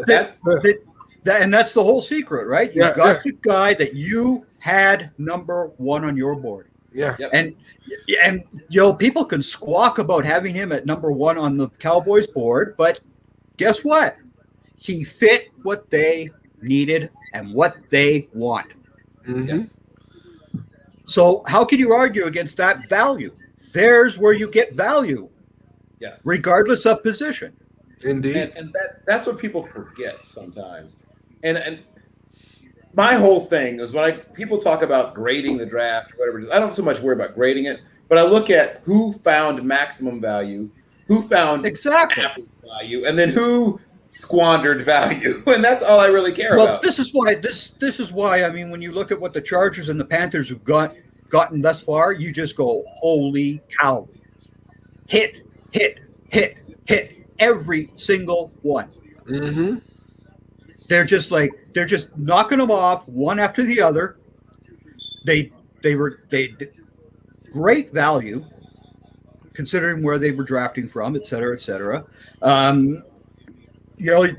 G: And that's the whole secret, right? You
B: Yeah,
G: got the guy that you had number 1 on your board.
B: Yeah.
D: Yep.
G: And people can squawk about having him at number 1 on the Cowboys board, but guess what? He fit what they needed and what they want.
B: Mm-hmm.
D: Yes.
G: So how can you argue against that value? There's where you get value,
D: Yes.
G: regardless of position.
B: Indeed.
D: And that's what people forget sometimes. And my whole thing is when people talk about grading the draft or whatever it is, I don't so much worry about grading it, but I look at who found maximum value, who found
G: Exactly.
D: average value, and then who squandered value. And that's all I really care
G: Well,
D: about.
G: this is why. I mean, when you look at what the Chargers and the Panthers have gotten thus far, you just go, holy cow! Hit every single one.
B: Mm-hmm.
G: They're just knocking them off one after the other. They great value considering where they were drafting from, et cetera, et cetera.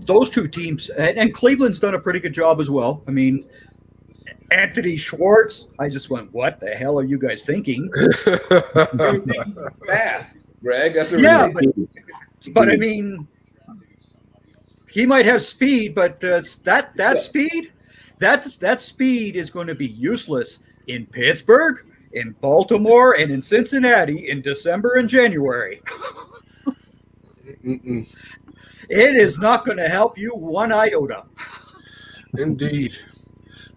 G: Those 2 teams, and Cleveland's done a pretty good job as well. I mean, Anthony Schwartz, I just went, what the hell are you guys thinking?
D: Everything is fast, Greg. That's what
G: Yeah,
D: really
G: but I mean, he might have speed, but that speed is going to be useless in Pittsburgh, in Baltimore, and in Cincinnati in December and January.
B: Mm-mm.
G: It is not going to help you one iota.
B: Indeed.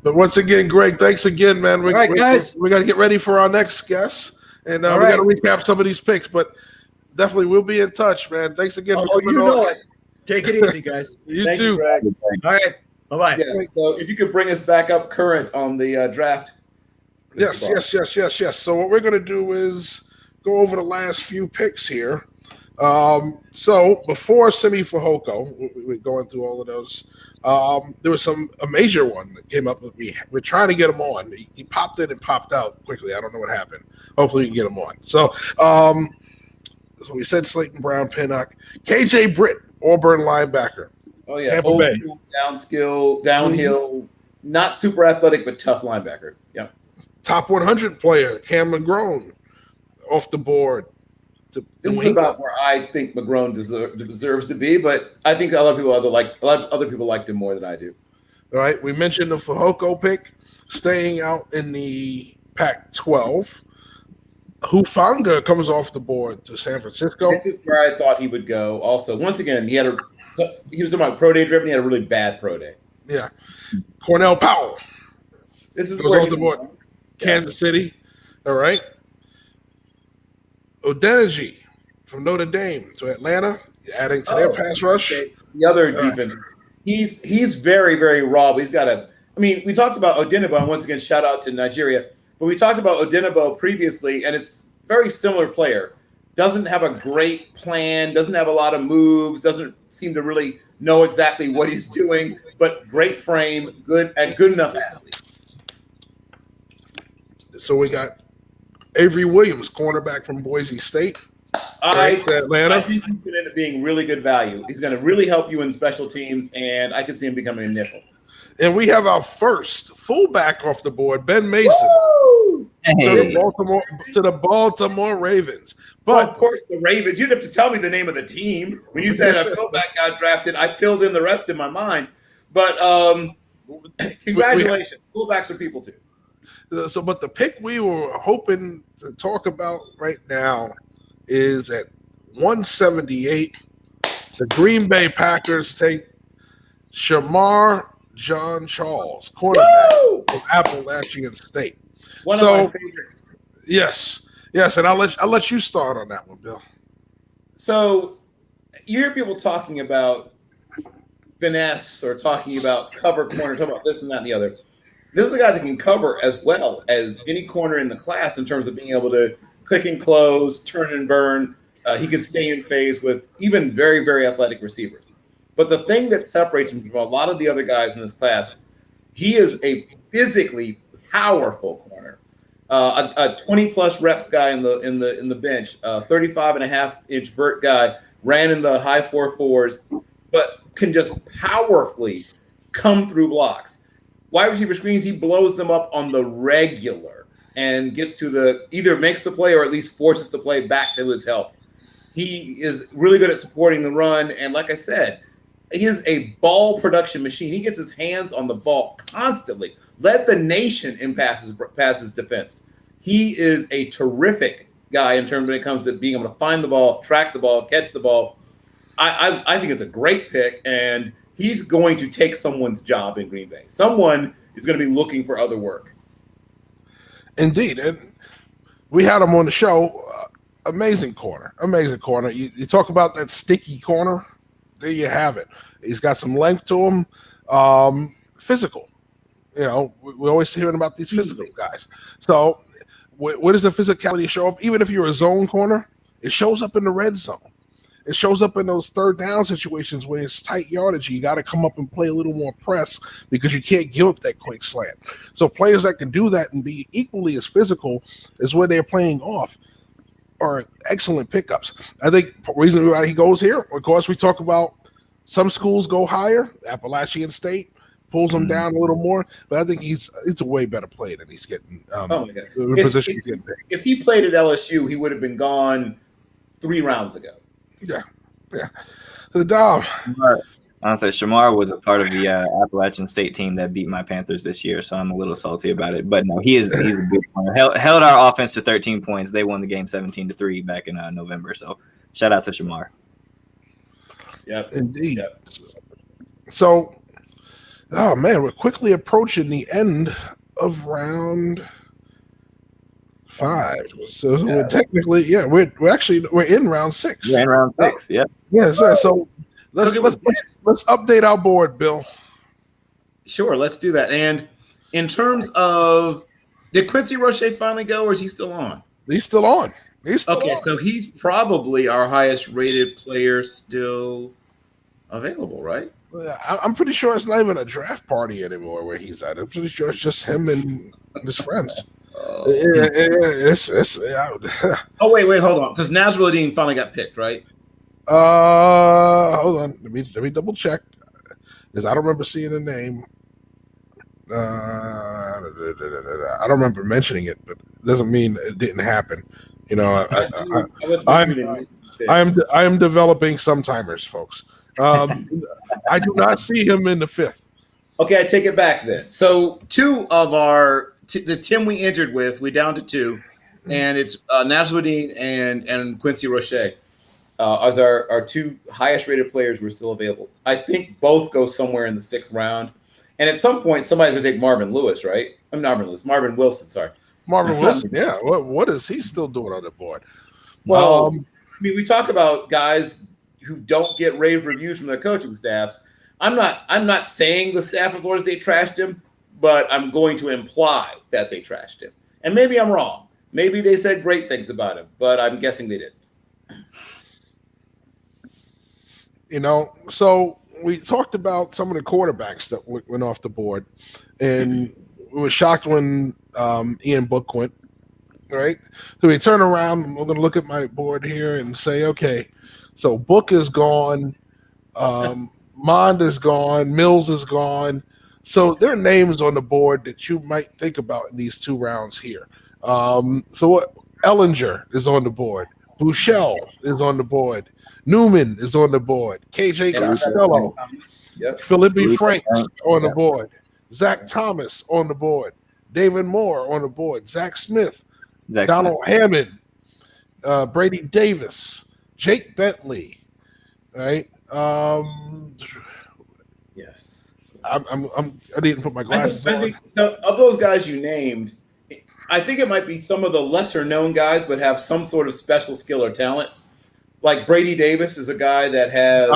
B: But once again, Greg, thanks again, man.
G: All right, guys.
B: We got to get ready for our next guest, and we
G: All
B: got to
G: right.
B: recap some of these picks. But definitely, we'll be in touch, man. Thanks again for
G: Oh,
B: coming
G: you
B: on.
G: know it. Take it easy, guys.
B: You
D: Thank
B: too.
D: you, Greg.
G: All right. Bye-bye.
D: Yeah, so if you could bring us back up current on the draft.
B: Yes. So what we're going to do is go over the last few picks here. So before Simi Fehoko, we're going through all of those. There was a major one that came up with me. We're trying to get him on. He popped in and popped out quickly. I don't know what happened. Hopefully we can get him on. So we said Slayton Brown, Pinnock, KJ Britt, Auburn linebacker.
D: Oh yeah,
B: Tampa
D: old
B: Bay.
D: school, downhill, not super athletic, but tough linebacker. Yeah.
B: Top 100 player, Cam McGrone, off the board.
D: This is about where I think McGrone deserves to be, but I think a lot of other people liked him more than I do.
B: All right, we mentioned the Fehoko pick, staying out in the Pac-12. Hufanga comes off the board to San Francisco.
D: This is where I thought he would go. Also, once again, he was on my pro day driven. He had a really bad pro day.
B: Yeah, Cornell Powell
D: This is
B: goes
D: where
B: off the board. Kansas City. All right. Odeniji from Notre Dame to Atlanta, adding to their pass rush.
D: Okay. The other defense, he's very, very raw. But he's got a. I mean, we talked about Odenigbo, and once again, shout out to Nigeria. But we talked about Odenigbo previously, and it's a very similar player. doesn't have a great plan, doesn't have a lot of moves, doesn't seem to really know exactly what he's doing, but great frame, good enough athlete.
E: So we got Avery Williams, cornerback from Boise State.
D: I
E: Atlanta.
D: think he's going to end up being really good value. He's going to really help you in special teams, and I could see him becoming a nickel.
E: And we have our first fullback off the board, Ben Mason,
H: Hey.
E: to the Baltimore Ravens.
D: Well,
E: But
D: of course, the Ravens. You'd have to tell me the name of the team. When you said a fullback got drafted, I filled in the rest in my mind. But congratulations. Fullbacks are people too.
E: but the pick we were hoping to talk about right now is at 178. The Green Bay Packers take Shamar John Charles, cornerback
D: Woo!
E: from Appalachian State.
D: One
E: So-
D: of my favorites.
E: Yes, and I'll let you start on that one, Bill.
D: So you hear people talking about finesse or talking about cover corner, talking about this and that and the other. This is a guy that can cover as well as any corner in the class in terms of being able to click and close, turn and burn. He can stay in phase with even very, very athletic receivers. But the thing that separates him from a lot of the other guys in this class, he is a physically powerful corner. A 20-plus reps guy in the bench, a 35.5-inch vert guy, ran in the high 4.4s, but can just powerfully come through blocks. Wide receiver screens, he blows them up on the regular and gets to either makes the play or at least forces the play back to his help. He is really good at supporting the run, and like I said, he is a ball production machine. He gets his hands on the ball constantly. Led the nation in passes defense. He is a terrific guy in terms when it comes to being able to find the ball, track the ball, catch the ball. I think it's a great pick, and he's going to take someone's job in Green Bay. Someone is going to be looking for other work.
E: Indeed, and we had him on the show. Amazing corner. You talk about that sticky corner. There you have it. He's got some length to him. Physical. You know, we're always hearing about these physical guys. So where does the physicality show up? Even if you're a zone corner, it shows up in the red zone. It shows up in those third down situations where it's tight yardage. You got to come up and play a little more press because you can't give up that quick slant. So players that can do that and be equally as physical as where they're playing off are excellent pickups. I think the reason why he goes here, of course, we talk about some schools go higher. Appalachian State pulls him down a little more, but I think it's a way better player than he's getting.
D: Oh my God.
E: The position he's getting picked.
D: If he played at LSU, he would have been gone 3 rounds ago.
E: Yeah. The Dom.
H: Honestly, Shamar was a part of the Appalachian State team that beat my Panthers this year, so I'm a little salty about it. But no, he's a good player. Held our offense to 13 points. They won the game 17-3 back in November. So shout out to Shamar.
D: Yep.
E: Indeed.
D: Yep.
E: So, oh man, we're quickly approaching the end of round 5. So we're technically, we're in round 6.
H: We're in round 6. Yep.
E: Yeah, so let's update our board, Bill.
D: Sure, let's do that. And in terms of, did Quincy Roche finally go, or is he still on?
E: He's still on.
D: Okay, so he's probably our highest rated player still available, right?
E: I'm pretty sure it's not even a draft party anymore where he's at. I'm pretty sure it's just him and his friends.
D: Oh,
E: Oh,
D: wait, hold on. Because Nasruddin finally got picked, right?
E: Hold on. Let me double check because I don't remember seeing the name. I don't remember mentioning it, but it doesn't mean it didn't happen. You know, I am developing some timers, folks. I do not see him in the 5th.
D: Okay, I take it back then. So 2 of the 10 we entered with, we down to 2, and it's Nasruddin and Quincy Roche as our 2 highest rated players were still available. I think both go somewhere in the 6th round. And at some point, somebody's going to take Marvin Wilson, sorry.
E: Marvin Wilson, yeah. What is he still doing on the board?
D: Well, I mean, we talk about guys who don't get rave reviews from their coaching staffs. I'm not saying the staff of Florida State trashed him, but I'm going to imply that they trashed him. And maybe I'm wrong. Maybe they said great things about him, but I'm guessing they did.
B: You know, so we talked about some of the quarterbacks that went off the board, and we were shocked when Ian Book went. Right, so we turn around. I'm going to look at my board here and say, okay, so Book is gone, Mond is gone, Mills is gone. So there are names on the board that you might think about in these 2 rounds here. So what? Ellinger is on the board. Bouchel is on the board. Newman is on the board. KJ Costello.
D: Yep.
B: Felipe Franks on the board. Zach Thomas on the board. David Moore on the board. Zach Smith. Donald Hammond. Brady Davis. Jake Bentley. Right?
D: Yes.
B: I didn't put my glasses
D: I
B: on.
D: think of those guys you named, I think it might be some of the lesser known guys, but have some sort of special skill or talent. Like Brady Davis is a guy that has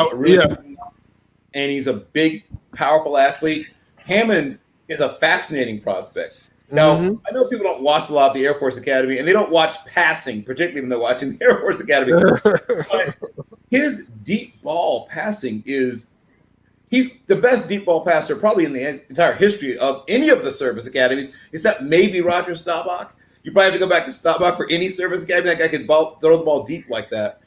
D: and he's a big, powerful athlete. Hammond is a fascinating prospect. Now, I know people don't watch a lot of the Air Force Academy, and they don't watch passing, particularly when they're watching the Air Force Academy. But his deep ball passing he's the best deep ball passer probably in the entire history of any of the service academies, except maybe Roger Staubach. You probably have to go back to Staubach for any service academy. That guy could throw the ball deep like that.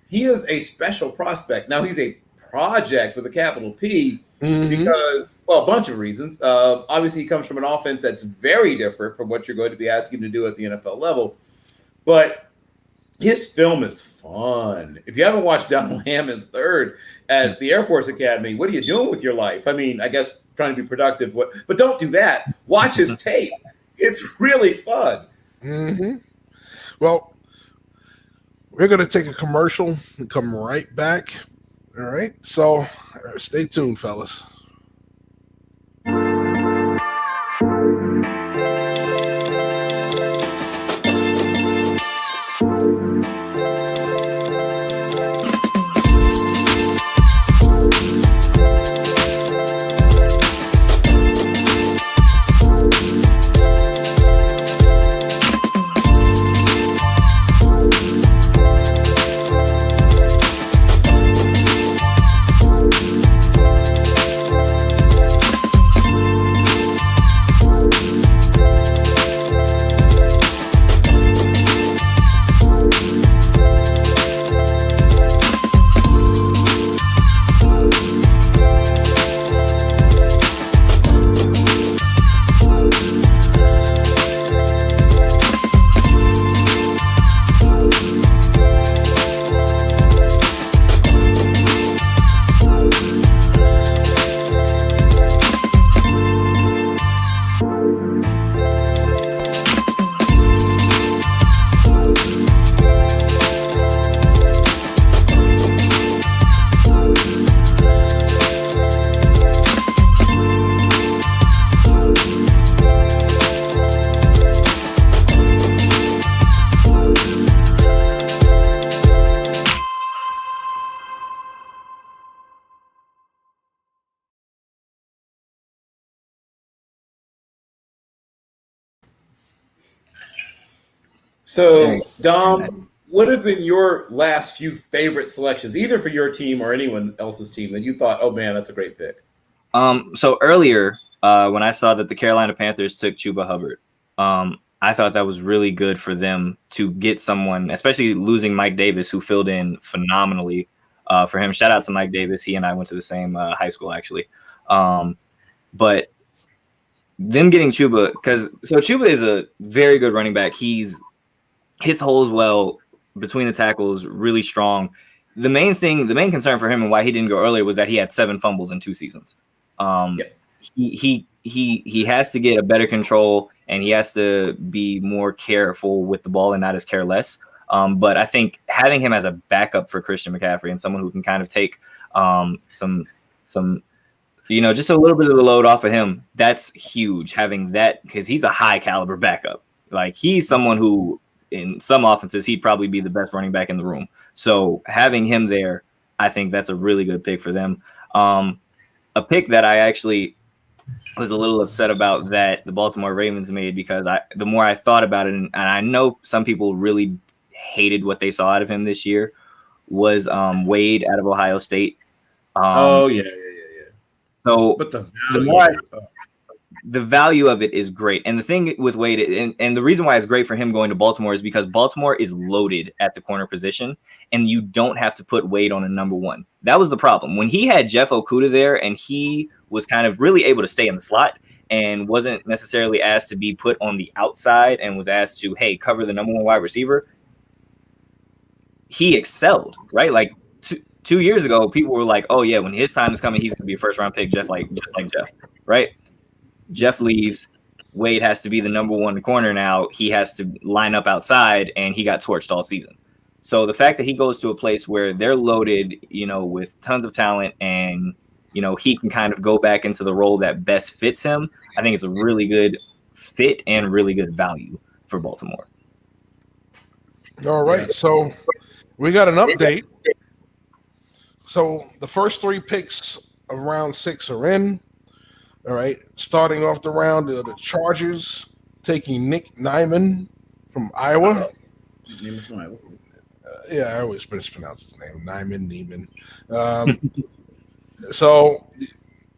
D: He is a special prospect. Now, he's a project with a capital P because, well, a bunch of reasons. Obviously, he comes from an offense that's very different from what you're going to be asking him to do at the NFL level. But his film is fun. If you haven't watched Donald Hammond III at the Air Force Academy, what are you doing with your life? I mean, I guess trying to be productive, but don't do that. Watch his tape. It's really fun.
B: Well, we're going to take a commercial and come right back. All right. So stay tuned, fellas.
D: So, Dom, what have been your last few favorite selections, either for your team or anyone else's team, that you thought, oh man, that's a great pick?
H: So earlier, when I saw that the Carolina Panthers took Chuba Hubbard, I thought that was really good for them to get someone, especially losing Mike Davis, who filled in phenomenally for him. Shout out to Mike Davis. He and I went to the same high school, actually. But them getting Chuba, so Chuba is a very good running back. He's hits holes well between the tackles, really strong. The main concern for him and why he didn't go earlier was that he had 7 fumbles in 2 seasons. He has to get a better control, and he has to be more careful with the ball and not as careless. But I think having him as a backup for Christian McCaffrey and someone who can kind of take some just a little bit of the load off of him, that's huge. Having that, because he's a high caliber backup. Like, he's someone who, in some offenses, he'd probably be the best running back in the room. So having him there, I think that's a really good pick for them. A pick that I actually was a little upset about that the Baltimore Ravens made, because the more I thought about it, and I know some people really hated what they saw out of him this year, was Wade out of Ohio State.
D: Yeah.
H: So
D: But the
H: the more the value of it is great. And the thing with Wade, and the reason why it's great for him going to Baltimore is because Baltimore is loaded at the corner position, and you don't have to put Wade on a number one. That was the problem. When he had Jeff Okudah there, and he was kind of really able to stay in the slot and wasn't necessarily asked to be put on the outside and was asked to, hey, cover the number one wide receiver, he excelled, right? Like 2 years ago, people were like, oh, yeah, when his time is coming, he's going to be a first-round pick just like Jeff, right? Jeff leaves. Wade has to be the number one corner now. He has to line up outside, and he got torched all season. So the fact that he goes to a place where they're loaded, with tons of talent, and, he can kind of go back into the role that best fits him, I think it's a really good fit and really good value for Baltimore.
B: All right, so we got an update. So the first 3 picks of round 6 are in. All right, starting off the round, the Chargers taking Nick Niemann from Iowa. Yeah, I always mispronounce his name, Neiman. So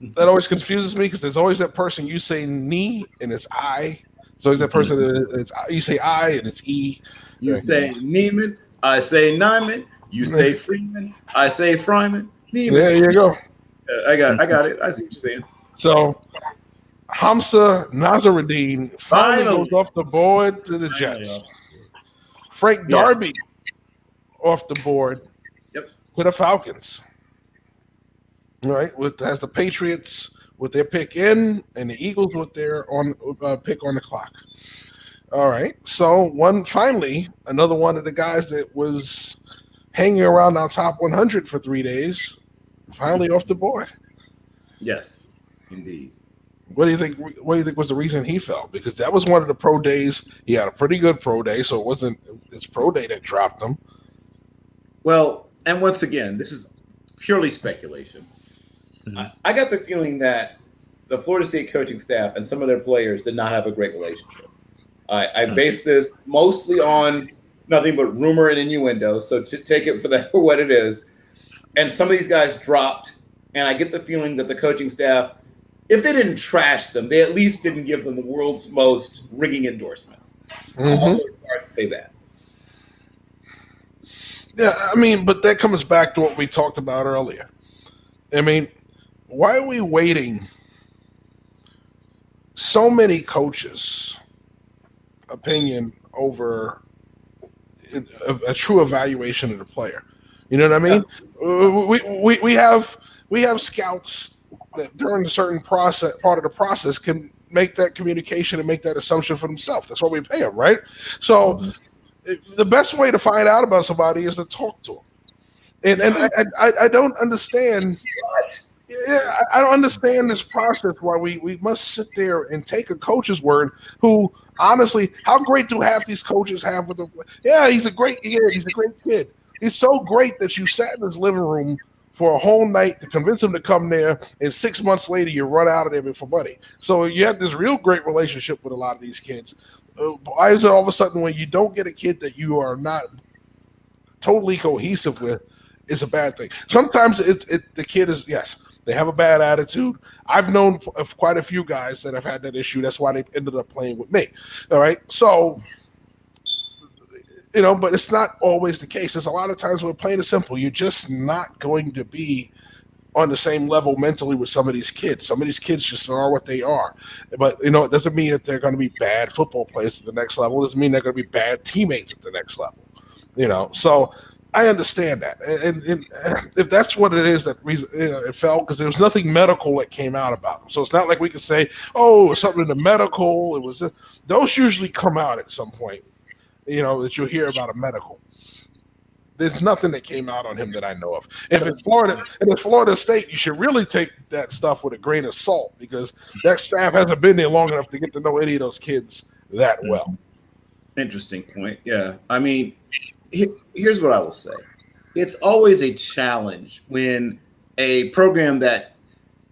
B: that always confuses me because there's always that person you say knee and it's I. So always that person that you say I and it's E.
D: You say Neiman, I say Nyman. You say Freeman, I say Fryman. Neiman.
B: There you go.
D: I got it. I see what you're saying.
B: So Hamza Nazaruddin finally goes off the board to the Jets. Frank Darby off the board to the Falcons. All right, has the Patriots with their pick in, and the Eagles with their pick on the clock. All right, so another one of the guys that was hanging around our top 100 for 3 days, finally off the board.
D: Yes, indeed.
B: What do you think? What do you think was the reason he fell? Because that was one of the pro days. He had a pretty good pro day, so it wasn't his pro day that dropped him.
D: Well, and once again, this is purely speculation. I got the feeling that the Florida State coaching staff and some of their players did not have a great relationship. I base this mostly on nothing but rumor and innuendo, so to take it for what it is. And some of these guys dropped, and I get the feeling that the coaching staff, if they didn't trash them, they at least didn't give them the world's most ringing endorsements. I'll go as far as to say that.
B: Yeah, I mean, but that comes back to what we talked about earlier. I mean, why are we waiting so many coaches' opinion over a true evaluation of the player? You know what I mean? Yeah. We have scouts that during a certain part of the process can make that communication and make that assumption for themselves. That's why we pay them, right? So the best way to find out about somebody is to talk to them. And I don't understand. Yeah, I don't understand this process why we must sit there and take a coach's word who, honestly, how great do half these coaches have with them? Yeah, he's a great kid. He's so great that you sat in his living room for a whole night to convince him to come there, and 6 months later you run out of there for money. So you have this real great relationship with a lot of these kids. Why is it all of a sudden when you don't get a kid that you are not totally cohesive with is a bad thing? Sometimes the kid is, yes, they have a bad attitude. I've known of quite a few guys that have had that issue. That's why they ended up playing with me. All right. So, but it's not always the case. There's a lot of times we're playing it simple. You're just not going to be on the same level mentally with some of these kids. Some of these kids just are what they are. But, it doesn't mean that they're going to be bad football players at the next level. It doesn't mean they're going to be bad teammates at the next level. So I understand that. And if that's what it is, that reason it fell, because there was nothing medical that came out about them. So it's not like we could say, oh, it was something in the medical. It was those usually come out at some point, that you'll hear about a medical. There's nothing that came out on him that I know of. If it's Florida State, you should really take that stuff with a grain of salt, because that staff hasn't been there long enough to get to know any of those kids that well.
D: Interesting point. Yeah. I mean, here's what I will say. It's always a challenge when a program that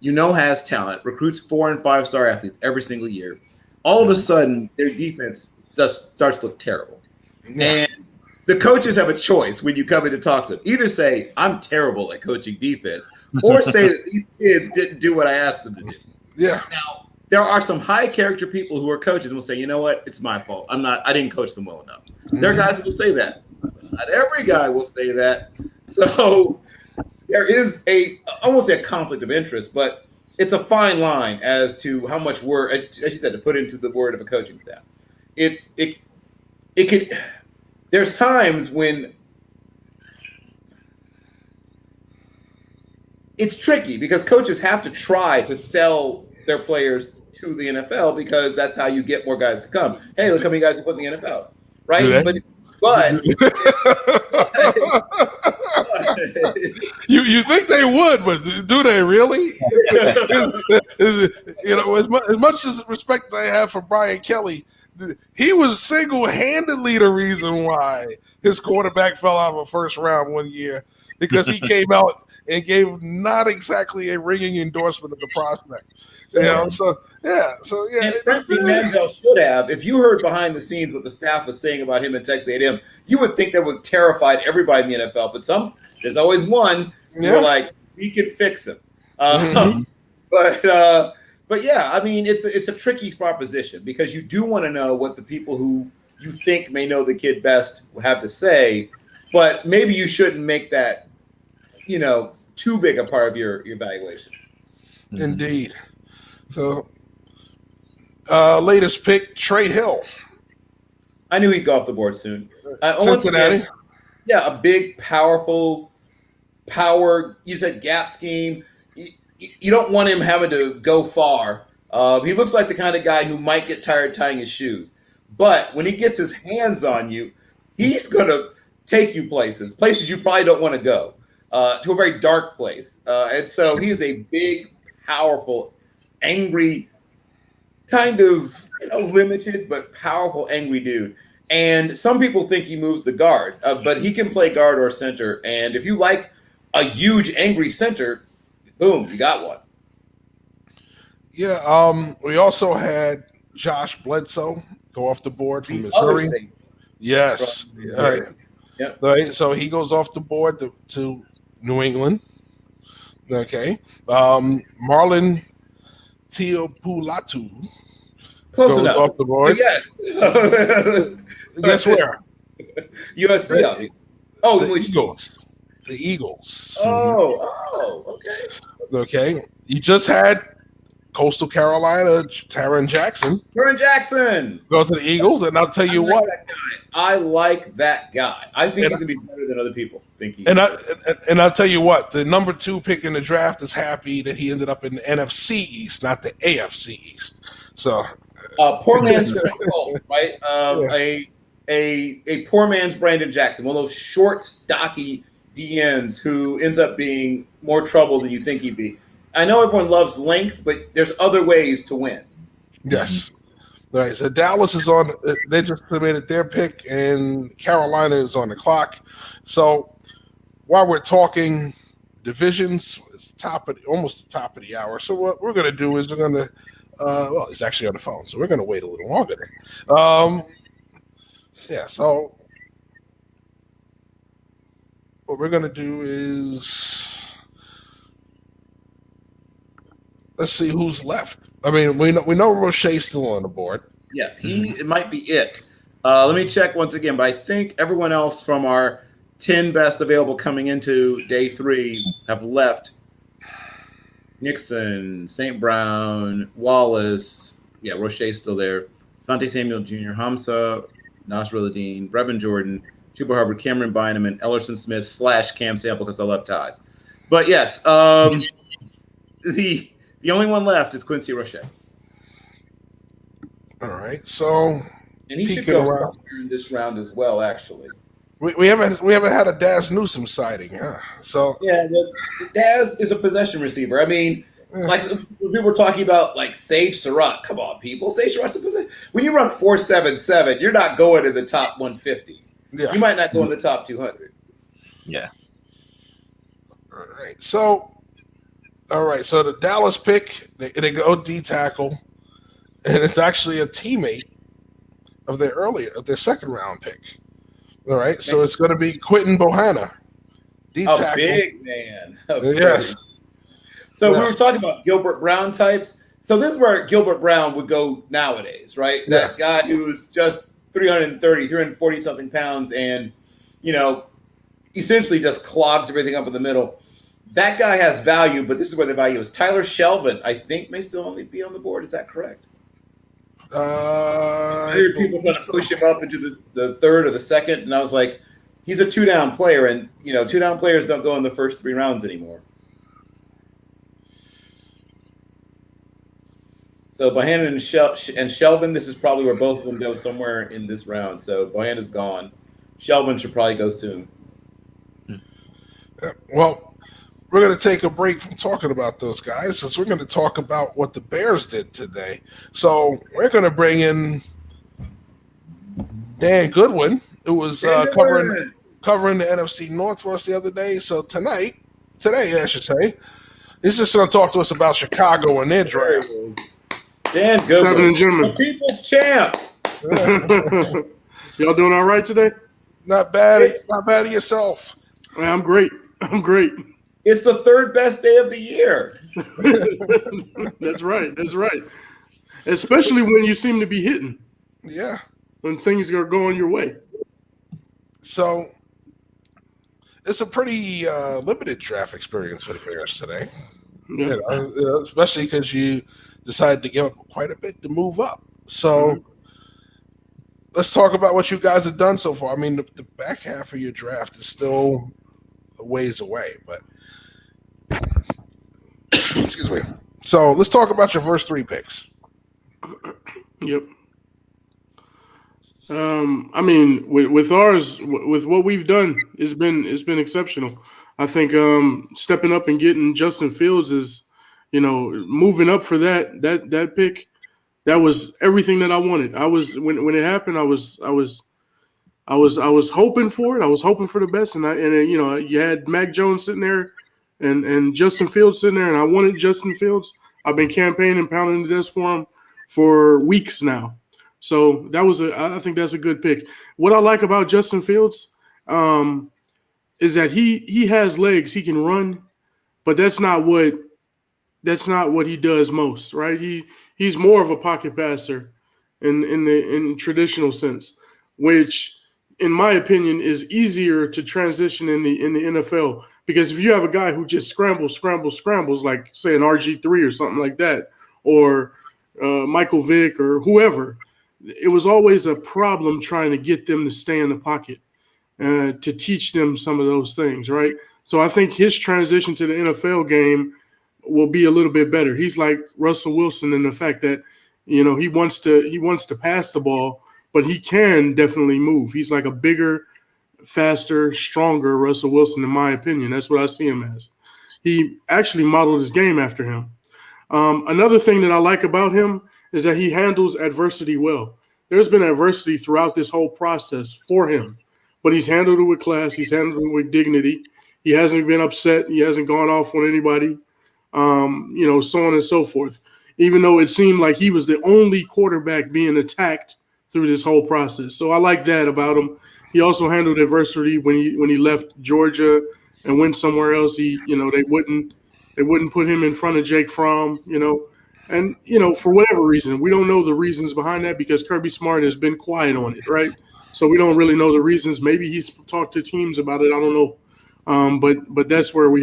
D: has talent recruits 4- and 5-star athletes every single year. All of a sudden, their defense just starts to look terrible. Yeah. And the coaches have a choice when you come in to talk to them. Either say, I'm terrible at coaching defense, or say that these kids didn't do what I asked them to do.
B: Yeah.
D: Now, there are some high character people who are coaches and will say, you know what, it's my fault. I didn't coach them well enough. There are guys who will say that. Not every guy will say that. So there is I won't say a conflict of interest, but it's a fine line as to how much work, as you said, to put into the word of a coaching staff. It could. There's times when it's tricky because coaches have to try to sell their players to the NFL because that's how you get more guys to come. Hey, look how many guys you put in the NFL, right?
B: Yeah.
D: But
B: you think they would, but do they really? As much as respect I have for Brian Kelly, he was single-handedly the reason why his quarterback fell out of a first round one year because he came out and gave not exactly a ringing endorsement of the prospect.
D: And Francie Manziel should have. If you heard behind the scenes what the staff was saying about him at Texas A&M, you would think that would terrified everybody in the NFL. But there's always one who are like, we can fix him. But yeah, I mean, it's a tricky proposition because you do want to know what the people who you think may know the kid best have to say, but maybe you shouldn't make that, too big a part of your evaluation.
B: Indeed. So, latest pick, Trey Hill.
D: I knew he'd go off the board soon.
B: Cincinnati.
D: A big, powerful power. You said gap scheme. You don't want him having to go far. He looks like the kind of guy who might get tired tying his shoes. But when he gets his hands on you, he's going to take you places you probably don't want to go, to a very dark place. And so he is a big, powerful, angry, kind of limited but powerful, angry dude. And some people think he moves the guard, but he can play guard or center. And if you like a huge, angry center, boom, you got one.
B: Yeah, we also had Josh Bledsoe go off the board from Missouri. Yes. All right.
D: Yep.
B: Right. So he goes off the board to New England. Okay. Marlon Teopulatu
D: Close
B: goes
D: enough.
B: off the board.
D: Yes.
B: Guess where?
D: USC. Oh,
B: The
D: which
B: Eagles. The Eagles.
D: Oh, okay.
B: Okay. You just had Coastal Carolina, Taron Jackson.
D: Taron Jackson.
B: Go to the Eagles, and I'll tell you what.
D: I like that guy. I think he's gonna be better than other people think he.
B: And I'll tell you what. The number 2 pick in the draft is happy that he ended up in the NFC East, not the AFC East. So,
D: poor man's Frank Cole, right? A poor man's Brandon Jackson, one of those short, stocky DNs who ends up being more trouble than you think he'd be. I know everyone loves length, but there's other ways to win.
B: yes. All right. So Dallas is on. They just submitted their pick, and Carolina is on the clock. So while we're talking divisions, it's almost the top of the hour. So what we're going to do is we're going to. Well, he's actually on the phone, so we're going to wait a little longer. Yeah. So what we're going to do is. Let's see who's left. I mean, we know Roche's still on the board.
D: Yeah, it might be it. Let me check once again, but I think everyone else from our 10 best available coming into day 3 have left. Nixon, St. Brown, Wallace. Yeah, Roche's still there. Sante Samuel Jr., Hamza, Nasruddin, Brevin Jordan, Chuba Hubbard, Cameron Bynum, and Ellerson Smith / Cam Sample because I love ties. But yes, the only one left is Quincy Roche.
B: All right, so
D: and he should go somewhere in this round as well. Actually,
B: we haven't had a Daz Newsome sighting, huh? So
D: yeah, Daz is a possession receiver. I mean, like we were talking about, like Sage Surratt. Come on, people, Sage Surratt's a possession. When you run 4.77, you're not going in the top 150.
B: Yeah,
D: you might not go in the top 200.
H: Yeah.
B: All right, so. All right, so the Dallas pick, they go D tackle, and it's actually a teammate of their second round pick. All right, so it's going to be Quentin Bohanna, D
D: A
B: tackle.
D: big man.
B: Yes.
D: So we
B: Yeah.
D: were talking about Gilbert Brown types. So this is where Gilbert Brown would go nowadays, right?
B: Yeah.
D: That guy who's just 340 something pounds and, essentially just clogs everything up in the middle. That guy has value, but this is where the value is. Tyler Shelvin, I think, may still only be on the board. Is that correct? I heard people trying to push him up into the third or the second, and I was like, he's a 2-down player, and, 2-down players don't go in the first 3 rounds anymore. So Bohannon and Shelvin, this is probably where both of them go somewhere in this round. So Bohannon's gone. Shelvin should probably go soon.
B: Well, we're going to take a break from talking about those guys since we're going to talk about what the Bears did today. So we're going to bring in Dan Goodwin, who was covering the NFC North for us the other day. So today, I should say, he's just going to talk to us about Chicago and their draft.
D: Dan Goodwin,
I: What's happening, gentlemen?
D: the people's champ.
I: Y'all doing all right today?
B: Not bad. Not bad of yourself.
I: I'm great. I'm great.
D: It's the 3rd best day of the year.
I: That's right. That's right. Especially when you seem to be hitting,
B: Yeah.
I: when things are going your way.
B: So it's a pretty limited draft experience for the Bears today.
I: Yeah.
B: Especially because you decided to give up quite a bit to move up. So let's talk about what you guys have done so far. I mean, the back half of your draft is still a ways away, but excuse me. So let's talk about your first 3 picks.
I: Yep. I mean, with ours, with what we've done, it's been exceptional. I think stepping up and getting Justin Fields is, moving up for that pick. That was everything that I wanted. I was when it happened. I was hoping for it. I was hoping for the best, and you had Mac Jones sitting there, and Justin Fields sitting there, and I wanted Justin Fields. I've been campaigning, pounding the desk for him for weeks now. So I think that's a good pick. What I like about Justin Fields is that he has legs, he can run, but that's not what he does most, right? He's more of a pocket passer in the traditional sense, which in my opinion is easier to transition in the NFL, because if you have a guy who just scrambles like say an RG3 or something like that, or Michael Vick or whoever, it was always a problem trying to get them to stay in the pocket, to teach them some of those things, right? So I think his transition to the NFL game will be a little bit better. He's like Russell Wilson in the fact that, he wants to pass the ball, but he can definitely move. He's like a bigger, faster, stronger Russell Wilson, in my opinion. That's what I see him as. He actually modeled his game after him. Another thing that I like about him is that he handles adversity well. There's been adversity throughout this whole process for him, but he's handled it with class. He's handled it with dignity. He hasn't been upset. He hasn't gone off on anybody, so on and so forth. Even though it seemed like he was the only quarterback being attacked through this whole process. So I like that about him. He also handled adversity when he left Georgia and went somewhere else. They wouldn't put him in front of Jake Fromm, and for whatever reason, we don't know the reasons behind that because Kirby Smart has been quiet on it, right? So we don't really know the reasons. Maybe he's talked to teams about it. I don't know. But that's where we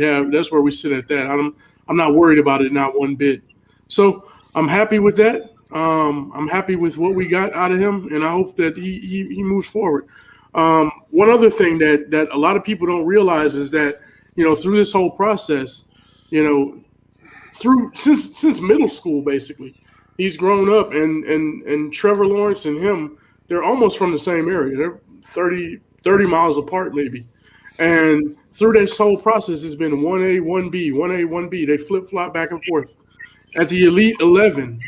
I: sit at that. I'm not worried about it, not one bit. So I'm happy with that. I'm happy with what we got out of him, and I hope that he moves forward. One other thing that a lot of people don't realize is that, through this whole process, since middle school, basically, he's grown up, and Trevor Lawrence and him, they're almost from the same area. They're 30 miles apart, maybe. And through this whole process, it's been 1A, 1B, 1A, 1B. They flip-flop back and forth. At the Elite 11,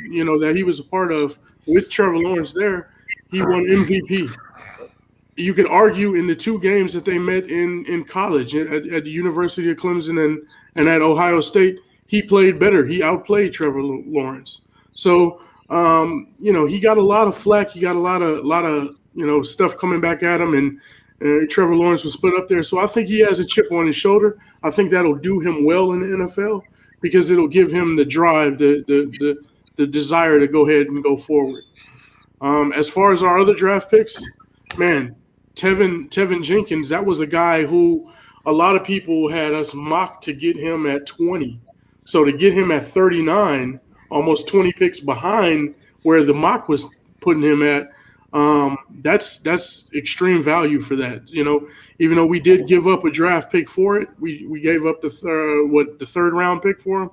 I: that he was a part of with Trevor Lawrence there, he won MVP. You could argue in the 2 games that they met in college at the University of Clemson and at Ohio State, he played better. He outplayed Trevor Lawrence. So, he got a lot of flack. He got a lot of stuff coming back at him. Trevor Lawrence was put up there. So I think he has a chip on his shoulder. I think that'll do him well in the NFL because it'll give him the drive, the desire to go ahead and go forward. As far as our other draft picks, man, Tevin Jenkins, that was a guy who a lot of people had us mocked to get him at 20. So to get him at 39, almost 20 picks behind where the mock was putting him at, that's extreme value for that. You know, even though we did give up a draft pick for it, we gave up the third round pick for him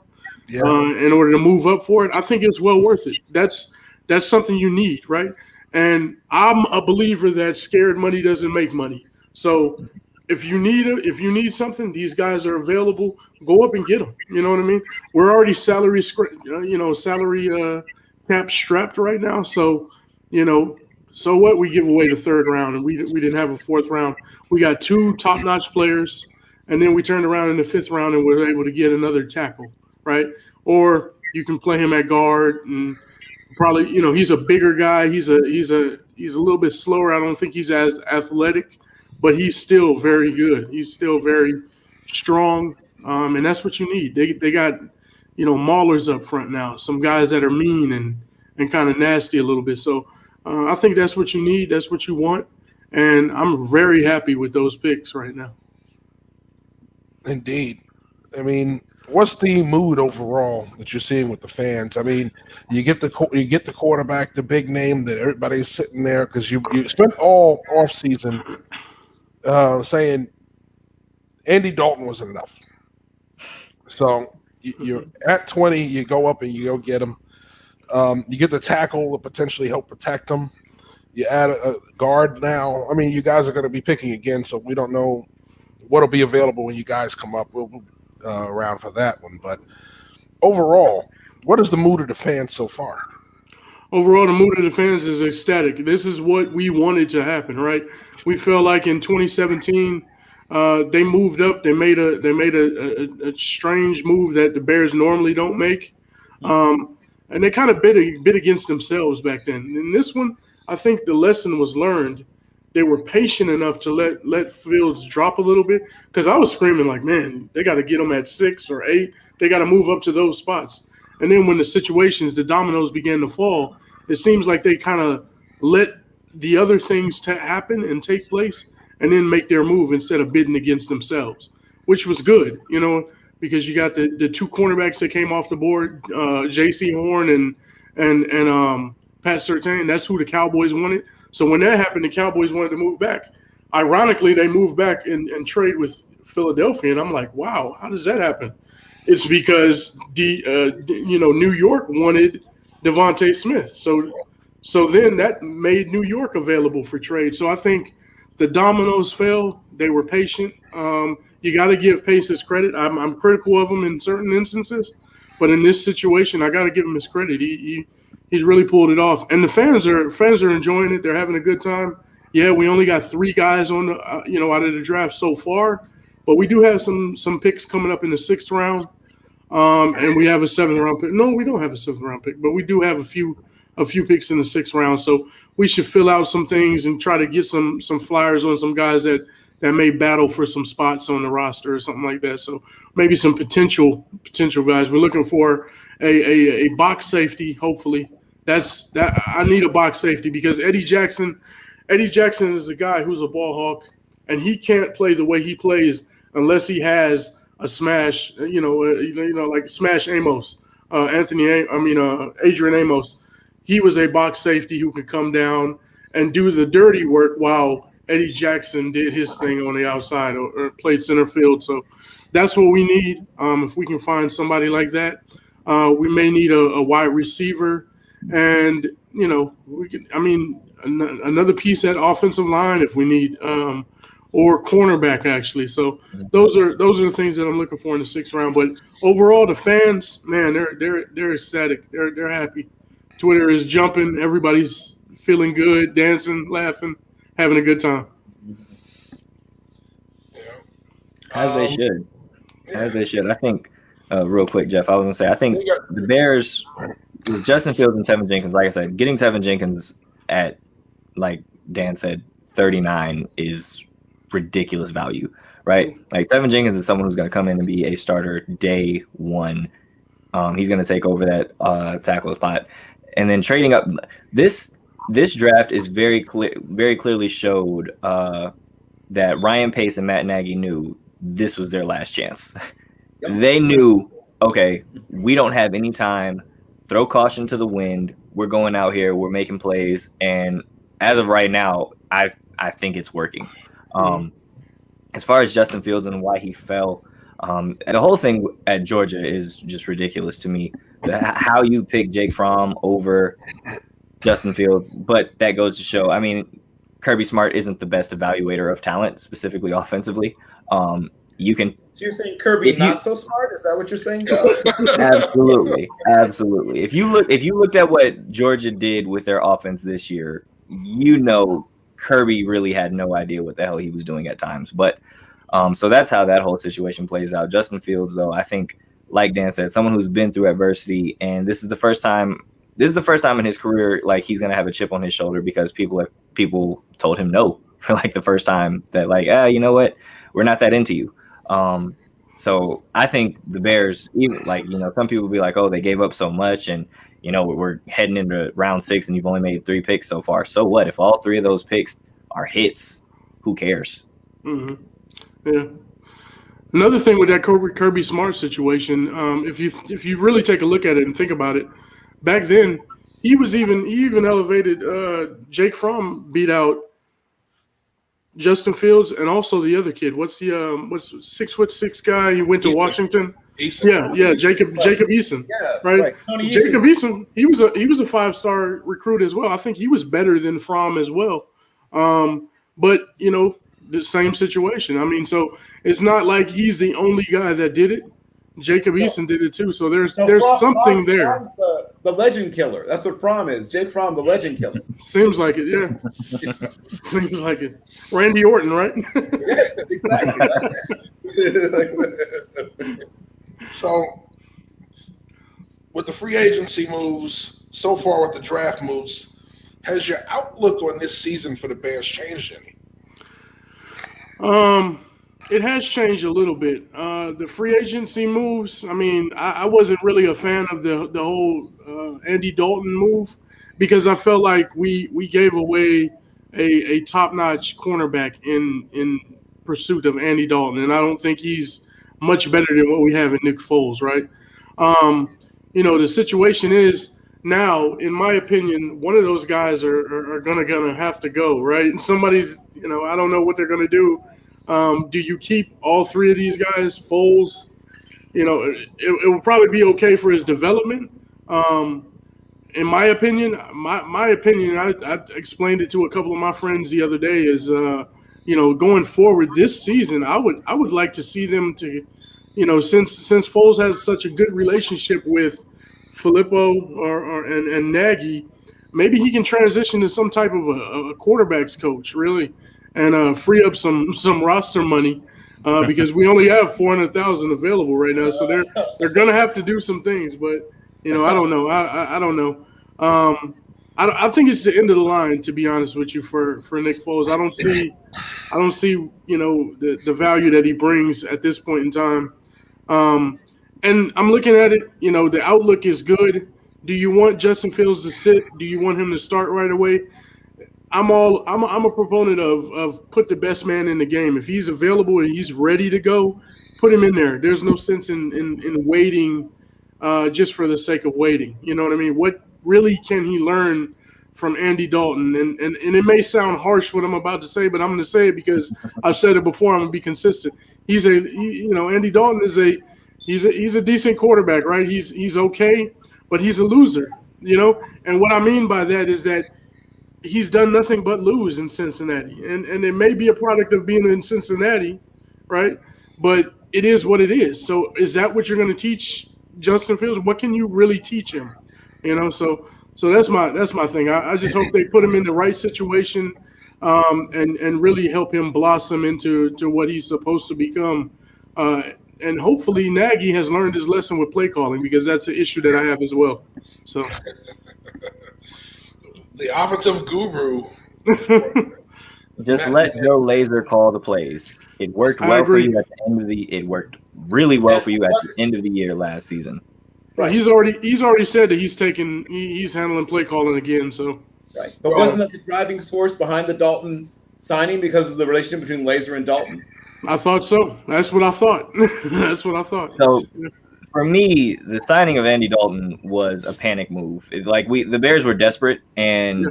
I: in order to move up for it. I think it's well worth it. That's something you need, right? And I'm a believer that scared money doesn't make money. So if you need something, these guys are available. Go up and get them. You know what I mean? We're already salary cap strapped right now. So, you know, so what? We give away the third round, and we didn't have a fourth round. We got 2 top-notch players, and then we turned around in the 5th round and we're able to get another tackle, right? Or you can play him at guard, and probably, you know, he's a bigger guy. He's a little bit slower. I don't think he's as athletic, but he's still very good. He's still very strong, and that's what you need. They got, you know, maulers up front now, some guys that are mean and kind of nasty a little bit. So I think that's what you need. That's what you want, and I'm very happy with those picks right now.
B: Indeed. I mean, what's the mood overall that you're seeing with the fans? I mean, you get the quarterback, the big name that everybody's sitting there because you spent all off season saying Andy Dalton wasn't enough. So you're at 20, you go up and you go get him. You get the tackle to potentially help protect him. You add a guard now. I mean, you guys are going to be picking again, so we don't know what'll be available when you guys come up. We'll around for that one. But overall, what is the mood of the fans so far?
I: Overall, the mood of the fans is ecstatic. This is what we wanted to happen, right? We felt like in 2017, they moved up. They made a strange move that the Bears normally don't make, and they kind of bit against themselves back then. In this one, I think the lesson was learned. They were patient enough to let Fields drop a little bit, because I was screaming like, man, they got to get him at 6 or 8. They got to move up to those spots. And then when the dominoes began to fall, it seems like they kind of let the other things happen and take place and then make their move instead of bidding against themselves, which was good, you know, because you got the 2 cornerbacks that came off the board, J.C. Horn and Pat Surtain. That's who the Cowboys wanted. So when that happened, the Cowboys wanted to move back. Ironically, they moved back and trade with Philadelphia, and I'm like, wow, how does that happen? It's because New York wanted Devontae Smith, so then that made New York available for trade. So I think the dominoes fell. They were patient. You got to give Pace his credit. I'm critical of him in certain instances, but in this situation, I got to give him his credit. He's really pulled it off, and the fans are enjoying it. They're having a good time. Yeah, we only got 3 guys on the out of the draft so far, but we do have some picks coming up in the 6th round. And we have a 7th round pick. No, we don't have a 7th round pick, but we do have a few picks in the 6th round. So we should fill out some things and try to get some flyers on some guys that may battle for some spots on the roster or something like that. So maybe some potential guys. We're looking for a box safety, hopefully. I need a box safety because Eddie Jackson is a guy who's a ball hawk, and he can't play the way he plays unless he has a smash, like Smash Amos, Adrian Amos. He was a box safety who could come down and do the dirty work while Eddie Jackson did his thing on the outside or played center field. So that's what we need. If we can find somebody like that, we may need a wide receiver, and another piece at offensive line if we need. Or cornerback, actually. So those are the things that I'm looking for in the 6th round. But overall, the fans, man, they're ecstatic. They're happy. Twitter is jumping. Everybody's feeling good, dancing, laughing, having a good time.
H: As they should. As they should. I think, real quick, Jeff, I was going to say, I think the Bears, with Justin Fields and Tevin Jenkins, like I said, getting Tevin Jenkins at, like Dan said, 39 is ridiculous value, right? Like Tevin Jenkins is someone who's going to come in and be a starter day one. He's going to take over that tackle spot, and then trading up. This draft is very clearly showed that Ryan Pace and Matt Nagy knew this was their last chance. They knew, okay, we don't have any time. Throw caution to the wind. We're going out here. We're making plays, and as of right now, I think it's working. As far as Justin Fields and why he fell, the whole thing at Georgia is just ridiculous to me. How you pick Jake Fromm over Justin Fields, but that goes to show. I mean, Kirby Smart isn't the best evaluator of talent, specifically offensively. You can.
D: So you're saying Kirby's not so smart? Is that what you're saying?
H: Absolutely. If you looked at what Georgia did with their offense this year, you know Kirby really had no idea what the hell he was doing at times. But so that's how that whole situation plays out. Justin Fields, though, I think, like Dan said, someone who's been through adversity, and this is the first time in his career like he's gonna have a chip on his shoulder because people told him no for like the first time, that like, you know what, we're not that into you. So I think the Bears, even like, you know, some people be like, oh, they gave up so much, and you know, we're heading into round 6 and you've only made 3 picks so far. So what if all 3 of those picks are hits? Who cares?
I: Mm-hmm. Yeah. Another thing with that Kirby Smart situation, if you really take a look at it and think about it, back then he even elevated Jake Fromm beat out Justin Fields and also the other kid. What's 6'6" guy? He went to Washington.
E: Eason.
I: Yeah, Jacob Eason.
D: Yeah,
I: right.
D: Tony
I: Jacob Eason. He was a 5-star recruit as well. I think he was better than Fromm as well. But you know, the same situation. I mean, so it's not like he's the only guy that did it. Jacob Eason did it too. So there's something there.
D: Fromm's the legend killer. That's what Fromm is. Jake Fromm, the legend killer.
I: Seems like it, yeah. Seems like it. Randy Orton, right?
D: Yes, exactly.
E: So, with the free agency moves, so far with the draft moves, has your outlook on this season for the Bears changed any?
I: It has changed a little bit. The free agency moves, I mean, I wasn't really a fan of the whole Andy Dalton move because I felt like we gave away a top-notch cornerback in pursuit of Andy Dalton, and I don't think he's much better than what we have in Nick Foles, right? You know, the situation is now, in my opinion, one of those guys are gonna have to go, right? And somebody's, you know, I don't know what they're gonna do. Do you keep all 3 of these guys? Foles, you know, it will probably be okay for his development. In my opinion, my opinion, I explained it to a couple of my friends the other day is, you know, going forward this season, I would like to see them to, you know, since Foles has such a good relationship with Filippo and Nagy, maybe he can transition to some type of a quarterback's coach, really. And free up some roster money because we only have $400,000 available right now. So they're gonna have to do some things. But you know, I don't know. I don't know. I think it's the end of the line, to be honest with you, for Nick Foles. I don't see you know the value that he brings at this point in time. And I'm looking at it. You know, the outlook is good. Do you want Justin Fields to sit? Do you want him to start right away? I'm a proponent of put the best man in the game. If he's available and he's ready to go, put him in there. There's no sense in waiting just for the sake of waiting. You know what I mean? What really can he learn from Andy Dalton? And it may sound harsh what I'm about to say, but I'm going to say it because I've said it before. I'm going to be consistent. Andy Dalton is he's a decent quarterback, right? He's okay, but he's a loser, you know? And what I mean by that is that he's done nothing but lose in Cincinnati. And it may be a product of being in Cincinnati, right? But it is what it is. So is that what you're going to teach Justin Fields? What can you really teach him? You know, so that's my thing. I just hope they put him in the right situation and really help him blossom into what he's supposed to become. And hopefully Nagy has learned his lesson with play calling because that's an issue that I have as well. So
E: the offensive guru,
H: Just let Joe Laser call the plays. It worked
I: I
H: well for
I: agree.
H: you at the end of the. It worked really well for you at the end of the year last season.
I: Right. He's already said that he's handling play calling again. So
D: Right. But wasn't that the driving source behind the Dalton signing because of the relationship between Laser and Dalton?
I: I thought so. That's what I thought. That's what I thought.
H: So for me, the signing of Andy Dalton was a panic move. The Bears were desperate, and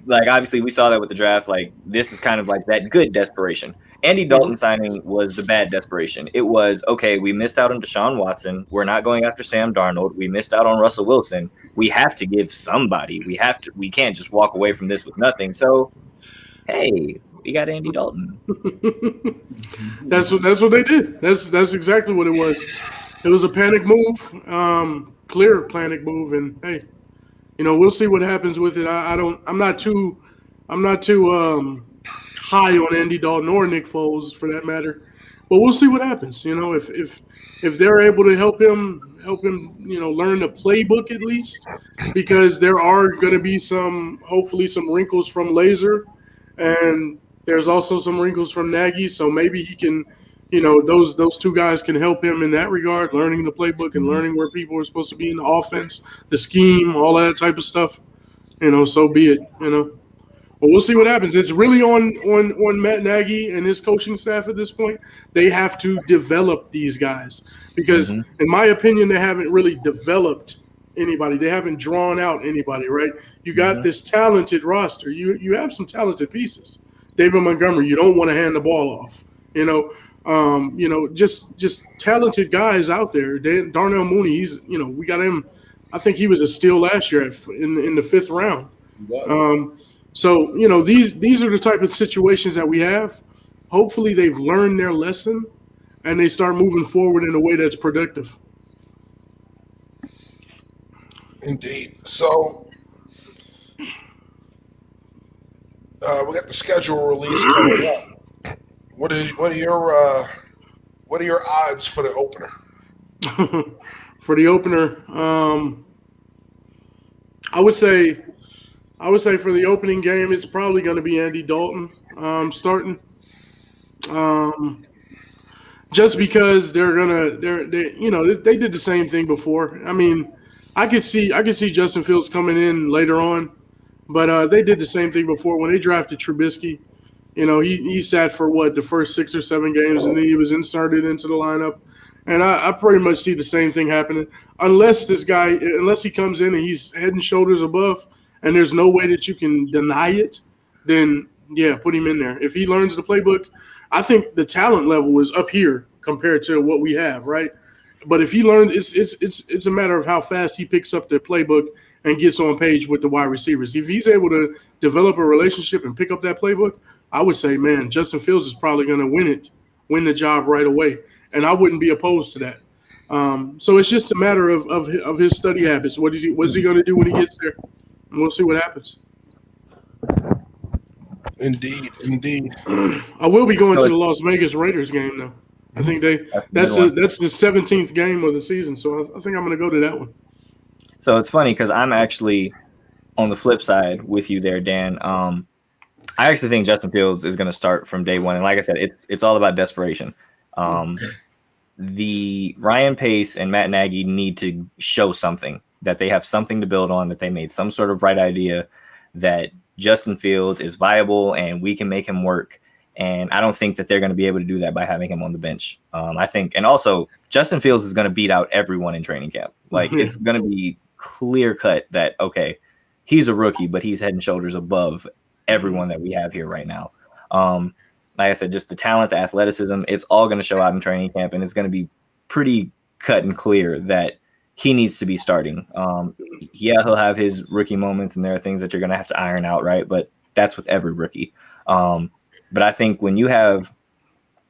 H: obviously we saw that with the draft. Like, this is kind of like that good desperation. Andy Dalton signing was the bad desperation. It was, okay, we missed out on Deshaun Watson. We're not going after Sam Darnold. We missed out on Russell Wilson. We have to give somebody. We can't just walk away from this with nothing. So, hey, we got Andy Dalton.
I: That's what they did. That's exactly what it was. It was a panic move, clear panic move, and hey, we'll see what happens with it. I'm not too high on Andy Dalton or Nick Foles for that matter, but we'll see what happens. If they're able to help him, learn the playbook at least, because there are going to be hopefully some wrinkles from Laser, and there's also some wrinkles from Nagy. So maybe he can, those two guys can help him in that regard, learning the playbook and learning where people are supposed to be in the offense, the scheme, all that type of stuff. So be it. But we'll see what happens. It's really on Matt Nagy and his coaching staff at this point. They have to develop these guys because, in my opinion, they haven't really developed anybody. They haven't drawn out anybody, right? You got this talented roster. You have some talented pieces. David Montgomery, you don't want to hand the ball off. Just talented guys out there. Darnell Mooney, we got him. I think he was a steal last year in the 5th round. So, these are the type of situations that we have. Hopefully they've learned their lesson and they start moving forward in a way that's productive.
E: Indeed. So we got the schedule release coming up. What are your odds for the opener?
I: For the opener, I would say for the opening game, it's probably going to be Andy Dalton starting. Just because they did the same thing before. I mean, I could see Justin Fields coming in later on, but they did the same thing before when they drafted Trubisky. He sat for the first 6 or 7 games, and then he was inserted into the lineup. And I pretty much see the same thing happening, unless he comes in and he's head and shoulders above, and there's no way that you can deny it. Then yeah, put him in there. If he learns the playbook, I think the talent level is up here compared to what we have, right? But if he learns, it's a matter of how fast he picks up the playbook and gets on page with the wide receivers. If he's able to develop a relationship and pick up that playbook, I would say, man, Justin Fields is probably going to win the job right away. And I wouldn't be opposed to that. So it's just a matter of his study habits. What is he going to do when he gets there? And we'll see what happens.
E: Indeed.
I: I will be going to the Las Vegas Raiders game, though. I think that's the 17th game of the season, so I think I'm going to go to that one.
H: So it's funny because I'm actually on the flip side with you there, Dan. I actually think Justin Fields is going to start from day one, and like I said, it's all about desperation. The Ryan Pace and Matt Nagy need to show something, that they have something to build on, that they made some sort of right idea, that Justin Fields is viable and we can make him work. And I don't think that they're going to be able to do that by having him on the bench. I think, and also Justin Fields is going to beat out everyone in training camp. Like it's going to be clear cut that, okay, he's a rookie, but he's head and shoulders above everyone that we have here right now. Like I said, just the talent, the athleticism, it's all going to show out in training camp, and it's going to be pretty cut and clear that he needs to be starting. Yeah, he'll have his rookie moments, and there are things that you're going to have to iron out, right? But that's with every rookie. But I think when you have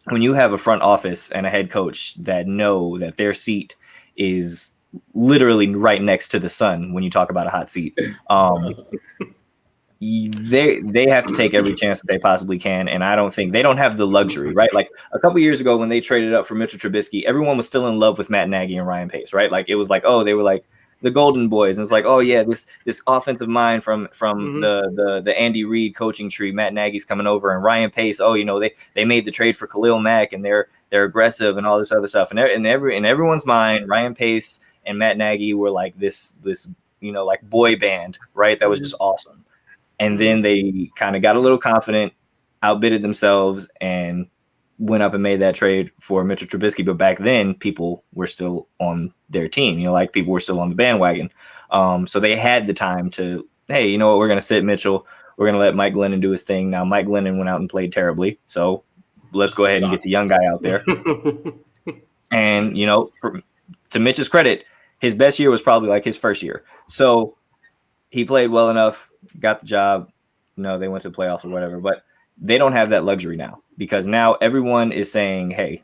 H: a front office and a head coach that know that their seat is literally right next to the sun when you talk about a hot seat, they have to take every chance that they possibly can. And I don't think they don't have the luxury, right? Like a couple years ago when they traded up for Mitchell Trubisky, everyone was still in love with Matt Nagy and Ryan Pace, right? Like it was like, oh, they were like, the Golden Boys, and it's like, oh yeah, this offensive mind from
I: Mhm.
H: the Andy Reid coaching tree. Matt Nagy's coming over, and Ryan Pace. Oh, they made the trade for Khalil Mack, and they're aggressive and all this other stuff. And in everyone's mind, Ryan Pace and Matt Nagy were like this like boy band, right? That was just awesome. And then they kind of got a little confident, outbidded themselves, and went up and made that trade for Mitchell Trubisky. But back then, people were still on their team. Like people were still on the bandwagon. So they had the time to, hey, you know what? We're going to sit Mitchell. We're going to let Mike Glennon do his thing. Now, Mike Glennon went out and played terribly. So let's go ahead and get the young guy out there. And, to Mitch's credit, his best year was probably like his first year. So he played well enough, got the job. They went to the playoffs or whatever. But they don't have that luxury now, because now everyone is saying, hey,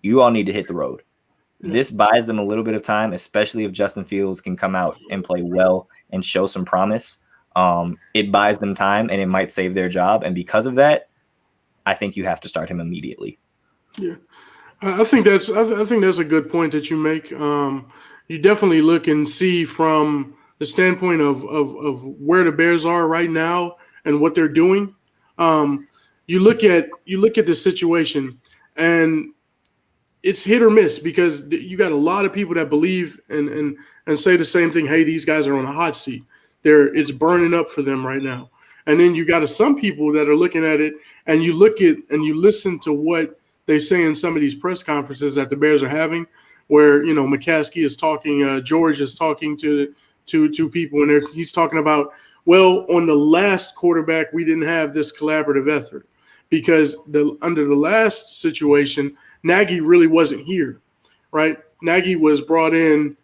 H: you all need to hit the road. This buys them a little bit of time, especially if Justin Fields can come out and play well and show some promise. It buys them time, and it might save their job. And because of that, I think you have to start him immediately.
I: Yeah, I think that's a good point that you make. You definitely look and see from the standpoint of where the Bears are right now and what they're doing. You look at the situation, and it's hit or miss, because you got a lot of people that believe and say the same thing. Hey, these guys are on a hot seat. It's burning up for them right now. And then you got some people that are looking at it, and you look at and you listen to what they say in some of these press conferences that the Bears are having, where McCaskey is talking, George is talking to people, and he's talking about, well, on the last quarterback, we didn't have this collaborative effort, because under the last situation, Nagy really wasn't here, right? Nagy was brought in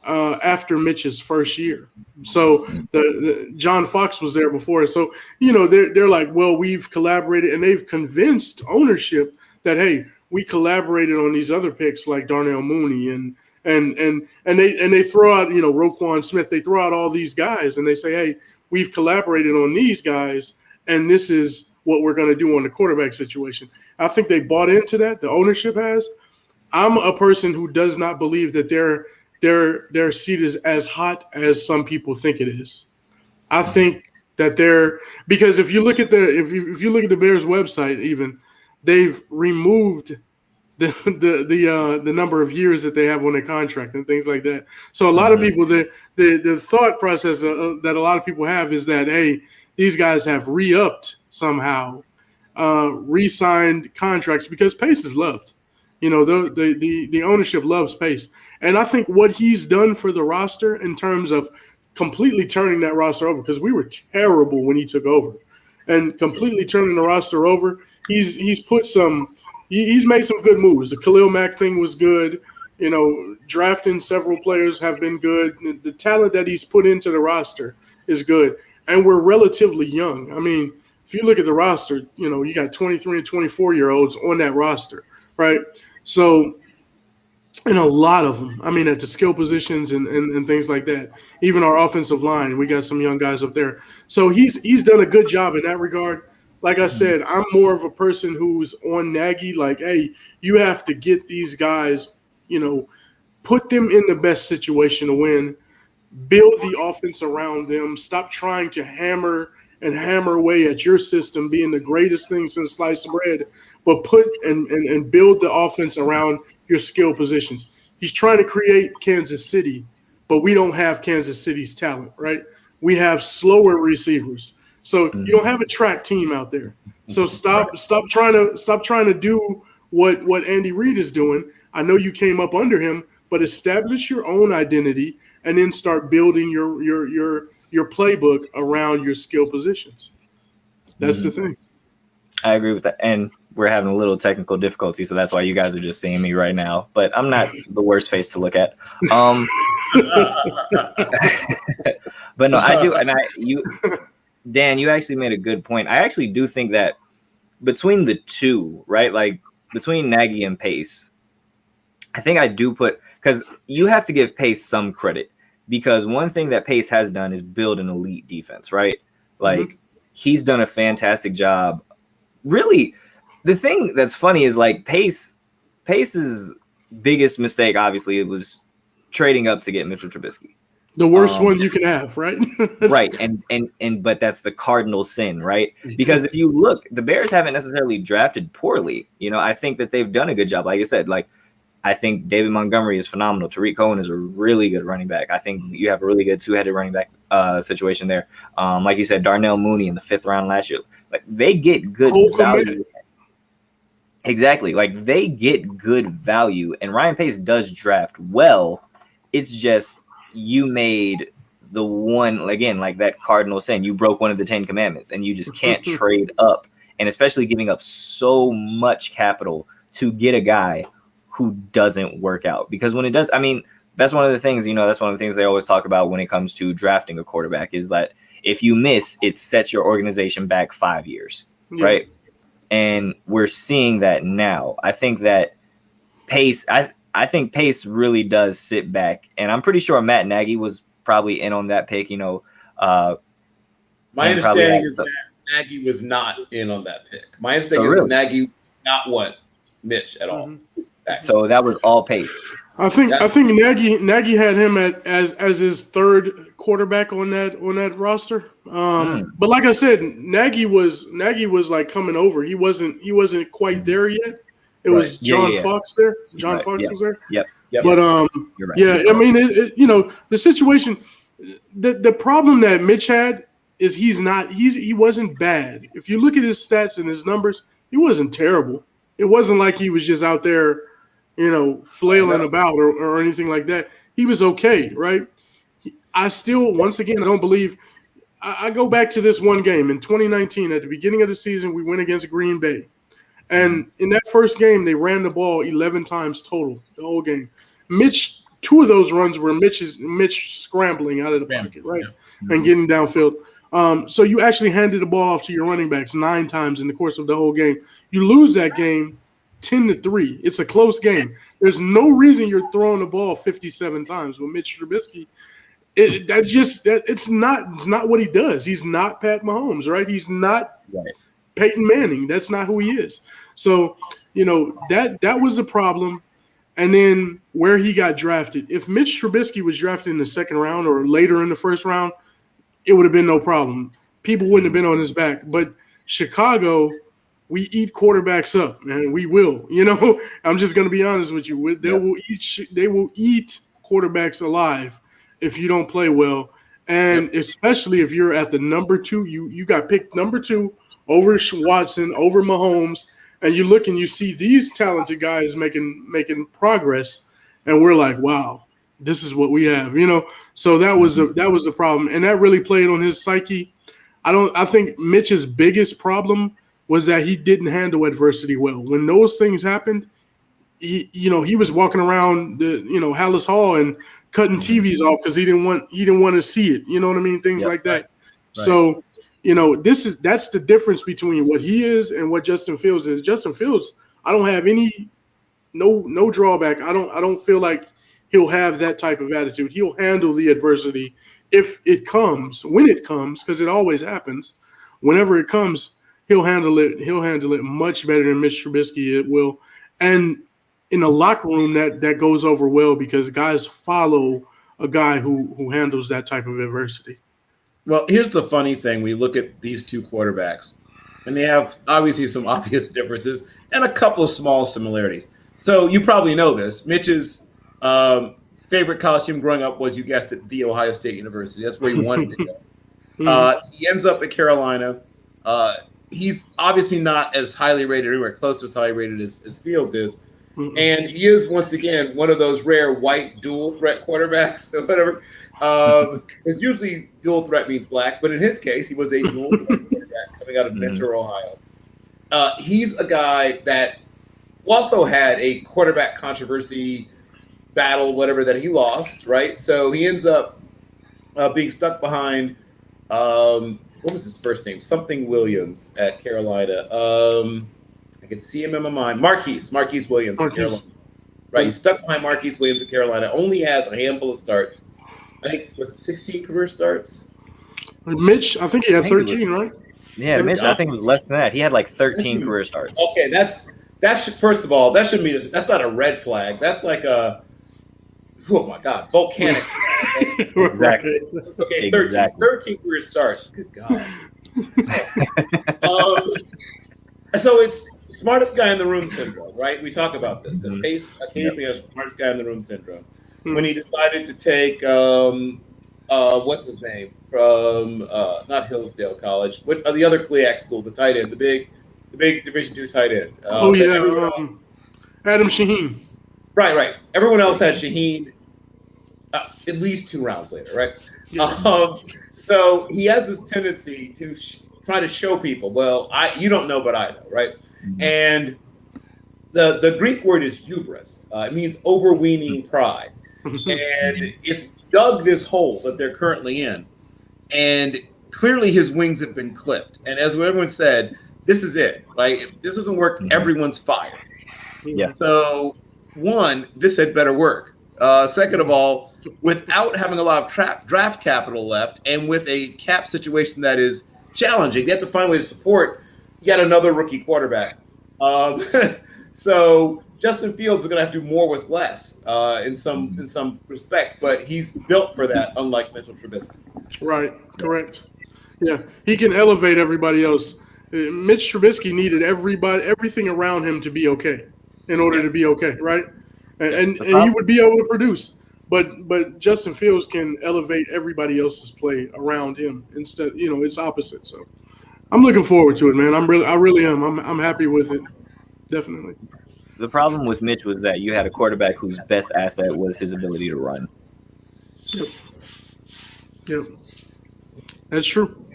I: after Mitch's first year. So the John Fox was there before. So, they're like, well, we've collaborated, and they've convinced ownership that, hey, we collaborated on these other picks like Darnell Mooney and they throw out, Roquan Smith. They throw out all these guys, and they say, hey, we've collaborated on these guys, and this is what we're going to do on the quarterback situation. I think they bought into that. The ownership has. I'm a person who does not believe that their seat is as hot as some people think it is. I think that because if you look at if you look at the Bears website, even they've removed the number of years that they have on their contract and things like that. So a lot of people, the thought process that a lot of people have is that, hey, these guys have re-upped somehow, re-signed contracts because Pace is loved. The ownership loves Pace. And I think what he's done for the roster in terms of completely turning that roster over, because we were terrible when he took over, and completely turning the roster over, he's made some good moves. The Khalil Mack thing was good. Drafting several players have been good. The talent that he's put into the roster is good. And we're relatively young. I mean, if you look at the roster, you got 23 and 24-year-olds on that roster, right? So, and a lot of them, I mean, at the skill positions and things like that. Even our offensive line, we got some young guys up there. So he's done a good job in that regard. Like I said, I'm more of a person who's on Nagy, like, hey, you have to get these guys, put them in the best situation to win, build the offense around them, stop trying to hammer away at your system being the greatest thing since sliced bread, but put and build the offense around your skill positions. He's trying to create Kansas City, but we don't have Kansas City's talent, right? We have slower receivers. So you don't have a track team out there. So stop trying to do what Andy Reid is doing. I know you came up under him, but establish your own identity and then start building your playbook around your skill positions. That's the thing.
H: I agree with that. And we're having a little technical difficulty, so that's why you guys are just seeing me right now. But I'm not the worst face to look at. But no, I do. And Dan, you actually made a good point. I actually do think that between the two, right, like between Nagy and Pace, I think I do because you have to give Pace some credit, because one thing that Pace has done is build an elite defense, right? Like he's done a fantastic job. Really, the thing that's funny is like Pace's biggest mistake, obviously, it was trading up to get Mitchell Trubisky.
I: The worst one you can have, right?
H: Right. And but that's the cardinal sin, right? Because if you look, the Bears haven't necessarily drafted poorly. You know, I think that they've done a good job. Like I said, like I think David Montgomery is phenomenal. Tariq Cohen is a really good running back. I think you have a really good two-headed running back situation there. Like you said, Darnell Mooney in the 5th round last year. Like they get good value. Exactly. Like they get good value. And Ryan Pace does draft well. It's just you made the one, again, like that cardinal sin. You broke one of the 10 commandments and you just can't trade up. And especially giving up so much capital to get a guy who doesn't work out. Because when it does, I mean, that's one of the things, you know, that's one of the things they always talk about when it comes to drafting a quarterback is that if you miss, it sets your organization back 5 years, right? And we're seeing that now. I think that Pace, I think Pace really does sit back. And I'm pretty sure Matt Nagy was probably in on that pick, you know.
D: My understanding is that Nagy was not in on that pick. My understanding is that Nagy not want Mitch at all.
H: So that was all Pace.
I: I think Nagy had him as his third quarterback on that roster. But like I said, Nagy was like coming over. He wasn't quite there yet. It was John Fox there. John Fox was there.
H: Yep.
I: But I mean, you know, the situation, the problem that Mitch had is he wasn't bad. If you look at his stats and his numbers, he wasn't terrible. It wasn't like he was just out there, you know, flailing about or anything like that. He was okay, right? I still, once again, I don't believe. I go back to this one game in 2019 at the beginning of the season. We went against Green Bay. And in that first game, they ran the ball 11 times total, the whole game. Mitch, 2 of those runs were Mitch scrambling out of the pocket, right, and getting downfield. So you actually handed the ball off to your running backs 9 times in the course of the whole game. You lose that game 10-3. It's a close game. There's no reason you're throwing the ball 57 times with Mitch Trubisky. It's not what he does. He's not Pat Mahomes, right? He's not Peyton Manning. That's not who he is. So, you know, that was a problem. And then where he got drafted. If Mitch Trubisky was drafted in the 2nd round or later in the 1st round, it would have been no problem. People wouldn't have been on his back. But Chicago, we eat quarterbacks up, man. We will. You know, I'm just going to be honest with you. They will eat quarterbacks alive if you don't play well. And especially if you're at the number 2, you got picked number 2 over Watson, over Mahomes, and you look and you see these talented guys making progress, and we're like, wow, this is what we have, you know. So that was the problem, and that really played on his psyche. I think Mitch's biggest problem was that he didn't handle adversity well. When those things happened, he was walking around Hallis Hall and cutting TVs off because he didn't want to see it. You know what I mean? Things like that. Right. So, you know, that's the difference between what he is and what Justin Fields is. Justin Fields, I don't have no drawback. I don't feel like he'll have that type of attitude. He'll handle the adversity if it comes, when it comes, because it always happens. Whenever it comes, he'll handle it much better than Mitch Trubisky will. And in the locker room, that goes over well because guys follow a guy who handles that type of adversity.
D: Well, here's the funny thing. We look at these 2 quarterbacks, and they have obviously some obvious differences and a couple of small similarities. So you probably know this. Mitch's favorite college team growing up was, you guessed it, The Ohio State University. That's where he wanted to go. He ends up at Carolina. He's obviously not as highly rated, anywhere close to as highly rated as Fields is. And he is, once again, one of those rare white dual threat quarterbacks or whatever. Because usually dual threat means black, but in his case, he was a dual threat quarterback coming out of Mentor, Ohio. He's a guy that also had a quarterback controversy battle, whatever, that he lost, right? So he ends up being stuck behind, what was his first name? Something Williams at Carolina. I can see him in my mind. Marquise Williams at Carolina. Right, he's stuck behind Marquise Williams at Carolina. Only has a handful of starts. I think, was it 16 career starts?
I: Mitch, I think he had 13, right?
H: Yeah, Mitch, I think it was less than that. He had like 13 career starts.
D: Okay, that should, first of all, that shouldn't be, that's not a red flag. That's like a, oh my God, volcanic.
H: Exactly.
D: Okay,
H: Exactly.
D: 13 career starts. Good God. So it's smartest guy in the room syndrome, right? We talk about this. The Pace occasionally has smartest guy in the room syndrome. When he decided to take what's his name from not Hillsdale College, what the other CLIAC school, the tight end, the big Division II tight end.
I: Adam Shaheen.
D: Right. Everyone else had Shaheen at least 2 rounds later, right?
I: Yeah.
D: So he has this tendency to try to show people, well, you don't know, but I know, right? And the Greek word is hubris. It means overweening pride. And it's dug this hole that they're currently in. And clearly his wings have been clipped. And as everyone said, this is it. Like, if this doesn't work, everyone's fired.
H: Yeah.
D: So, one, this had better work. Second of all, without having a lot of draft capital left and with a cap situation that is challenging, they have to find a way to support yet another rookie quarterback. So Justin Fields is going to have to do more with less in some respects, but he's built for that, unlike Mitchell Trubisky.
I: Right. Correct. Yeah, he can elevate everybody else. Mitch Trubisky needed everything around him to be okay in order to be okay, right? And he would be able to produce. But Justin Fields can elevate everybody else's play around him instead. It's opposite. So I'm looking forward to it, man. I really am. I'm happy with it. Definitely.
H: The problem with Mitch was that you had a quarterback whose best asset was his ability to run.
I: Yep. That's true.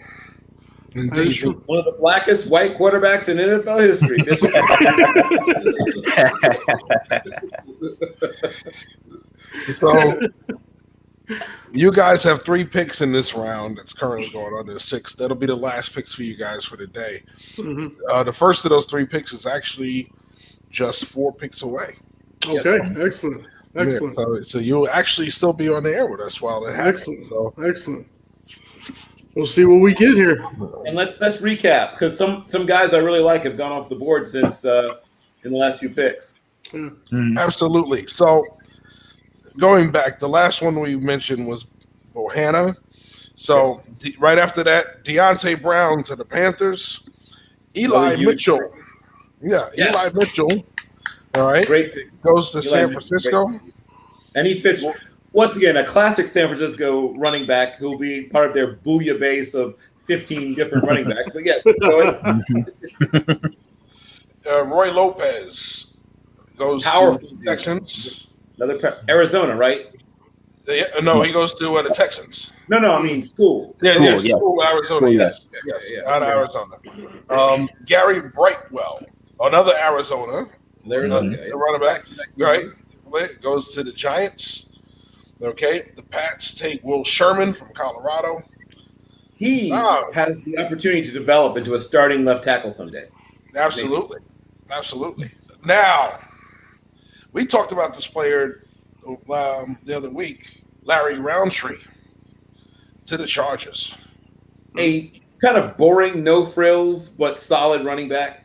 I: That is true.
D: One of the blackest white quarterbacks in NFL history.
B: So you guys have 3 picks in this round. That's currently going on to 6. That'll be the last picks for you guys for the day. The first of those 3 picks is actually just 4 picks away.
I: Okay, excellent.
B: Yeah, so you'll actually still be on the air with us while it happens.
I: Excellent. We'll see what we get here.
D: And let's recap, because some guys I really like have gone off the board since in the last few picks.
B: Absolutely. So going back, the last one we mentioned was Bohanna. So right after that, Deontay Brown to the Panthers. Eli Mitchell. Yeah,
D: yes.
B: Eli Mitchell. All right.
D: Great pick.
B: Goes to
D: Eli
B: San
D: Mitchell,
B: Francisco.
D: And he fits, once again, a classic San Francisco running back who'll be part of their Booyah base of 15 different running backs. But yes, go ahead.
B: Roy Lopez goes
D: Powerful
B: to the Texans.
D: Arizona, right?
B: No, he goes to the Texans.
D: No, I mean school.
B: School,
H: School,
B: Arizona, yes. Out of Arizona. Gary Brightwell, another Arizona.
D: There's
B: the running back, right? Goes to the Giants. Okay, the Pats take Will Sherman from Colorado.
D: He has the opportunity to develop into a starting left tackle someday.
B: Absolutely. Now, we talked about this player the other week, Larry Roundtree, to the Chargers.
D: A kind of boring, no frills, but solid running back.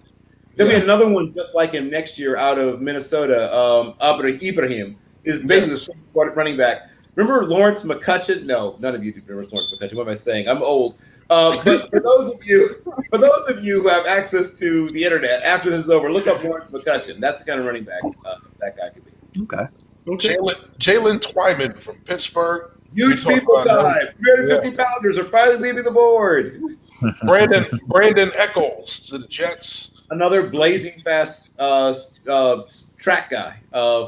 D: There'll be another one just like him next year out of Minnesota. Ibrahim is basically the same running back. Remember Lawrence McCutcheon? No, none of you do remember Lawrence McCutcheon. What am I saying? I'm old. But for those of you who have access to the internet, after this is over, look up Lawrence McCutcheon. That's the kind of running back that guy could be.
H: Okay.
B: Jalen Twyman from Pittsburgh.
D: Huge people time. 350 pounders are finally leaving the board.
B: Brandon Echols to the Jets.
D: Another blazing fast track guy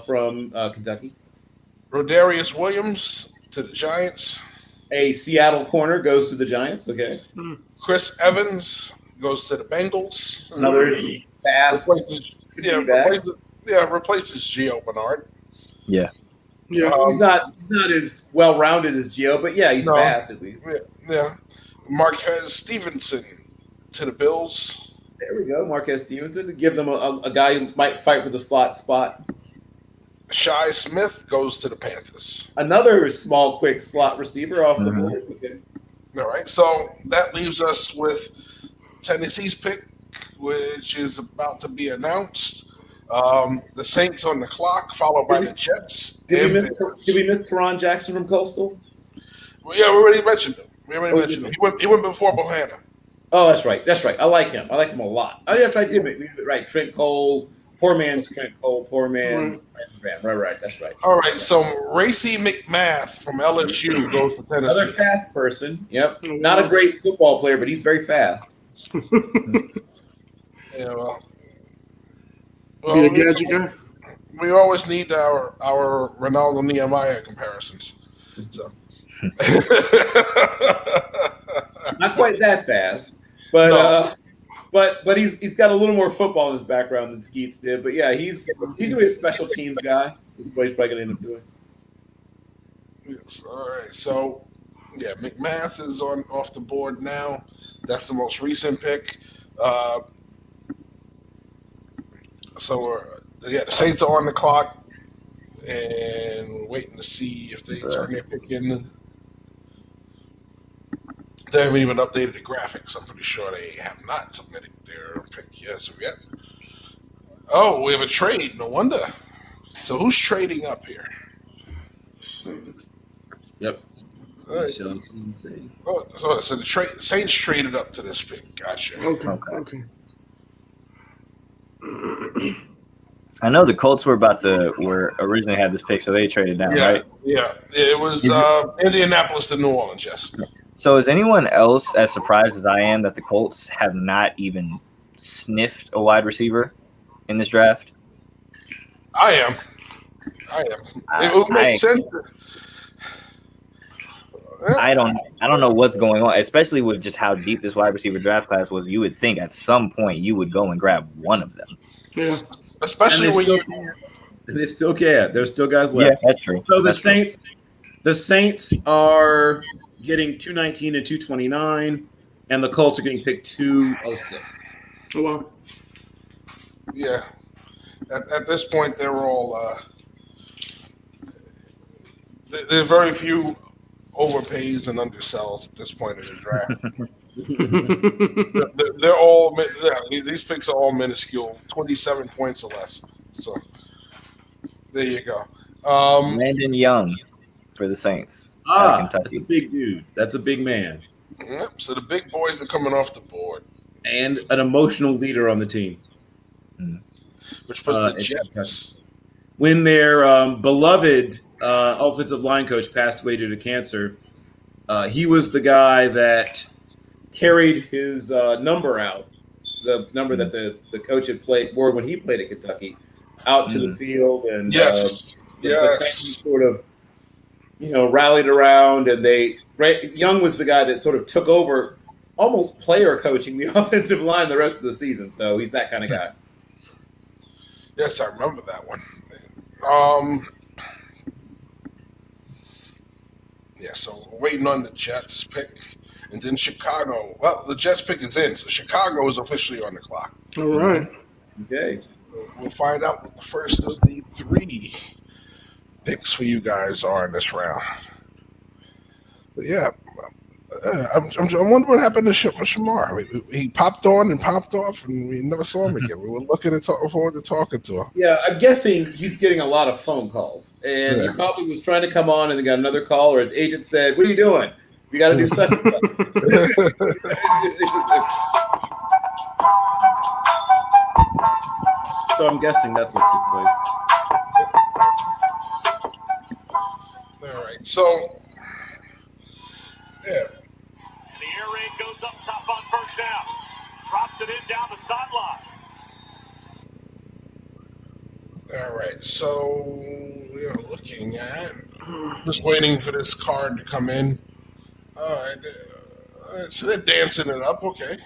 D: from Kentucky.
B: Rodarius Williams to the Giants.
D: A Seattle corner goes to the Giants. Okay.
B: Chris Evans goes to the Bengals.
D: Another fast.
B: Replaces Gio Bernard.
H: Yeah.
D: He's not as well rounded as Gio, but yeah, he's fast at least.
B: Yeah. Marquez Stevenson to the Bills.
D: There we go, Marquez Stevenson, to give them a guy who might fight for the slot spot.
B: Shi Smith goes to the Panthers.
D: Another small, quick slot receiver off the board. Okay.
B: All right, so that leaves us with Tennessee's pick, which is about to be announced.
E: The Saints on the clock, followed by the Jets.
D: Did we miss Teron Jackson from Coastal?
E: Well, yeah, we already mentioned him. He went before Bohanna.
D: Oh, that's right. I like him. I like him a lot. Oh, yes, I did. Right. Trent Cole. Poor man's Trent Cole. Poor man's Brand. Right. That's right.
E: All right. So Racy McMath from LSU goes to Tennessee.
D: Another fast person. Yep. Not a great football player, but he's very fast.
E: Yeah, well,
I: Be a gadget guy.
E: we always need our Ronaldo Nehemiah comparisons. So.
D: Not quite that fast, but
E: No.
D: but he's got a little more football in his background than Skeets did. But yeah, he's gonna be a special teams guy. He's probably gonna end up doing.
E: Yes. All right. So yeah, McMath is off the board now. That's the most recent pick. The Saints are on the clock, and we're waiting to see if they turn their pick in. They haven't even updated the graphics. I'm pretty sure they have not submitted their pick as of yet. Oh, we have a trade. No wonder. So who's trading up here?
D: Yep.
E: All right. So the Saints traded up to this pick. Gotcha.
I: Okay.
H: I know the Colts were originally had this pick, so they traded down, right?
E: Yeah. It was Indianapolis to New Orleans, yes.
H: So is anyone else as surprised as I am that the Colts have not even sniffed a wide receiver in this draft?
E: I am. It would make sense.
H: I don't know what's going on, especially with just how deep this wide receiver draft class was. You would think at some point you would go and grab one of them.
I: Yeah.
E: Especially when
D: they still can. There's still guys left.
H: Yeah, that's true.
D: So the Saints are getting 219 and 229, and the Colts are getting picked 206.
I: Oh, wow.
E: Yeah. At this point, they're all there's very few overpays and undersells at this point in the draft. They're all these picks are all minuscule, 27 points or less. So there you go.
H: Landon Young for the Saints. Out of
D: That's a big dude. That's a big man.
E: Yep. So the big boys are coming off the board,
D: And an emotional leader on the team.
E: which puts the Jets.
D: When their beloved offensive line coach passed away due to cancer, he was the guy that carried his number out, the number that the coach had wore when he played at Kentucky, out to the field, and
E: yes,
D: sort of rallied around, and Young was the guy that sort of took over, almost player coaching the offensive line the rest of the season. So he's that kind of guy.
E: Yes, I remember that one. Yeah, so we're waiting on the Jets pick. And then Chicago. Well, the Jets pick is in, so Chicago is officially on the clock.
I: All right.
D: Okay.
E: We'll find out what the first of the 3 picks for you guys are in this round. But yeah, I'm wondering what happened to Shamar. He popped on and popped off, and we never saw him again. We were looking forward to talking to him.
D: Yeah, I'm guessing he's getting a lot of phone calls, and he probably was trying to come on, and then got another call, or his agent said, "What are you doing? We got to do such and such." So I'm guessing that's what took place.
E: All right, so yeah.
A: The air raid goes up top on first down. Drops it in down the sideline.
E: All right, so we are looking at just waiting for this card to come in. All right, so they're dancing it up. Okay.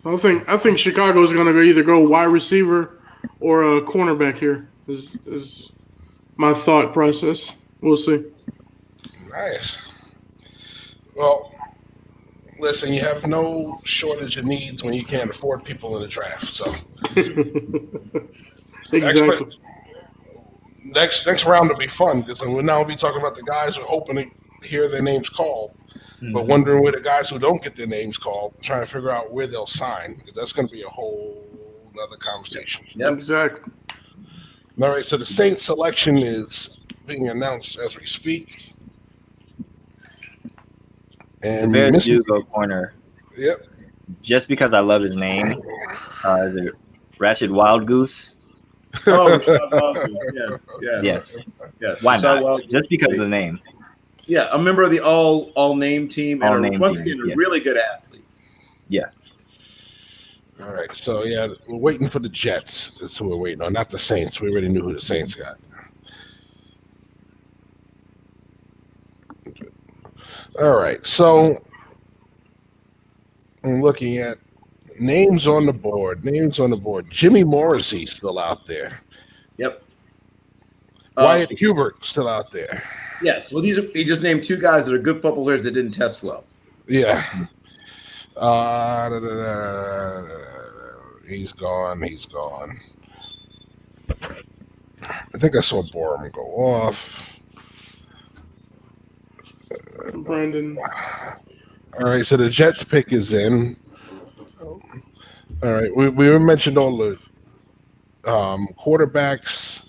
I: I think Chicago's going to either go wide receiver or a cornerback here. Is my thought process. We'll see.
E: Nice. Well, listen, you have no shortage of needs when you can't afford people in the draft. So
I: Exactly.
E: Next round will be fun because we'll now be talking about the guys who are hoping to hear their names called, but wondering where the guys who don't get their names called, trying to figure out where they'll sign, because that's going to be a whole another conversation.
D: Yep.
I: Exactly.
E: All right, so the Saints selection is being announced as we speak. And
H: Bears
E: Mr.
H: do go corner.
E: Yep.
H: Just because I love his name. Is it Ratchet Wild Goose?
D: Oh, Rashad Walker. Yes.
H: Why
D: Rashad
H: not?
D: Walker.
H: Just because of the name.
D: Yeah, a member of the all name team, and
H: All-name
D: once
H: team,
D: again,
H: yeah.
D: a really good athlete.
H: Yeah.
E: All right, so yeah, we're waiting for the Jets. That's who we're waiting on, not the Saints. We already knew who the Saints got. All right, so I'm looking at names on the board. Jimmy Morrissey still out there.
D: Yep.
E: Wyatt Hubert still out there.
D: Yes. Well, he just named two guys that are good football players that didn't test well.
E: Yeah. He's gone. I think I saw Borum go off.
I: Brandon.
E: All right, so the Jets pick is in. All right, we mentioned all the quarterbacks.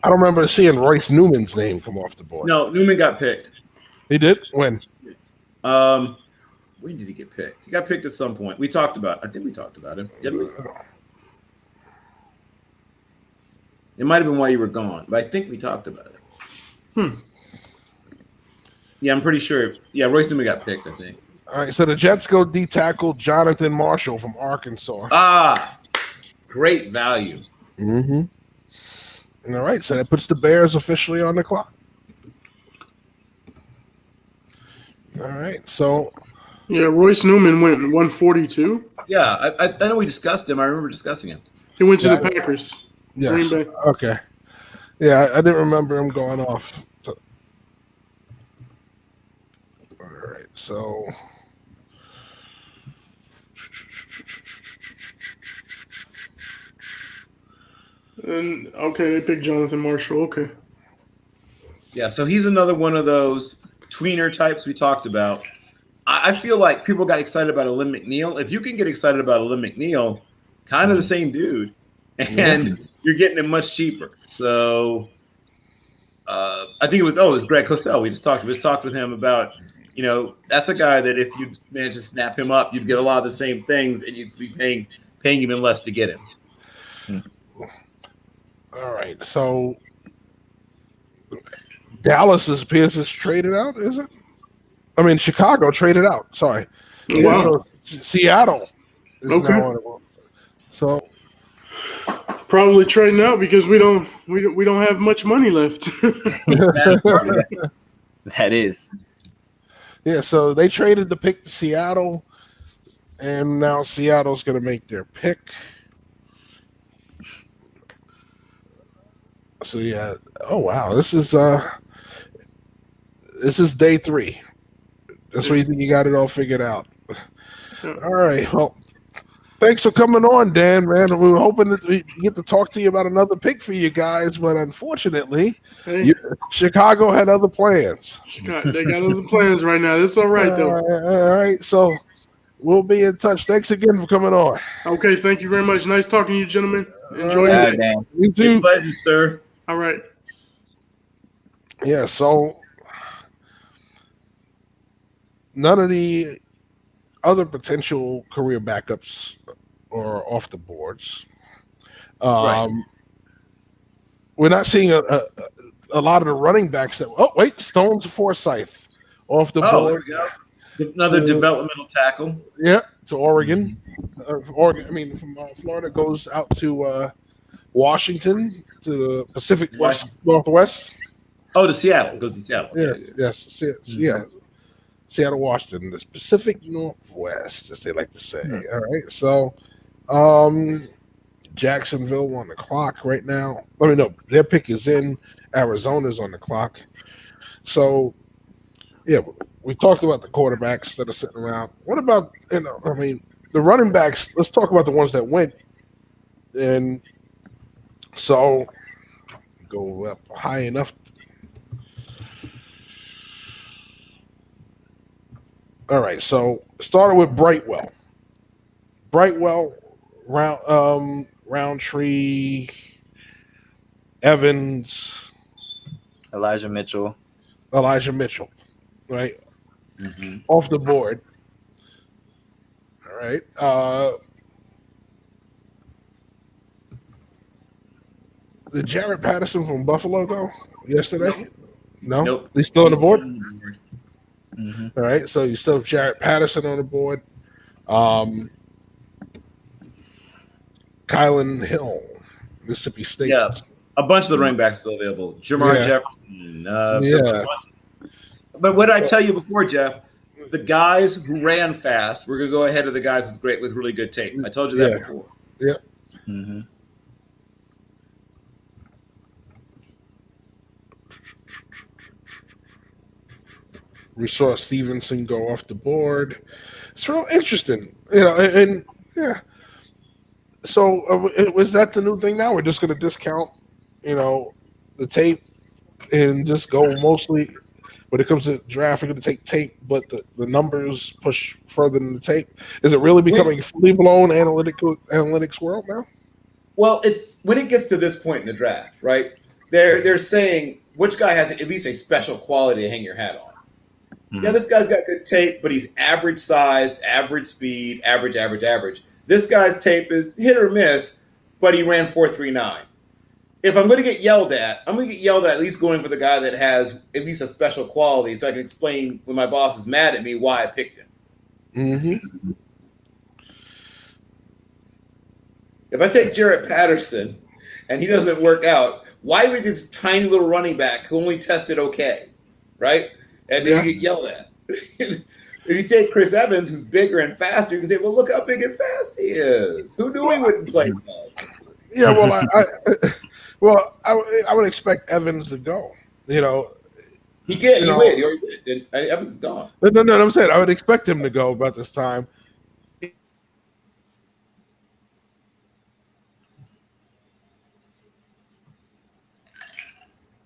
E: I don't remember seeing Royce Newman's name come off the board.
D: No, Newman got picked.
E: He did? When?
D: When did he get picked? He got picked at some point. I think we talked about him, didn't we? It might have been while you were gone, but I think we talked about it. Yeah, I'm pretty sure. Yeah, Royce Newman got picked, I think.
E: All right, so the Jets go D-tackle Jonathan Marshall from Arkansas.
D: Great value.
E: Mm-hmm. All right, so that puts the Bears officially on the clock. All right, so
I: Yeah, Royce Newman went 142.
D: Yeah, I know we discussed him. I remember discussing him.
I: He went to the Packers.
E: yes,
I: Green Bay.
E: okay, yeah, I didn't remember him going off. So, all right, so
I: And okay, they picked Jonathan Marshall. Okay.
D: Yeah, so he's another one of those tweener types we talked about. I feel like people got excited about Alim McNeil. If you can get excited about Alim McNeil, kind of the same dude, and you're getting him much cheaper. So I think it was Greg Cosell. We just talked with him about, that's a guy that if you manage to snap him up, you'd get a lot of the same things, and you'd be paying even less to get him.
E: all right, so Dallas appears is traded out, is it? I mean, Chicago traded out. Sorry.
I: Wow.
E: So Seattle is
I: Okay.
E: now on it. So
I: Probably trading out because we don't have much money left.
D: That's part of it.
H: That is.
E: yeah, so they traded the pick to Seattle, and now Seattle's going to make their pick. So yeah, oh wow, this is day 3. That's where you think you got it all figured out. All right, well, thanks for coming on, Dan. Man, we were hoping that we get to talk to you about another pick for you guys, but unfortunately,
I: Hey,
E: Chicago had other plans.
I: they got other plans right now. That's all right though.
E: All right, so we'll be in touch. Thanks again for coming on.
I: Okay, thank you very much. Nice talking to you, gentlemen. Enjoy your
H: Yeah,
I: day.
H: Dan.
E: You too.
D: Pleasure, sir.
I: All right.
E: Yeah, so none of the other potential career backups are off the boards.
D: Right.
E: We're not seeing a lot of the running backs that. Oh, wait, Stones Forsyth off the
D: Oh, there
E: board.
D: we go. Another developmental tackle.
E: Yeah, to Oregon. Oregon. I mean, from Florida goes out to Washington to the Pacific Northwest.
D: Oh, to Seattle. Goes to Seattle.
E: Yes. Yeah. Seattle, Washington, the Pacific Northwest, as they like to say. All right. So, Jacksonville on the clock right now. I mean, no, their pick is in. Arizona's on the clock. So, yeah, we talked about the quarterbacks that are sitting around. What about, the running backs? Let's talk about the ones that went. And so, go up high enough. All right, so started with Brightwell. Brightwell
B: Roundtree, Evans,
H: Elijah Mitchell.
B: Right? Off the board. All right. Did Jared Patterson from Buffalo go yesterday? No?
D: Nope.
B: He's still on the board?
H: Mm-hmm.
B: All right. So you still have Jared Patterson on the board. Kylan Hill, Mississippi State.
D: Yeah. A bunch of the running backs still available. Jamar
B: Yeah.
D: Jefferson.
B: Yeah.
D: But what did I tell you before, Jeff? The guys who ran fast, we're going to go ahead of the guys with really good tape. I told you that
B: Yeah.
D: before.
B: Yep.
H: Mm-hmm.
B: We saw Stevenson go off the board. It's real interesting, and yeah. So was that the new thing now? We're just going to discount, the tape and just go mostly when it comes to draft. We're going to take tape, but the numbers push further than the tape. Is it really becoming a fully blown analytics world now?
D: Well, it's when it gets to this point in the draft, right? They're saying which guy has at least a special quality to hang your hat on.
H: Mm-hmm.
D: Yeah, this guy's got good tape, but he's average size, average speed, average. This guy's tape is hit or miss, but he ran 4.39. If I'm going to get yelled at, I'm going to get yelled at least going for the guy that has at least a special quality so I can explain when my boss is mad at me why I picked him.
B: Mm-hmm.
D: If I take Jarrett Patterson and he doesn't work out, why would this tiny little running back who only tested okay, right? And then you get yelled at. If you take Chris Evans, who's bigger and faster, you can say, well, look how big and fast he is. Who knew he wouldn't play well?
B: Yeah, well, I would expect Evans to go.
D: He did. He already did. Evans is gone.
B: No, I'm saying I would expect him to go about this time.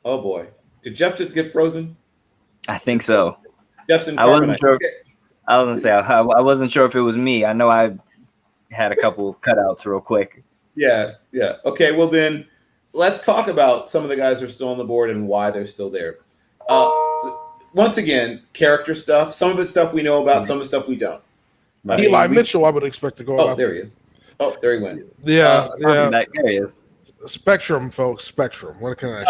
D: Oh, boy. Did Jeff just get frozen?
H: I think so.
D: Jeff's in
H: I wasn't
D: carbonite.
H: sure.
D: Okay.
H: I was gonna say I wasn't sure if it was me. I know I had a couple cutouts real quick.
D: Yeah. Okay, well then, let's talk about some of the guys who are still on the board and why they're still there. Once again, character stuff. Some of the stuff we know about, some of the stuff we don't.
B: Eli Mitchell, I would expect to go.
D: Oh, there he is. Oh, there he went.
B: Yeah.
H: There he is.
B: Spectrum, folks. Spectrum. What can I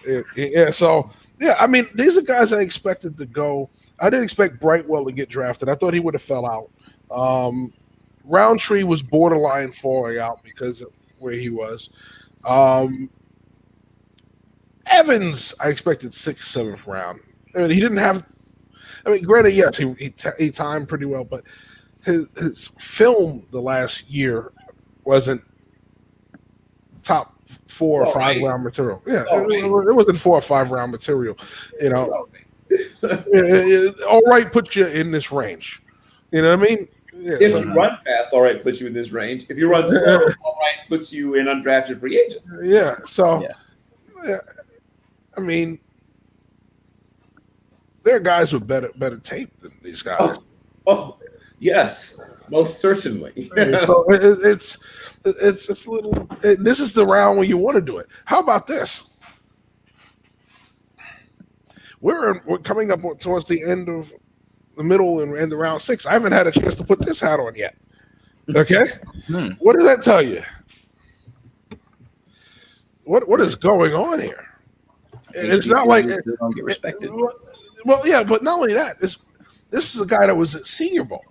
B: say? Yeah. So, I mean, these are guys I expected to go. I didn't expect Brightwell to get drafted. I thought he would have fell out. Roundtree was borderline falling out because of where he was. Evans, I expected 6th, 7th round. I mean, he didn't have. I mean, granted, yes, he timed pretty well, but his film the last year wasn't top 4 or 5 round material. Yeah, it wasn't 4 or 5 round material. All right, put you in this range. You know what I mean? Yeah,
D: if you run fast, all right, puts you in this range. If you run slow, all right, puts you in undrafted free agent.
B: Yeah. So, I mean, there are guys with better tape than these guys.
D: Oh yes, most certainly.
B: So it's a little. This is the round where you want to do it. How about this? We're coming up towards the end of the middle and end of round 6. I haven't had a chance to put this hat on yet. Okay, What does that tell you? What is going on here? And it's not like
H: they don't get respected.
B: Well, yeah, but not only that, this is a guy that was at Senior Bowl,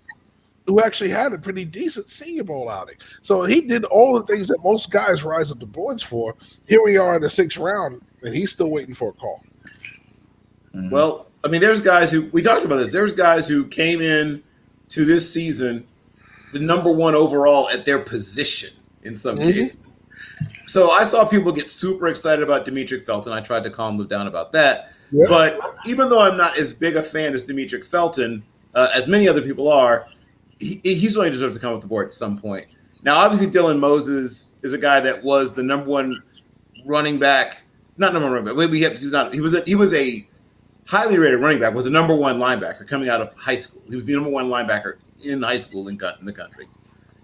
B: who actually had a pretty decent Senior Bowl outing. So he did all the things that most guys rise up the boards for. Here we are in the 6th round, and he's still waiting for a call.
D: Well, I mean, there's guys who we talked about this. There's guys who came in to this season the number 1 overall at their position in some cases. So I saw people get super excited about Demetric Felton. I tried to calm them down about that. Yeah. But even though I'm not as big a fan as Demetric Felton, as many other people are, he's going to deserve to come off the board at some point. Now, obviously, Dylan Moses is a guy that was the number 1 running back. Not number 1 running back. He was a highly rated running back. Was a number 1 linebacker coming out of high school. He was the number 1 linebacker in high school in the country.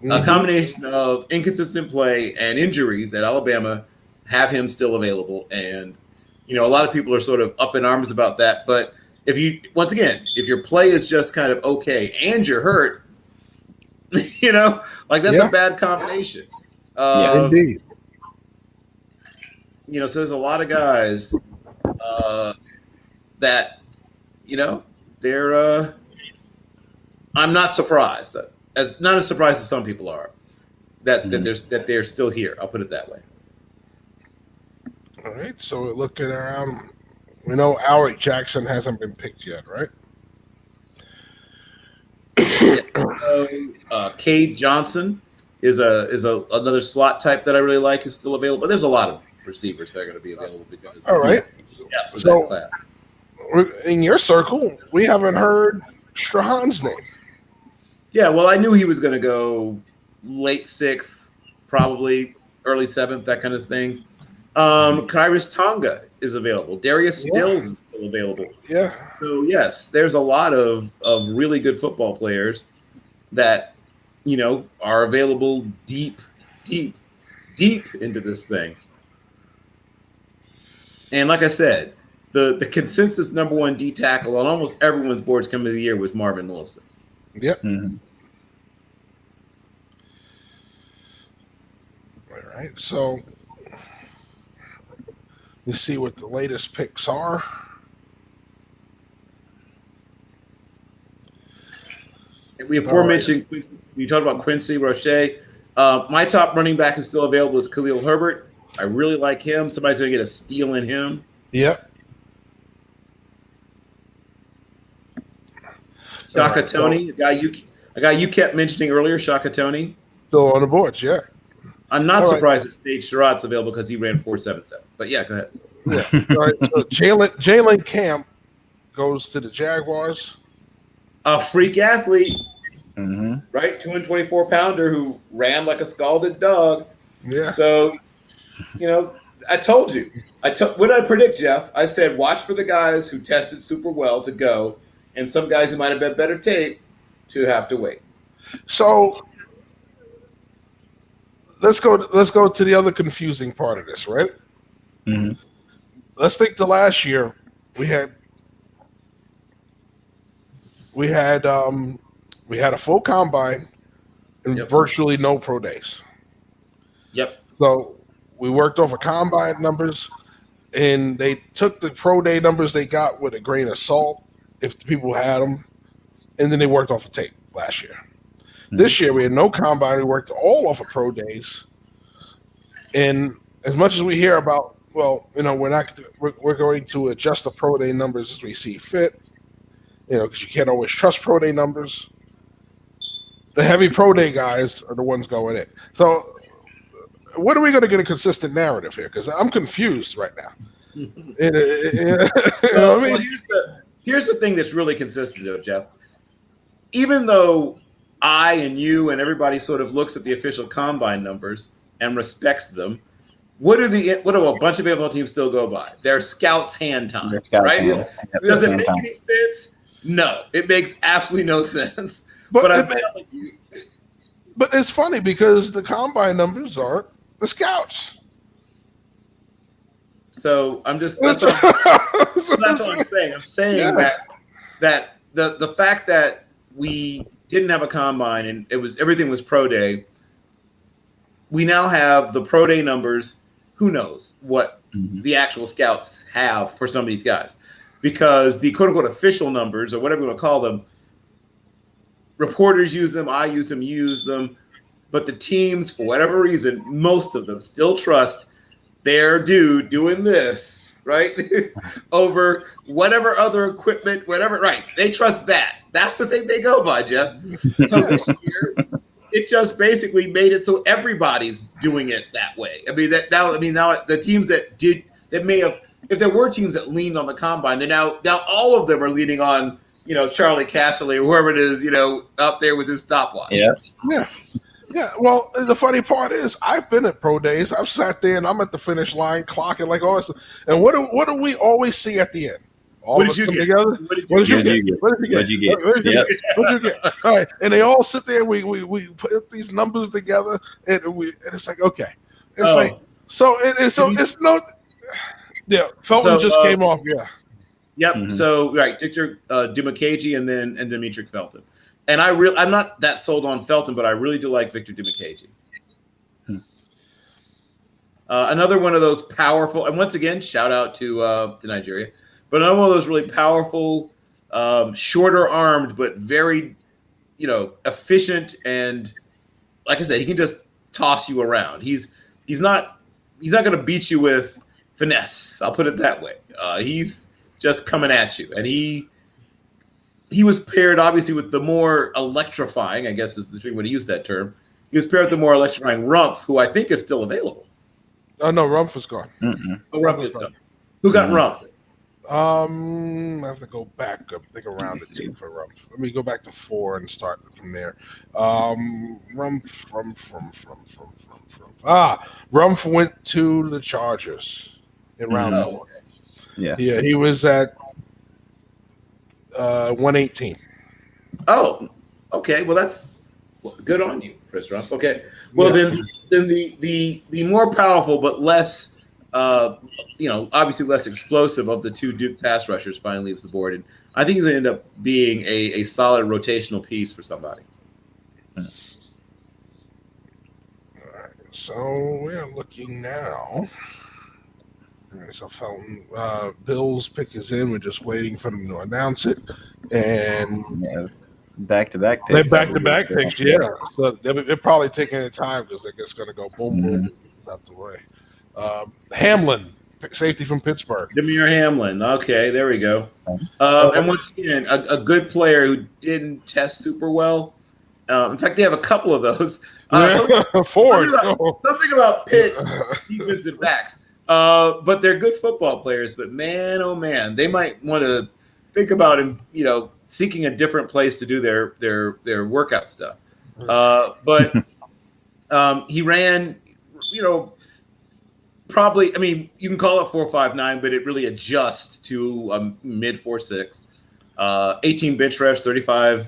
D: A combination of inconsistent play and injuries at Alabama have him still available. And, a lot of people are sort of up in arms about that. But if your play is just kind of okay and you're hurt, that's a bad combination.
B: Indeed.
D: So there's a lot of guys that, they're I'm not surprised. Not as surprised as some people are that they're still here. I'll put it that way.
B: All right, so we're looking around. We know Alric Jackson hasn't been picked yet, right?
D: Cade Johnson is another slot type that I really like, is still available. But there's a lot of receivers that are going to be available because.
B: All right.
D: For
B: So
D: that class.
B: in your circle, we haven't heard Strahan's name.
D: Yeah, well, I knew he was going to go late 6th, probably early 7th, that kind of thing. Kyrus Tonga is available. Darius Stills is still available.
B: Yeah.
D: So, yes, there's a lot of really good football players that, are available deep into this thing. And like I said, the consensus number 1 D tackle on almost everyone's boards coming to the year was Marvin Wilson.
B: Yep.
H: Mhm.
B: All right, so let's see what the latest picks are.
D: We aforementioned, we talked about Quincy Roche. My top running back who's still available is Khalil Herbert. I really like him. Somebody's going to get a steal in him.
B: Yep.
D: Shaka Tony, a guy you kept mentioning earlier, Shaka Tony.
B: Still on the boards, yeah.
D: I'm not
B: All
D: surprised that Stage Sherrod's available because he ran 4.77. But yeah, go ahead.
B: Yeah. All right. So Jalen Camp goes to the Jaguars.
D: A freak athlete,
H: Mhm.
D: right? 224-pounder who ran like a scalded dog.
B: Yeah.
D: So, I told you. What did I predict, Jeff? I said watch for the guys who tested super well to go, and some guys who might have been better tape to have to wait.
B: So let's go to the other confusing part of this, right?
H: Mhm.
B: Let's think to last year we had a full combine and
D: Yep.
B: virtually no pro days.
D: Yep.
B: So we worked off of combine numbers, and they took the pro day numbers they got with a grain of salt if the people had them, and then they worked off of tape last year. This year we had no combine. We worked all off of pro days, and as much as we hear about, we're going to adjust the pro day numbers as we see fit, because you can't always trust pro day numbers. The heavy pro day guys are the ones going in. So when are we going to get a consistent narrative here? Because I'm confused right now.
D: Well, here's the thing that's really consistent, though, Jeff. Even though I and you and everybody sort of looks at the official combine numbers and respects them, what do a bunch of NFL teams still go by? Their scouts' hand times, right? Does it make any sense? No, it makes absolutely no sense. But I'm telling you.
B: But it's funny because the combine numbers are the scouts.
D: So I'm just that's what I'm saying. I'm saying that the fact that we didn't have a combine and everything was pro day. We now have the pro day numbers. Who knows what the actual scouts have for some of these guys? Because the quote unquote official numbers, or whatever you want to call them, reporters use them, I use them, you use them, but the teams, for whatever reason, most of them still trust their dude doing this, right? Over whatever other equipment, whatever, right? They trust that. That's the thing they go by, Jeff. So this year, it just basically made it so everybody's doing it that way. Now the teams that may have, if there were teams that leaned on the combine, then now all of them are leaning on, Charlie Casserly or whoever it is, out there with his stopwatch.
B: Yeah. Well, the funny part is I've been at pro days. I've sat there and I'm at the finish line clocking like all this. And what do we always see at the end? All
D: What
B: of us
D: did you
B: come
D: get?
B: together.
D: What did you
B: What did you
H: What'd you
B: get?
H: get?
B: What did you
H: What'd you get?
B: What did you
H: Yep.
B: get? What did you get? All right, and they all sit there. We put these numbers together, and it's like okay, it's like so it's no. Yeah, Felton just came off. Yeah.
D: Yep.
H: Mhm.
D: So right, Victor Dimukeje and Dimitri Felton. And I'm not that sold on Felton, but I really do like Victor Dimukeje. Another one of those powerful, and once again, shout out to Nigeria, but another one of those really powerful, shorter armed, but very, efficient, and like I said, he can just toss you around. He's not going to beat you with finesse. I'll put it that way. He's just coming at you, and he was paired obviously with the more electrifying, I guess is the thing when he used that term. He was paired with the more electrifying Rumpf, who I think is still available.
B: Oh no, Rumpf is gone.
D: Oh, Rumpf is gone. Who got Rumpf?
B: I have to go back. I think around the 2 for Rumpf. Let me go back to 4 and start from there. Rumpf. Rumpf went to the Chargers in round 4.
D: Okay.
H: Yeah.
B: Yeah, he was at 118.
D: Oh, okay. Well, that's good on you, Chris Rumpf. Okay. Well,
B: Yeah.
D: then the more powerful but less, obviously less explosive of the 2 Duke pass rushers finally leaves the board, and I think he's going to end up being a solid rotational piece for somebody.
B: All right, so we are looking now. All right, so Felton, Bills pick is in. We're just waiting for them to announce it, and
H: Yeah. Back-to-back
B: they're
H: picks.
B: back-to-back picks. Yeah, so they're probably taking their time because they're just going to go boom, boom, out the way. Hamlin, safety from Pittsburgh.
D: Demir Hamlin. Okay, there we go. And once again, a good player who didn't test super well. In fact, they have a couple of those.
B: Ford.
D: Something about Pitt's defensive backs. But they're good football players. But man, oh man, they might want to think about him, seeking a different place to do their workout stuff. But he ran, probably. I mean, you can call it 4.59, but it really adjusts to a mid 4.6. 18 bench reps, 35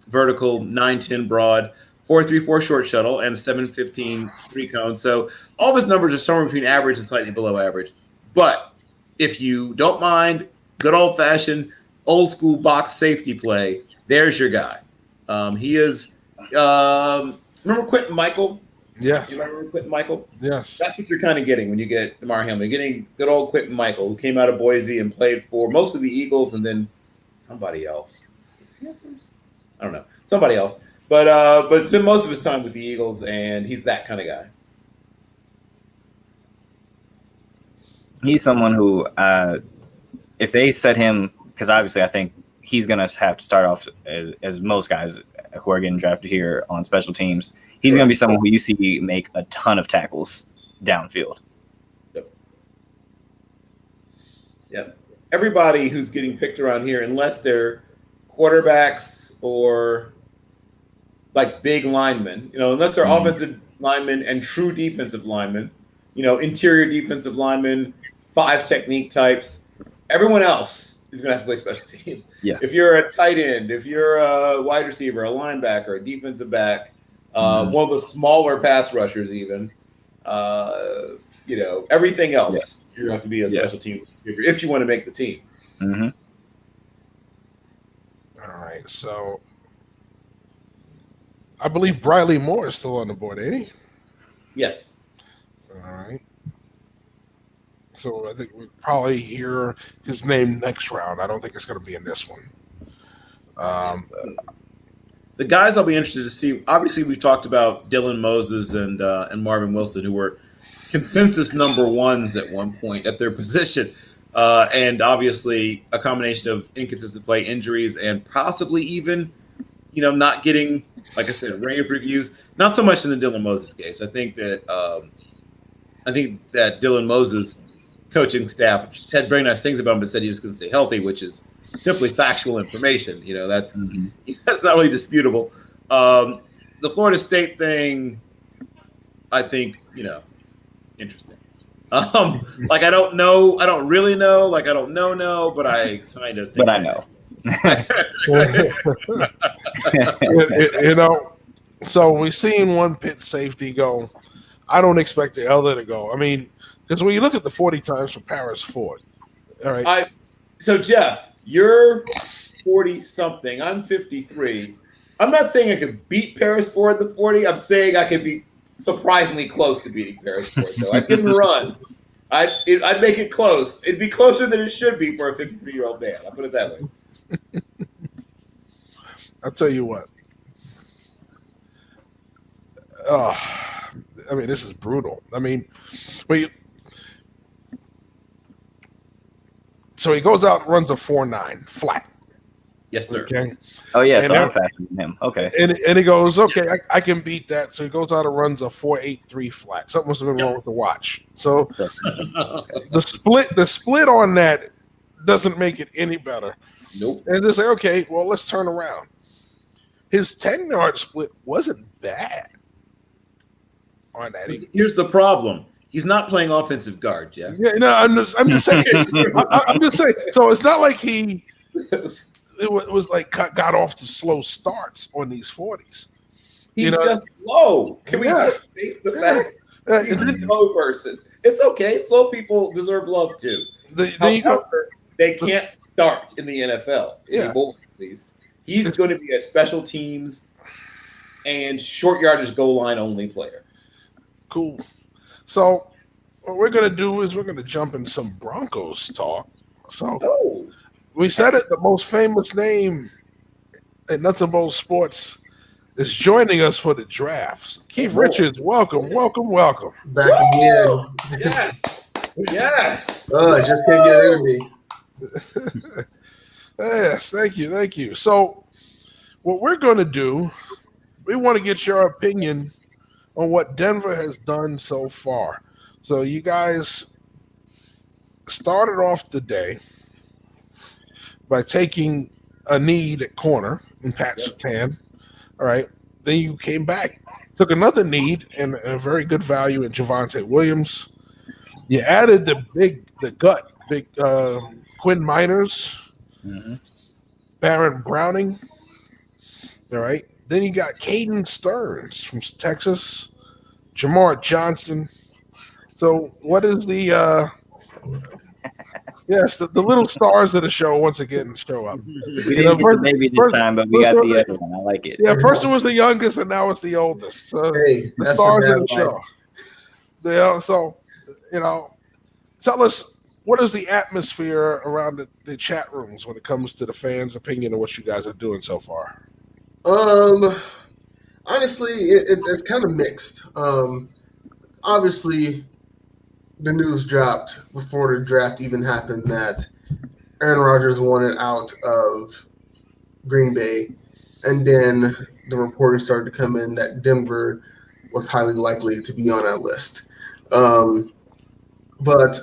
D: vertical, 9.10 broad, 4.34 short shuttle, and a 7.15 three cone. So all of his numbers are somewhere between average and slightly below average. But if you don't mind good old fashioned, old school box safety play, there's your guy. He is. Remember Quentin Michael?
B: Yeah.
D: You remember Quentin Michael?
B: Yes.
D: That's what you're kind of getting when you get Damar Hamlin. You're getting good old Quentin Michael, who came out of Boise and played for most of the Eagles and then somebody else. I don't know. Somebody else. But spent most of his time with the Eagles, and he's that kind of guy.
H: He's someone who, if they set him, because obviously I think he's going to have to start off as most guys who are getting drafted here on special teams. He's going to be someone who you see make a ton of tackles downfield.
D: Yep. Everybody who's getting picked around here, unless they're quarterbacks or like big linemen, unless they're offensive linemen and true defensive linemen, interior defensive linemen, 5 technique types, everyone else is going to have to play special teams.
H: Yeah.
D: If you're a tight end, if you're a wide receiver, a linebacker, a defensive back, one of the smaller pass rushers even, everything else, you're going to have to be a special teams if you want to make the team.
H: Mm-hmm.
B: All right, so I believe Briley Moore is still on the board, ain't he?
D: Yes.
B: All right. So I think we'll probably hear his name next round. I don't think it's going to be in this one.
D: The guys I'll be interested to see. Obviously, we've talked about Dylan Moses and Marvin Wilson, who were consensus number ones at one point at their position, and obviously a combination of inconsistent play, injuries, and possibly even, not getting, like I said, rave reviews. Not so much in the Dylan Moses case. I think that Dylan Moses coaching staff said very nice things about him, but said he was going to stay healthy, which is simply factual information. That's not really disputable. The Florida State thing, I think, interesting. Like I don't know. I don't really know. Like I don't know, but I kind of think
H: But I know.
B: You know, so we've seen one Pitt safety go. I don't expect the other to go. I mean, because when you look at the 40 times for Paris Ford, all right.
D: So Jeff, you're 40 something. I'm 53. I'm not saying I could beat Paris Ford the 40. I'm saying I could be surprisingly close to beating Paris Ford. Though I didn't run. I'd make it close. It'd be closer than it should be for a 53-year-old man. I'll put it that way.
B: I'll tell you what. I mean, this is brutal. I mean, so he goes out and runs a 4.9 flat.
D: Yes, sir.
B: Okay.
H: Oh yeah,
B: And
H: so
B: then-
H: I'm faster than him. Okay.
B: And he goes, okay, I can beat that. So he goes out and runs a 4.83 flat. Something must have been wrong with the watch. So the split on that doesn't make it any better.
D: Nope.
B: And they say, okay, well, let's turn around. His 10-yard split wasn't bad on that.
D: Here's the problem. He's not playing offensive guard, Jeff.
B: Yeah, no, I'm just saying. I'm just saying. So it's not like it was like got off to slow starts on these 40s.
D: He's just slow. Can we just face the fact? He's a slow person. It's okay. Slow people deserve love too. However, they can't start in the NFL anymore, at least. He's going to be a special teams and short yardage goal line only player.
B: Cool. So what we're going to do is we're going to jump in some Broncos talk. So we said it, the most famous name in Nuts and Bolts Sports is joining us for the drafts. Keith Richards, welcome.
J: Back again.
D: Yes. Yes.
J: Oh, I just can't get rid of me.
B: Yes, thank you. So what we're going to do, we want to get your opinion on what Denver has done so far. So you guys started off the day by taking a need at corner in Pat Surtain. All right. Then you came back, took another need and a very good value in Javonte Williams. You added the big Quinn Miners, Baron Browning. All right. Then you got Caden Stearns from Texas, Jamar Johnson. So what is the yes, the little stars of the show once again show up.
H: We didn't get the baby this time, but we got the other one. I like it.
B: Yeah, first it was the youngest and now it's the oldest. So
J: Hey,
B: the
J: that's
B: stars
J: a
B: of the
J: bad
B: show. Yeah, so tell us, what is the atmosphere around the chat rooms when it comes to the fans' opinion of what you guys are doing so far?
J: Honestly, it's kind of mixed. Obviously, the news dropped before the draft even happened that Aaron Rodgers wanted out of Green Bay, and then the reporting started to come in that Denver was highly likely to be on that list. But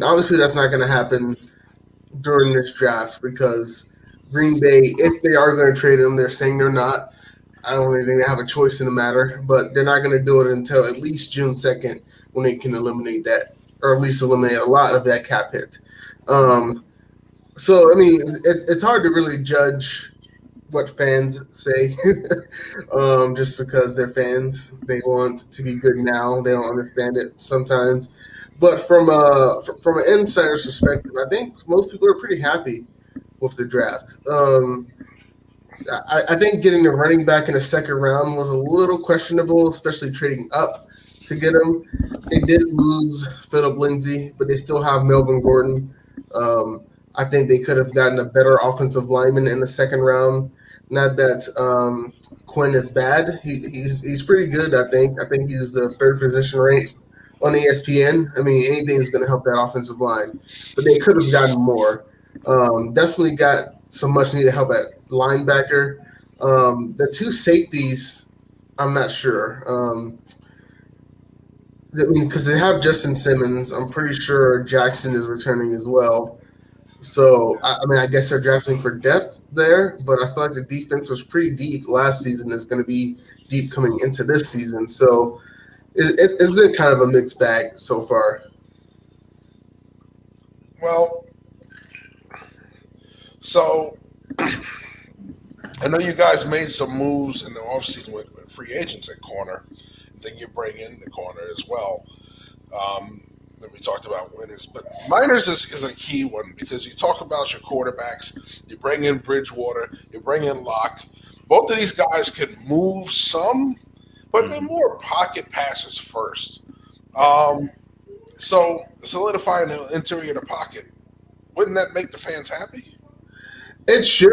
J: obviously that's not going to happen during this draft because Green Bay, if they are going to trade him, they're saying they're not. I don't really think they have a choice in the matter, but they're not going to do it until at least June 2nd when they can eliminate that, or at least eliminate a lot of that cap hit. So, it's hard to really judge what fans say just because they're fans. They want to be good now. They don't understand it sometimes. But from an insider's perspective, I think most people are pretty happy with the draft. I think getting the running back in the second round was a little questionable, especially trading up to get him. They did lose Phillip Lindsay, but they still have Melvin Gordon. I think they could have gotten a better offensive lineman in the second round. Not that Quinn is bad. He's pretty good, I think. I think he's the third position ranked on ESPN. Anything is going to help that offensive line. But they could have gotten more. Definitely got some much needed help at linebacker. The two safeties, I'm not sure. Because they have Justin Simmons. I'm pretty sure Jackson is returning as well. So, I guess they're drafting for depth there, but I feel like the defense was pretty deep last season. It's going to be deep coming into this season. So, it's been kind of a mixed bag so far.
E: Well, so I know you guys made some moves in the offseason with free agents at corner. Then you bring in the corner as well. Then we talked about winners, but minors is a key one because you talk about your quarterbacks. You bring in Bridgewater, you bring in Locke. Both of these guys can move some, but they're more pocket passers first. So solidifying the interior of the pocket, wouldn't that make the fans happy?
J: It should.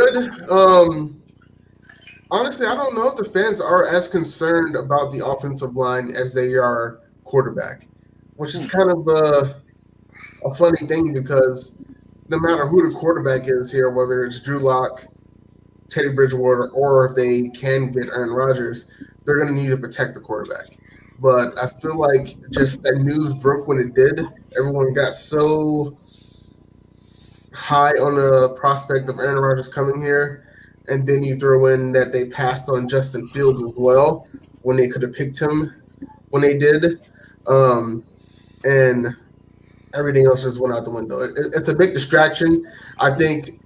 J: Honestly, I don't know if the fans are as concerned about the offensive line as they are quarterback, which is kind of a funny thing because no matter who the quarterback is here, whether it's Drew Lock, Teddy Bridgewater, or if they can get Aaron Rodgers, they're going to need to protect the quarterback. But I feel like just that news broke when it did. Everyone got so high on the prospect of Aaron Rodgers coming here. And then you throw in that they passed on Justin Fields as well when they could have picked him when they did. And everything else just went out the window. It's a big distraction. I think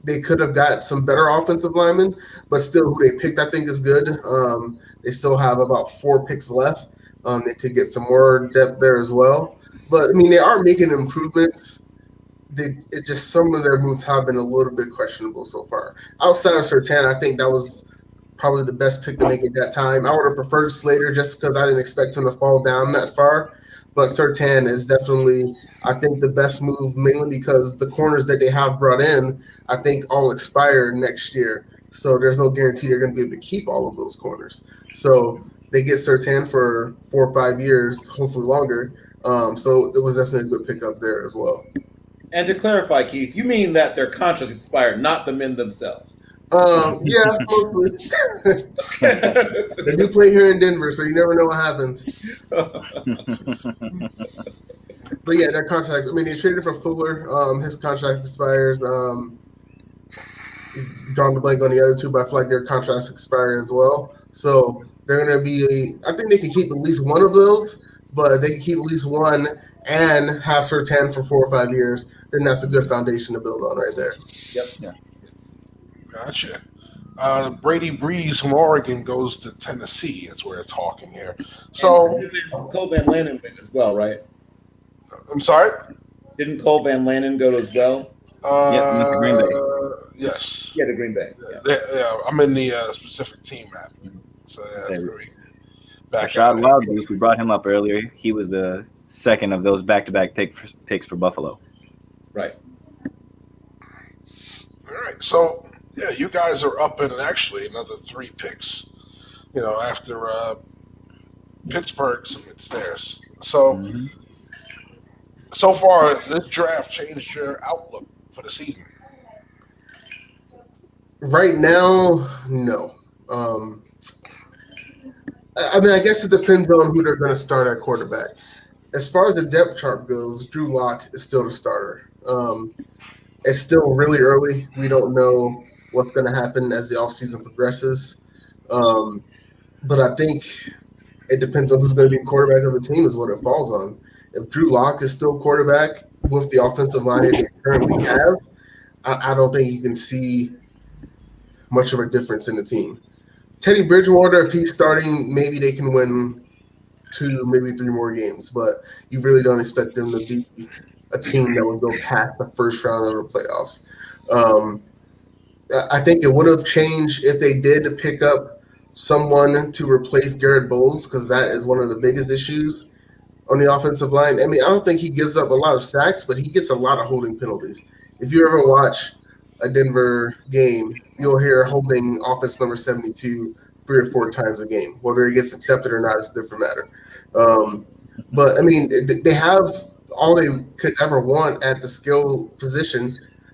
J: they could have got some better offensive linemen, but still who they picked I think is good. They still have about 4 picks left. They could get some more depth there as well. But, I mean, they are making improvements. It's just some of their moves have been a little bit questionable so far. Outside of Surtain, I think that was probably the best pick to make at that time. I would have preferred Slater just because I didn't expect him to fall down that far. But Surtain is definitely, I think, the best move, mainly because the corners that they have brought in, I think, all expire next year. So there's no guarantee they're going to be able to keep all of those corners. So they get Surtain for 4 or 5 years, hopefully longer. So it was definitely a good pickup there as well.
D: And to clarify, Keith, you mean that their contracts expired, not the men themselves?
J: Yeah, mostly. They do play here in Denver, so you never know what happens. But yeah, their contract. I mean, they traded for Fuller. His contract expires. Drawing the blank on the other two, but I feel like their contracts expire as well. So they're going to be I think they can keep at least one of those, but they can keep at least one and have Surtain for 4 or 5 years. Then that's a good foundation to build on right there.
D: Yep. Yeah.
E: Gotcha. Brady Breeze from Oregon goes to Tennessee. That's where it's talking here. So
D: Cole Van Lanen went as well, right?
E: I'm sorry?
D: Didn't Cole Van Lanen go as well?
H: Yeah, Green Bay.
E: Yes.
D: Yeah, to Green Bay.
E: Yeah, I'm in the specific team map. So that's very back.
H: Rashad Wildgoose, we brought him up earlier. He was the second of those back-to-back picks for Buffalo.
D: Right.
E: All right. So, yeah, you guys are up in actually another 3 picks, after Pittsburgh submits theirs. So, so far, has this draft changed your outlook for the season?
J: Right now, no. I mean, I guess it depends on who they're going to start at quarterback. As far as the depth chart goes, Drew Lock is still the starter. It's still really early. We don't know what's going to happen as the offseason progresses. But I think it depends on who's going to be quarterback of the team is what it falls on. If Drew Lock is still quarterback with the offensive line that they currently have, I don't think you can see much of a difference in the team. Teddy Bridgewater, if he's starting, maybe they can win 2, maybe 3 more games, but you really don't expect them to be a team that would go past the first round of the playoffs. I think it would have changed if they did pick up someone to replace Garrett Bowles, because that is one of the biggest issues on the offensive line. I mean, I don't think he gives up a lot of sacks, but he gets a lot of holding penalties. If you ever watch a Denver game, you'll hear holding offense number 72 3 or 4 times a game. Whether it gets accepted or not is a different matter. But, I mean, they have all they could ever want at the skill position,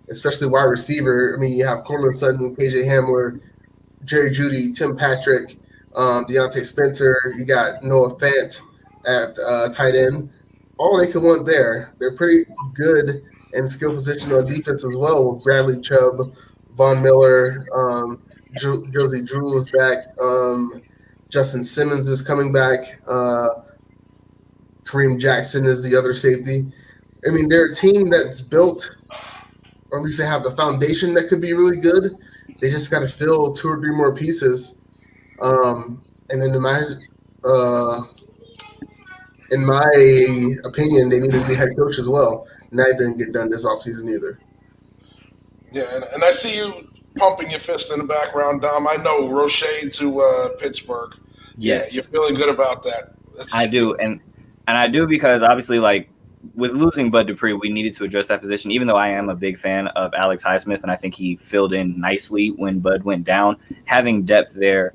J: especially wide receiver. I mean, you have Courtland Sutton, KJ Hamler, Jerry Jeudy, Tim Patrick, Deontay Spencer. You got Noah Fant at tight end. All they could want there. They're pretty good in skill position on defense as well with Bradley Chubb, Von Miller, Josie Drew is back. Justin Simmons is coming back. Kareem Jackson is the other safety. I mean, they're a team that's built, or at least they have the foundation that could be really good. They just got to fill 2 or 3 more pieces. And then in my opinion, they need a new head coach as well. And that didn't get done this offseason either.
E: Yeah, and I see you pumping your fist in the background, Dom. I know Roche to Pittsburgh.
H: Yes.
E: Yeah, you're feeling good about that.
H: I do, and I do because obviously, like with losing Bud Dupree, we needed to address that position. Even though I am a big fan of Alex Highsmith, and I think he filled in nicely when Bud went down, having depth there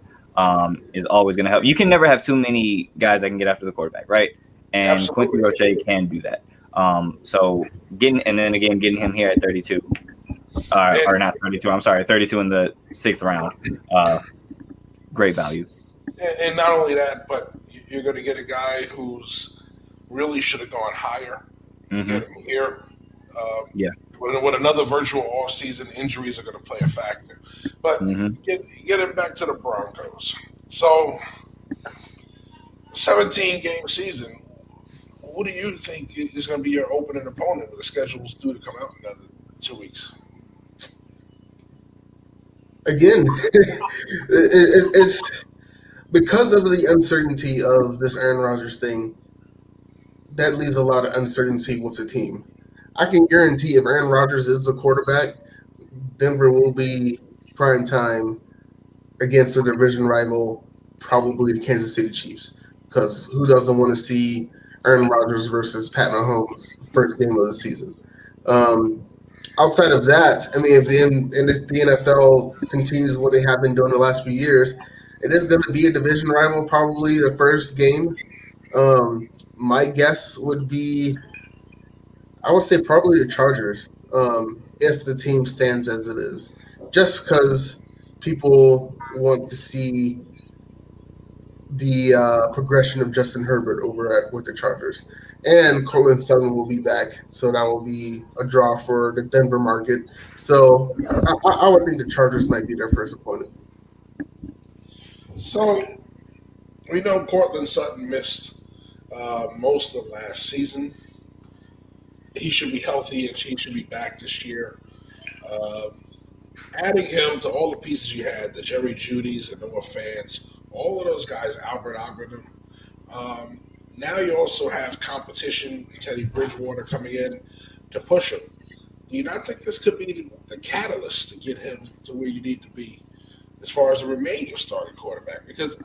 H: is always going to help. You can never have too many guys that can get after the quarterback, right? And
E: Absolutely.
H: Quincy Roche can do that. So getting him here at 32, or not 32. I'm sorry, 32 in the 6th round. Great value.
E: And not only that, but you're going to get a guy who's really should have gone higher.
H: Mm-hmm.
E: Get him here.
H: Yeah.
E: With another virtual offseason, injuries are going to play a factor. But get him back to the Broncos. So, 17-game season. Who do you think is going to be your opening opponent with the schedule's due to come out in another 2 weeks?
J: Again, it's because of the uncertainty of this Aaron Rodgers thing. That leaves a lot of uncertainty with the team. I can guarantee if Aaron Rodgers is the quarterback, Denver will be prime time against a division rival, probably the Kansas City Chiefs. Because who doesn't want to see Aaron Rodgers versus Pat Mahomes first game of the season? Outside of that, I mean, if the NFL continues what they have been doing the last few years, it is going to be a division rival, probably the first game. My guess would be, I would say probably the Chargers, if the team stands as it is. Just because people want to see the progression of Justin Herbert with the Chargers. And Cortland Sutton will be back, so that will be a draw for the Denver market. So I would think the Chargers might be their first opponent.
E: So we know Cortland Sutton missed most of last season. He should be healthy and he should be back this year. Adding him to all the pieces you had, the Jerry Judys and Noah Fants, all of those guys, Albert Ogden. Now you also have competition, Teddy Bridgewater coming in to push him. Do you not think this could be the catalyst to get him to where you need to be as far as to remain your starting quarterback? Because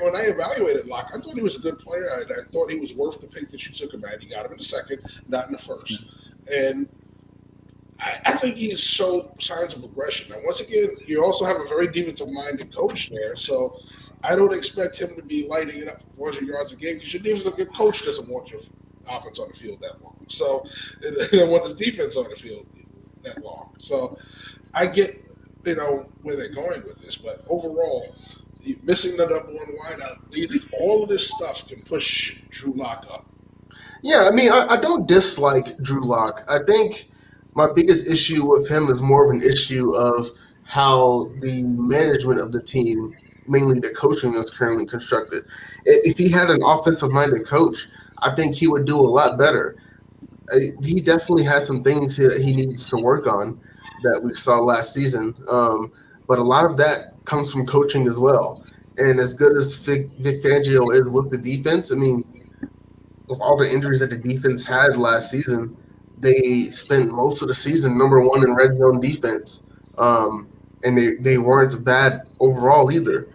E: when I evaluated Locke, I thought he was a good player. I thought he was worth the pick that you took him at. You got him in the second, not in the first. And I think he's showed signs of progression. Now, once again, you also have a very defensive-minded coach there, so I don't expect him to be lighting it up for 400 yards a game because your defensive coach doesn't want your offense on the field that long. So they don't want his defense on the field that long. So I get, where they're going with this, but overall, missing the number one wideout, all of this stuff can push Drew Lock up.
J: Yeah, I mean, I don't dislike Drew Lock. I think my biggest issue with him is more of an issue of how the management of the team, mainly the coaching, is currently constructed. If he had an offensive-minded coach, I think he would do a lot better. He definitely has some things that he needs to work on that we saw last season, but a lot of that comes from coaching as well. And as good as Vic Fangio is with the defense, I mean, with all the injuries that the defense had last season, they spent most of the season number one in red zone defense, and they weren't bad overall either.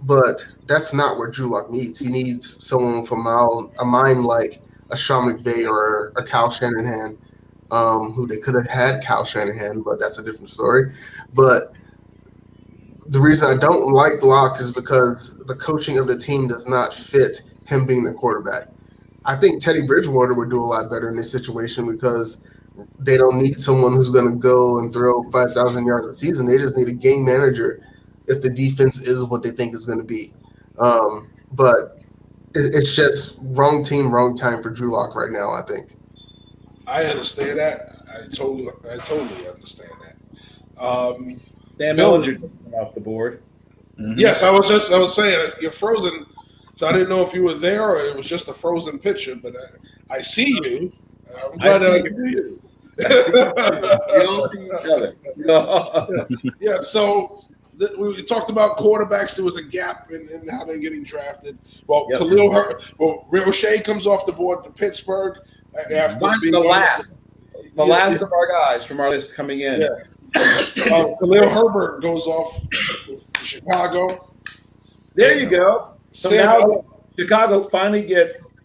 J: But that's not what Drew Lock needs. He needs someone from a mind like a Sean McVay or a Kyle Shanahan, who they could have had Kyle Shanahan, but that's a different story. But the reason I don't like Lock is because the coaching of the team does not fit him being the quarterback. I think Teddy Bridgewater would do a lot better in this situation because they don't need someone who's going to go and throw 5,000 yards a season. They just need a game manager if the defense is what they think is going to be. But it's just wrong team, wrong time for Drew Lock right now, I think.
E: I understand that. I totally understand that.
D: Sam Ellinger off the board.
E: Mm-hmm. Yes, I was saying you're frozen. So I didn't know if you were there or it was just a frozen picture, but I see you. I'm
D: I
E: glad
D: see
E: that
D: you. I see you. We all see each other.
E: Yeah, so we talked about quarterbacks. There was a gap in how they're getting drafted. Well,
D: Yep.
E: Ricochet comes off the board to Pittsburgh after being
D: The last of our guys from our list coming in.
E: Yeah. Khalil Herbert goes off to Chicago.
D: There you go. So
E: Sam
D: now
E: Ellinger-
D: Chicago finally gets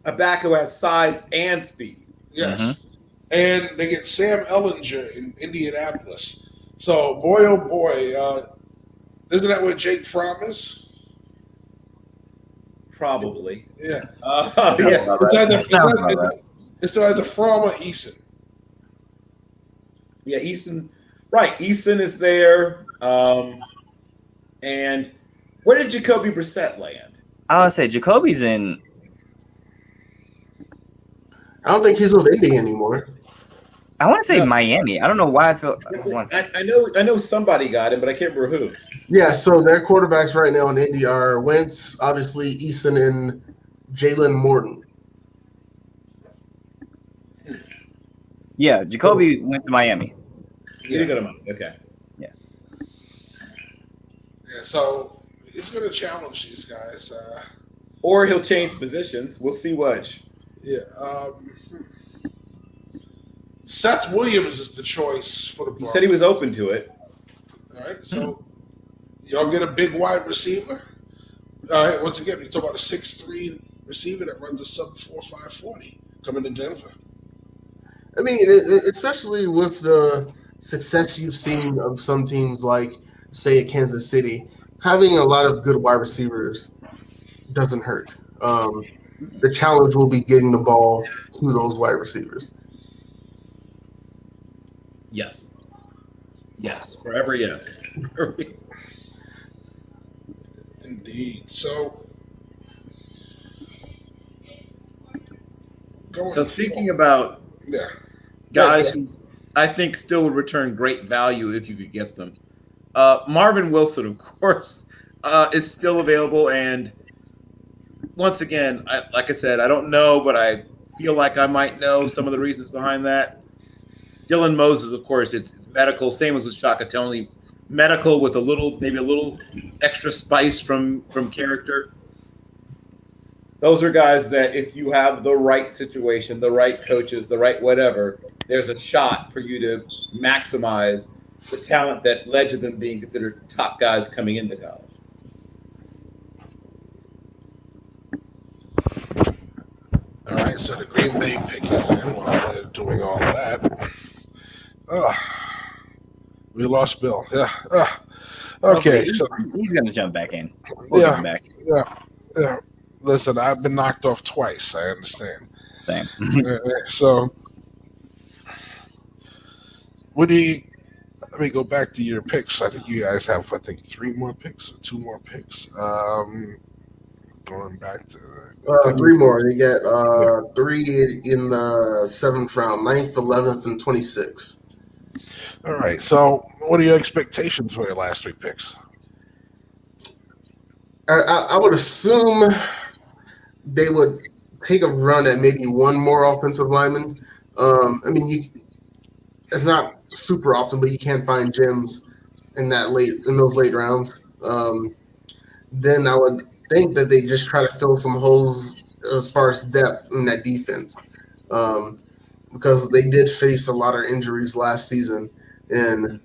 D: a back who has size and speed.
E: Yes. And they get Sam Ellinger in Indianapolis. So, boy, oh boy, isn't that where Jake Fromm is?
D: Probably.
E: Yeah.
D: Yeah.
E: It's either Fromm or Eason.
D: Yeah, Eason. Right. Eason is there. And where did Jacoby Brissett land?
H: I would say Jacoby's in.
J: I don't think he's with Indy anymore.
H: I want to say Miami. I don't know why I feel.
D: I know somebody got him, but I can't remember who.
J: Yeah, so their quarterbacks right now in Indy are Wentz, obviously Eason, and Jalen Morton.
H: Yeah, Jacoby went to Miami.
D: You didn't go to Miami. Okay.
E: Yeah, so he's going to challenge these guys.
D: Or he'll change positions. We'll see which.
E: Yeah. Seth Williams is the choice for the Broncos.
D: He said he was open to it.
E: All right, so y'all get a big wide receiver. All right, once again, you talk about a 6'3" receiver that runs a sub-4.5 40 coming to Denver.
J: I mean, especially with the success you've seen of some teams like, say, at Kansas City, having a lot of good wide receivers doesn't hurt. The challenge will be getting the ball to those wide receivers.
D: Yes. Yes. Forever yes.
E: Indeed. So,
D: thinking about guys who I think still would return great value if you could get them. Marvin Wilson, of course, is still available. And once again, like I said, I don't know, but I feel like I might know some of the reasons behind that. Dylan Moses, of course, it's medical. Same as with Shaka Toney. Medical with maybe a little extra spice from character. Those are guys that if you have the right situation, the right coaches, the right whatever, there's a shot for you to maximize the talent that led to them being considered top guys coming into college.
E: all right, so the Green Bay pick is in while they're doing all that. We lost Bill. Yeah. Okay, so
H: He's going to jump back in.
E: Yeah.
H: Him back.
E: yeah. Listen, I've been knocked off twice. I understand.
H: Same.
E: So, let me go back to your picks. I think you guys have, 3 more picks or 2 more picks. Going back to
J: 3 more. You get 3 in the 7th round, 9th, 11th, and 26th.
E: All right. So, what are your expectations for your last 3 picks?
J: I would assume they would take a run at maybe 1 more offensive lineman. I mean, it's not super often, but you can find gems in those late rounds. Then I would think that they just try to fill some holes as far as depth in that defense, because they did face a lot of injuries last season, and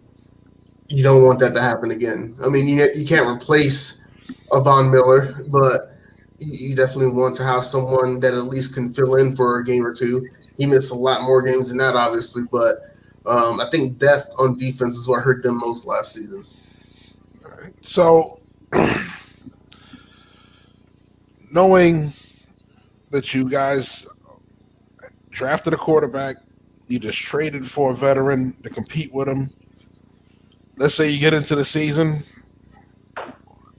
J: you don't want that to happen again. I mean, you can't replace a Von Miller, but you definitely want to have someone that at least can fill in for a game or 2. He missed a lot more games than that, obviously, but I think depth on defense is what hurt them most last season.
E: All right. So, knowing that you guys drafted a quarterback, you just traded for a veteran to compete with him. Let's say you get into the season,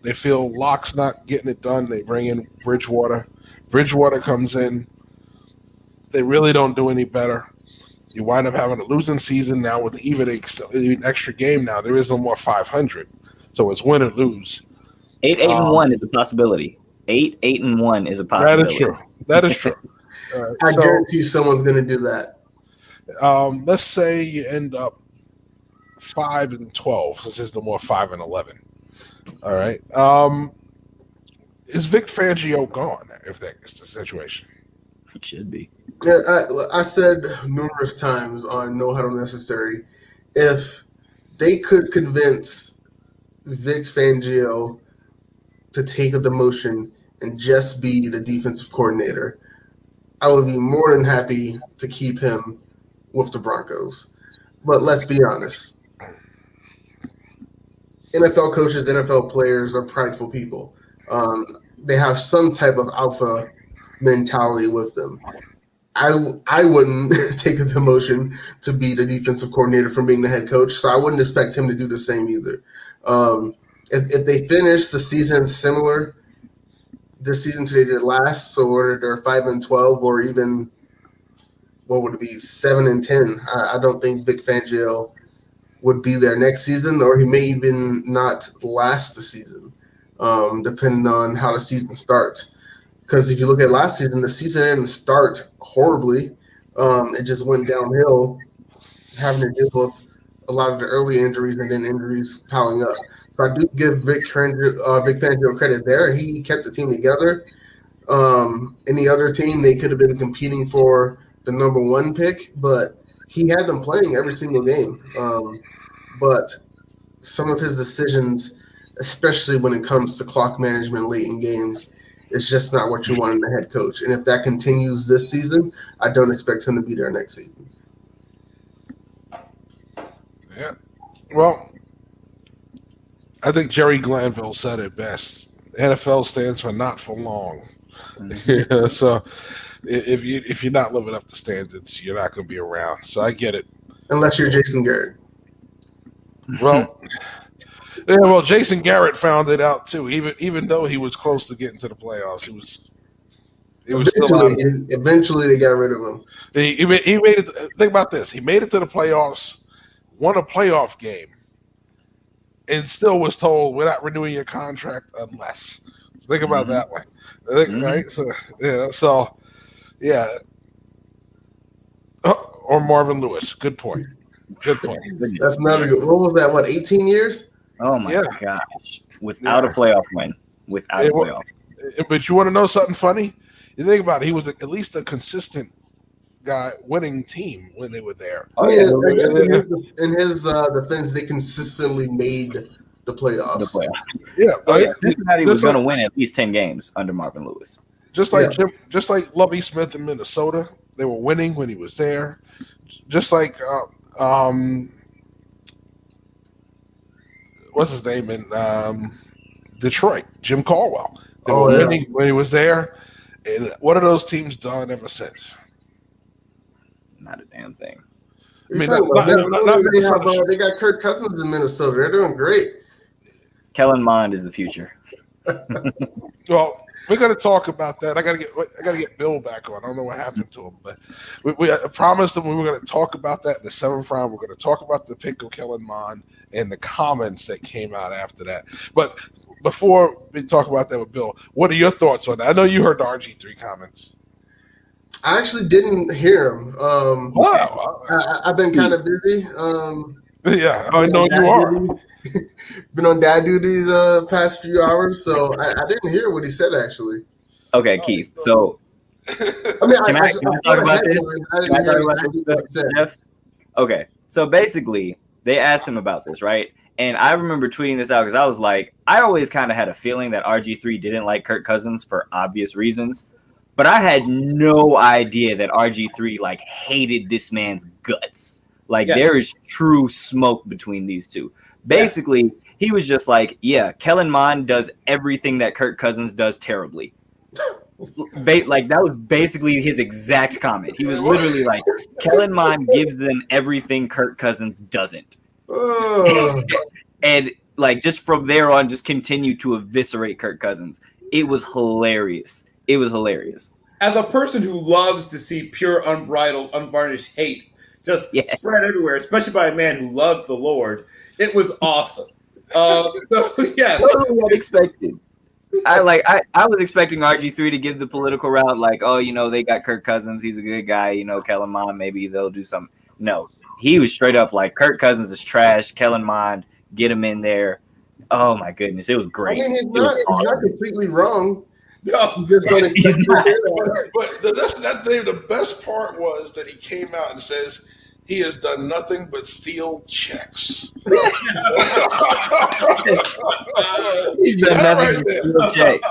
E: they feel Locke's not getting it done. They bring in Bridgewater. Bridgewater comes in. They really don't do any better. You wind up having a losing season now with even an extra game now. There is no more 500. So it's win or lose.
H: 8-1 is a possibility. 8-1 is a possibility.
E: That is true.
J: I guarantee someone's going to do that.
B: Let's say you end up 5-12, since there's no more 5-11. All right. Is Vic Fangio gone? If that is the situation,
H: It should be.
J: Yeah, I said numerous times on No Huddle Necessary, if they could convince Vic Fangio to take a demotion and just be the defensive coordinator, I would be more than happy to keep him with the Broncos. But let's be honest. NFL coaches, NFL players are prideful people. They have some type of alpha mentality with them. I wouldn't take a demotion to be the defensive coordinator from being the head coach, so I wouldn't expect him to do the same either. If they finish the season similar this season to they did last, so whether they're 5-12 or even what would it be 7-10, I don't think Vic Fangio would be there next season, or he may even not last the season, depending on how the season starts. Because if you look at last season, the season didn't start horribly. It just went downhill, having to deal with a lot of the early injuries and then injuries piling up. So I do give Vic Fangio credit there. He kept the team together. Any other team, they could have been competing for the number 1 pick, but he had them playing every single game. But some of his decisions, especially when it comes to clock management late in games, it's just not what you want in the head coach. And if that continues this season, I don't expect him to be there next season.
B: Yeah. Well, I think Jerry Glanville said it best. NFL stands for not for long. Yeah, so if you're not living up to standards, you're not going to be around. So I get it.
J: Unless you're Jason Garrett.
B: Well, yeah. Well, Jason Garrett found it out too. Even though he was close to getting to the playoffs, he was
J: Eventually, they got rid of him.
B: He made it. Think about this. He made it to the playoffs, won a playoff game, and still was told, we're not renewing your contract unless. So think about that one. Right? So, yeah. Or Marvin Lewis. Good point.
J: That's not a good. What was that? What, 18 years?
H: Oh my gosh! Without a playoff win, without a playoff.
B: But you want to know something funny? You think about it. He was at least a consistent guy, winning team when they were there.
J: I mean, in his defense, they consistently made the playoffs.
H: Cincinnati was going to win at least 10 games under Marvin Lewis.
B: Just like Lovie Smith in Minnesota, they were winning when he was there. Just like what's his name in Detroit, Jim Caldwell. They were winning when he was there. And what have those teams done ever since?
H: Not a damn thing.
J: They got Kirk Cousins in Minnesota. They're doing great.
H: Kellen Mond is the future.
B: Well, we're going to talk about that. I got to get Bill back on. I don't know what happened to him, but we promised him we were going to talk about that in the 7th round. We're going to talk about the pick of Kellen Mond and the comments that came out after that. But before we talk about that with Bill, what are your thoughts on that? I know you heard the RG3 comments.
J: I actually didn't hear him.
B: Wow.
J: I've been kind of busy.
B: Yeah, I know you are.
J: Been on dad duty the past few hours, so I didn't hear what he said, actually.
H: Okay, Keith. So, can I talk about this? Jeff? Okay, so basically, they asked him about this, right? And I remember tweeting this out because I was like, I always kind of had a feeling that RG3 didn't like Kirk Cousins for obvious reasons. But I had no idea that RG3 hated this man's guts. There is true smoke between these two. Basically, he was just like, Kellen Mond does everything that Kirk Cousins does terribly. That was basically his exact comment. He was literally like, Kellen Mond gives them everything Kirk Cousins doesn't. And just from there on, just continue to eviscerate Kirk Cousins. It was hilarious. It was hilarious.
D: As a person who loves to see pure, unbridled, unvarnished hate just spread everywhere, especially by a man who loves the Lord, it was awesome. So yes,
H: totally unexpected. I was expecting RG3 to give the political route, like, oh, they got Kirk Cousins, he's a good guy, Kellen Mond, maybe they'll do something. No, he was straight up like, Kirk Cousins is trash, Kellen Mond, get him in there. Oh my goodness, it was great.
J: I mean, he's not completely wrong.
E: No,
J: Just don't expect
E: but the best part was that he came out and says he has done nothing but steal checks.
H: He's done nothing but steal checks.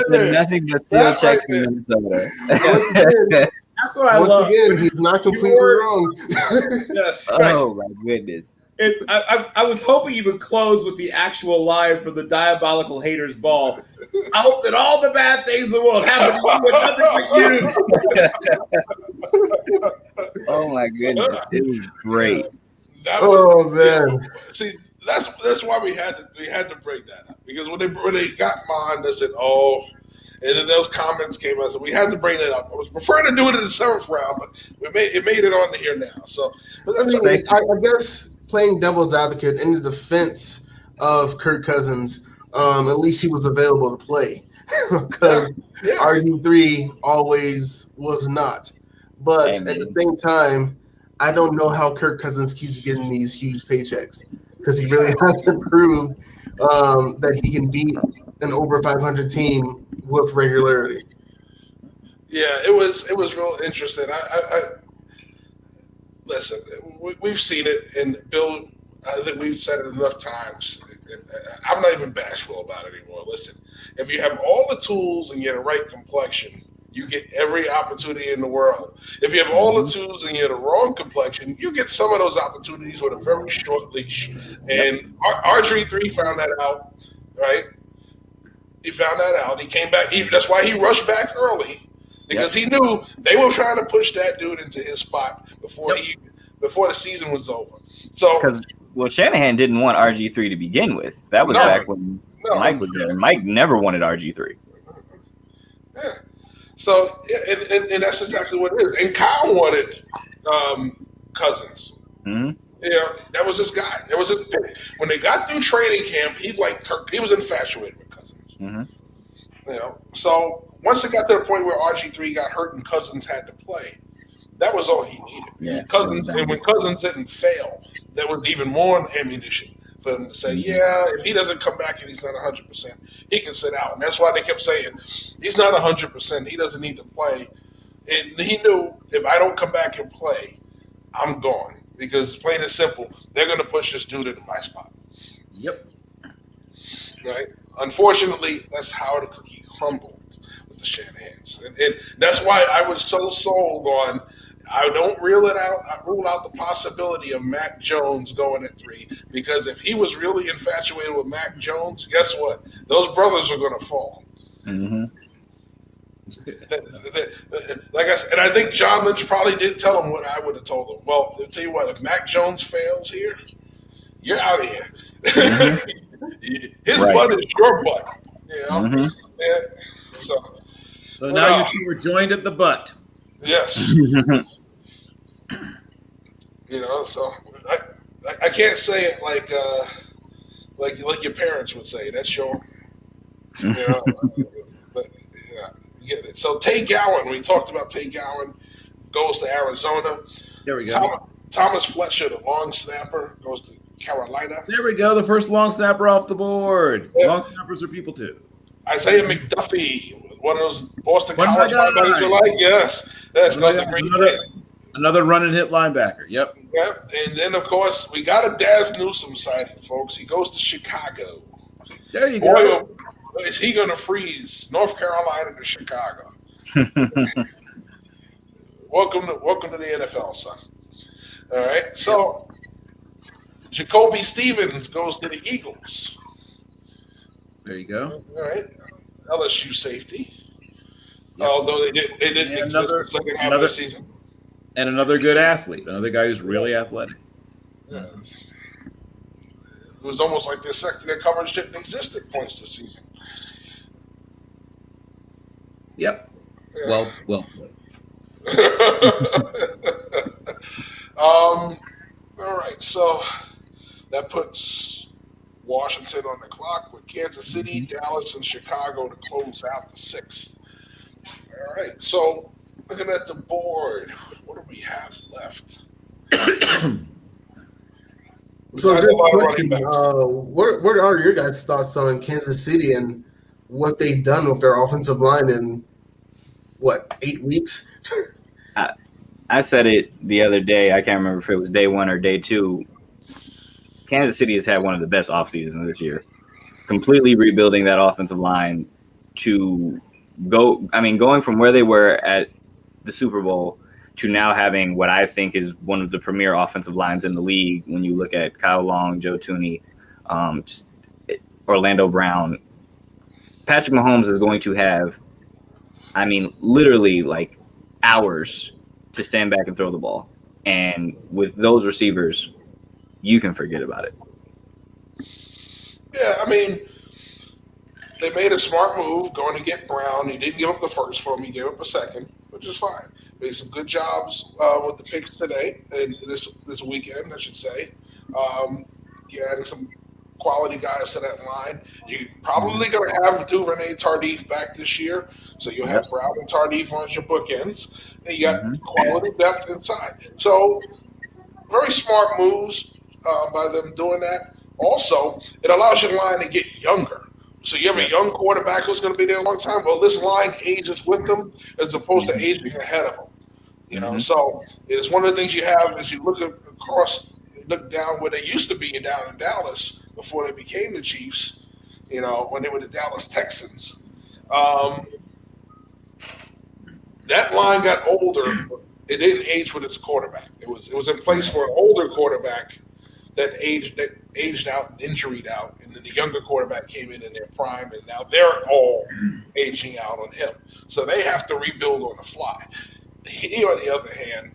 H: Nothing but steal checks in Minnesota.
D: That's what I love.
J: Again, he's not completely wrong.
D: Yes.
H: Oh my goodness.
D: I was hoping you would close with the actual line from the Diabolical Haters Ball. I hope that all the bad things in the world happen to you and nothing but you.
H: Oh my goodness, it was great.
J: Man!
E: See, that's why we had to break that up, because when they got Mond, they said, "Oh," and then those comments came out, so we had to bring it up. I was preferring to do it in the 7th round, but it made it on here now. So,
J: I guess playing devil's advocate in the defense of Kirk Cousins, at least he was available to play, because RG3 always was not. But at the same time, I don't know how Kirk Cousins keeps getting these huge paychecks, because he really hasn't proved that he can beat an over 500 team with regularity.
E: Yeah, it was real interesting. I listen, we've seen it, and Bill, I think we've said it enough times. I'm not even bashful about it anymore. Listen, if you have all the tools and you have the right complexion, you get every opportunity in the world. If you have all the tools and you have the wrong complexion, you get some of those opportunities with a very short leash. And RG3 found that out, right? He found that out. He came back. That's why he rushed back early, because he knew they were trying to push that dude into his spot before the season was over. So,
H: because Shanahan didn't want RG3 to begin with. That was back when Mike was there. Mike never wanted RG3.
E: Yeah. So, and that's exactly what it is. And Kyle wanted Cousins.
H: Mm-hmm.
E: That was his guy. That was his pick. When they got through training camp, he liked Kirk. He was infatuated with Cousins.
H: Mm-hmm.
E: So once it got to the point where RG3 got hurt and Cousins had to play, that was all he needed.
H: Yeah,
E: and when Cousins didn't fail, that was even more ammunition for him to say, if he doesn't come back and he's not 100%, he can sit out. And that's why they kept saying, he's not 100%. He doesn't need to play. And he knew, if I don't come back and play, I'm gone. Because plain and simple, they're going to push this dude into my spot.
D: Yep.
E: Right? Unfortunately, that's how the cookie crumbled with the Shanahans. And that's why I was so sold on, I don't rule out the possibility of Mac Jones going at 3, because if he was really infatuated with Mac Jones, guess what? Those brothers are going to fall.
H: Mm-hmm.
E: Like I said, and I think John Lynch probably did tell him what I would have told him. Well, I'll tell you what, if Mac Jones fails here, you're out of here. Mm-hmm. His butt is your butt.
H: Mm-hmm.
E: Yeah. So
D: now you two are joined at the butt.
E: Yes. So I can't say it like your parents would say. That's your, but get it. So Tay Gowan, we talked about Tay Gowan, goes to Arizona.
D: There we go.
E: Thomas Fletcher, the long snapper, goes to Carolina.
D: There we go. The first long snapper off the board. Yeah. Long snappers are people too.
E: Isaiah McDuffie, one of those Boston College linebackers you like. Yes. That's
D: another run and hit linebacker. Yep.
E: Yep. And then, of course, we got a Daz Newsome signing, folks. He goes to Chicago.
D: There you go.
E: Is he going to freeze North Carolina to Chicago? Welcome to the NFL, son. All right. So, Jacoby Stevens goes to the Eagles.
D: There you go.
E: All right. LSU safety. Yep. Although they didn't exist the second half of the season.
D: And another good athlete. Another guy who's really athletic.
E: Yeah. It was almost like their coverage didn't exist at points this season.
D: Yep. Yeah. Well.
E: All right. So that puts Washington on the clock with Kansas City, Dallas, and Chicago to close out the 6th. All right, so looking at the board, what do we have left?
J: So, just a question, what are your guys' thoughts on Kansas City and what they've done with their offensive line in 8 weeks?
H: I said it the other day. I can't remember if it was day 1 or day 2. Kansas City has had one of the best off seasons this year. Completely rebuilding that offensive line to going from where they were at the Super Bowl to now having what I think is one of the premier offensive lines in the league. When you look at Kyle Long, Joe Thuney, Orlando Brown, Patrick Mahomes is going to have, literally like hours to stand back and throw the ball. And with those receivers, you can forget about it.
E: Yeah, they made a smart move going to get Brown. He didn't give up the first for him. He gave up a second, which is fine. Made some good jobs with the picks today and this weekend, I should say. Adding some quality guys to that line. You're probably going to have Duvernay Tardif back this year, so you'll have Brown and Tardif on your bookends, and you got quality depth inside. So very smart moves by them doing that. Also, it allows your line to get younger. So you have a young quarterback who's going to be there a long time. Well, this line ages with them as opposed to aging ahead of them. So it's one of the things you have as you look across, look down where they used to be down in Dallas before they became the Chiefs, when they were the Dallas Texans. That line got older. It didn't age with its quarterback. It was in place for an older quarterback that aged out and injuried out, and then the younger quarterback came in their prime, and now they're all aging out on him. So they have to rebuild on the fly. He, on the other hand,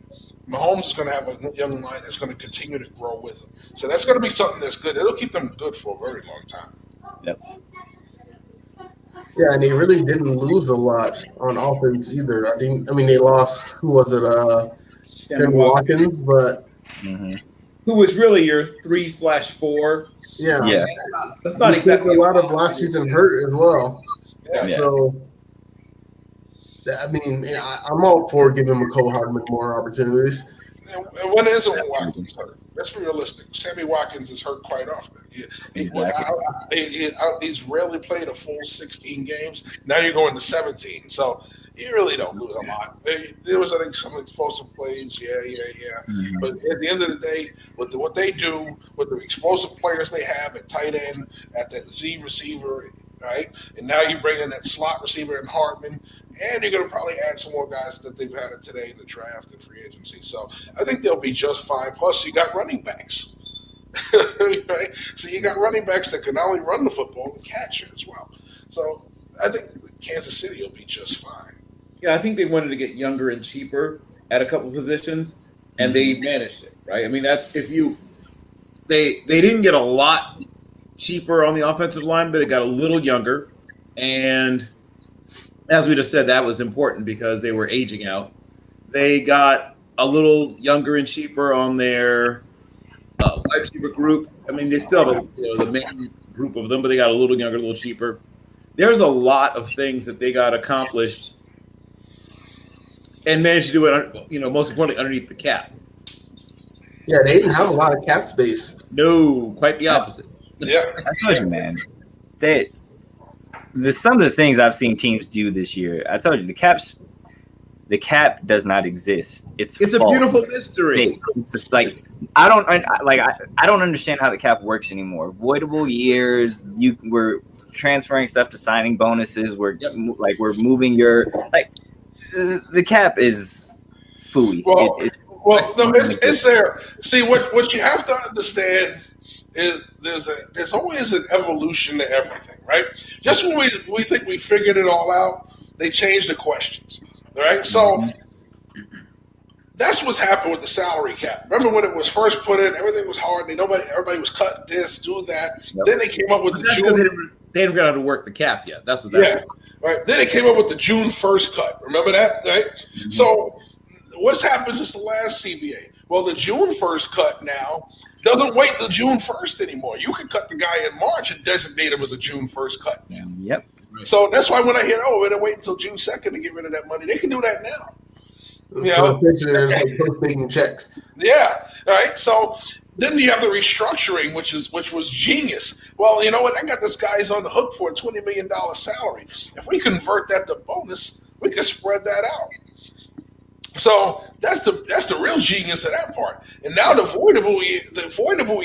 E: Mahomes is going to have a young line that's going to continue to grow with him. So that's going to be something that's good. It'll keep them good for a very long time.
H: Yep.
J: Yeah, and they really didn't lose a lot on offense either. They lost, who was it? Sammy Watkins, but
D: who was really your 3/4?
J: Yeah.
D: That's not
J: exactly a lot of last season hurt as well.
E: Yeah.
J: So, I'm all for giving McCole Hardman more opportunities.
E: And when isn't Watkins hurt? That's realistic. Sammy Watkins is hurt quite often. He's rarely played a full 16 games. Now you're going to 17. So you really don't lose a lot. There was, I think, some explosive plays. Yeah. Mm-hmm. But at the end of the day, with what they do, with the explosive players they have at tight end, at that Z receiver, right? And now you bring in that slot receiver in Hardman, and you're going to probably add some more guys that they've had today in the draft and free agency. So I think they'll be just fine. Plus, you got running backs. Right? So you got running backs that can not only run the football and catch it as well. So I think Kansas City will be just fine.
D: Yeah, I think they wanted to get younger and cheaper at a couple positions, and they managed it, right? That's they didn't get a lot cheaper on the offensive line, but they got a little younger. And as we just said, that was important because they were aging out. They got a little younger and cheaper on their wide receiver group. They still have the main group of them, but they got a little younger, a little cheaper. There's a lot of things that they got accomplished and managed to do it, most importantly, underneath the cap.
J: Yeah, they didn't have a lot of cap space.
D: No, quite the opposite.
E: Yeah,
H: I told you, man. Some of the things I've seen teams do this year. I told you, the cap does not exist. It's
D: a beautiful mystery.
H: It's just I don't understand how the cap works anymore. Voidable years. We're transferring stuff to signing bonuses. We're moving your the cap is fooey.
E: It's there. See, what you have to understand is there's always an evolution to everything, right? Just when we think we figured it all out, they change the questions, right? So that's what's happened with the salary cap. Remember when it was first put in, everything was hard. Everybody was cut this, do that.
D: Yep.
E: Then they came up with the June.
D: They hadn't got how to work the cap yet. That's what that was.
E: Right. Then they came up with the June 1st cut. Remember that, right? Mm-hmm. So what's happened since the last CBA? Well, the June 1st cut now doesn't wait till June 1st anymore. You can cut the guy in March and designate him as a June 1st cut now.
H: Yep.
E: So that's why when I hear, we're going to wait until June 2nd to get rid of that money, they can do that now.
J: So there's like post-taking checks.
E: Yeah, right. So then you have the restructuring, which was genius. Well, you know what? I got this guy's on the hook for a $20 million salary. If we convert that to bonus, we can spread that out. So that's the real genius of that part. And now the voidable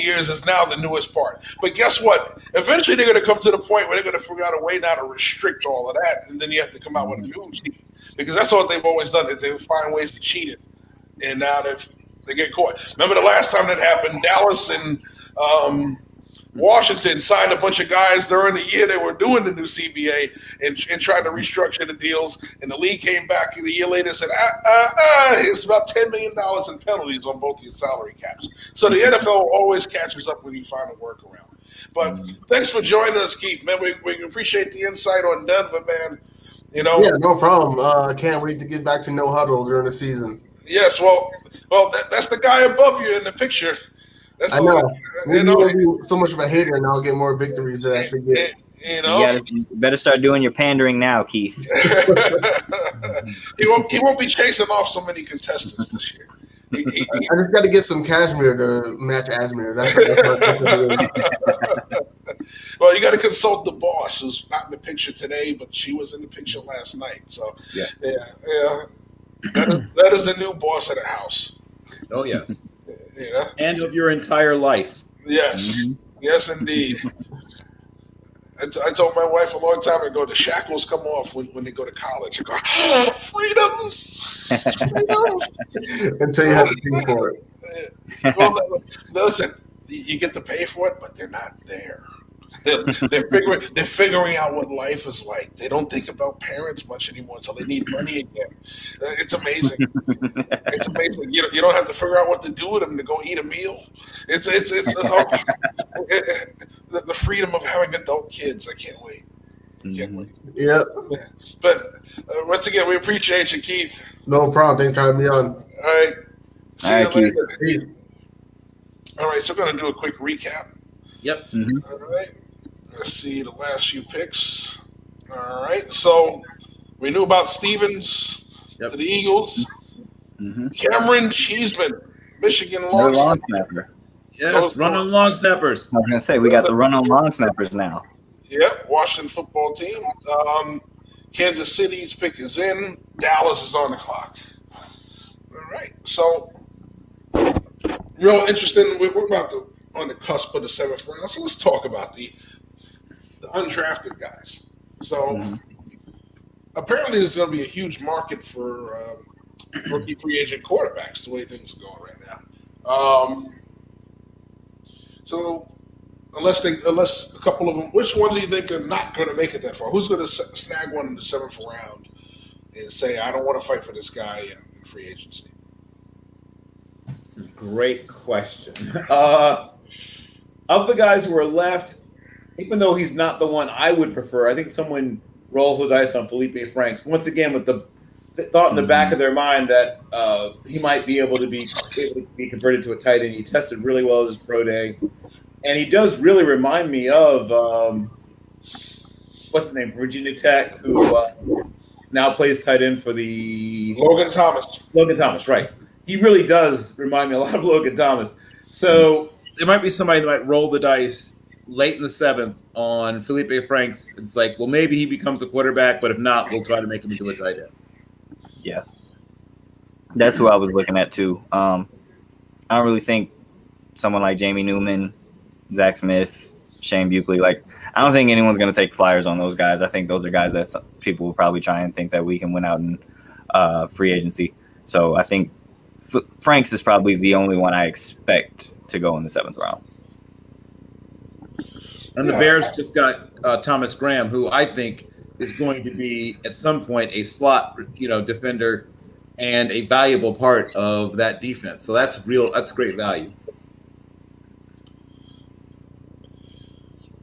E: years is now the newest part. But guess what? Eventually they're going to come to the point where they're going to figure out a way now to restrict all of that, and then you have to come out with a new cheat, because that's what they've always done. They find ways to cheat it, and now they get caught. Remember the last time that happened? Dallas and Washington signed a bunch of guys during the year they were doing the new CBA and tried to restructure the deals, and the league came back a year later and said, it's about $10 million in penalties on both your salary caps. So the NFL always catches up when you find a workaround. But thanks for joining us, Keith, man. We appreciate the insight on Denver, man. You know,
J: Yeah, no problem. Can't wait to get back to no huddle during the season.
E: Yes, well, that's the guy above you in the picture. That's
J: I know.
E: You know,
J: So much of a hater, and I'll get more victories than I should get.
E: You know,
H: You better start doing your pandering now, Keith.
E: he won't be chasing off so many contestants this year.
J: I just got to get some cashmere to match Asmere.
E: Well, you got to consult the boss, who's not in the picture today, but she was in the picture last night. So yeah. That is the new boss of the house.
D: Oh yes.
E: Yeah.
D: And of your entire life.
E: Yes. Yes, indeed. I told my wife a long time ago, the shackles come off when they go to college. I go, freedom!
J: Until you have to pay for it.
E: Well, listen, you get to pay for it, but they're not there. They're figuring out what life is like. They don't think about parents much anymore until they need money again. It's amazing. It's amazing. You don't have to figure out what to do with them to go eat a meal. It's the freedom of having adult kids. I can't wait. Can't wait.
J: Yep.
E: But once again, we appreciate you, Keith.
J: No problem. Thanks for having me on.
E: All right. See
H: All
E: you
H: right,
E: later.
J: Peace.
E: All right, so we're going to do a quick recap.
D: Yep.
E: All right. Let's see the last few picks. All right. So we knew about Stevens to the Eagles. Cameron Cheeseman, Michigan long
H: snapper.
D: Yes, running long snappers.
H: I was going to say, we got the run on long snappers now.
E: Yep, Washington football team. Kansas City's pick is in. Dallas is on the clock. All right. So real interesting. We're about to on the cusp of the 7th round. So let's talk about the undrafted guys. So apparently there's going to be a huge market for rookie free agent quarterbacks, the way things are going right now. So unless a couple of them, which ones do you think are not going to make it that far? Who's going to snag one in the 7th round and say, I don't want to fight for this guy in free agency?
D: That's a great question. Of the guys who are left, even though he's not the one I would prefer, I think someone rolls the dice on Felipe Franks. Once again, with the thought in the back of their mind that he might be able to be converted to a tight end. He tested really well at his pro day. And he does really remind me of, what's his name, Virginia Tech, who now plays tight end for the...
E: Logan Thomas.
D: Logan Thomas, right. He really does remind me a lot of Logan Thomas. So there might be somebody that might roll the dice late in the 7th on Felipe Franks. It's like, well, maybe he becomes a quarterback, but if not, we'll try to make him into a tight end.
H: Yeah. That's who I was looking at, too. I don't really think someone like Jamie Newman, Zach Smith, Shane Buckley, I don't think anyone's going to take flyers on those guys. I think those are guys that people will probably try and think that we can win out in free agency. So I think Franks is probably the only one I expect to go in the 7th round.
D: And the Bears just got Thomas Graham, who I think is going to be at some point a slot, defender and a valuable part of that defense. So that's great value.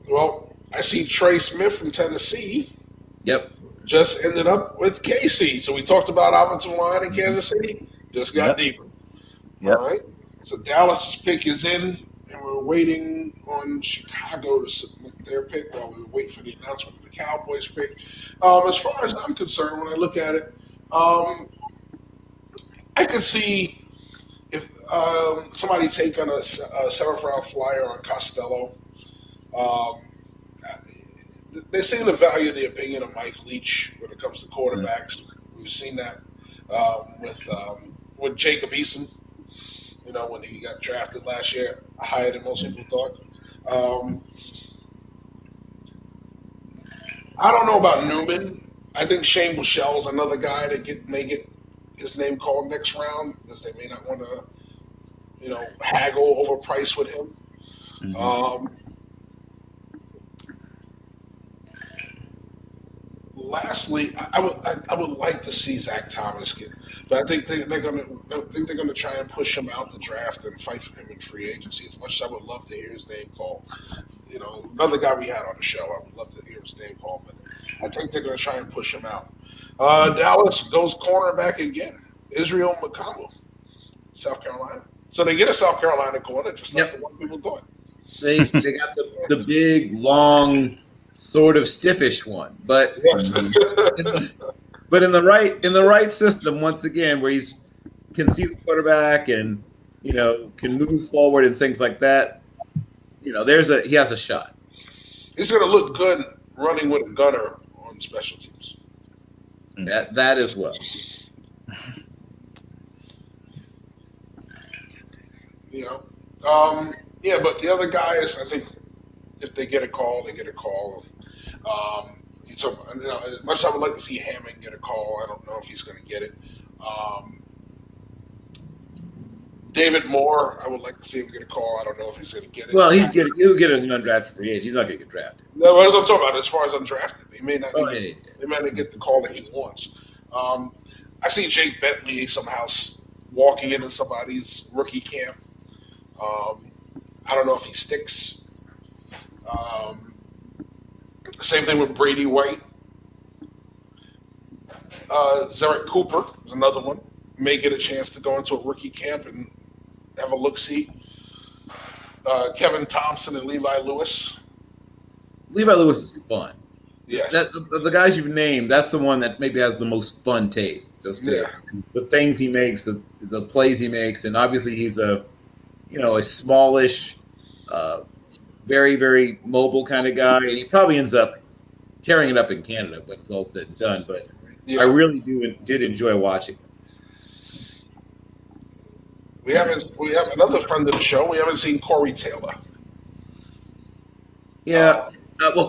E: Well, I see Trey Smith from Tennessee.
D: Yep.
E: Just ended up with KC. So we talked about offensive line in Kansas City. Just got deeper.
H: Yep.
E: All right. So Dallas's pick is in, and we're waiting on Chicago to submit their pick while we wait for the announcement of the Cowboys pick. As far as I'm concerned, when I look at it, I could see if somebody taking a seventh round flyer on Costello. They seem to value the opinion of Mike Leach when it comes to quarterbacks. We've seen that with Jacob Eason. You know, when he got drafted last year, higher than most people thought. I don't know about Newman. I think Shane Buechele's another guy that may get his name called next round because they may not want to, haggle over price with him. Lastly, I would like to see Zach Thomas get, but I think they're gonna try and push him out the draft and fight for him in free agency. As much as I would love to hear his name called, another guy we had on the show, I would love to hear his name called, but I think they're gonna try and push him out. Dallas goes cornerback again, Israel Mukuamu, South Carolina. So they get a South Carolina corner, just like the one people thought.
D: They got the big, long, sort of stiffish one, but
E: Yes.
D: but in the right system, once again, where he's can see the quarterback and can move forward and things like that. He has a shot.
E: He's going to look good running with a gunner on special teams.
D: That as well.
E: But the other guys, I think, if they get a call, they get a call. As much as I would like to see Hammond get a call, I don't know if he's going to get it. David Moore, I would like to see him get a call. I don't know if he's going to get it.
D: Well, he'll get it as an undrafted free agent. He's not going to get drafted.
E: No, that's what I'm talking about. As far as undrafted, he may not.
D: They
E: may not get the call that he wants. I see Jake Bentley somehow walking into somebody's rookie camp. I don't know if he sticks. Same thing with Brady White. Zarek Cooper is another one. May get a chance to go into a rookie camp and have a look-see. Kevin Thompson and Levi Lewis.
D: Levi Lewis is fun.
E: Yes.
D: The guys you've named, that's the one that maybe has the most fun tape. The things he makes, the plays he makes, and obviously he's a smallish, very, very mobile kind of guy. And he probably ends up tearing it up in Canada when it's all said and done. But I really did enjoy watching.
E: We have another friend of the show. We haven't seen Corey Taylor.
D: Yeah.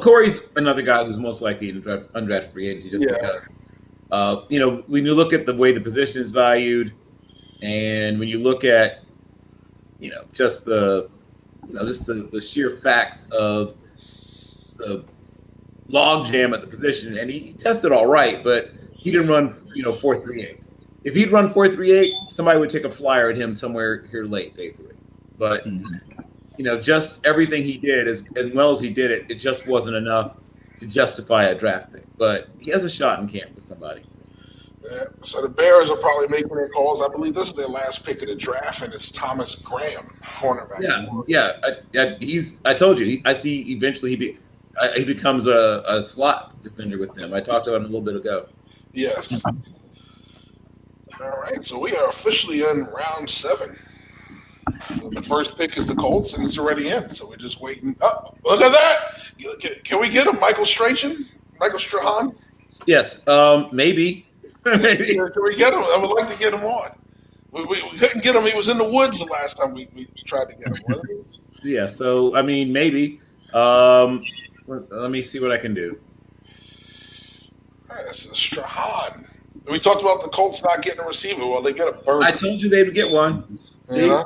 D: Corey's another guy who's most likely an undrafted free agency just because. When you look at the way the position is valued, and when you look at, just the sheer facts of the logjam at the position, and he tested all right, but he didn't run, 4.38. If he'd run 4.38, somebody would take a flyer at him somewhere here late day 3. But just everything he did as well as he did it, it just wasn't enough to justify a draft pick. But he has a shot in camp with somebody.
E: Yeah. So the Bears are probably making their calls. I believe this is their last pick of the draft, and it's Thomas Graham, cornerback.
D: I told you. I see eventually he becomes a slot defender with them. I talked about him a little bit ago.
E: Yes. All right. So we are officially in round 7. The first pick is the Colts, and it's already in. So we're just waiting. Oh, look at that! Can we get him, Michael Strahan? Yes.
D: Maybe.
E: Maybe. Can we get him? I would like to get him on. We couldn't get him. He was in the woods the last time we tried to get him.
D: Yeah. So maybe. Let me see what I can do.
E: All right, that's Strahan. We talked about the Colts not getting a receiver. Well, they get a bird.
D: I told you they would get one. See?
E: Yeah.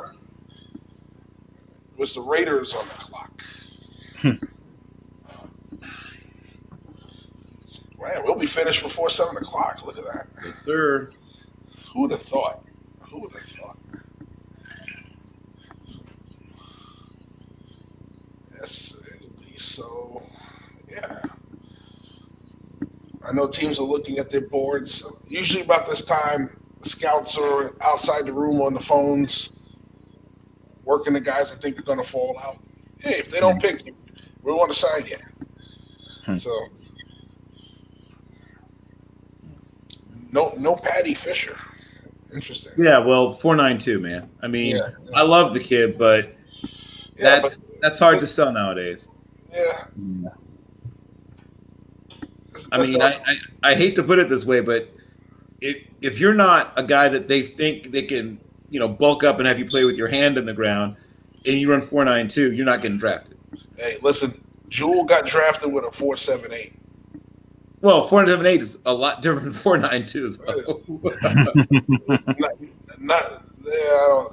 E: It was the Raiders on the clock. Man, we'll be finished before 7 o'clock. Look at that.
D: Yes, sir.
E: Who would have thought? Yes, so, yeah. I know teams are looking at their boards. Usually about this time, scouts are outside the room on the phones, working the guys I think are going to fall out. Hey, if they don't pick you, we want to sign you. So, no Patty Fisher. Interesting.
D: Yeah, well, 492, man. I mean, I love the kid, but that's hard to sell nowadays.
E: Yeah.
D: I mean, I hate to put it this way, but if you're not a guy that they think they can, bulk up and have you play with your hand in the ground, and you run 492, you're not getting drafted.
E: Hey, listen, Jewel got drafted with a 4.78.
D: Well, 4.78 is a lot different than 4.92, though.
E: I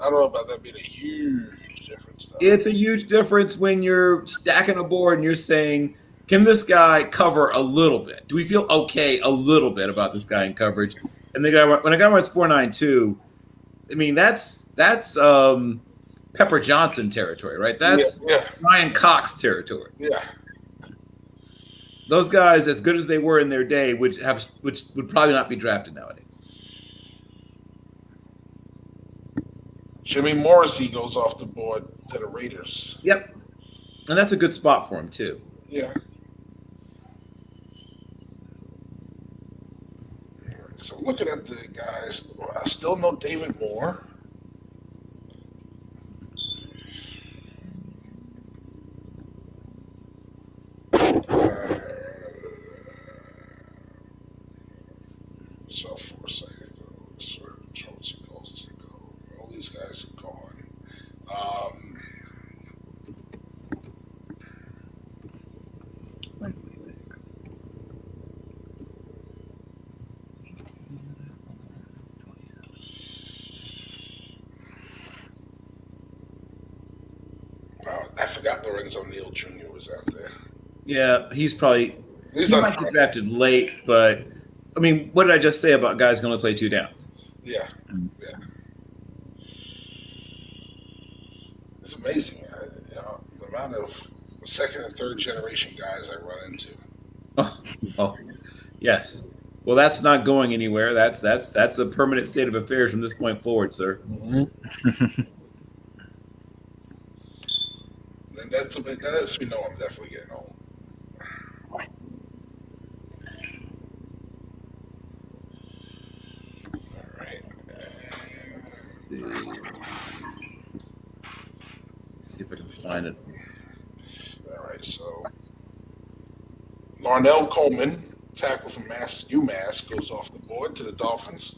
E: don't know about that being a huge difference, though.
D: It's a huge difference when you're stacking a board and you're saying, can this guy cover a little bit? Do we feel okay a little bit about this guy in coverage? And when a guy runs 4.92, I mean, that's Pepper Johnson territory, right? That's Ryan Cox territory.
E: Yeah.
D: Those guys, as good as they were in their day, which would probably not be drafted nowadays.
E: Jimmy Morrissey goes off the board to the Raiders.
D: Yep. And that's a good spot for him, too.
E: Yeah. So looking at the guys, I still know David Moore. So Forsyth, Chelsea goes to go. All these guys are gone. Wow, I forgot Lorenzo Neal Jr. was out there.
D: Yeah, he might be drafted late, but I mean, what did I just say about guys going to play 2 downs?
E: Yeah. It's amazing, the amount of second and third generation guys I run into.
D: Oh, yes. Well, that's not going anywhere. That's a permanent state of affairs from this point forward, sir.
E: Mm-hmm. That lets me know I'm definitely getting old.
D: See if I can find it.
E: All right, so Larnell Coleman, tackle from UMass, goes off the board to the Dolphins.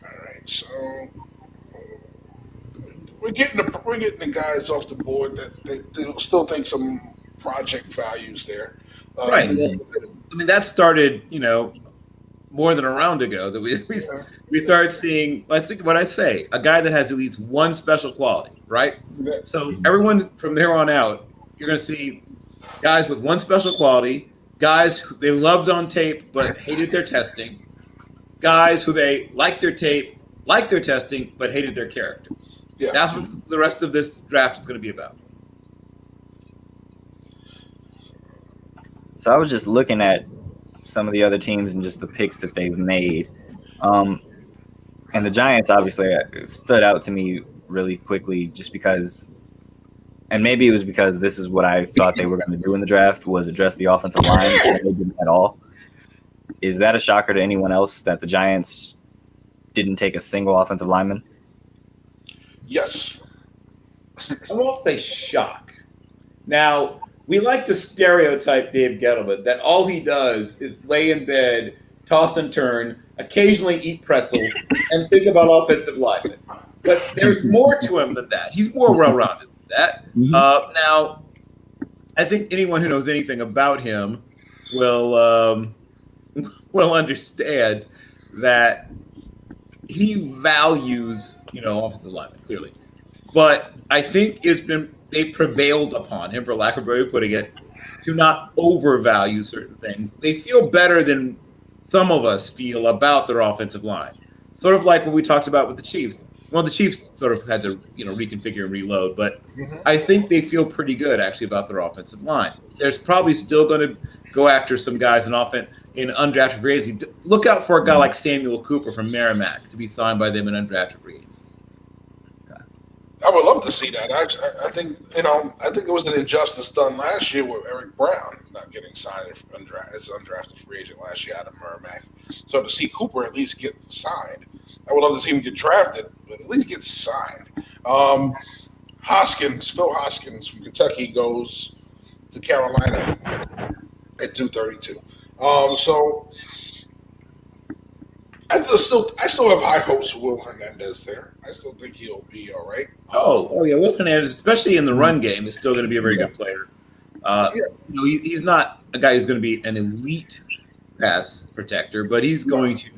E: All right, so we're getting the guys off the board that they still think some project values there.
D: Right. I mean, that started, more than a round ago that we started seeing. Let's think what I say: a guy that has at least one special quality, right? So everyone from there on out, you're going to see guys with one special quality, guys who they loved on tape but hated their testing, guys who they liked their tape, liked their testing, but hated their character.
E: Yeah.
D: That's what the rest of this draft is going to be about.
H: So I was just looking at some of the other teams and just the picks that they've made. And the Giants obviously stood out to me really quickly just because, and maybe it was because this is what I thought they were going to do in the draft, was address the offensive line, and they didn't at all. Is that a shocker to anyone else that the Giants didn't take a single offensive lineman?
E: Yes.
D: I won't say shock. Now, we like to stereotype Dave Gettleman that all he does is lay in bed, toss and turn, occasionally eat pretzels, and think about offensive linemen. But there's more to him than that. He's more well-rounded than that. Now, I think anyone who knows anything about him will understand that he values, offensive linemen, clearly. But I think they prevailed upon him, for lack of a better way of putting it, to not overvalue certain things. They feel better than some of us feel about their offensive line. Sort of like what we talked about with the Chiefs. Well, the Chiefs sort of had to, reconfigure and reload, but I think they feel pretty good actually about their offensive line. There's probably still going to go after some guys in undrafted free agency. Look out for a guy like Samuel Cooper from Merrimack to be signed by them in undrafted free agency.
E: I would love to see that. I think it was an injustice done last year with Eric Brown not getting signed as undrafted free agent last year out of Merrimack. So to see Cooper at least get signed, I would love to see him get drafted, but at least get signed. Phil Hoskins from Kentucky goes to Carolina at 232. So I still have high hopes for Will Hernandez there. I still think he'll be all right.
D: Oh yeah, Will Hernandez, especially in the run game, is still going to be a very good player. He's not a guy who's going to be an elite pass protector, but he's going to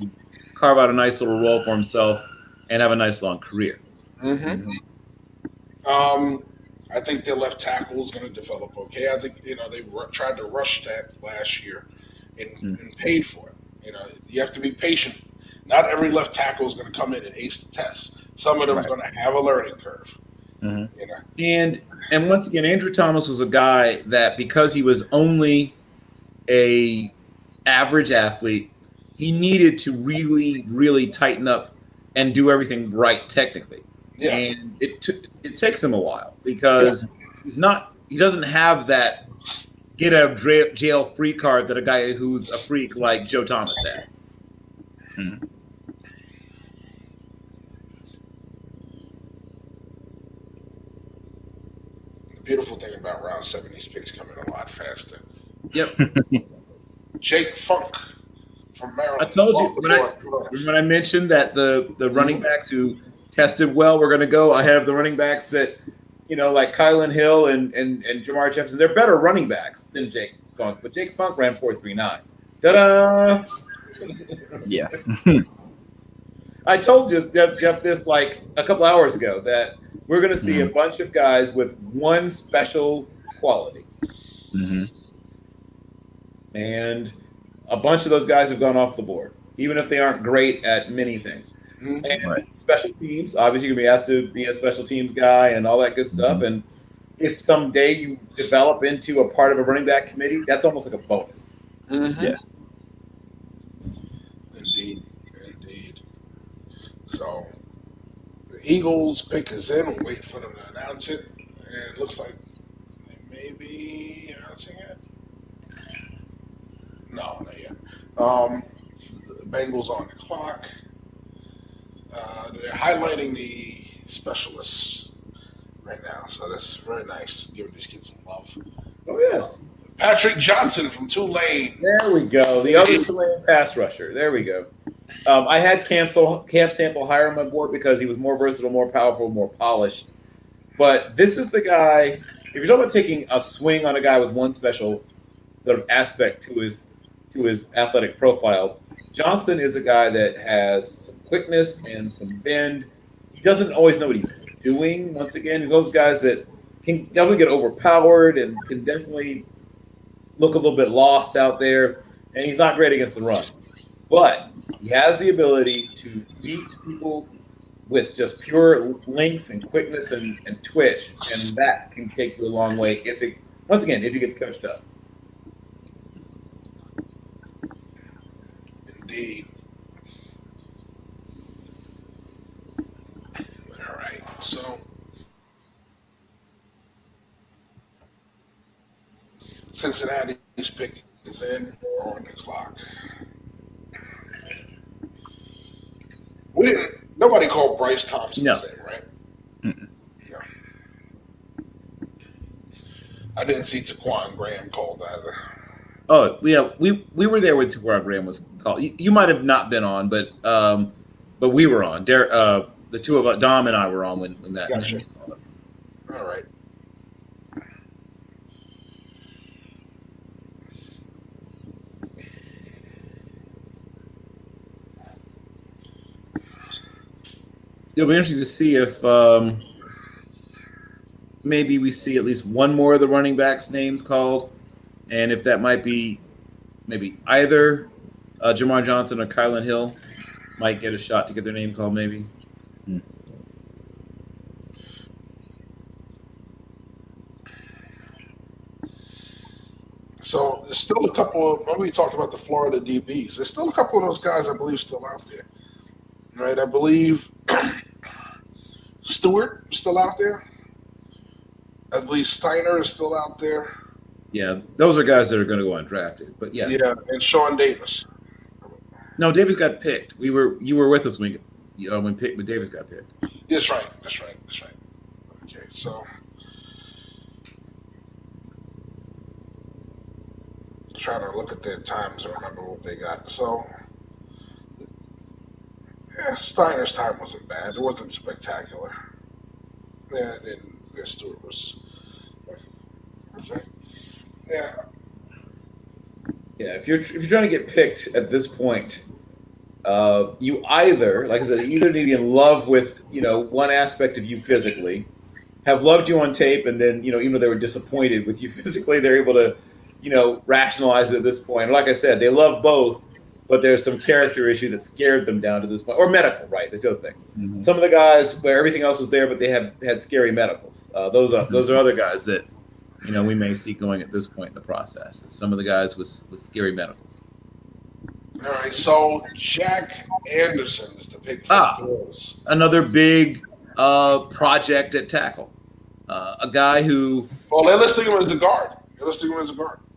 D: carve out a nice little role for himself and have a nice long career.
E: Mm-hmm. I think their left tackle is going to develop okay. I think they tried to rush that last year and paid for it. You have to be patient. Not every left tackle is going to come in and ace the test. Some of them are going to have a learning curve.
D: And once again, Andrew Thomas was a guy that, because he was only a average athlete, he needed to really, really tighten up and do everything right technically. Yeah. And it takes him a while because he doesn't have that get out of jail free card that a guy who's a freak like Joe Thomas had.
E: The beautiful thing about Route 7, these picks coming a lot faster.
D: Yep.
E: Jake Funk from Maryland.
D: I told you when I mentioned that the running backs who tested well were going to go ahead of the running backs that, like Kylan Hill and Jamar Jefferson. They're better running backs than Jake Funk, but Jake Funk ran 4.39. Ta-da!
H: Yeah.
D: I told you, Jeff, this like a couple hours ago, that we're going to see a bunch of guys with one special quality. And a bunch of those guys have gone off the board, even if they aren't great at many things. And special teams, obviously you're going to be asked to be a special teams guy and all that good stuff. And if someday you develop into a part of a running back committee, that's almost like a bonus.
H: Yeah.
E: Indeed. So the Eagles pick is in. We'll wait for them to announce it. And it looks like they may be announcing it. No, not yet. The Bengals on the clock. They're highlighting the specialists right now, so that's very nice. Giving these kids some love.
D: Oh, yes.
E: Patrick Johnson from Tulane.
D: There we go. The other Tulane pass rusher. There we go. I had Camp Sample higher on my board because he was more versatile, more powerful, more polished. But this is the guy, if you're talking about taking a swing on a guy with one special sort of aspect to his athletic profile, Johnson is a guy that has some quickness and some bend. He doesn't always know what he's doing. Once again, those guys that can definitely get overpowered and can definitely look a little bit lost out there. And he's not great against the run. But he has the ability to beat people with just pure length and quickness and twitch. And that can take you a long way if he gets coached up.
E: Indeed. All right. So Cincinnati's pick is in on the clock. Nobody called Bryce Thompson in, right? No. I didn't see Taquan Graham called either.
D: Oh yeah, we were there when Taquan Graham was called. You might have not been on, but we were on. The two of us, Dom and I, were on when that.
E: Gotcha. All right.
D: It'll be interesting to see if maybe we see at least one more of the running backs' names called, and if that might be maybe either Jamar Johnson or Kylan Hill might get a shot to get their name called maybe.
E: there's still a couple of, remember we talked about the Florida DBs. There's still a couple of those guys I believe still out there. Right? I believe Stewart is still out there. I believe Steiner is still out there.
D: Yeah, those are guys that are going to go undrafted. But yeah,
E: and Sean Davis.
D: No, Davis got picked. You were with us when Davis got picked.
E: That's right. Okay, so trying to look at their times and remember what they got. So Steiner's time wasn't bad. It wasn't spectacular. Yeah, and Stewart was okay. Yeah.
D: Yeah, if you're trying to get picked at this point, you either, like I said, either need to be in love with one aspect of you physically, have loved you on tape, and then even though they were disappointed with you physically, they're able to rationalize it at this point. Like I said, they love both, but there's some character issue that scared them down to this point, or medical, right? That's the other thing. Mm-hmm. Some of the guys where everything else was there, but they had scary medicals. Those are other guys that we may see going at this point in the process. Some of the guys with scary medicals.
E: All right, so Jack Anderson is the pick for the Bills.
D: Another big project at tackle. A guy who.
E: Well, they're listing him as a guard.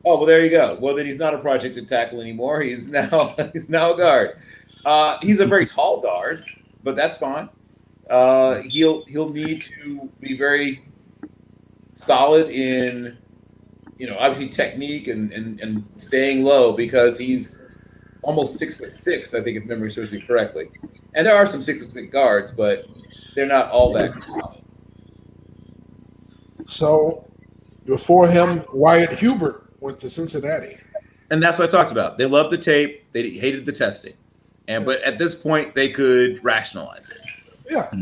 D: Oh, well, there you go. Well, then he's not a project at tackle anymore. He's now a guard. He's a very tall guard, but that's fine. He'll need to be very solid in, obviously technique and staying low, because he's almost 6'6", I think, if memory serves me correctly. And there are some 6'6" guards, but they're not all that common.
E: So before him, Wyatt Hubert went to Cincinnati.
D: And that's what I talked about. They loved the tape. They hated the testing. But at this point, they could rationalize it.
E: Yeah.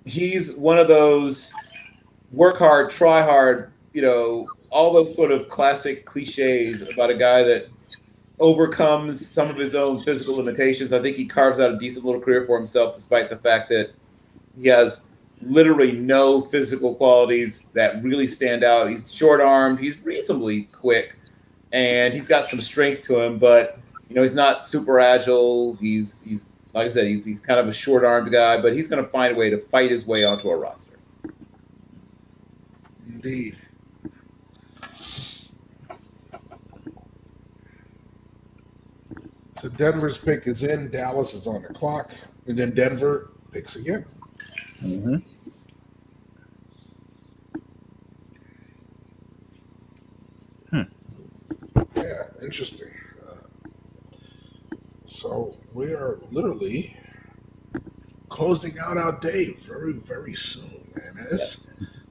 D: He's one of those work hard, try hard, all those sort of classic cliches about a guy that overcomes some of his own physical limitations. I think he carves out a decent little career for himself, despite the fact that he has literally no physical qualities that really stand out. He's short-armed. He's reasonably quick, and he's got some strength to him, but he's not super agile. He's like I said, he's kind of a short-armed guy, but he's going to find a way to fight his way onto a roster.
E: Indeed. So Denver's pick is in. Dallas is on the clock, and then Denver picks again.
D: Mm-hmm.
E: Yeah, interesting. So we are literally closing out our day very, very soon, man. It's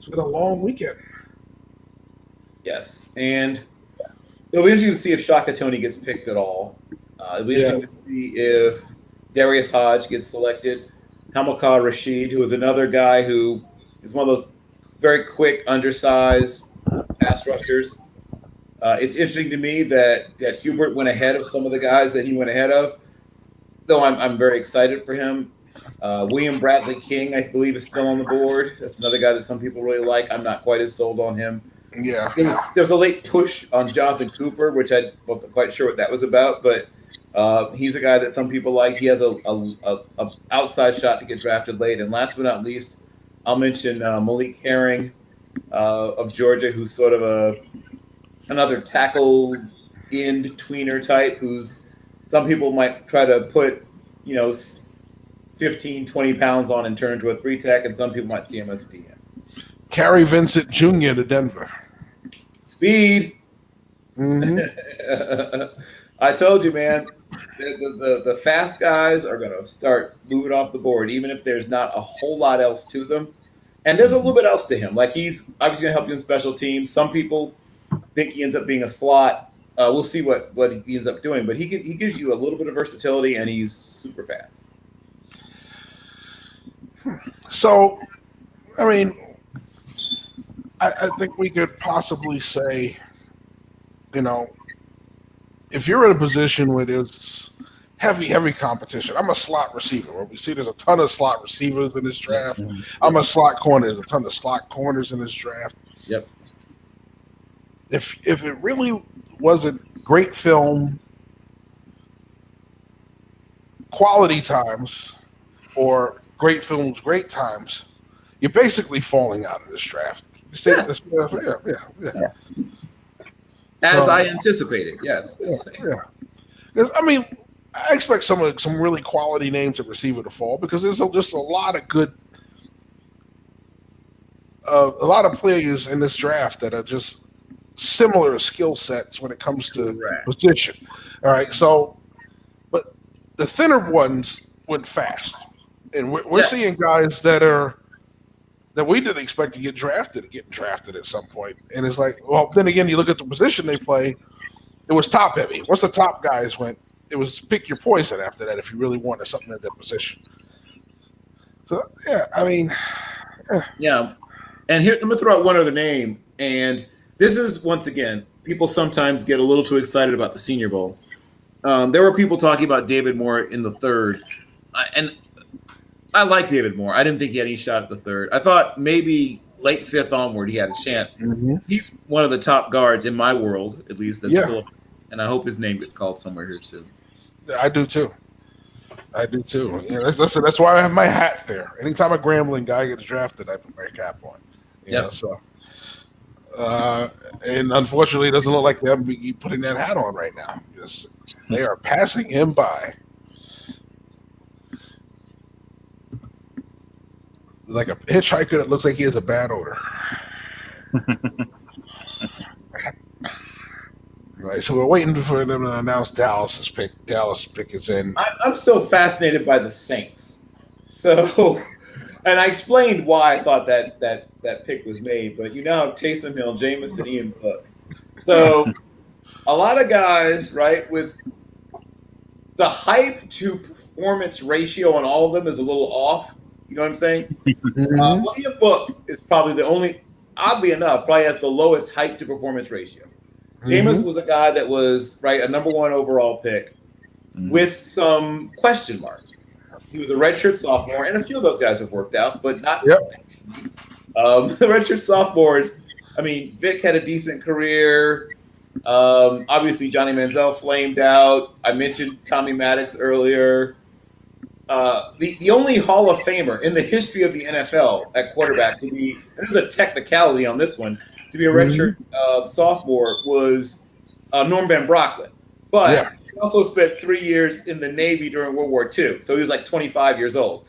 E: been a long weekend.
D: Yes, and it'll be interesting to see if Shaka Toney gets picked at all. It'll be interesting to see if Darius Hodge gets selected. Hamilcar Rashid, who is another guy who is one of those very quick, undersized pass rushers. It's interesting to me that Hubert went ahead of some of the guys that he went ahead of, though I'm very excited for him. William Bradley King, I believe, is still on the board. That's another guy that some people really like. I'm not quite as sold on him.
E: Yeah.
D: There was a late push on Jonathan Cooper, which I wasn't quite sure what that was about, but he's a guy that some people like. He has a outside shot to get drafted late. And last but not least, I'll mention Malik Herring of Georgia, who's sort of another tackle end tweener type, who's some people might try to put 15, 20 pounds on and turn into a 3-tech, and some people might see him as a DM.
E: Kerry Vincent Jr. to Denver.
D: Speed.
E: Mm-hmm.
D: I told you, man, the fast guys are going to start moving off the board, even if there's not a whole lot else to them. And there's a little bit else to him. Like, he's obviously going to help you in special teams. Some people think he ends up being a slot. We'll see what he ends up doing. But he gives you a little bit of versatility, and he's super fast.
E: So, I mean, I think we could possibly say, if you're in a position where there's heavy competition, I'm a slot receiver. Well, we see there's a ton of slot receivers in this draft. I'm a slot corner. There's a ton of slot corners in this draft.
D: Yep.
B: if it really wasn't great film, quality times, or great films, great times, you're basically falling out of this draft.
D: Yes.
B: Yeah.
D: As I anticipated, yes.
B: Yeah. 'Cause, I mean, I expect some really quality names at receiver to fall because there's just a lot of good, a lot of players in this draft that are just similar skill sets when it comes to position. All right, so, but the thinner ones went fast, and we're seeing guys that we didn't expect to get drafted at some point. And it's like, well, then again, you look at the position they play, it was top heavy. Once the top guys went, it was pick your poison after that if you really wanted something at that position. So, yeah, I mean.
D: Yeah. And here, let me throw out one other name. And this is, once again, people sometimes get a little too excited about the Senior Bowl. There were people talking about David Moore in the third. And I like David Moore. I didn't think he had any shot at the third. I thought maybe late fifth onward he had a chance.
B: Mm-hmm.
D: He's one of the top guards in my world, at least. That's still, and I hope his name gets called somewhere here soon.
B: I do too. Yeah, listen, that's why I have my hat there. Anytime a Grambling guy gets drafted, I put my cap on. You know, so. And unfortunately, it doesn't look like they'll be putting that hat on right now because they are passing him by. Like a hitchhiker that looks like he has a bad odor. Right, so we're waiting for them to announce Dallas's pick. Dallas' pick is in.
D: I'm still fascinated by the Saints. So, and I explained why I thought that pick was made, but you now have Taysom Hill, Jameson, Ian Book. So, a lot of guys, right, with the hype to performance ratio on all of them is a little off. You know what I'm saying? Ian Book is probably the only, oddly enough, probably has the lowest hype to performance ratio. Jameis was a guy that was, right, a number one overall pick with some question marks. He was a redshirt sophomore, and a few of those guys have worked out, but not the redshirt sophomores. I mean, Vic had a decent career. Obviously, Johnny Manziel flamed out. I mentioned Tommy Maddox earlier. The only Hall of Famer in the history of the NFL at quarterback to be, and this is a technicality on this one, to be a redshirt sophomore was Norm Van Brocklin. But he also spent 3 years in the Navy during World War II. So he was like 25 years old.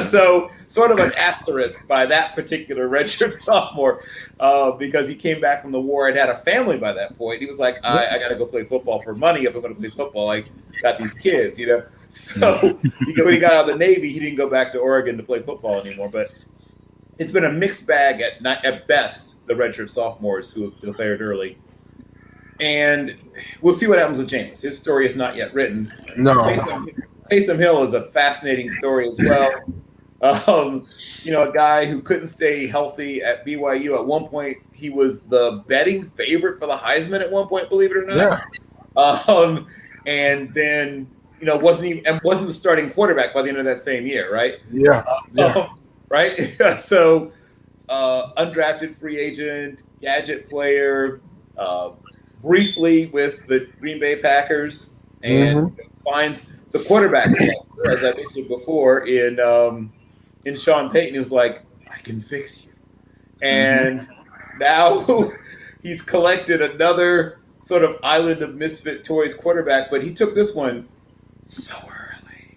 D: So sort of an asterisk by that particular redshirt sophomore because he came back from the war and had a family by that point. He was like, I got to go play football for money. If I'm going to play football, I got these kids, you know. So when he got out of the Navy, he didn't go back to Oregon to play football anymore. But it's been a mixed bag at best, the redshirt sophomores who have declared early. And we'll see what happens with Jameis. His story is not yet written.
B: No.
D: Taysom Hill is a fascinating story as well. You know, a guy who couldn't stay healthy at BYU. At one point, he was the betting favorite for the Heisman at one point, believe it or not. Yeah. And then, you know, wasn't the starting quarterback by the end of that same year, right?
B: Yeah.
D: Right? So, undrafted free agent, gadget player, briefly with the Green Bay Packers, and finds the quarterback, as I mentioned before, in Sean Payton, who's like, I can fix you. And now he's collected another sort of island of misfit toys quarterback, but he took this one so early.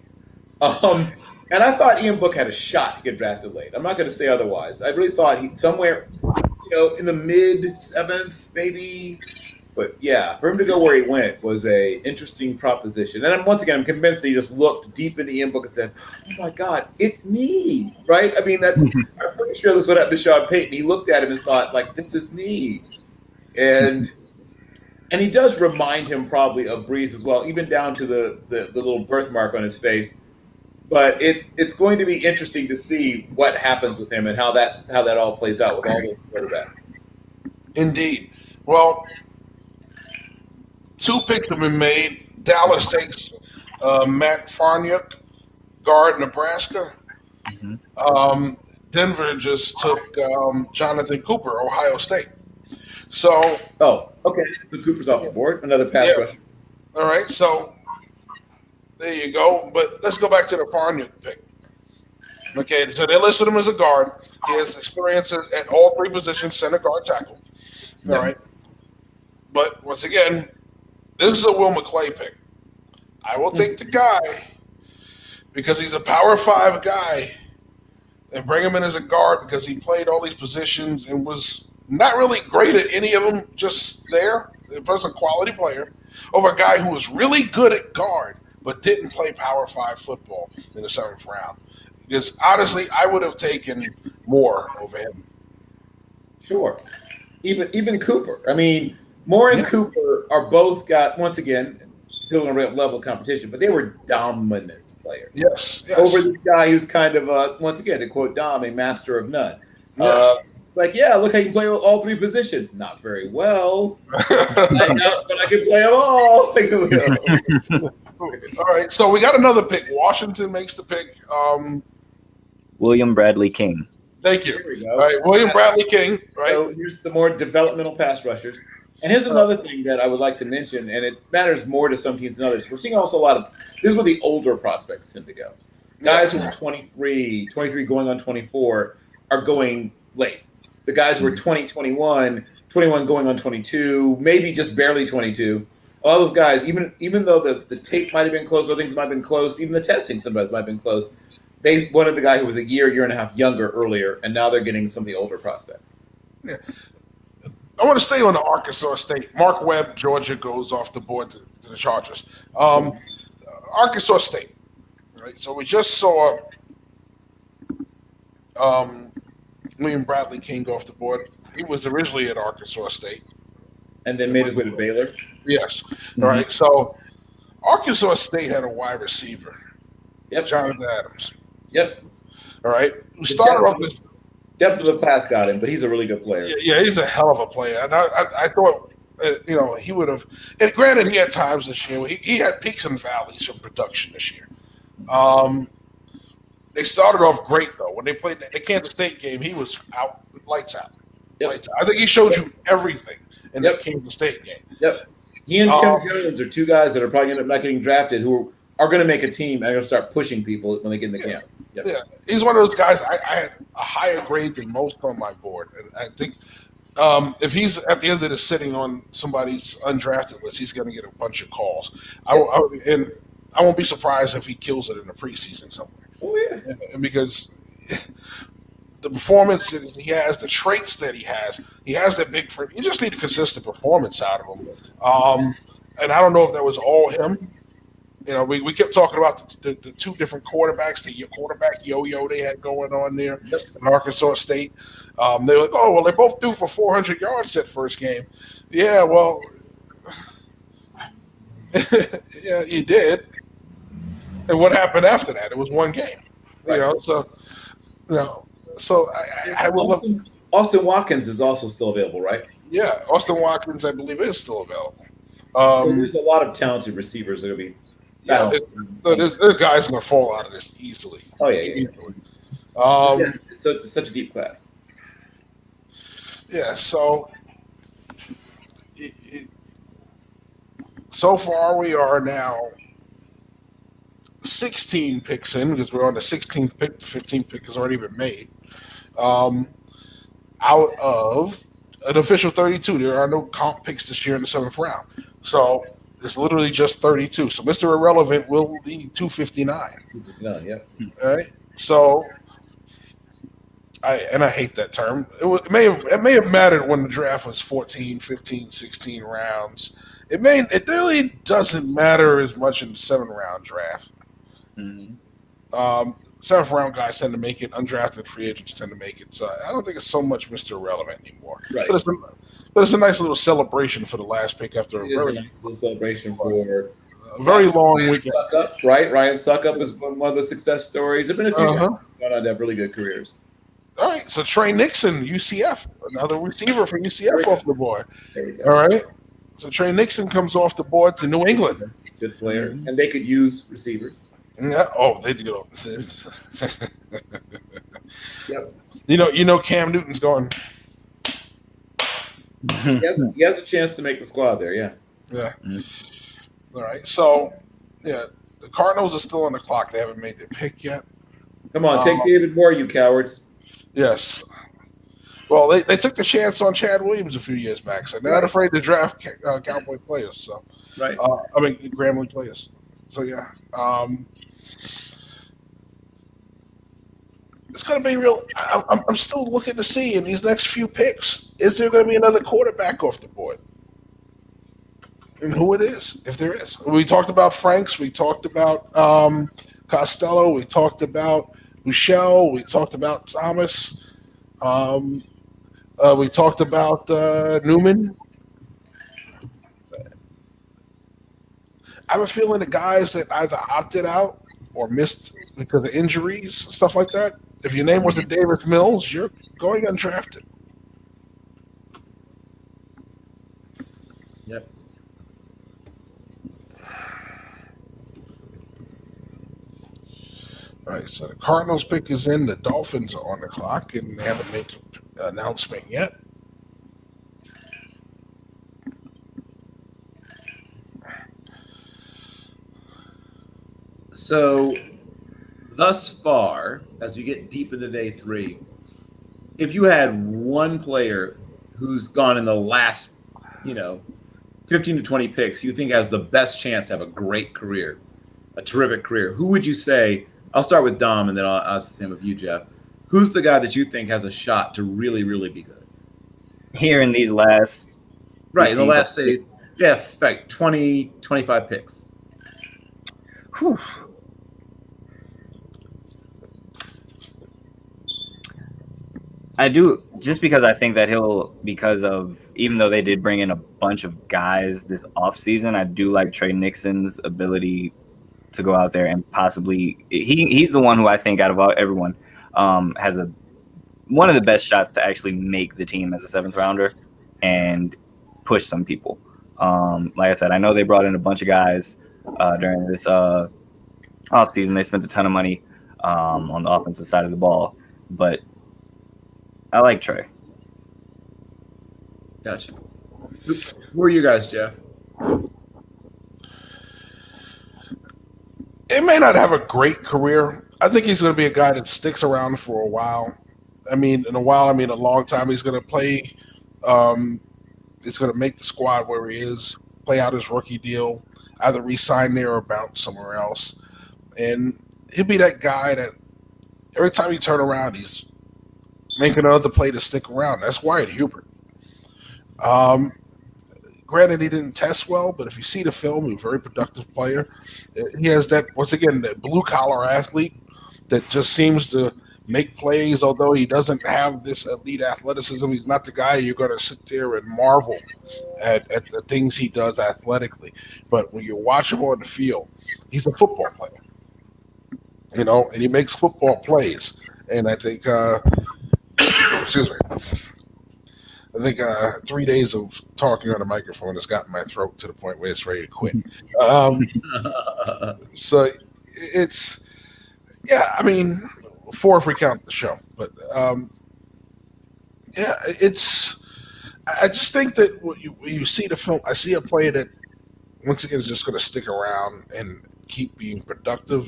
D: And I thought Ian Book had a shot to get drafted late. I'm not going to say otherwise. I really thought he somewhere, you know, in the mid-7th, maybe. But yeah, for him to go where he went was a interesting proposition. And once again, I'm convinced that he just looked deep into Ian Book and said, "Oh my God, it's me!" Right? I mean, I'm pretty sure this would happen to Sean Payton. He looked at him and thought, like, "This is me," and he does remind him probably of Brees as well, even down to the little birthmark on his face. But it's going to be interesting to see what happens with him and how that all plays out with all those quarterbacks.
B: Indeed. Well, 2 picks have been made. Dallas takes Matt Farniok, guard, Nebraska. Denver just took Jonathan Cooper, Ohio State.
E: So,
D: Oh, okay. So Cooper's off the board. Another pass
E: Yeah.
D: rusher.
E: all right. So there you go. But let's go back to the Farnuk pick. Okay, so they listed him as a guard. He has experience at all three positions: center, guard, tackle. All right. But once again, this is a Will McClay pick. I will take the guy because he's a Power 5 guy and bring him in as a guard because he played all these positions and was not really great at any of them, just there. Plus a quality player over a guy who was really good at guard but didn't play Power 5 football in the 7th round. Because honestly, I would have taken Moore over him.
D: Sure. Even Cooper. I mean, Moore and Cooper are both got, once again, still in a level of competition, but they were dominant players.
E: Yes.
D: Over this guy who's kind of, once again, to quote Dom, a master of none.
E: Yes.
D: Look how you can play all three positions. Not very well, but I can play them all.
E: All right, so we got another pick. Washington makes the pick.
H: William Bradley King.
E: Thank you.
D: There we go.
E: All right, William Bradley King. Right.
D: So here's the more developmental pass rushers. And here's another thing that I would like to mention, and it matters more to some teams than others. We're seeing also a lot of – this is where the older prospects tend to go. Guys who are 23 going on 24 are going late. The guys who are 21 going on 22, maybe just barely 22. All those guys, even though the tape might have been close, or things might have been close, even the testing sometimes might have been close, they wanted the guy who was a year and a half younger earlier, and now they're getting some of the older prospects.
E: Yeah. I want to stay on the Arkansas State. Mark Webb, Georgia, goes off the board to the Chargers. Arkansas State. Right. So we just saw William Bradley King go off the board. He was originally at Arkansas State.
D: And then made his way to Baylor.
E: Yes. All right. So Arkansas State had a wide receiver.
D: Yep.
E: Jonathan Adams.
D: Yep.
E: All right. We started off this.
D: Depth of the class got him, but he's a really good player.
E: Yeah, he's a hell of a player. And I thought, he would have. And granted, he had times this year. He had peaks and valleys from production this year. They started off great, though. When they played the Kansas State game, he was out, lights out.
D: Yep.
E: Lights out. I think he showed you everything in that Kansas State game.
D: Yep. He and Tim Jones are two guys that are probably going to end up not getting drafted who are going to make a team and are going to start pushing people when they get in the camp. Yep.
E: Yeah, he's one of those guys. I had a higher grade than most on my board, and I think if he's at the end of this sitting on somebody's undrafted list, he's going to get a bunch of calls. And I won't be surprised if he kills it in the preseason somewhere.
D: Oh yeah,
E: and because the performance that he has, the traits that he has that big frame. You just need a consistent performance out of him. And I don't know if that was all him. We kept talking about the two different quarterbacks, the quarterback yo-yo they had going on there in Arkansas State. They were like, they both threw for 400 yards that first game. Yeah, well, yeah, you did. And what happened after that? It was one game.
D: Right.
E: So I will love.
D: Austin Watkins is also still available, right?
E: Yeah, Austin Watkins, I believe, is still available.
D: So there's a lot of talented receivers that are going to be.
E: Yeah, there's guys going to fall out of this easily.
D: Oh yeah. It's such a deep class.
E: Yeah. So, so far we are now 16 picks in because we're on the 16th pick. The 15th pick has already been made. Out of an official 32, there are no comp picks this year in the 7th round. So. It's literally just 32. So Mr. Irrelevant will be 259.
D: Yeah.
E: All right. So I hate that term. It may have mattered when the draft was 14, 15, 16 rounds. It really doesn't matter as much in the 7th-round draft.
H: Mm-hmm.
E: 7th round guys tend to make it. Undrafted free agents tend to make it. So I don't think it's so much Mr. Irrelevant anymore.
D: Right.
E: But it's a nice little celebration for the last pick after a very
D: nice little celebration for
E: a very long
D: Ryan
E: weekend.
D: Suckup, right? Ryan Suckup is one of the success stories. There've been a few guys going on to have really good careers.
E: All right, so Trey Nixon, UCF, another receiver for UCF off the board.
D: There we go.
E: All right, so Trey Nixon comes off the board to New England.
D: Good player, and they could use receivers.
E: Yeah. Oh, they do.
D: Yep.
E: You know, Cam Newton's going.
D: He has a chance to make the squad there. Yeah.
E: Yeah. All right. So, yeah, the Cardinals are still on the clock. They haven't made their pick yet.
D: Come on, take David Moore, you cowards.
E: Yes. Well, they took the chance on Chad Williams a few years back, so they're not afraid to draft Cowboy players. So,
D: Right.
E: Grambling players. So yeah, it's going to be real. I'm still looking to see in these next few picks, is there going to be another quarterback off the board, and who it is, if there is. We talked about Franks. We talked about Costello. We talked about Michelle. We talked about Thomas. We talked about Newman. I have a feeling the guys that either opted out or missed because of injuries, stuff like that. If your name wasn't Davis Mills, you're going undrafted.
D: Yep.
E: All right, so the Cardinals pick is in. The Dolphins are on the clock, and they haven't made the announcement yet.
D: So, thus far, as you get deep into day 3, if you had one player who's gone in the last, 15 to 20 picks, you think has the best chance to have a great career, a terrific career, who would you say? I'll start with Dom, and then I'll ask the same of you, Jeff. Who's the guy that you think has a shot to really, really be good?
H: Here in these last,
D: right, in the last, say, 20, 25 picks.
H: Whew. I do, just because I think that even though they did bring in a bunch of guys this offseason, I do like Trey Nixon's ability to go out there and possibly, he's the one who I think out of everyone has one of the best shots to actually make the team as a 7th rounder and push some people. Like I said, I know they brought in a bunch of guys during this offseason. They spent a ton of money on the offensive side of the ball, but I like Trey.
D: Gotcha. Who are you guys, Jeff?
E: It may not have a great career. I think he's going to be a guy that sticks around for a while. I mean, in a while, a long time. He's going to play. He's going to make the squad where he is, play out his rookie deal, either re-sign there or bounce somewhere else. And he'll be that guy that every time you turn around, he's making another play to stick around. That's Wyatt Hubert. Granted, he didn't test well, but if you see the film, he's a very productive player. He has that, once again, that blue-collar athlete that just seems to make plays, although he doesn't have this elite athleticism. He's not the guy you're going to sit there and marvel at the things he does athletically. But when you watch him on the field, he's a football player, and he makes football plays. And I think excuse me. I think 3 days of talking on a microphone has gotten my throat to the point where it's ready to quit. So it's, 4 if we count the show. But, it's – I just think that when you see the film, I see a player that, once again, is just going to stick around and keep being productive.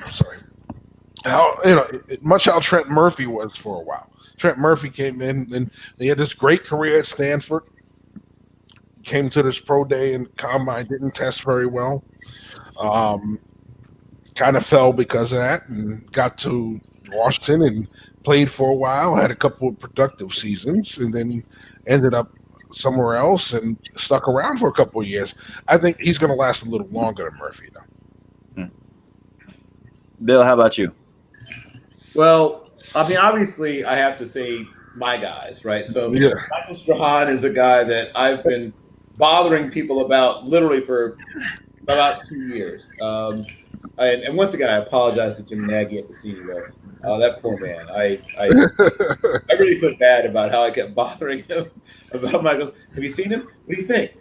E: Sorry. Much how Trent Murphy was for a while. Trent Murphy came in and he had this great career at Stanford. Came to this pro day and combine, didn't test very well. Kind of fell because of that and got to Washington and played for a while, had a couple of productive seasons, and then ended up somewhere else and stuck around for a couple of years. I think he's going to last a little longer than Murphy, though.
H: Bill, how about you?
D: Well, obviously, I have to say my guys, right? So Michael Strahan is a guy that I've been bothering people about literally for about 2 years. And once again, I apologize to Jim Nagy at the CEO. That poor man. I really feel bad about how I kept bothering him about Michael. Have you seen him? What do you think?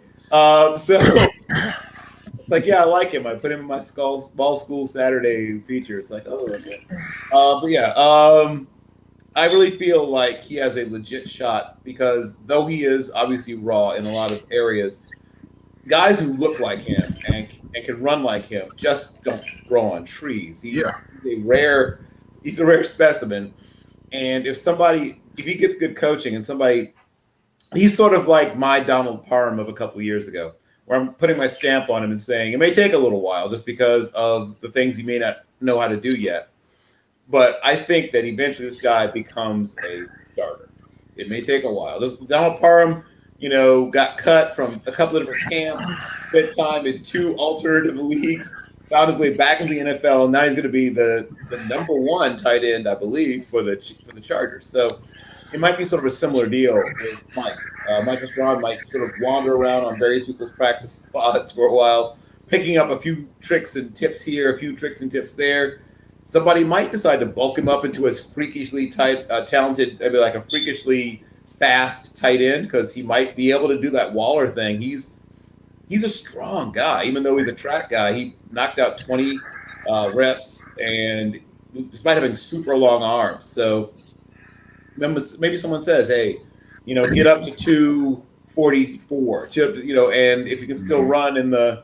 D: It's like, yeah, I like him. I put him in my ball school Saturday feature. It's like, oh, okay. But yeah, I really feel like he has a legit shot because though he is obviously raw in a lot of areas, guys who look like him and can run like him just don't grow on trees. He's a rare specimen. And if he gets good coaching and he's sort of like my Donald Parham of a couple of years ago, where I'm putting my stamp on him and saying it may take a little while just because of the things he may not know how to do yet. But I think that eventually this guy becomes a starter. It may take a while. Donald Parham, got cut from a couple of different camps, spent time in 2 alternative leagues, found his way back into the NFL, and now he's going to be the number 1 tight end, I believe, for the Chargers. So it might be sort of a similar deal with Mike. Mike Strawn might sort of wander around on various people's practice spots for a while, picking up a few tricks and tips here, a few tricks and tips there. Somebody might decide to bulk him up into a freakishly talented, like a freakishly fast tight end because he might be able to do that Waller thing. He's a strong guy, even though he's a track guy. He knocked out 20 reps, and despite having super long arms. So maybe someone says, "Hey, get up to 244, and if you can still run in the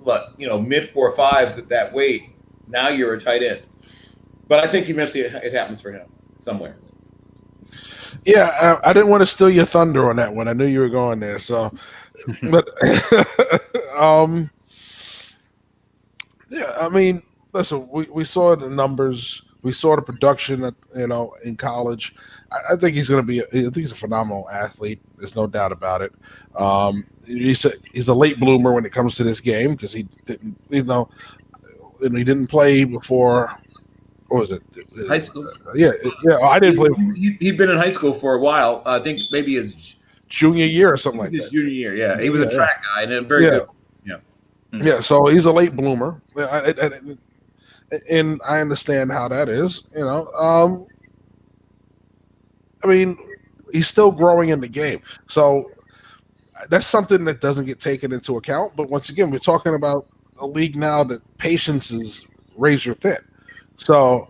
D: mid 4.5s at that weight, now you're a tight end." But I think eventually it happens for him somewhere.
B: Yeah, I didn't want to steal your thunder on that one. I knew you were going there. So, but yeah, I mean, listen, we saw the numbers, we saw the production, in college. I think he's going to be. I think he's a phenomenal athlete. There's no doubt about it. He's a late bloomer when it comes to this game because he didn't, he didn't play before. What was it?
D: High school.
B: Yeah. I didn't play.
D: He'd been in high school for a while. I think maybe his
B: junior year or something like that.
D: His junior year, yeah. He was a track guy and a very good. Yeah.
B: Yeah. So he's a late bloomer, and I understand how that is. I mean, he's still growing in the game, so that's something that doesn't get taken into account. But once again, we're talking about a league now that patience is razor thin. So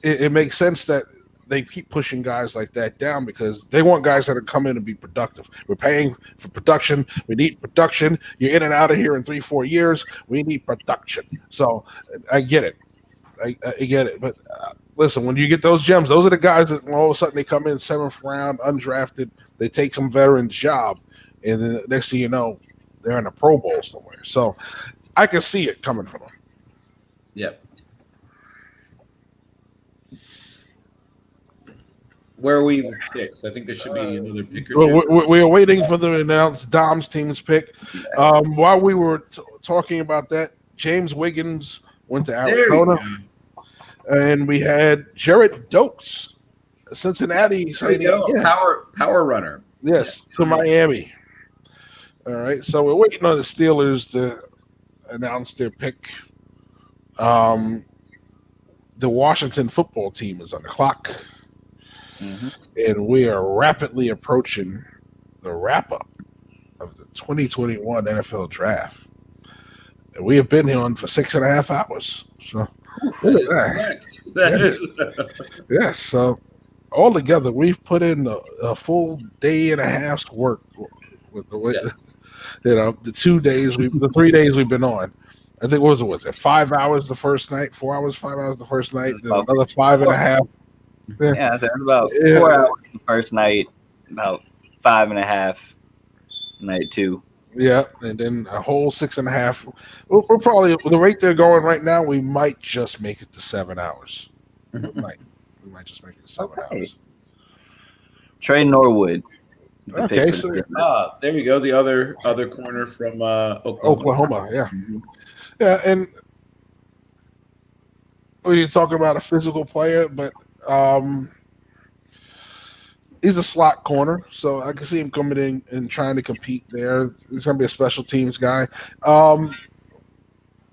B: it makes sense that they keep pushing guys like that down because they want guys that are come in and be productive. We're paying for production. We need production. You're in and out of here in 3-4 years. We need production. So I get it. I get it. But listen, when you get those gems, those are the guys that all of a sudden they come in 7th round, undrafted. They take some veteran's job, and then the next thing you know, they're in a Pro Bowl somewhere. So I can see it coming from them.
D: Yep. Where are we with picks? I think there should be another pick or two.
B: We are waiting for the announced Dom's team's pick. While we were talking about that, James Wiggins went to Arizona, and we had Jared Dokes, Cincinnati.
D: Power runner.
B: Yes, to Miami. All right, so we're waiting on the Steelers to announce their pick. The Washington football team is on the clock. Mm-hmm. And we are rapidly approaching the wrap-up of the 2021 NFL Draft. And we have been here on for 6.5 hours. So, yes. So, altogether, we've put in a full day and a half's work with the way, the 2 days, the 3 days we've been on. I think what was it 5 hours the first night, 4 hours, 5 hours the first night, then another 5.5.
H: Yeah, so it was about 4 hours the first night, about 5.5 night 2.
B: Yeah, and then a whole 6.5. We're probably the rate they're going right now. We might just make it to 7 hours. We might just make it to 7 hours.
H: Trey Norwood.
B: Okay, so
D: there we go. The other corner from
B: Oklahoma. Yeah, yeah, and we're talking about a physical player, but. He's a slot corner, so I can see him coming in and trying to compete there. He's going to be a special teams guy.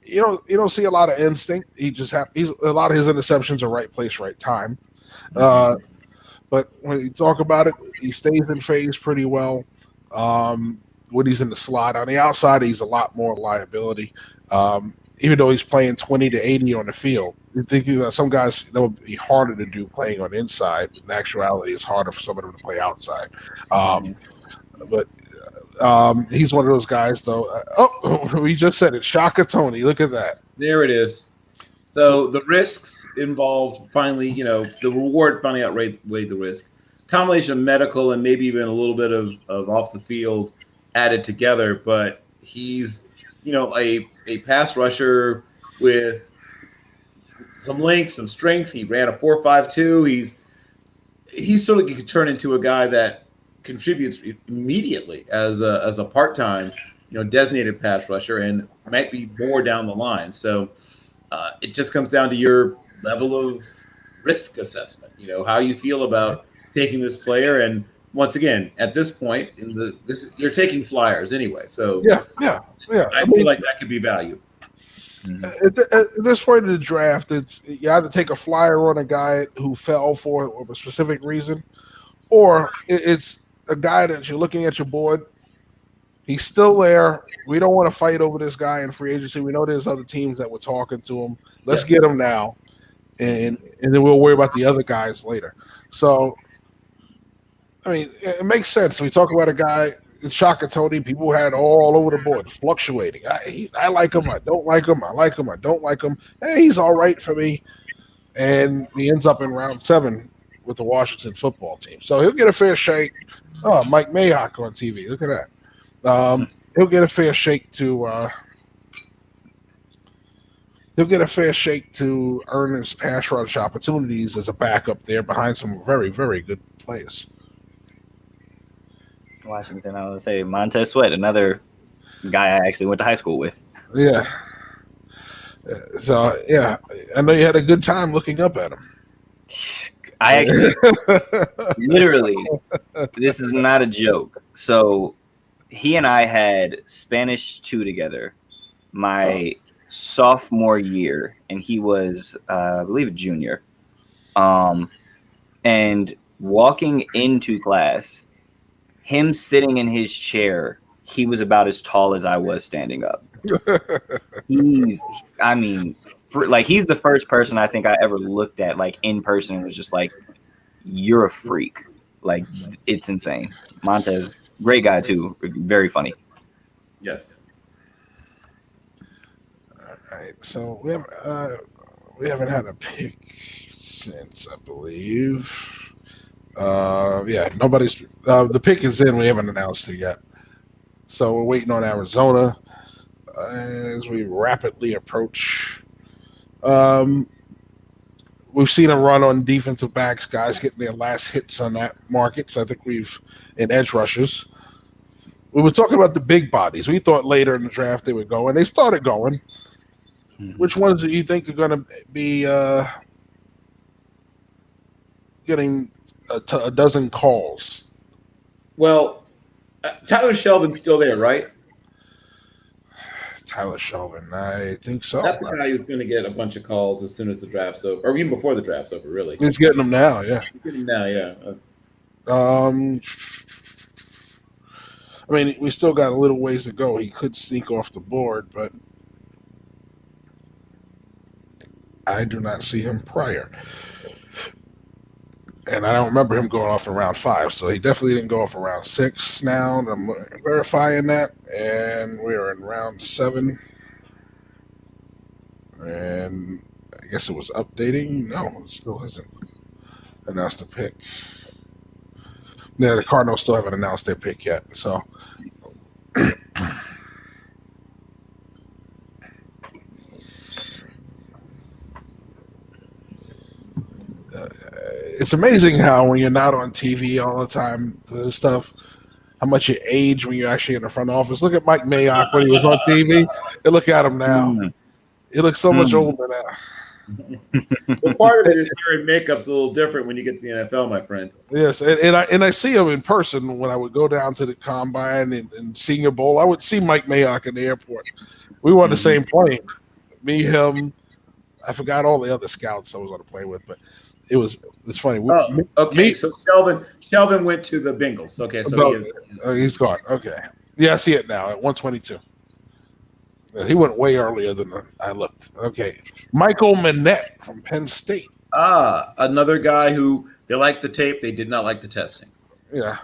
B: You don't see a lot of instinct. He's a lot of his interceptions are right place, right time. But when you talk about it, he stays in phase pretty well. When he's in the slot, on the outside, he's a lot more liability. Even though he's playing 20 to 80 on the field, You think some guys that would be harder to do playing on inside. In actuality, it's harder for some of them to play outside. But he's one of those guys, though. We just said it. Shaka Tony. Look at that.
D: There it is. So the risks involved finally, the reward finally outweighed the risk. Combination of medical and maybe even a little bit of off the field added together, but he's, a pass rusher with some length, some strength. He ran a 4.52. He's sort of could turn into a guy that contributes immediately as a part-time, designated pass rusher, and might be more down the line. So it just comes down to your level of risk assessment. How you feel about taking this player. And once again, at this point you're taking flyers anyway. So
B: yeah.
D: I feel like that could be value.
B: At this point in the draft, you either take a flyer on a guy who fell for a specific reason, or it's a guy that you're looking at your board. He's still there. We don't want to fight over this guy in free agency. We know there's other teams that were talking to him. Let's get him now, and then we'll worry about the other guys later. So, I mean, it makes sense. We talk about a guy, Shaka Tony, people had all over the board, fluctuating. I like him. I don't like him. I like him. I don't like him. Hey, he's all right for me. And he ends up in round 7 with the Washington football team. So he'll get a fair shake. Oh, Mike Mayock on TV. Look at that. He'll get a fair shake to earn his pass rush opportunities as a backup there behind some very, very good players.
H: Washington, I would say Montez Sweat, another guy I actually went to high school with.
B: Yeah. So, yeah, I know you had a good time looking up at him.
H: I actually, literally, this is not a joke. So he and I had Spanish 2 together my sophomore year, and he was, I believe, a junior. And walking into class, him sitting in his chair, he was about as tall as I was standing up. He's the first person I think I ever looked at like in person and was just like, you're a freak. Like, it's insane. Montez, great guy too. Very funny.
D: Yes.
B: All right. So we haven't had a pick since, I believe. Nobody's the pick is in. We haven't announced it yet, so we're waiting on Arizona as we rapidly approach. We've seen a run on defensive backs, guys getting their last hits on that market. So I think in edge rushers. We were talking about the big bodies. We thought later in the draft they would go, and they started going. Which ones do you think are going to be getting a dozen calls?
D: Well, Tyler Shelvin's still there, right?
B: Tyler Shelvin, I think so.
D: That's the guy who's going to get a bunch of calls as soon as the draft's over, or even before the draft's over, really.
B: He's getting them now, yeah.
D: He's getting them now, yeah.
B: I mean, we still got a little ways to go. He could sneak off the board, but I do not see him prior. And I don't remember him going off in round 5, so he definitely didn't go off in round 6 now. I'm verifying that, and we're in round 7. And I guess it was updating. No, it still hasn't announced a pick. Yeah, the Cardinals still haven't announced their pick yet, so. It's amazing how when you're not on TV all the time, this stuff, how much you age when you're actually in the front office. Look at Mike Mayock when he was on TV, and look at him now. He looks so much older now.
D: Well, part of it is your makeup's a little different when you get to the NFL, my friend.
B: Yes, and I see him in person when I would go down to the Combine and Senior Bowl. I would see Mike Mayock in the airport. We were on the same plane. Me, him. I forgot all the other scouts I was on the plane with, but it's funny.
D: So Shelvin went to the Bengals. Okay, so
B: he's gone. Okay, yeah, I see it now at 122. He went way earlier than I looked. Okay. Michael Manette from Penn State.
D: Another guy who they liked the tape. They did not like the testing.
B: Yeah.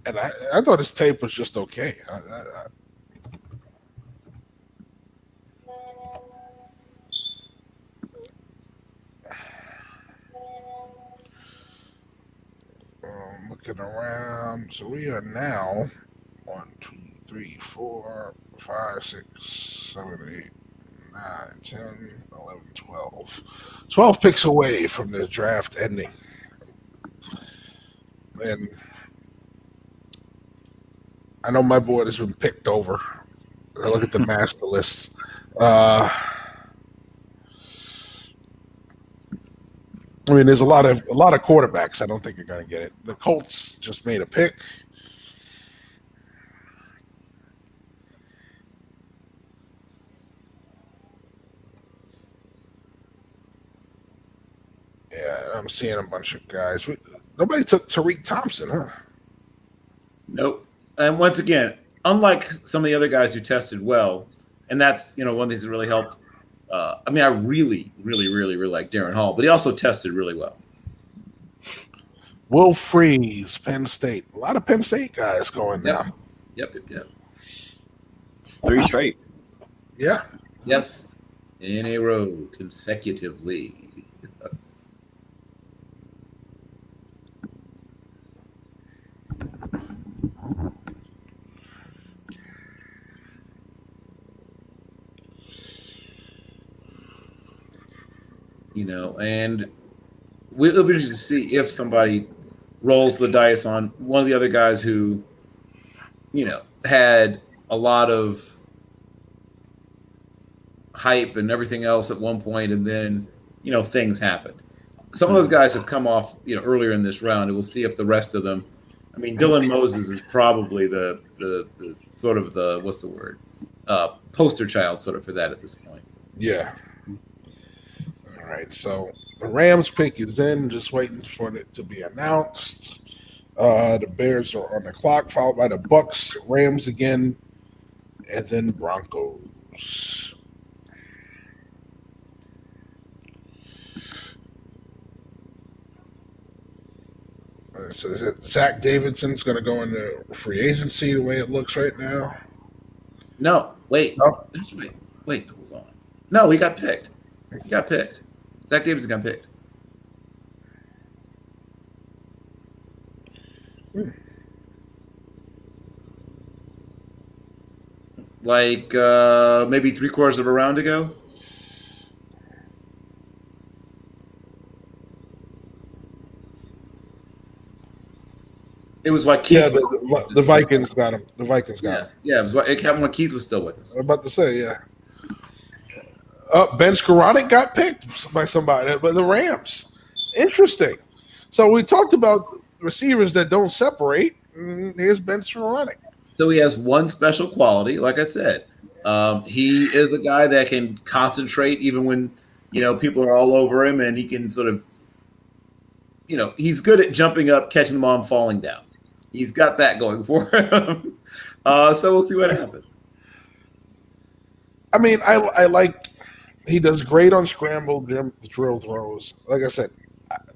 B: And I thought his tape was just okay. Looking around. So we are now 1, 2, 3, 4, 5, 6, 7, 8, 9, 10, 11, 12. 12 picks away from the draft ending. And I know my board has been picked over. I look at the master list. I mean, there's a lot of quarterbacks I don't think are going to get it. The Colts just made a pick. Yeah, I'm seeing a bunch of guys. Nobody took Tariq Thompson, huh?
D: Nope. And once again, unlike some of the other guys who tested well, and that's one of the things that really helped. I mean, I really, really, really, really like Darren Hall, but he also tested really well.
B: Will Freeze, Penn State. A lot of Penn State guys going now.
D: Yep.
H: It's 3 straight.
B: Yeah.
D: Yes. In a row consecutively. And it'll be interesting to see if somebody rolls the dice on one of the other guys who, had a lot of hype and everything else at one point, and then, things happened. Some of those guys have come off, earlier in this round, and we'll see if the rest of them. I mean, Dylan Moses is probably the sort of the what's the word, poster child sort of for that at this point.
B: Yeah. All right, so the Rams pick is in, just waiting for it to be announced. The Bears are on the clock, followed by the Bucks, Rams again, and then Broncos. So Zach Davidson's going to go into free agency the way it looks right now.
D: No, wait, hold on. No, he got picked. Zach Davidson got picked. Like maybe 3/4 of a round ago. It was like Keith.
B: Yeah, the Vikings got him. The Vikings got him.
D: Yeah, it happened when Keith was still with us.
B: I'm about to say, yeah. Ben Skoranek got picked by somebody, but the Rams. Interesting. So we talked about receivers that don't separate. Here's Ben Skoranek.
D: So he has one special quality. Like I said, he is a guy that can concentrate even when people are all over him, and he can sort of, he's good at jumping up, catching the ball, and falling down. He's got that going for him. So we'll see what happens.
B: I mean, I like. He does great on scramble drill throws. Like I said,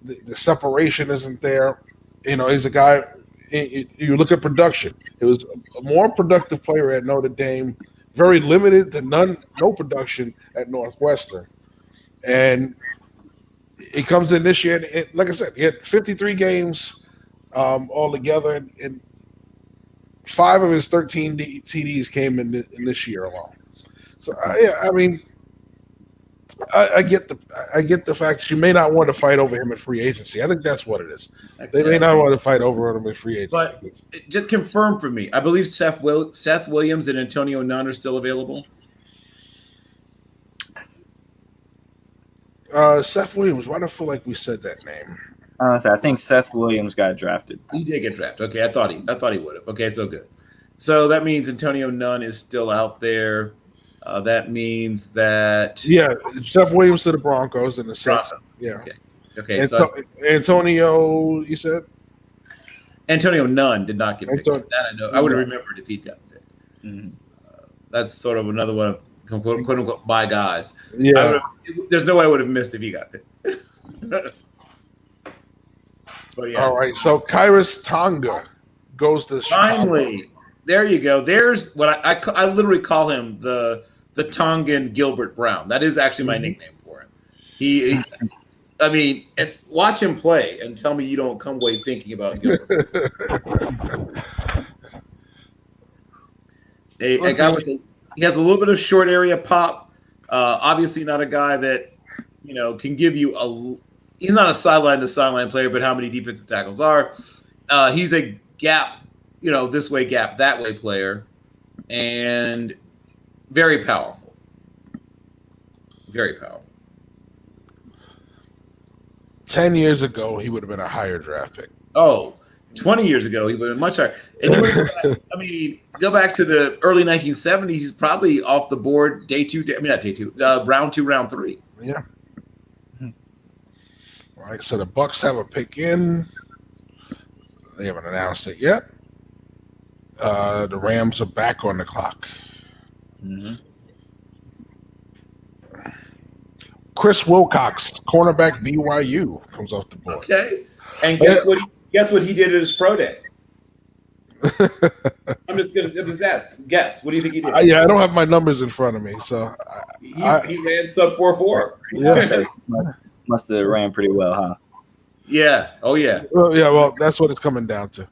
B: the separation isn't there. He's a guy. You look at production. It was a more productive player at Notre Dame, very limited to no production at Northwestern, and he comes in this year. And like I said, he had 53 games altogether, and 5 of his 13 TDs came in this year alone. So I mean. I get the fact that you may not want to fight over him in free agency. I think that's what it is. They may not want to fight over him in free agency.
D: But just confirm for me. I believe Seth Williams and Antonio Nunn are still available.
B: Seth Williams. Why do I feel like we said that name?
H: So I think Seth Williams got drafted.
D: He did get drafted. Okay, I thought he would have. Okay, so good. So that means Antonio Nunn is still out there. That means that
B: Seth Williams to the Broncos in the sixth. Yeah.
D: Okay.
B: Antonio, you said
D: Antonio Nunn did not get picked. That I know. I would have remembered if he'd gotten picked.
H: Mm-hmm.
D: That's sort of another one of quote unquote my guys.
B: Yeah.
D: There's no way I would have missed if he got it. But yeah.
B: All right. So Kairos Tonga goes to Chicago.
D: Finally, there you go. There's what I literally call him the Tongan Gilbert Brown. That is actually my nickname for him. I mean, and watch him play and tell me you don't come away thinking about Gilbert. A guy with he has a little bit of short area pop. Obviously, not a guy that can give you he's not a sideline to sideline player, but how many defensive tackles are? He's a gap, this way gap, that way player, and very powerful. Very powerful.
B: 10 years ago, he would have been a higher draft pick.
D: Oh, 20 years ago, he would have been much higher. And go back to the early 1970s, he's probably off the board round 2, round 3.
B: Yeah. All right, so the Bucks have a pick in. They haven't announced it yet. The Rams are back on the clock.
D: Mm-hmm.
B: Chris Wilcox, cornerback BYU, comes off the board.
D: Okay. And guess what he did at his pro day? I'm just asking. Guess. What do you think he did?
B: I don't have my numbers in front of me, so
D: he ran sub 4.4.
B: Yeah.
H: Must have ran pretty well, huh?
D: Yeah. Oh yeah.
B: Well, that's what it's coming down to.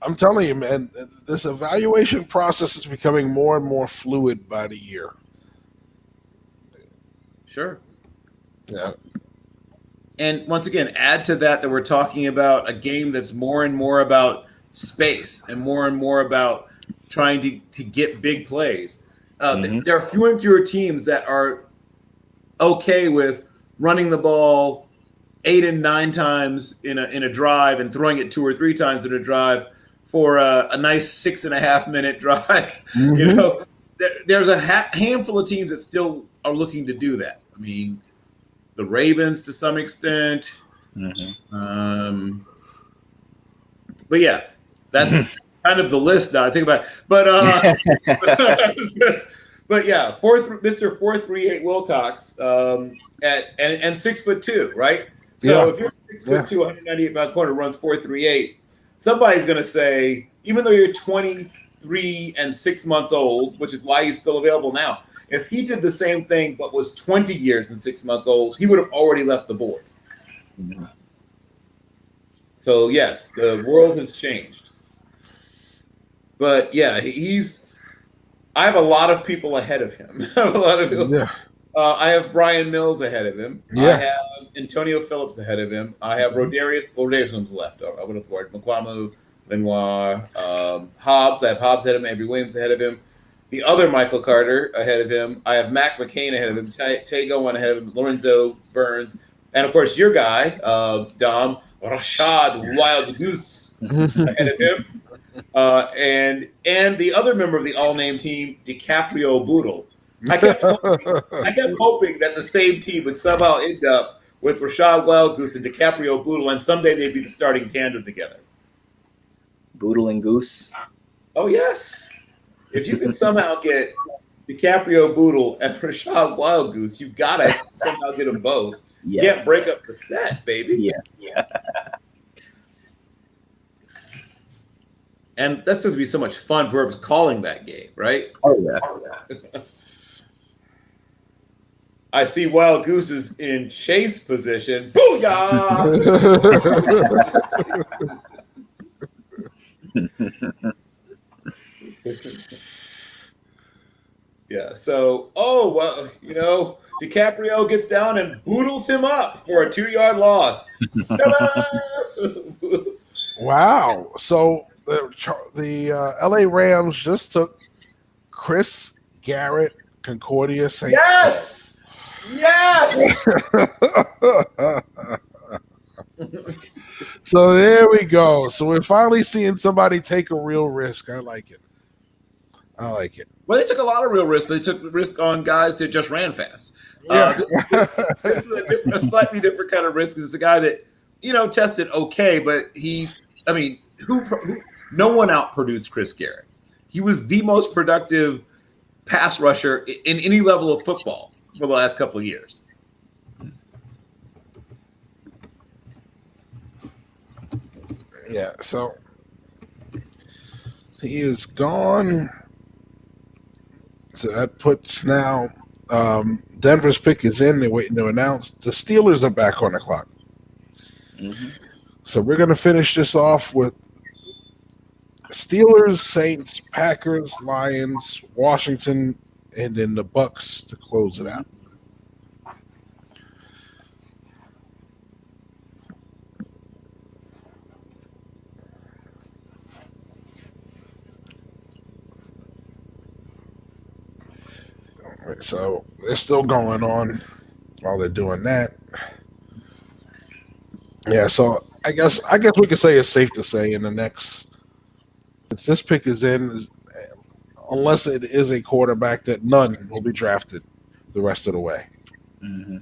B: I'm telling you, man, this evaluation process is becoming more and more fluid by the year.
D: Sure.
B: Yeah.
D: And once again, add to that we're talking about a game that's more and more about space and more about trying to get big plays. There are fewer and fewer teams that are okay with running the ball 8 and 9 times in a drive and throwing it 2 or 3 times in a drive for a nice 6.5 minute drive.
B: Mm-hmm.
D: There's a handful of teams that still are looking to do that. I mean, the Ravens to some extent. Mm-hmm. But yeah, that's kind of the list now I think about it. But yeah, Mr. 438 Wilcox and 6'2", right? So if you're 6'2", 198 pound corner runs 438, somebody's going to say, even though you're 23 and 6 months old, which is why he's still available now, if he did the same thing but was 20 years and 6 months old, he would have already left the board. Mm-hmm. So yes, the world has changed. But yeah, I have a lot of people ahead of him. I have Brian Mills ahead of him.
B: Yeah.
D: I have Antonio Phillips ahead of him. I have Rodarius left. I would have thought Mukwamu, Lenoir, Hobbs. I have Hobbs ahead of him. Avery Williams ahead of him. The other Michael Carter ahead of him. I have Mac McCain ahead of him. Tago one ahead of him. Lorenzo Burns. And, of course, your guy, Dom, Rashad Wild Goose ahead of him. And the other member of the all-name team, DiCaprio Boodle. I kept hoping that the same team would somehow end up with Rashad Wildgoose and DiCaprio Boodle, and someday they'd be the starting tandem together.
H: Boodle and Goose.
D: Oh, yes. If you can somehow get DiCaprio Boodle and Rashad Wildgoose, you've got to somehow get them both.
H: Yes.
D: You can't break up the set, baby.
H: Yeah.
D: And that's supposed to be so much fun, whoever's calling that game, right?
H: Oh, yeah.
D: I see Wild Goose is in chase position. Booyah! Yeah, so, DiCaprio gets down and boodles him up for a 2-yard loss.
B: Wow. So the LA Rams just took Chris Garrett, Concordia St.
D: Yes! Yes!
B: So there we go. So we're finally seeing somebody take a real risk. I like it.
D: Well, they took a lot of real risks. They took risk on guys that just ran fast.
B: Yeah.
D: This is a slightly different kind of risk. It's a guy that, tested okay, but who No one outproduced Chris Garrett. He was the most productive pass rusher in any level of football for the last couple of years.
B: Yeah, so he is gone. So that puts now Denver's pick is in. They're waiting to announce. The Steelers are back on the clock.
D: Mm-hmm.
B: So we're going to finish this off with Steelers, Saints, Packers, Lions, Washington, and then the Bucks to close it out. All right, so they're still going on while they're doing that. Yeah, so I guess we could say it's safe to say in the next, since this pick is in, unless it is a quarterback, that none will be drafted the rest of the way.
D: Mm-hmm.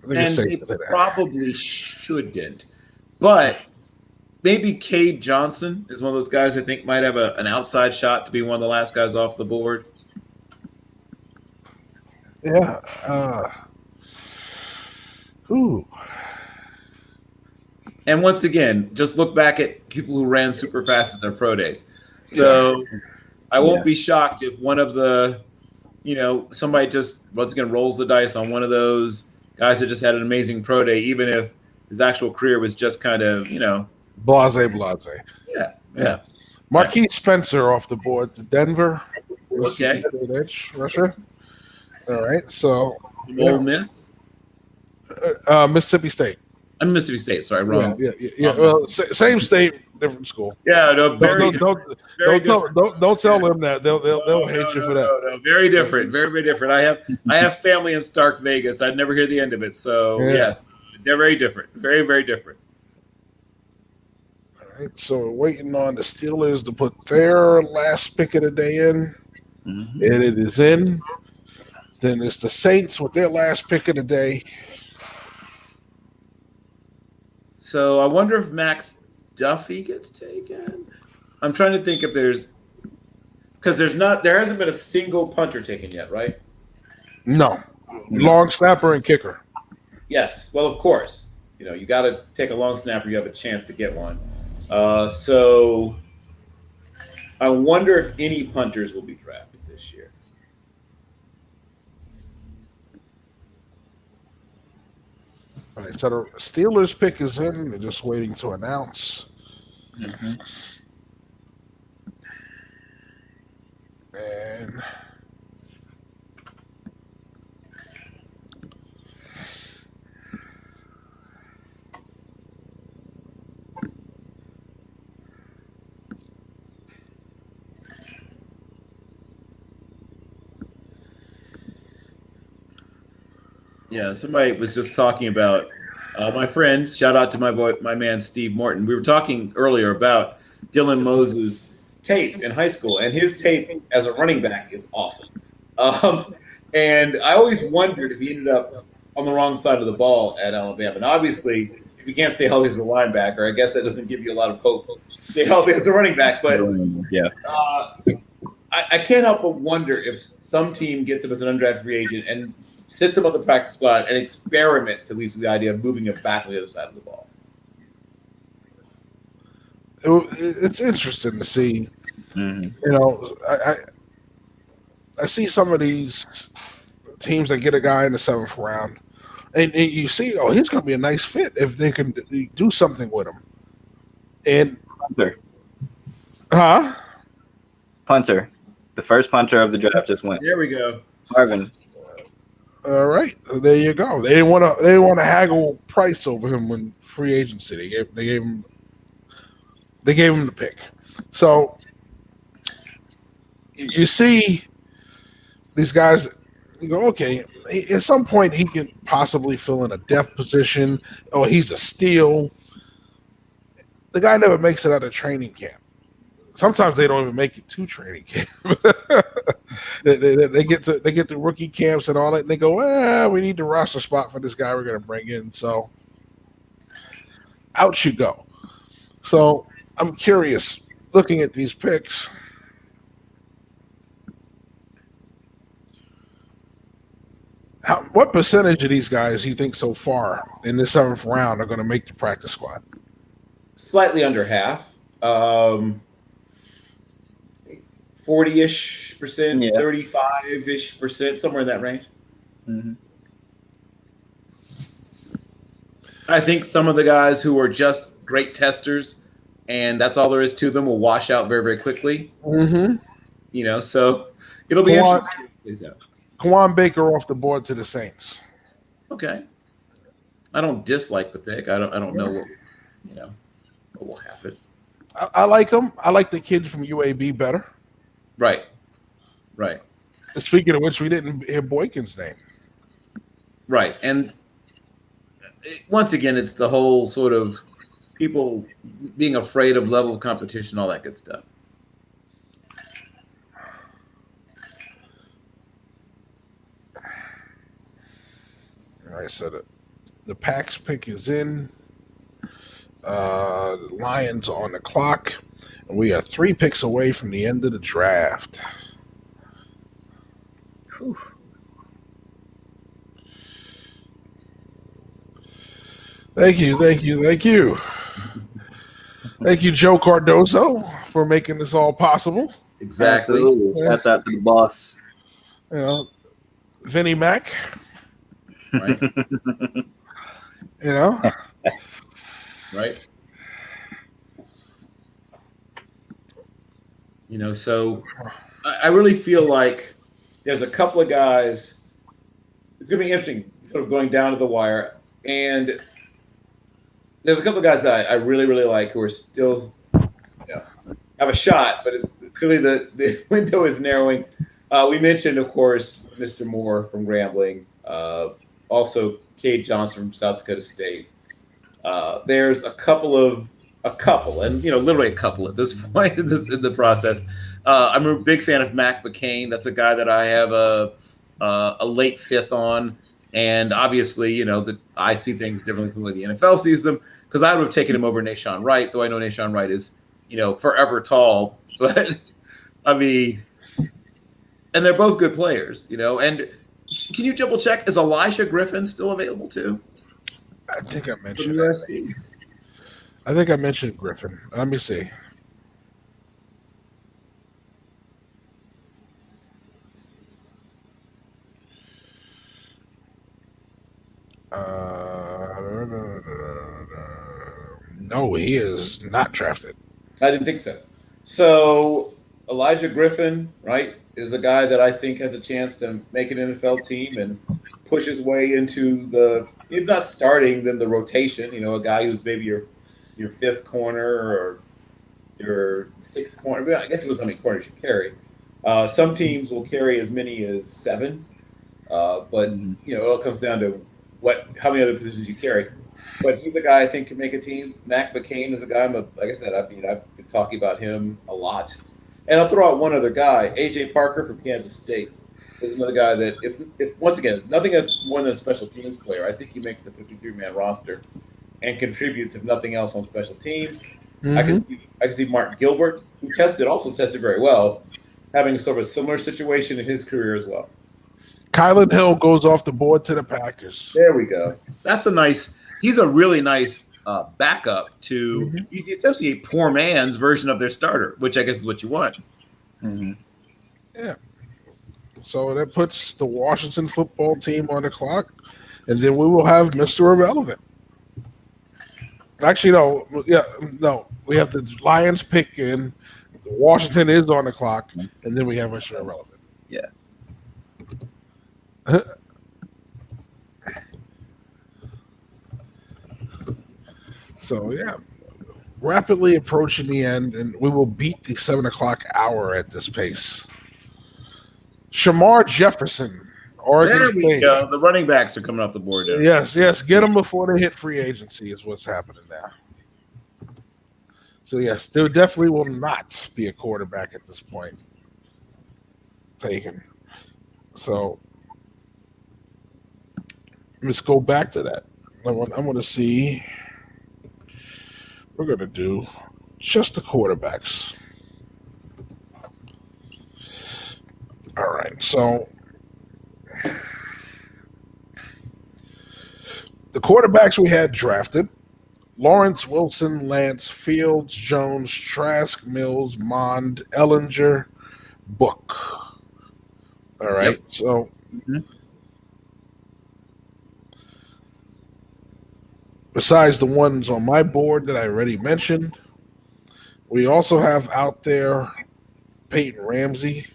B: I think it's
D: And
B: safe to say
D: they
B: that.
D: probably shouldn't. But maybe Cade Johnson is one of those guys I think might have an outside shot to be one of the last guys off the board.
B: Yeah. Ooh.
D: And once again, just look back at people who ran super fast at their pro days. So I won't be shocked if one of the, somebody just once again rolls the dice on one of those guys that just had an amazing pro day, even if his actual career was just kind of,
B: Blase.
D: Yeah.
B: Marquise Spencer off the board to Denver.
D: Okay.
B: Edge rusher. All right. So
D: Ole Miss?
B: Mississippi State.
D: I'm Mississippi State. Sorry, wrong.
B: Yeah. Well, same state, different school.
D: Yeah, no, very
B: Don't tell them that. They'll hate you for that.
D: No, very different. Very, very different. I have family in Stark Vegas. I'd never hear the end of it. So yes, they're very different. Very, very different.
B: All right. So we're waiting on the Steelers to put their last pick of the day in, and it is in. Then it's the Saints with their last pick of the day.
D: So I wonder if Max Duffy gets taken. I'm trying to think if there hasn't been a single punter taken yet, right?
B: No. Long snapper and kicker.
D: Yes. Well, of course. You got to take a long snapper. You have a chance to get one. So I wonder if any punters will be drafted this year.
B: All right, so the Steelers pick is in. They're just waiting to announce.
D: Mm-hmm.
B: And
D: yeah, somebody was just talking about my friend. Shout out to my man Steve Morton. We were talking earlier about Dylan Moses' tape in high school, and his tape as a running back is awesome. And I always wondered if he ended up on the wrong side of the ball at Alabama. And obviously, if you can't stay healthy as a linebacker, I guess that doesn't give you a lot of hope to stay healthy as a running back. But I can't help but wonder if some team gets him as an undrafted free agent and sits him on the practice squad and experiments at least with the idea of moving him back to the other side of the ball.
B: it's interesting to see. I see some of these teams that get a guy in the 7th round, and you see, he's going to be a nice fit if they can do something with him. And
H: Punter. The first punter of the draft just went.
D: There we go.
H: Marvin.
B: All right, there you go. They didn't want to haggle price over him when free agency. They gave him the pick. So you see these guys. You go, okay. At some point, he can possibly fill in a depth position. Oh, he's a steal. The guy never makes it out of training camp. Sometimes they don't even make it to training camp. they get to rookie camps and all that, and they go, we need the roster spot for this guy we're going to bring in. So out you go. So I'm curious, looking at these picks. What percentage of these guys you think so far in the 7th round are going to make the practice squad?
D: Slightly under half. 40-ish percent, 35-ish percent, somewhere in that range.
H: Mm-hmm.
D: I think some of the guys who are just great testers, and that's all there is to them, will wash out very, very quickly.
B: Mm-hmm.
D: So it'll be interesting.
B: Kawhi Baker off the board to the Saints.
D: Okay. I don't dislike the pick. I don't know what will happen.
B: I like him. I like the kid from UAB better.
D: Right.
B: Speaking of which, we didn't hear Boykin's name.
D: Right. And once again, it's the whole sort of people being afraid of level of competition, all that good stuff.
B: All right, so the Pack's pick is in. The Lions on the clock. And we are 3 picks away from the end of the draft.
H: Whew.
B: Thank you. Thank you, Joe Cardozo, for making this all possible.
D: Exactly.
H: Absolutely. Shouts out to the boss.
B: Vinnie Mac.
D: Right. Right. So I really feel like there's a couple of guys. It's going to be interesting, sort of going down to the wire. And there's a couple of guys that I really, really like who are still have a shot, but it's clearly the window is narrowing. We mentioned, of course, Mr. Moore from Grambling, also Cade Johnson from South Dakota State. There's a couple, and literally a couple at this point in the process. I'm a big fan of Mac McCain. That's a guy that I have a late 5th on, and obviously, that I see things differently from the way the NFL sees them, because I would have taken him over Nahshon Wright, though I know Nahshon Wright is, forever tall. But I mean, and they're both good players, And can you double check? Is Elijah Griffin still available too?
B: I think I mentioned that. I think I mentioned Griffin. Let me see. No, he is not drafted.
D: I didn't think so. So Elijah Griffin, right, is a guy that I think has a chance to make an NFL team and push his way into the, if not starting, then the rotation. A guy who's maybe your 5th corner or your 6th corner. I guess it was how many corners you carry. Some teams will carry as many as 7, but it all comes down to how many other positions you carry. But he's a guy I think can make a team. Mac McCain is a guy. Like I said, I've been talking about him a lot. And I'll throw out one other guy, AJ Parker from Kansas State. Is another guy that, if once again, nothing else more than a special teams player, I think he makes the 53-man roster and contributes, if nothing else, on special teams. Mm-hmm. I can see Martin Gilbert, who also tested very well, having sort of a similar situation in his career as well.
B: Kylan Hill goes off the board to the Packers.
D: There we go. He's a really nice backup to he's essentially a poor man's version of their starter, which I guess is what you want.
B: Mm-hmm. Yeah. So that puts the Washington football team on the clock, and then we will have Mr. Irrelevant. Actually, no. Yeah, no. We have the Lions pick in. Washington is on the clock, and then we have Mr. Irrelevant.
H: Yeah.
B: So, yeah, rapidly approaching the end, and we will beat the 7 o'clock hour at this pace. Shamar Jefferson, Oregon
D: There we
B: State.
D: go. The running backs are coming off the board now.
B: Yes, get them before they hit free agency is what's happening now. So, yes, there definitely will not be a quarterback at this point taken. So, let's go back to that. I want to see. We're going to do just the quarterbacks. All right, so the quarterbacks we had drafted: Lawrence, Wilson, Lance, Fields, Jones, Trask, Mills, Mond, Ellinger, Book. All right, so besides the ones on my board that I already mentioned, we also have out there Peyton Ramsey.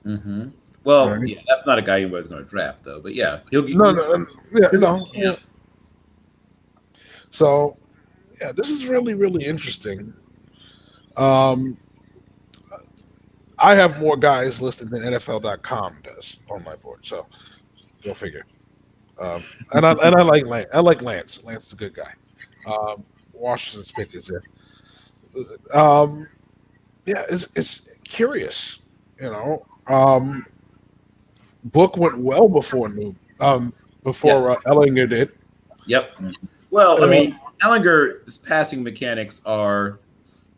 D: Mm-hmm. Well,
B: Right.
D: yeah, that's not a guy anybody's going to draft, though. But yeah, he'll get
B: Yeah. So, yeah, this is really, really interesting. I have more guys listed than NFL.com does on my board, so go figure. And I like Lance. I like Lance. Lance is a good guy. Washington's pick is there. Yeah, it's curious, you know. Book went well before Ellinger did.
D: Yep. Well, I mean, Ellinger's passing mechanics are,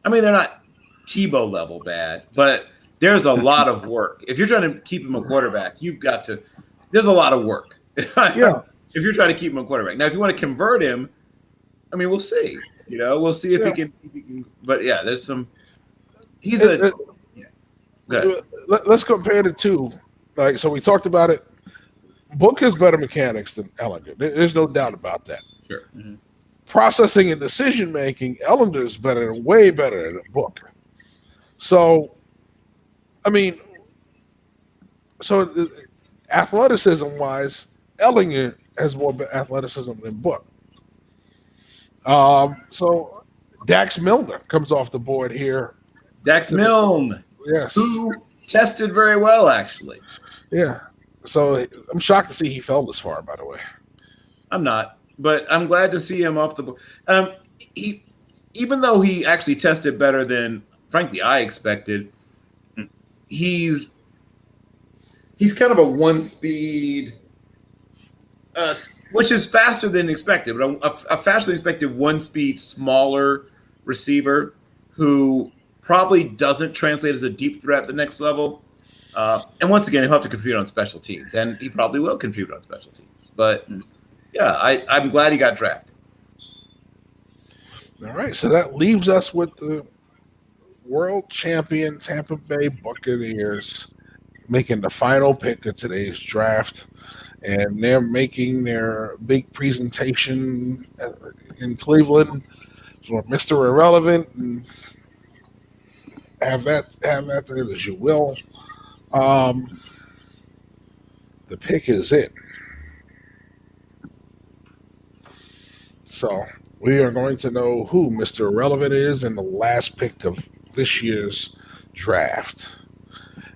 D: I mean, they're not Tebow level bad, but there's a lot of work. If you're trying to keep him a quarterback, there's a lot of work.
B: Yeah.
D: If you're trying to keep him a quarterback. Now, if you want to convert him, I mean, we'll see. You know, we'll see if he can. But yeah, there's some. Go ahead.
B: Let's compare the two. Like, so we talked about it. Book has better mechanics than Ellinger. There's no doubt about that.
D: Sure. Mm-hmm.
B: Processing and decision making, Ellinger is better, way better than Book. So, I mean, athleticism wise, Ellinger has more athleticism than Book. So Dax Milner comes off the board here.
D: Dax Milne,
B: yes,
D: who tested very well, actually.
B: Yeah. So I'm shocked to see he fell this far. By the way,
D: I'm not, but I'm glad to see him off the board. Even though he actually tested better than, frankly, I expected, he's kind of a one-speed, which is faster than expected, but a faster than expected one-speed, smaller receiver who probably doesn't translate as a deep threat at the next level. And once again, he'll have to contribute on special teams, and he probably will contribute on special teams. But yeah, I'm glad he got drafted.
B: All right, so that leaves us with the world champion Tampa Bay Buccaneers making the final pick of today's draft, and they're making their big presentation in Cleveland for Mr. Irrelevant, and have that there as you will. The pick is it. So we are going to know who Mr. Irrelevant is in the last pick of this year's draft.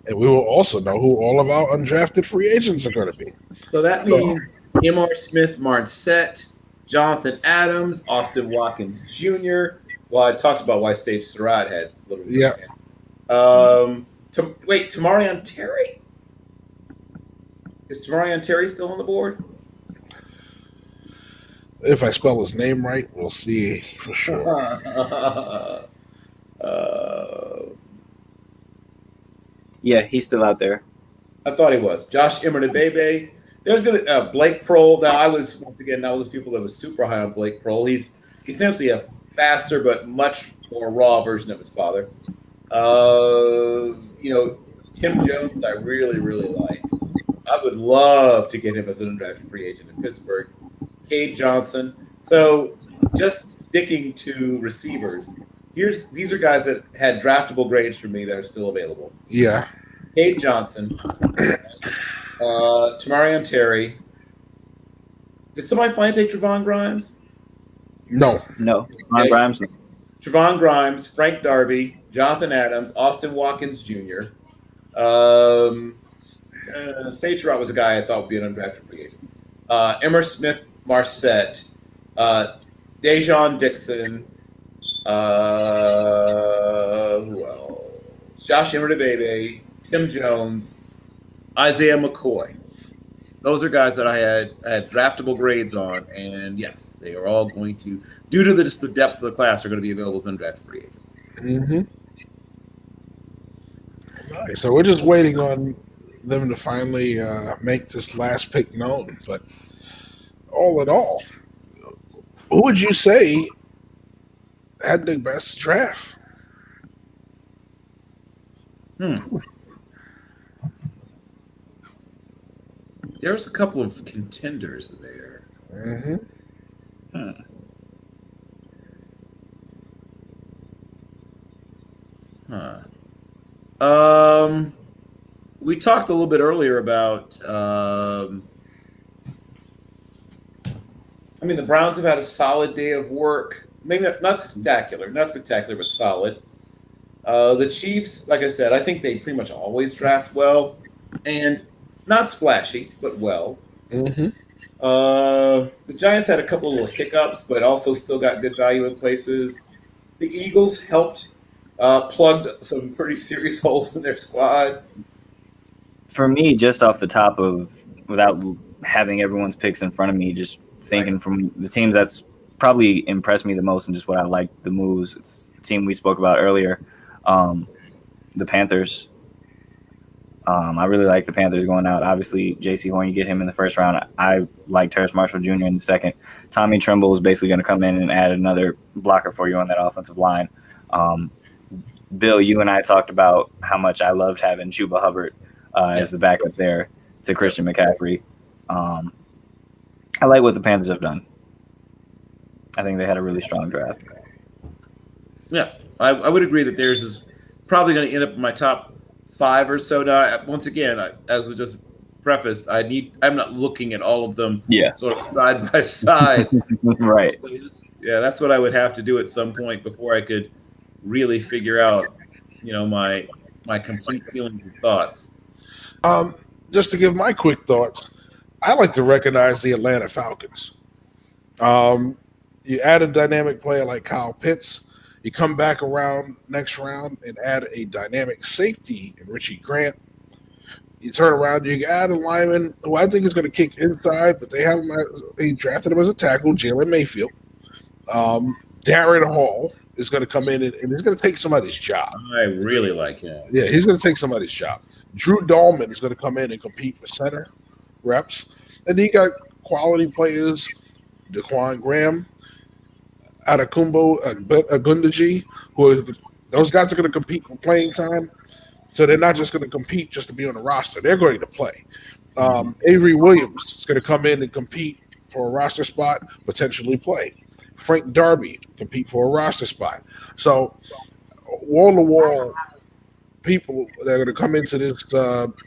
B: And we will also know who all of our undrafted free agents are going to be.
D: So that means M.R. Smith Marset, Jonathan Adams, Austin Watkins Jr. Well, I talked about why Sage Surratt had a little bit.
B: Yeah.
D: Tamarion Terry? Is Tamarion Terry still on the board?
B: If I spell his name right, we'll see for sure.
H: Yeah, he's still out there.
D: I thought he was. Josh Imardebebe. There's gonna Blake Prohl. Now I was once again not one of those people that was super high on Blake Prohl. He's essentially a faster but much more raw version of his father. Tim Jones, I really, really like. I would love to get him as an undrafted free agent in Pittsburgh. Cade Johnson. So just sticking to receivers. These are guys that had draftable grades for me that are still available.
B: Yeah.
D: Cade Johnson, Tamarion Terry. Did somebody finally take Trevon Grimes?
B: No.
H: Trevon Grimes.
D: Trevon Grimes, Frank Darby, Jonathan Adams, Austin Watkins Jr. Sage Surratt was a guy I thought would be an undrafted free agent. Emmer Smith Marset, Dejon Dixon, who else? Josh Imardebebe, Tim Jones, Isaiah McCoy. those are guys that I had draftable grades on, and yes, they are all going to, due to just the depth of the class, are going to be available as undrafted free agents.
B: Mm-hmm. All right, so we're just waiting on them to finally make this last pick known. But all in all, who would you say had the best draft?
D: There's a couple of contenders there.
B: Mm-hmm.
D: We talked a little bit earlier about. I mean, the Browns have had a solid day of work. Maybe not spectacular, but solid. The Chiefs, like I said, I think they pretty much always draft well, and not splashy, but well.
B: Mm-hmm.
D: The Giants had a couple of little hiccups, but also still got good value in places. The Eagles helped plugged some pretty serious holes in their squad.
H: For me, just off the top of, without having everyone's picks in front of me, just thinking from the teams that's probably impressed me the most and just what I like the moves. It's the team we spoke about earlier, the Panthers. I really like the Panthers going out. Obviously, J.C. Horn, you get him in the first round. I like Terrace Marshall Jr. in the second. Tommy Tremble is basically going to come in and add another blocker for you on that offensive line. Bill, you and I talked about how much I loved having Chuba Hubbard as the backup there to Christian McCaffrey. I like what the Panthers have done. I think they had a really strong draft.
D: Yeah, I would agree that theirs is probably going to end up in my top 5 or so. Now, once again, as we just prefaced, I'm not looking at all of them sort of side by side.
H: Right.
D: So that's what I would have to do at some point before I could really figure out, my complete feelings and thoughts.
B: Just to give my quick thoughts, I like to recognize the Atlanta Falcons. You add a dynamic player like Kyle Pitts. You come back around next round and add a dynamic safety in Richie Grant. You turn around, you add a lineman who I think is going to kick inside, but they drafted him as a tackle, Jalen Mayfield. Darren Hall is going to come in and he's going to take somebody's job.
D: I really like him.
B: Yeah, he's going to take somebody's job. Drew Dahlman is going to come in and compete for center reps. And then you got quality players, Daquan Graham, Atakumbo Agundaji, those guys are going to compete for playing time. So they're not just going to compete just to be on the roster. They're going to play. Avery Williams is going to come in and compete for a roster spot, potentially play. Frank Darby compete for a roster spot. So wall-to-wall people that are going to come into this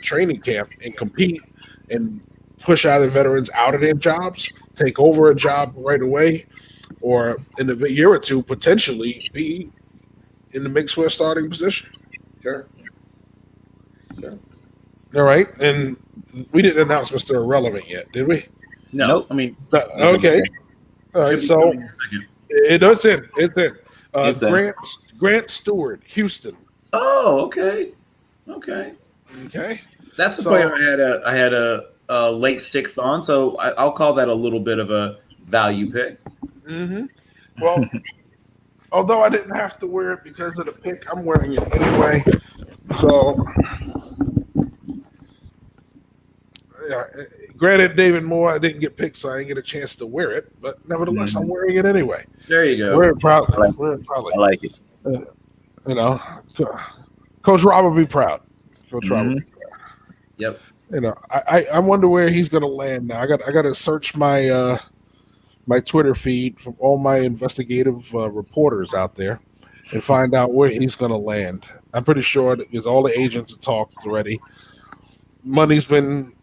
B: training camp and compete and push either veterans out of their jobs, take over a job right away, or in a year or two, potentially be in the mix for a starting position.
D: Sure.
B: All right. And we didn't announce Mr. Irrelevant yet, did we?
D: No.
H: Nope.
D: I mean,
B: okay. All right. So it's in. It's in. Grant Stewart, Houston.
D: Oh, okay. That's a player I had a late 6th on, so I'll call that a little bit of a value pick.
B: Mm-hmm. Well, although I didn't have to wear it because of the pick, I'm wearing it anyway. So, yeah, granted, David Moore, I didn't get picked, so I didn't get a chance to wear it. But nevertheless, I'm wearing it anyway.
D: There you go.
B: Wear it proudly.
H: I like it.
B: Coach Rob will be proud. Coach Rob will be proud.
D: Yep.
B: I wonder where he's going to land now. I got to search my my Twitter feed from all my investigative reporters out there and find out where he's going to land. I'm pretty sure that because all the agents have talked already. Money's been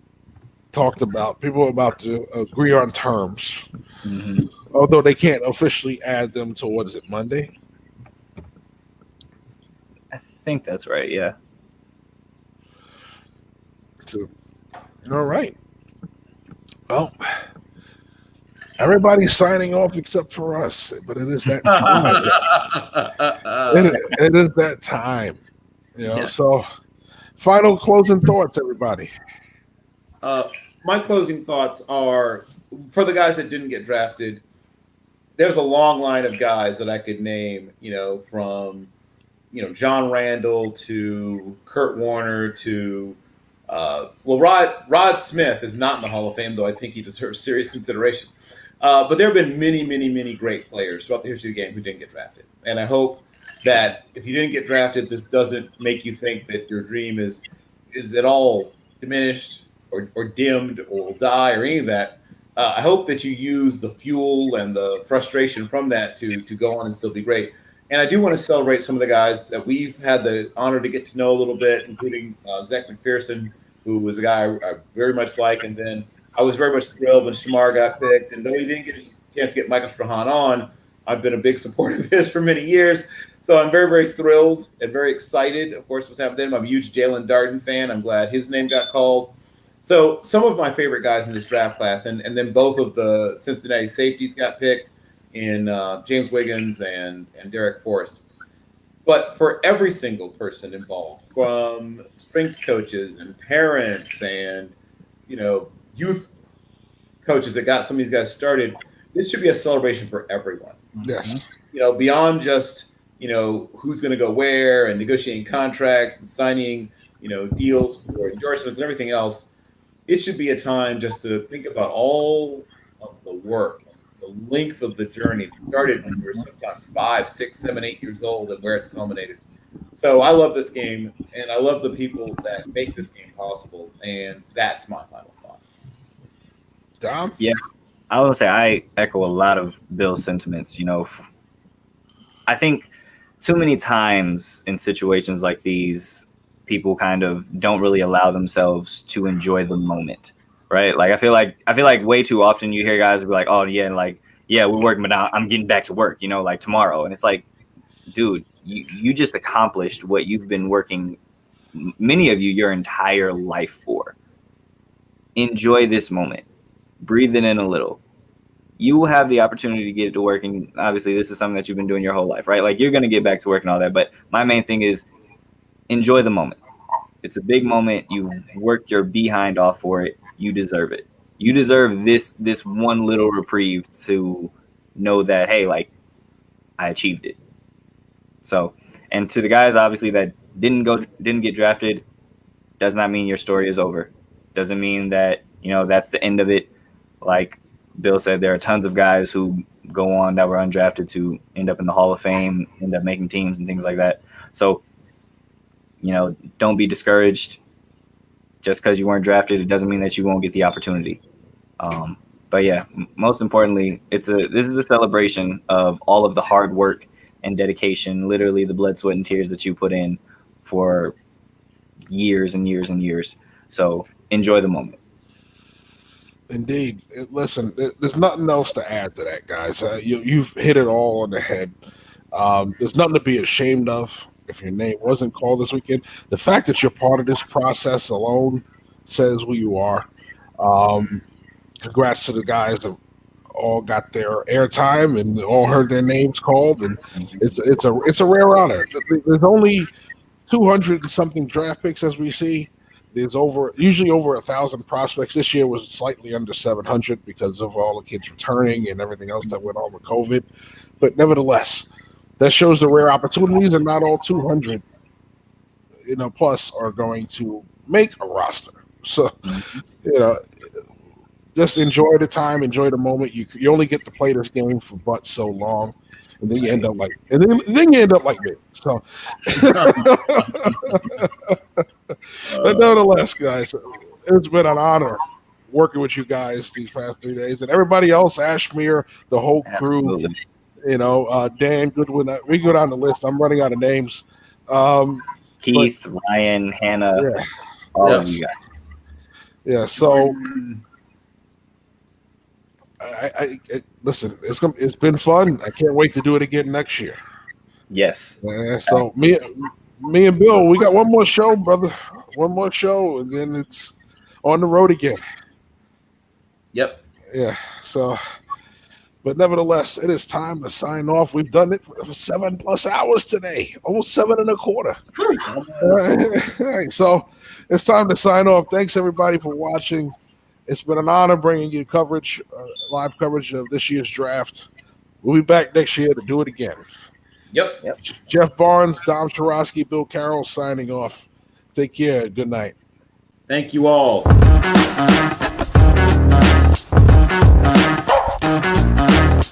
B: talked about. People are about to agree on terms.
H: Mm-hmm.
B: Although they can't officially add them to, what is it, Monday?
H: I think that's right, yeah.
B: So, all right. Well, everybody's signing off except for us, but it is that time. it is that time.
D: Yeah.
B: So final closing thoughts, everybody.
D: my closing thoughts are for the guys that didn't get drafted. There's a long line of guys that I could name, from, John Randall to Kurt Warner to, Rod Smith is not in the Hall of Fame, though I think he deserves serious consideration. But there have been many, many, many great players throughout the history of the game who didn't get drafted. And I hope that if you didn't get drafted, this doesn't make you think that your dream is at all diminished or dimmed or will die or any of that. I hope that you use the fuel and the frustration from that to go on and still be great. And I do want to celebrate some of the guys that we've had the honor to get to know a little bit, including Zach McPherson, who was a guy I very much like. And then I was very much thrilled when Shamar got picked. And though he didn't get a chance to get Michael Strahan on, I've been a big supporter of his for many years. So I'm very, very thrilled and very excited, of course, what's happened to him. I'm a huge Jalen Darden fan. I'm glad his name got called. So some of my favorite guys in this draft class, and then both of the Cincinnati safeties got picked in James Wiggins and Derek Forrest. But for every single person involved, from strength coaches and parents and, youth coaches that got some of these guys started, this should be a celebration for everyone.
B: Yes.
D: Beyond just, who's going to go where and negotiating contracts and signing, deals for endorsements and everything else. It should be a time just to think about all of the work, the length of the journey that started when you were sometimes 5, 6, 7, 8 years old and where it's culminated. So I love this game, and I love the people that make this game possible, and that's my final thought.
B: Dom?
H: Yeah, I will say I echo a lot of Bill's sentiments. I think too many times in situations like these, people kind of don't really allow themselves to enjoy the moment, right? Like I feel like way too often you hear guys be like, "Oh yeah, we're working, but now I'm getting back to work," like tomorrow, and it's like, dude, you just accomplished what you've been working, many of you, your entire life for. Enjoy this moment, breathe it in a little. You will have the opportunity to get to work, and obviously this is something that you've been doing your whole life, right? Like you're gonna get back to work and all that, but my main thing is enjoy the moment. It's a big moment. You've worked your behind off for it. You deserve it. You deserve this one little reprieve to know that, hey, I achieved it. So, and to the guys obviously that didn't get drafted, does not mean your story is over. Doesn't mean that, that's the end of it. Like Bill said, there are tons of guys who go on that were undrafted to end up in the Hall of Fame, end up making teams and things like that. So, don't be discouraged. Just because you weren't drafted, it doesn't mean that you won't get the opportunity. But yeah, most importantly, this is a celebration of all of the hard work and dedication, literally the blood, sweat, and tears that you put in for years and years and years. So enjoy the moment.
B: Indeed. Listen, there's nothing else to add to that, guys. You've hit it all on the head. There's nothing to be ashamed of. If your name wasn't called this weekend, the fact that you're part of this process alone says who you are. Congrats to the guys that all got their airtime and all heard their names called, and it's a rare honor. There's only 200 and something draft picks as we see. There's usually over 1,000 prospects. This year was slightly under 700 because of all the kids returning and everything else that went on with COVID. But nevertheless, that shows the rare opportunities, and not all 200, plus are going to make a roster. So, just enjoy the time, enjoy the moment. You only get to play this game for but so long, and then you end up like, me. So, but nevertheless, guys, it's been an honor working with you guys these past 3 days, and everybody else, Ashmere, the whole crew.
H: Absolutely.
B: Dan Goodwin. We go down the list. I'm running out of names.
H: Keith, Ryan, Hannah, all of you guys.
B: Yeah. So, I listen. It's been fun. I can't wait to do it again next year.
H: Yes.
B: So me and Bill, we got one more show, brother. One more show, and then it's on the road again.
D: Yep.
B: Yeah. So. But nevertheless, it is time to sign off. We've done it for 7+ hours today, almost 7 1/4. All right, so it's time to sign off. Thanks everybody for watching, It's been an honor bringing you coverage, live coverage of this year's draft. We'll be back next year to do it again.
D: Yep.
B: Jeff Barnes, Dom Chorosky, Bill Carroll signing off. Take care. Good night.
D: Thank you all.